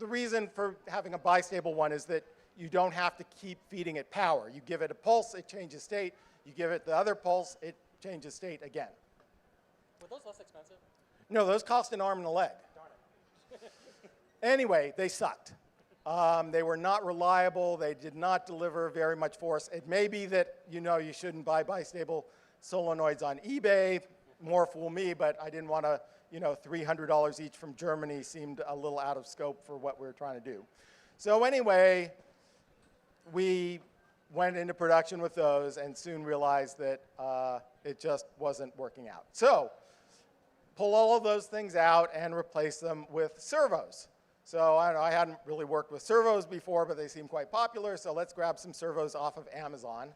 The reason for having a bistable one is that you don't have to keep feeding it power. You give it a pulse, it changes state. You give it the other pulse, it changes state again. Were those less expensive? No, those cost an arm and a leg. Darn it. Anyway, they sucked. They were not reliable. They did not deliver very much force. It may be that you shouldn't buy bistable solenoids on eBay. More fool me, but I didn't want to, $300 each from Germany seemed a little out of scope for what we were trying to do. So anyway, we went into production with those and soon realized that it just wasn't working out. So pull all of those things out and replace them with servos. So I hadn't really worked with servos before, but they seem quite popular, so let's grab some servos off of Amazon.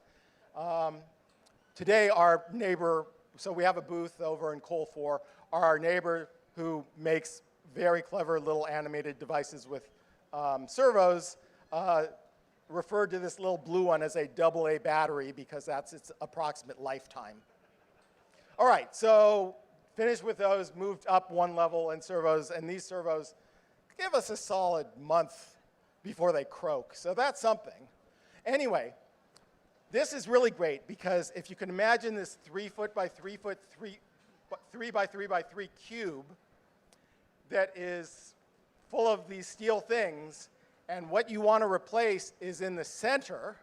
Today, our neighbor, so we have a booth over in Cole 4, our neighbor who makes very clever little animated devices with servos referred to this little blue one as a AA battery because that's its approximate lifetime. All right, so finished with those, moved up one level in servos, and these servos give us a solid month before they croak, so that's something. Anyway, this is really great because if you can imagine this 3 foot by 3 foot, 3 by 3 by 3 cube that is full of these steel things, and what you want to replace is in the center,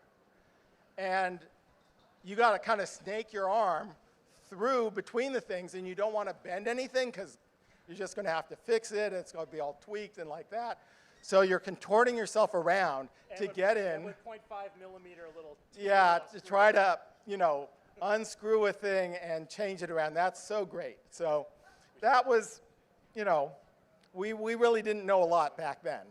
and you got to kind of snake your arm through between the things, and you don't want to bend anything because you're just going to have to fix it. It's going to be all tweaked and like that. So you're contorting yourself around to get in. With 0.5 millimeter little. Yeah, to try to, unscrew a thing and change it around. That's so great. So that was, we really didn't know a lot back then.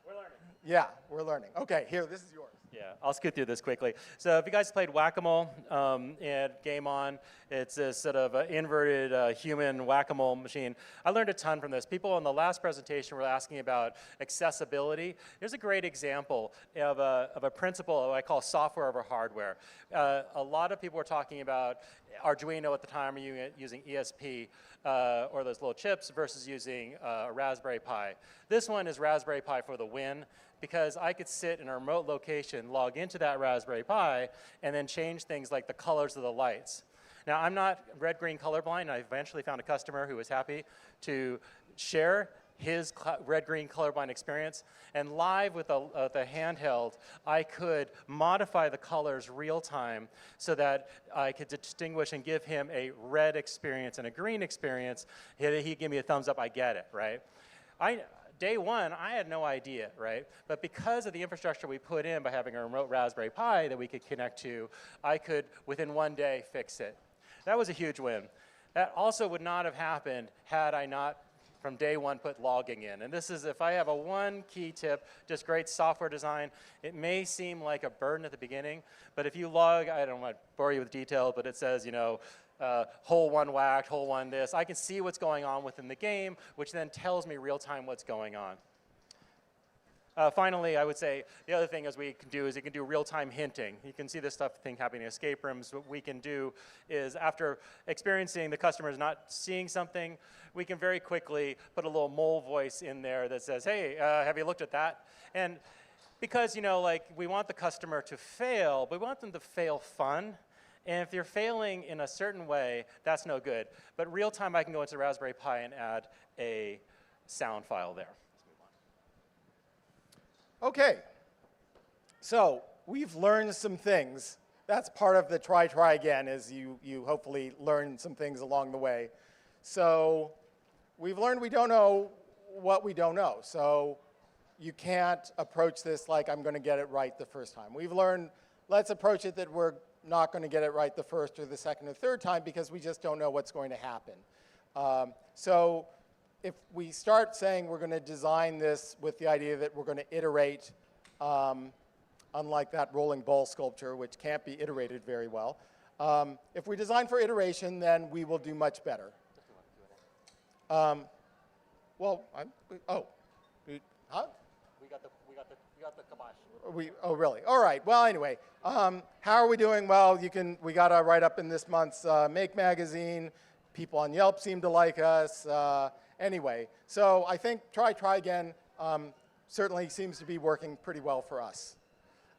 We're learning. Yeah, we're learning. Okay, here, this is yours. Yeah, I'll scoot through this quickly. So if you guys played Whack-A-Mole and Game On, it's a sort of inverted human Whack-A-Mole machine. I learned a ton from this. People in the last presentation were asking about accessibility. Here's a great example of a principle I call software over hardware. A lot of people were talking about Arduino at the time, using ESP or those little chips versus using a Raspberry Pi. This one is Raspberry Pi for the win, because I could sit in a remote location, log into that Raspberry Pi, and then change things like the colors of the lights. Now, I'm not red-green colorblind. I eventually found a customer who was happy to share his red-green colorblind experience. And live with the handheld, I could modify the colors real-time so that I could distinguish and give him a red experience and a green experience. He'd give me a thumbs up, I get it, right? Day one, I had no idea, right? But because of the infrastructure we put in by having a remote Raspberry Pi that we could connect to, I could, within one day, fix it. That was a huge win. That also would not have happened had I not, from day one, put logging in. And this is, if I have a one key tip, just great software design. It may seem like a burden at the beginning, but if you log, I don't want to bore you with detail, but it says, hole one whacked, hole one this. I can see what's going on within the game, which then tells me real time what's going on. Finally, I would say the other thing we can do is you can do real-time hinting. You can see this thing happening in escape rooms. What we can do is after experiencing the customers not seeing something, we can very quickly put a little mole voice in there that says, hey, have you looked at that? And because, we want the customer to fail, but we want them to fail fun. And if they're failing in a certain way, that's no good. But real time, I can go into Raspberry Pi and add a sound file there. Okay, so we've learned some things that's part of the try again, is you hopefully learn some things along the way. So we've learned we don't know what we don't know. So you can't approach this like I'm going to get it right the first time. We've learned, let's approach it that we're not going to get it right the first or the second or third time because we just don't know what's going to happen. So if we start saying we're going to design this with the idea that we're going to iterate, unlike that rolling ball sculpture, which can't be iterated very well, if we design for iteration, then we will do much better. Huh? We got the kibosh. Oh, really? All right. Well, anyway, how are we doing? Well, we got a write-up in this month's Make magazine. People on Yelp seem to like us. Anyway, so I think try again certainly seems to be working pretty well for us.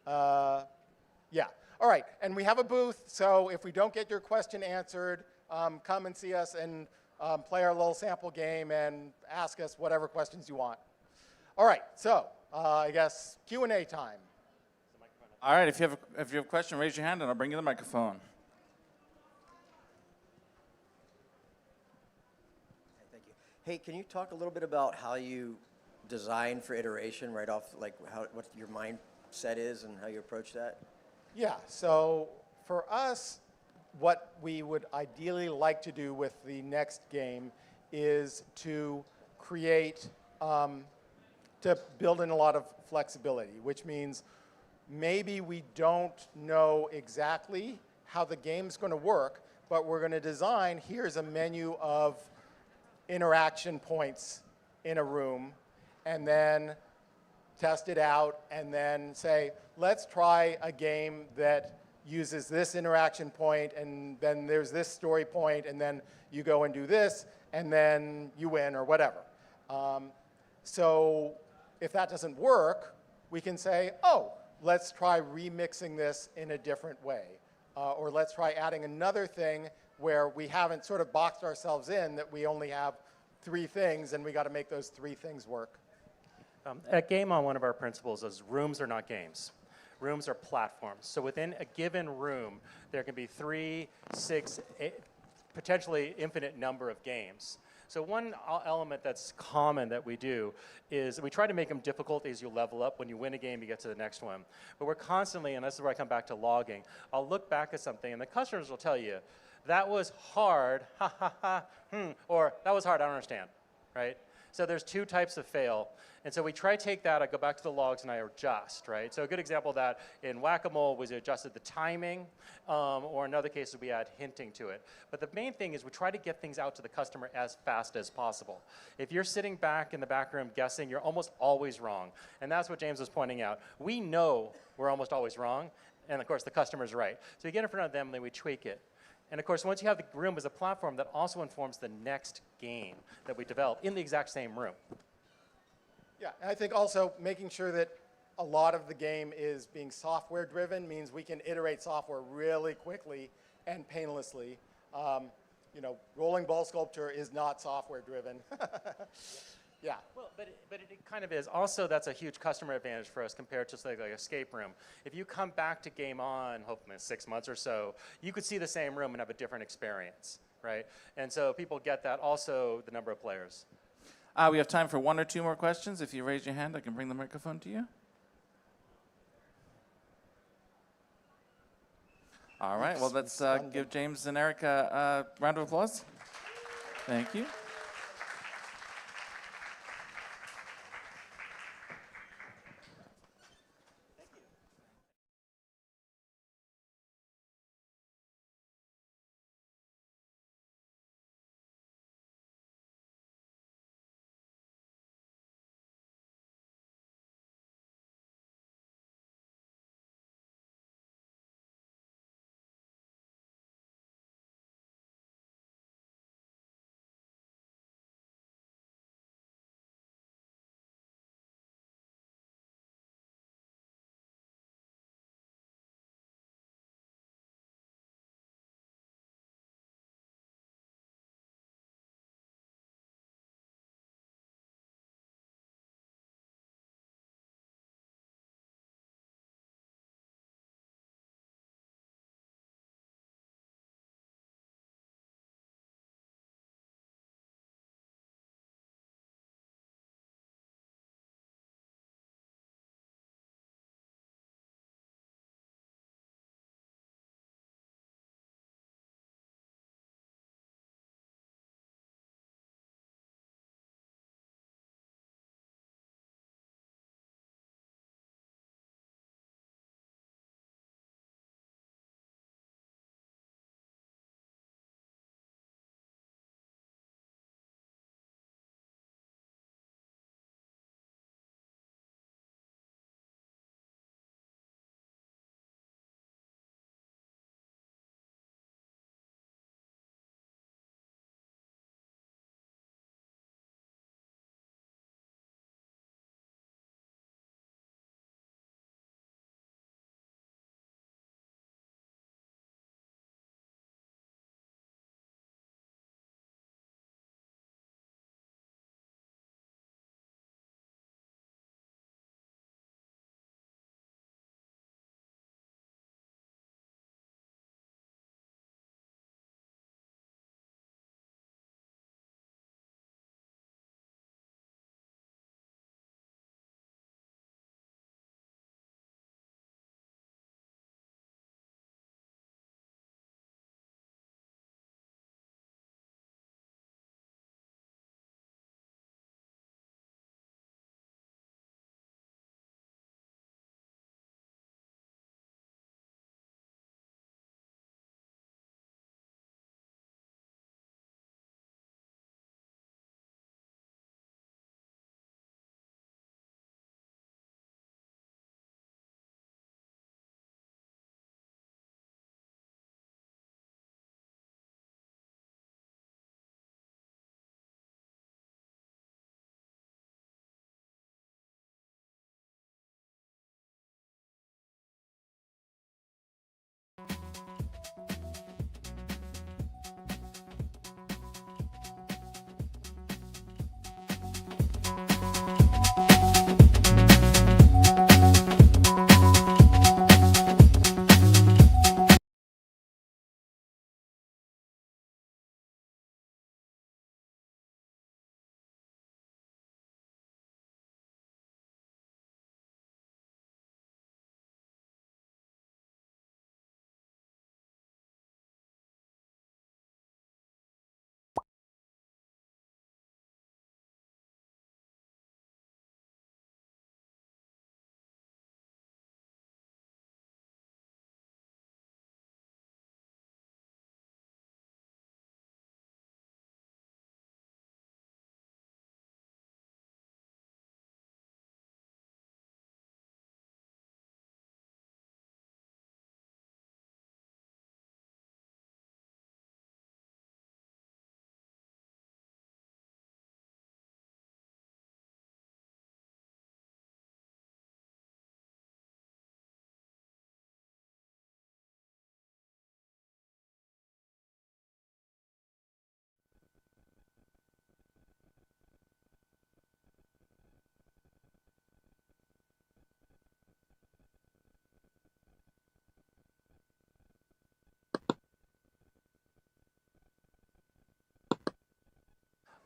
Yeah. All right. And we have a booth, so if we don't get your question answered, come and see us and play our little sample game and ask us whatever questions you want. All right. So I guess Q&A time. All right, if you have a question, raise your hand and I'll bring you the microphone. Thank you. Hey, can you talk a little bit about how you design for iteration right off, like what your mindset is and how you approach that? Yeah, so for us, what we would ideally like to do with the next game is to create, to build in a lot of flexibility, which means maybe we don't know exactly how the game's going to work, but we're going to design, here's a menu of interaction points in a room, and then test it out, and then say, let's try a game that uses this interaction point, and then there's this story point, and then you go and do this, and then you win, or whatever. So if that doesn't work, we can say, oh, let's try remixing this in a different way. Or let's try adding another thing where we haven't sort of boxed ourselves in that we only have 3 things, and we got to make those 3 things work. At Game On, one of our principles is rooms are not games. Rooms are platforms. So within a given room, there can be 3, 6, 8, potentially infinite number of games. So one element that's common that we do is we try to make them difficult as you level up. When you win a game, you get to the next one. But we're constantly, and this is where I come back to logging, I'll look back at something, and the customers will tell you, that was hard, ha ha ha, or that was hard, I don't understand, right? So there's 2 types of fail. And so we try to take that, I go back to the logs and I adjust, right? So a good example of that in Whack-A-Mole was we adjusted the timing, or in other cases we add hinting to it. But the main thing is we try to get things out to the customer as fast as possible. If you're sitting back in the back room guessing, you're almost always wrong. And that's what James was pointing out. We know we're almost always wrong, and of course the customer's right. So you get in front of them, then we tweak it. And of course, once you have the room as a platform, that also informs the next game that we develop in the exact same room. Yeah, and I think also making sure that a lot of the game is being software driven means we can iterate software really quickly and painlessly. You know, rolling ball sculpture is not software driven. Yeah. Well, but it kind of is. Also, that's a huge customer advantage for us compared to like escape room. If you come back to Game On, hopefully in 6 months or so, you could see the same room and have a different experience, right? And so people get that. Also, the number of players. We have time for 1 or 2 more questions. If you raise your hand, I can bring the microphone to you. All right, well, let's give James and Eric a round of applause. Thank you.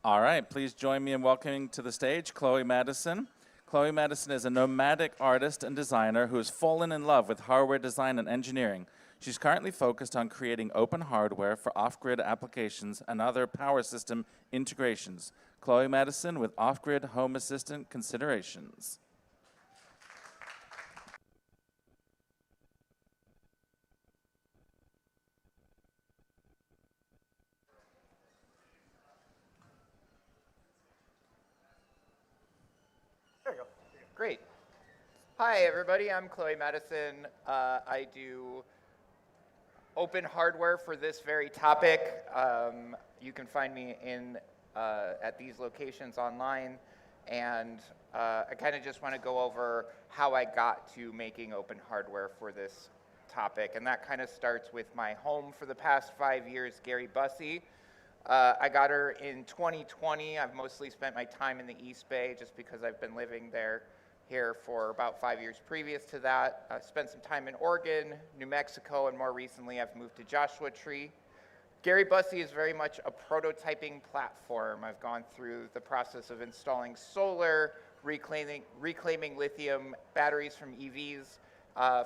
All right, please join me in welcoming to the stage Chloe Madison. Chloe Madison is a nomadic artist and designer who has fallen in love with hardware design and engineering. She's currently focused on creating open hardware for off-grid applications and other power system integrations. Chloe Madison with Off-Grid Home Assistant Considerations. There you go. Great. Hi, everybody. I'm Chloe Madison. I do open hardware for this very topic. You can find me at these locations online. And I kind of just want to go over how I got to making open hardware for this topic. And that kind of starts with my home for the past 5 years, Gary Bussey. I got her in 2020. I've mostly spent my time in the East Bay just because I've been living here for about 5 years previous to that. I spent some time in Oregon, New Mexico, and more recently I've moved to Joshua Tree. Gary Bussey is very much a prototyping platform. I've gone through the process of installing solar, reclaiming lithium batteries from EVs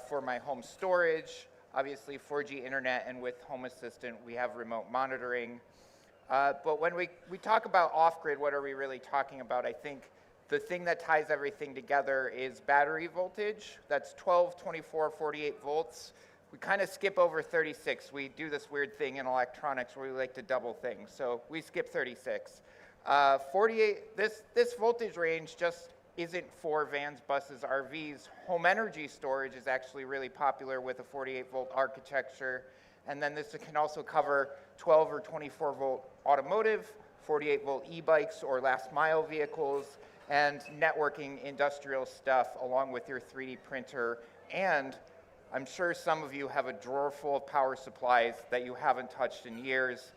for my home storage, obviously 4G internet, and with Home Assistant we have remote monitoring. But when we talk about off-grid, what are we really talking about? I think the thing that ties everything together is battery voltage. That's 12, 24, 48 volts. We kind of skip over 36. We do this weird thing in electronics where we like to double things. So we skip 36. 48, this voltage range just isn't for vans, buses, RVs. Home energy storage is actually really popular with a 48 volt architecture. And then this can also cover 12 or 24 volt automotive, 48 volt e-bikes or last mile vehicles, and networking industrial stuff along with your 3D printer. And I'm sure some of you have a drawer full of power supplies that you haven't touched in years.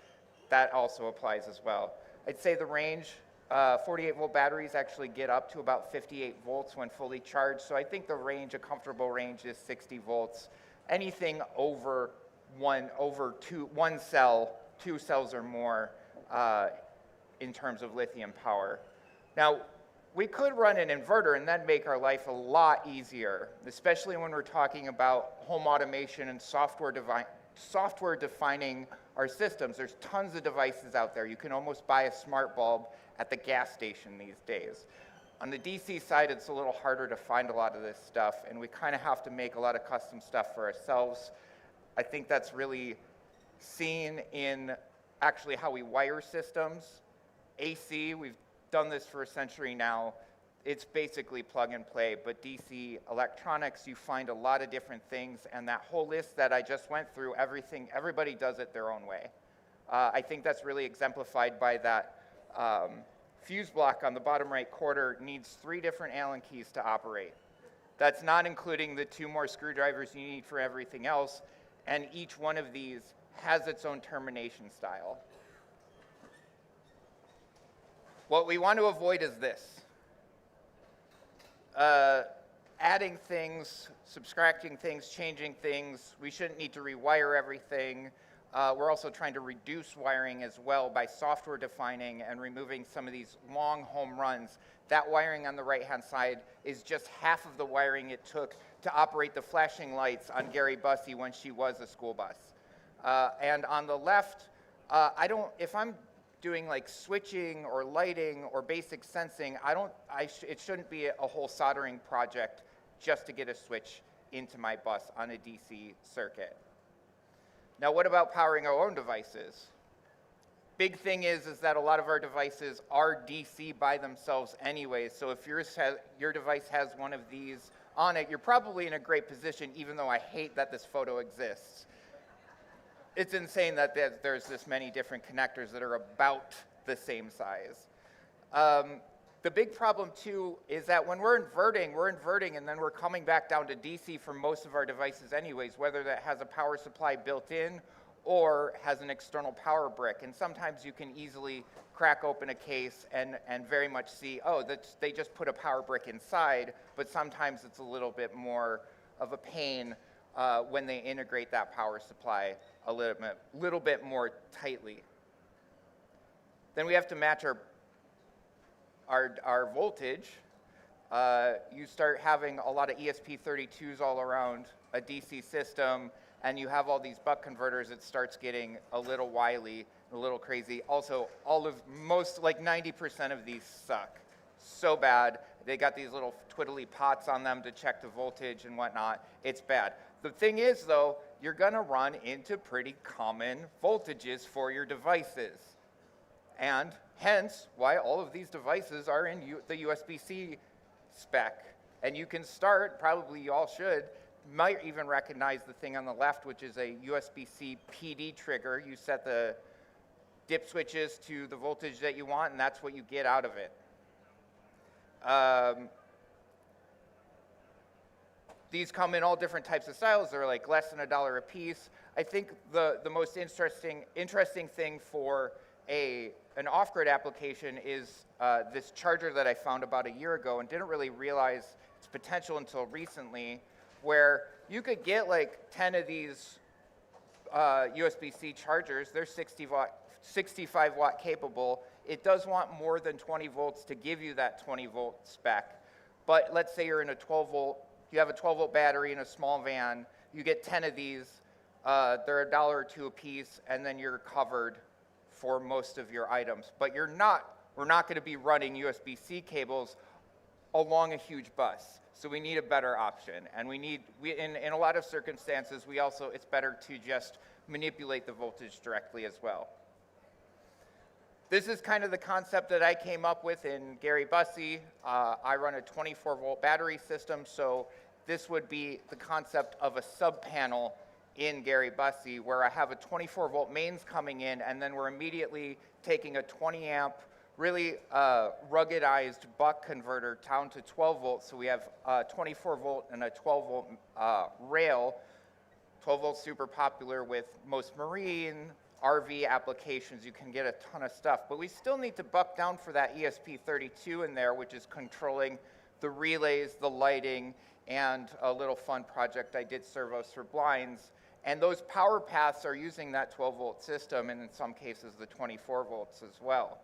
That also applies as well. I'd say the range, 48 volt batteries actually get up to about 58 volts when fully charged. So I think the range, a comfortable range is 60 volts. Anything over one cell, 2 cells or more in terms of lithium power. Now, we could run an inverter and then make our life a lot easier, especially when we're talking about home automation and software defining our systems. There's tons of devices out there. You can almost buy a smart bulb at the gas station these days. On the DC side, it's a little harder to find a lot of this stuff, and we kind of have to make a lot of custom stuff for ourselves. I think that's really seen in actually how we wire systems. AC, we've done this for a century now. It's basically plug and play, but DC electronics, you find a lot of different things, and that whole list that I just went through, everybody does it their own way. I think that's really exemplified by that fuse block on the bottom right corner needs 3 different Allen keys to operate. That's not including the 2 more screwdrivers you need for everything else. and each one of these has its own termination style. What we want to avoid is this. Adding things, subtracting things, changing things. We shouldn't need to rewire everything. We're also trying to reduce wiring as well by software defining and removing some of these long home runs. That wiring on the right-hand side is just half of the wiring it took to operate the flashing lights on Gary Bussey when she was a school bus. And on the left, if I'm doing like switching or lighting or basic sensing, it shouldn't be a whole soldering project just to get a switch into my bus on a DC circuit. Now, what about powering our own devices? Big thing is that a lot of our devices are DC by themselves anyways, so if your device has one of these on it, you're probably in a great position, even though I hate that this photo exists. It's insane that there's this many different connectors that are about the same size. The big problem too is that when we're inverting and then we're coming back down to DC for most of our devices anyways, whether that has a power supply built in or has an external power brick. And sometimes you can easily crack open a case and very much see, oh, they just put a power brick inside, but sometimes it's a little bit more of a pain when they integrate that power supply a little bit more tightly. Then we have to match our voltage. You start having a lot of ESP32s all around a DC system, and you have all these buck converters, it starts getting a little wily, a little crazy. Also, like 90% of these suck so bad. They got these little twiddly pots on them to check the voltage and whatnot. It's bad. The thing is, though, you're gonna run into pretty common voltages for your devices. And hence why all of these devices are in the USB-C spec. And you can start, probably you all should, might even recognize the thing on the left, which is a USB-C PD trigger. You set the dip switches to the voltage that you want, and that's what you get out of it. These come in all different types of styles. They're like less than $1 a piece. I think the most interesting thing for an off-grid application is this charger that I found about a year ago and didn't really realize its potential until recently, where you could get like 10 of these USB-C chargers. They're 65 watt capable. It does want more than 20 volts to give you that 20 volt spec. But let's say you're in a 12 volt, you have a 12 volt battery in a small van, you get 10 of these, they're $1 or $2 a piece, and then you're covered for most of your items. But we're not gonna be running USB-C cables along a huge bus. So we need a better option. And in a lot of circumstances, it's better to just manipulate the voltage directly as well. This is kind of the concept that I came up with in Gary Bussey. I run a 24 volt battery system, so this would be the concept of a sub-panel in Gary Bussey, where I have a 24 volt mains coming in, and then we're immediately taking a 20 amp, really ruggedized buck converter down to 12 volts. So we have a 24 volt and a 12 volt rail. 12 volts super popular with most marine, RV applications. You can get a ton of stuff, but we still need to buck down for that ESP32 in there, which is controlling the relays, the lighting, and a little fun project I did, servos for blinds. And those power paths are using that 12 volt system, and in some cases the 24 volts as well.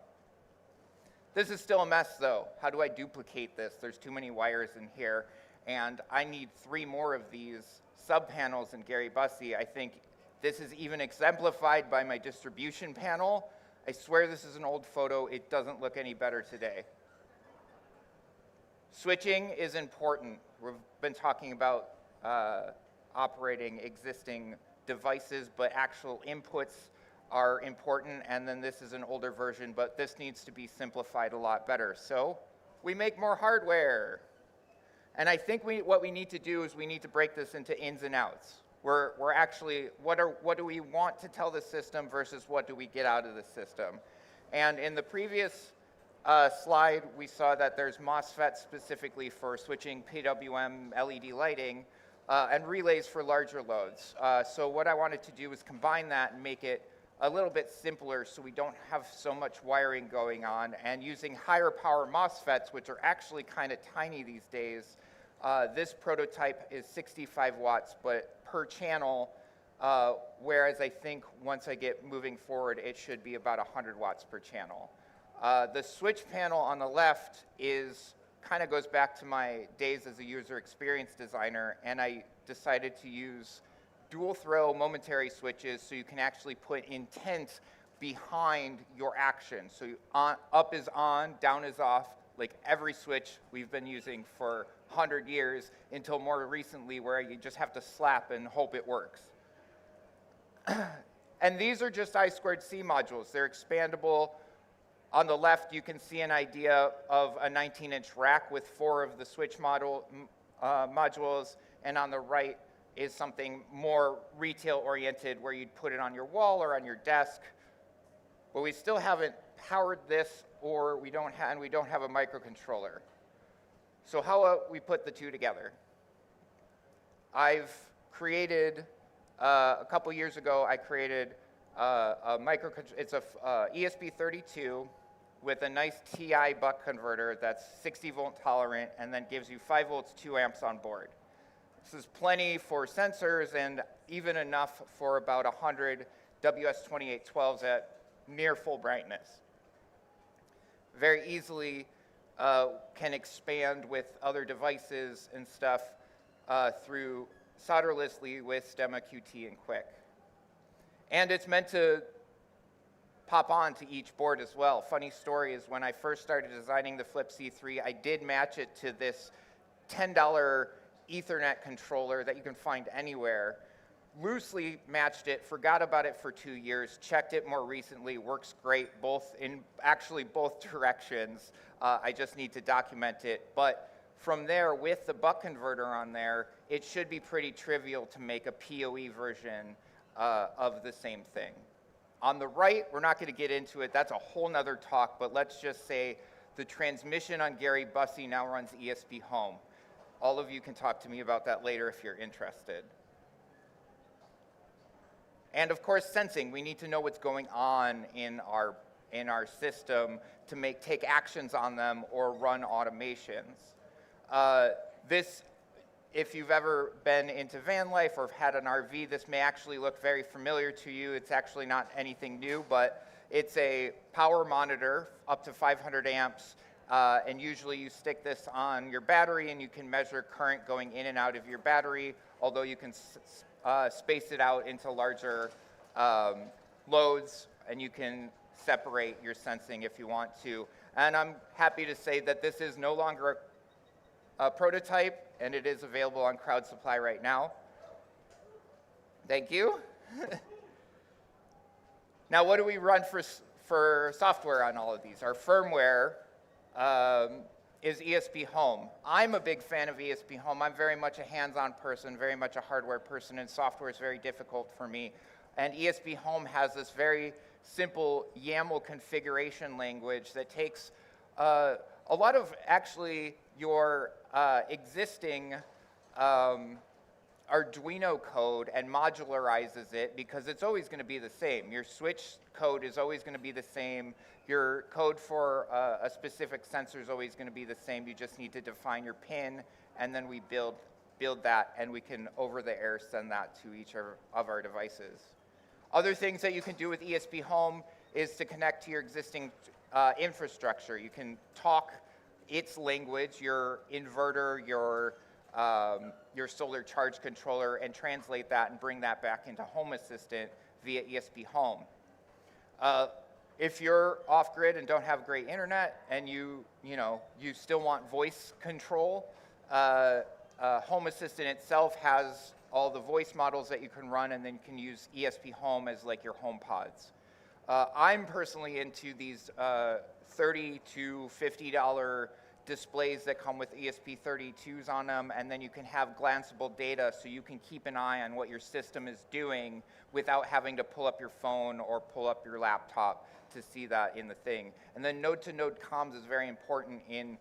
This is still a mess though. How do I duplicate this? There's too many wires in here, and I need 3 more of these sub-panels in Gary Bussey. I think this is even exemplified by my distribution panel. I swear this is an old photo. It doesn't look any better today. Switching is important. We've been talking about operating existing devices, but actual inputs are important, and then this is an older version, but this needs to be simplified a lot better. So we make more hardware. And I think what we need to do is we need to break this into ins and outs. We're actually, what do we want to tell the system versus what do we get out of the system? And in the previous slide, we saw that there's MOSFETs specifically for switching PWM LED lighting. and relays for larger loads. So what I wanted to do was combine that and make it a little bit simpler so we don't have so much wiring going on, and using higher power MOSFETs, which are actually kind of tiny these days. This prototype is 65 watts, but per channel, whereas I think once I get moving forward, it should be about 100 watts per channel. The switch panel on the left kind of goes back to my days as a user experience designer, and I decided to use dual throw momentary switches so you can actually put intent behind your action. So up is on, down is off, like every switch we've been using for 100 years until more recently where you just have to slap and hope it works. And these are just I²C modules. They're expandable. On the left, you can see an idea of a 19-inch rack with 4 of the switch modules, and on the right is something more retail-oriented where you'd put it on your wall or on your desk. But we still haven't powered this, or we don't have a microcontroller. So how about we put the two together? I've created, a couple years ago, I created a microcontroller. It's a ESP32 with a nice TI buck converter that's 60 volt tolerant and then gives you 5 volts, 2 amps on board. This is plenty for sensors and even enough for about 100 WS2812s at near full brightness. Very easily can expand with other devices and stuff through solderlessly with Stemma QT and Quick. And it's meant to pop on to each board as well. Funny story is when I first started designing the Flip C3, I did match it to this $10 Ethernet controller that you can find anywhere. Loosely matched it, forgot about it for 2 years, checked it more recently, works great actually both directions. I just need to document it. But from there, with the buck converter on there, it should be pretty trivial to make a PoE version of the same thing. On the right, we're not going to get into it. That's a whole nother talk, but let's just say the transmission on Gary Bussey now runs ESP Home. All of you can talk to me about that later if you're interested. And of course, sensing. We need to know what's going on in our system to take actions on them or run automations. If you've ever been into van life or had an RV, this may actually look very familiar to you. It's actually not anything new, but it's a power monitor up to 500 amps. And usually you stick this on your battery and you can measure current going in and out of your battery, although you can space it out into larger loads, and you can separate your sensing if you want to. And I'm happy to say that this is no longer a prototype, and it is available on Crowd Supply right now. Thank you. Now, what do we run for software on all of these? Our firmware is ESP Home. I'm a big fan of ESP Home. I'm very much a hands-on person, very much a hardware person, and software is very difficult for me. And ESP Home has this very simple YAML configuration language that takes a lot of actually your existing Arduino code and modularizes it, because it's always going to be the same. Your switch code is always going to be the same. Your code for a specific sensor is always going to be the same. You just need to define your pin, and then we build that, and we can over the air send that to each of our devices. Other things that you can do with ESP Home is to connect to your existing infrastructure. You can talk its language, your inverter, your solar charge controller, and translate that and bring that back into Home Assistant via ESP Home. If you're off-grid and don't have great internet and you still want voice control, Home Assistant itself has all the voice models that you can run, and then you can use ESP Home as like your home pods. I'm personally into these $30 to $50 displays that come with ESP32s on them, and then you can have glanceable data so you can keep an eye on what your system is doing without having to pull up your phone or pull up your laptop to see that in the thing. And then node-to-node comms is very important in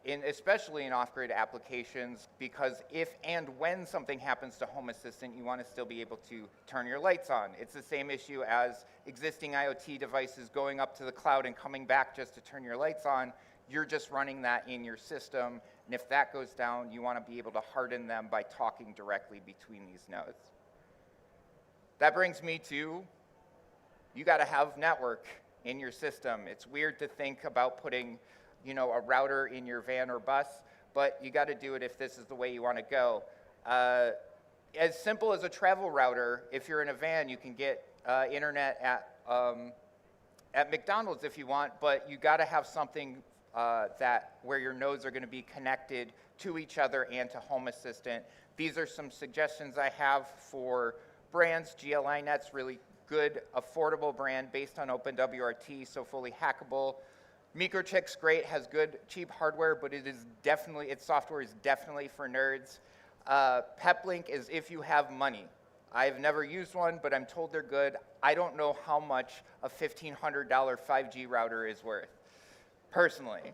especially in off-grid applications, because if and when something happens to Home Assistant, you want to still be able to turn your lights on. It's the same issue as existing IoT devices going up to the cloud and coming back just to turn your lights on. You're just running that in your system, and if that goes down, you want to be able to harden them by talking directly between these nodes. That brings me to, you got to have network in your system. It's weird to think about putting, you know, a router in your van or bus, but you got to do it if this is the way you want to go. As simple as a travel router, if you're in a van, you can get internet at McDonald's if you want, but you got to have something where your nodes are going to be connected to each other and to Home Assistant. These are some suggestions I have for brands. GLI Net's really good, affordable brand based on OpenWRT, so fully hackable. Microchip's great, has good, cheap hardware, but its software is definitely for nerds. Peplink is if you have money. I've never used one, but I'm told they're good. I don't know how much a $1,500 5G router is worth, personally.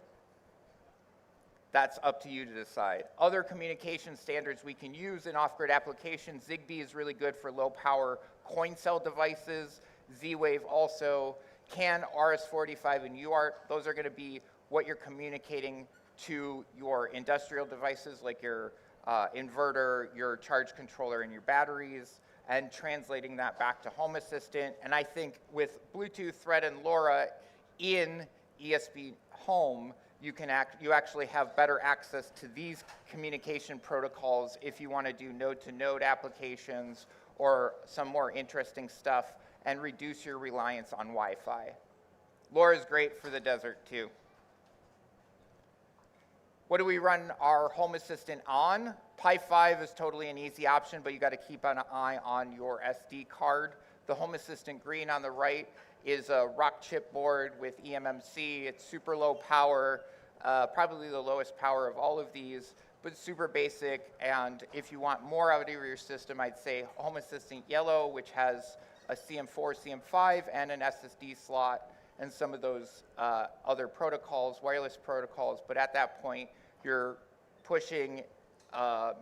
That's up to you to decide. Other communication standards we can use in off-grid applications, Zigbee is really good for low-power coin cell devices, Z-Wave also, CAN, RS-485, and UART. Those are going to be what you're communicating to your industrial devices like your inverter, your charge controller, and your batteries, and translating that back to Home Assistant. And I think with Bluetooth, Thread, and LoRa in ESP Home, you actually have better access to these communication protocols if you want to do node-to-node applications or some more interesting stuff and reduce your reliance on Wi-Fi. LoRa is great for the desert too. What do we run our Home Assistant on? Pi 5 is totally an easy option, but you got to keep an eye on your SD card. The Home Assistant green on the right is a rock chip board with eMMC. It's super low power, probably the lowest power of all of these, but super basic. And if you want more out of your system, I'd say Home Assistant yellow, which has a CM4, CM5, and an SSD slot, and some of those other protocols, wireless protocols. But at that point, you're pushing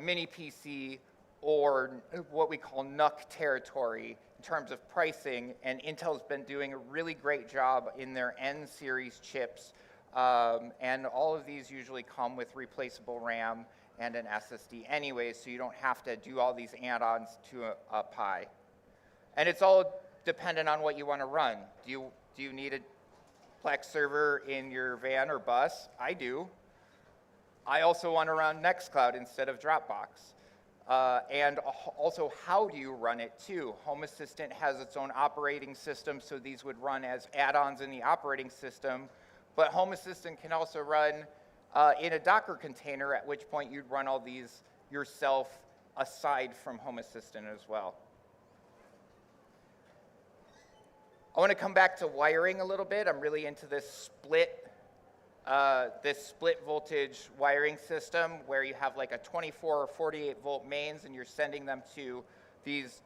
mini PC or what we call NUC territory in terms of pricing, and Intel's been doing a really great job in their N series chips, and all of these usually come with replaceable RAM and an SSD anyway, so you don't have to do all these add-ons to a Pi. And it's all dependent on what you want to run. Do you need a Plex server in your van or bus? I do. I also want to run Nextcloud instead of Dropbox. And also, how do you run it too? Home Assistant has its own operating system, so these would run as add-ons in the operating system. But Home Assistant can also run in a Docker container, at which point you'd run all these yourself aside from Home Assistant as well. I want to come back to wiring a little bit. I'm really into this split voltage wiring system where you have like a 24 or 48 volt mains and you're sending them to these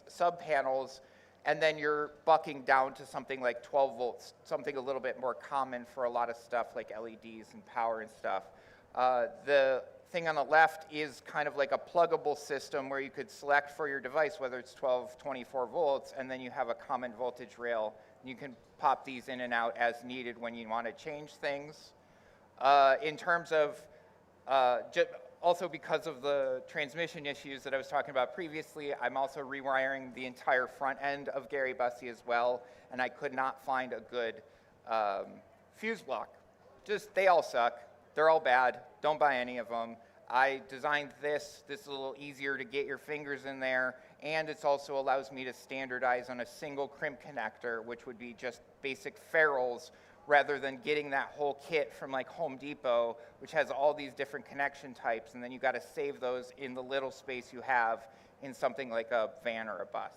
sub panels, and then you're bucking down to something like 12 volts, something a little bit more common for a lot of stuff like LEDs and power and stuff. The thing on the left is kind of like a pluggable system where you could select for your device whether it's 12, 24 volts, and then you have a common voltage rail. And you can pop these in and out as needed when you want to change things. In terms of, also because of the transmission issues that I was talking about previously, I'm also rewiring the entire front end of Gary Bussey as well, and I could not find a good fuse block. They all suck. They're all bad. Don't buy any of them. I designed this. This is a little easier to get your fingers in there, and it also allows me to standardize on a single crimp connector, which would be just basic ferrules, rather than getting that whole kit from like Home Depot, which has all these different connection types, and then you got to save those in the little space you have in something like a van or a bus.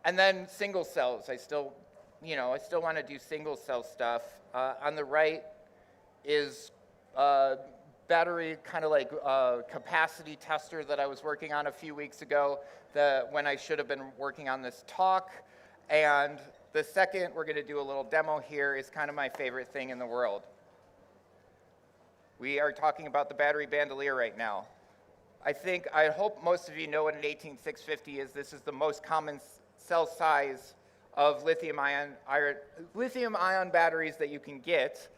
And then single cells. I still want to do single cell stuff. On the right is battery kind of like capacity tester that I was working on a few weeks ago when I should have been working on this talk. And The second, we're going to do a little demo here, is kind of my favorite thing in the world. We are talking about the battery bandolier right now. I hope most of you know what an 18650 is. This is the most common cell size of lithium-ion batteries that you can get.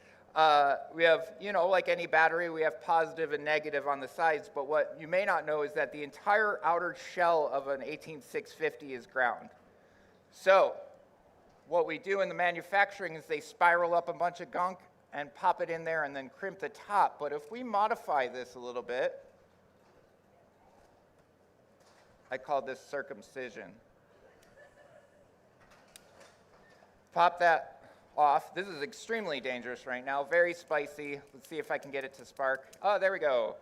We have, like any battery, we have positive and negative on the sides, but what you may not know is that the entire outer shell of an 18650 is ground. So what we do in the manufacturing is they spiral up a bunch of gunk and pop it in there and then crimp the top. But if we modify this a little bit, I call this circumcision. Pop that off. This is extremely dangerous right now, very spicy. Let's see if I can get it to spark. Oh, there we go.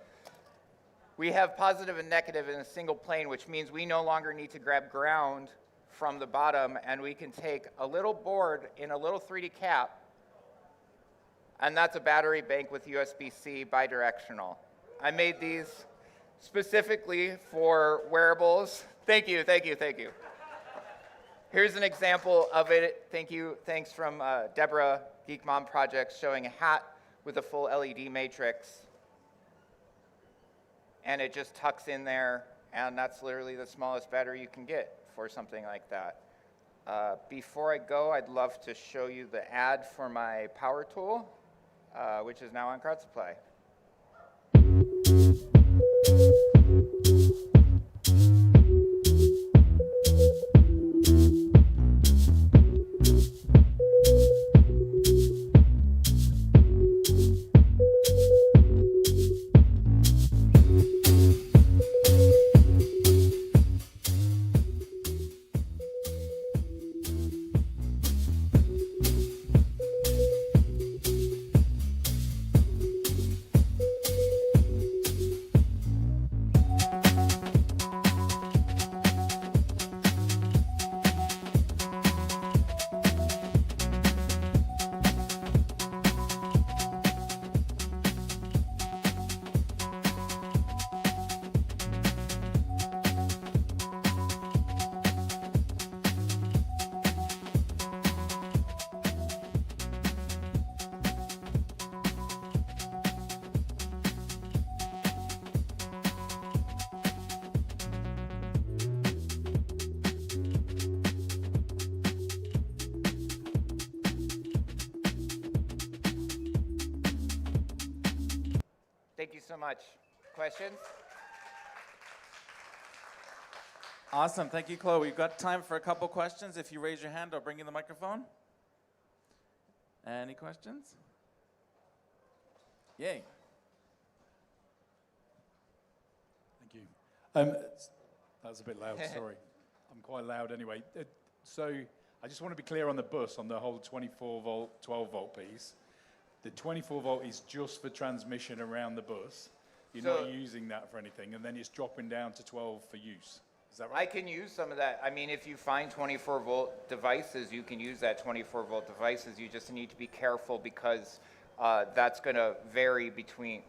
We have positive and negative in a single plane, which means we no longer need to grab ground from the bottom, and we can take a little board in a little 3D cap, and that's a battery bank with USB-C bidirectional. I made these specifically for wearables. Thank you, thank you, thank you. Here's an example of it. Thanks from Deborah, Geek Mom Projects, showing a hat with a full LED matrix. And it just tucks in there, and that's literally the smallest battery you can get for something like that. Before I go, I'd love to show you the ad for my power tool, which is now on Crowd Supply. Thank you so much. Questions? Awesome. Thank you, Chloe. We've got time for a couple questions. If you raise your hand, I'll bring you the microphone. Any questions? Yay. Thank you. That was a bit loud, sorry. I'm quite loud anyway. So I just want to be clear on the bus, on the whole 24 volt, 12 volt piece. The 24 volt is just for transmission around the bus. You're not using that for anything, and then it's dropping down to 12 for use. Is that right? I can use some of that. I mean, if you find 24 volt devices, you can use that 24 volt devices. You just need to be careful because that's going to vary between,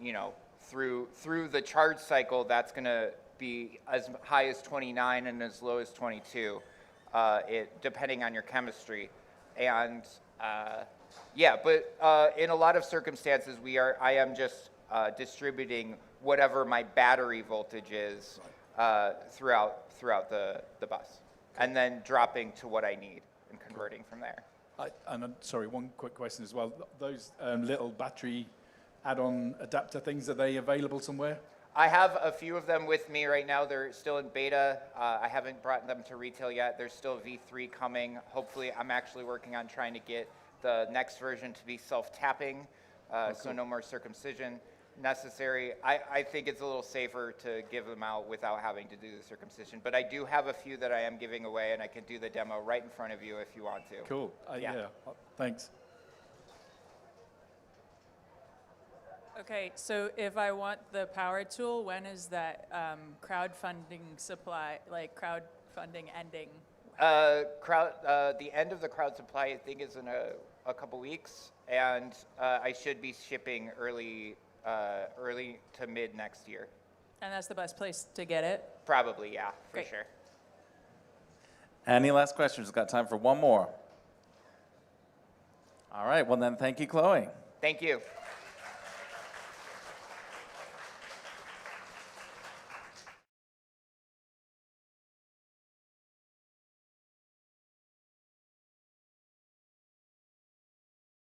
through the charge cycle, that's going to be as high as 29 and as low as 22, depending on your chemistry. And but in a lot of circumstances, I am just distributing whatever my battery voltage is throughout the bus, and then dropping to what I need and converting from there. Sorry, one quick question as well. Those little battery add-on adapter things, are they available somewhere? I have a few of them with me right now. They're still in beta. I haven't brought them to retail yet. There's still V3 coming. Hopefully, I'm actually working on trying to get the next version to be self-tapping, so no more circumcision necessary. I think it's a little safer to give them out without having to do the circumcision. But I do have a few that I am giving away, and I can do the demo right in front of you if you want to. Cool. Yeah. Thanks. Okay, so if I want the power tool, when is that crowdfunding ending? The end of the crowd supply, I think, is in a couple weeks, and I should be shipping early to mid next year. And that's the best place to get it? Probably, yeah, for Great. sure. Any last questions? We've got time for one more. All right, well then, thank you, Chloe. Thank you.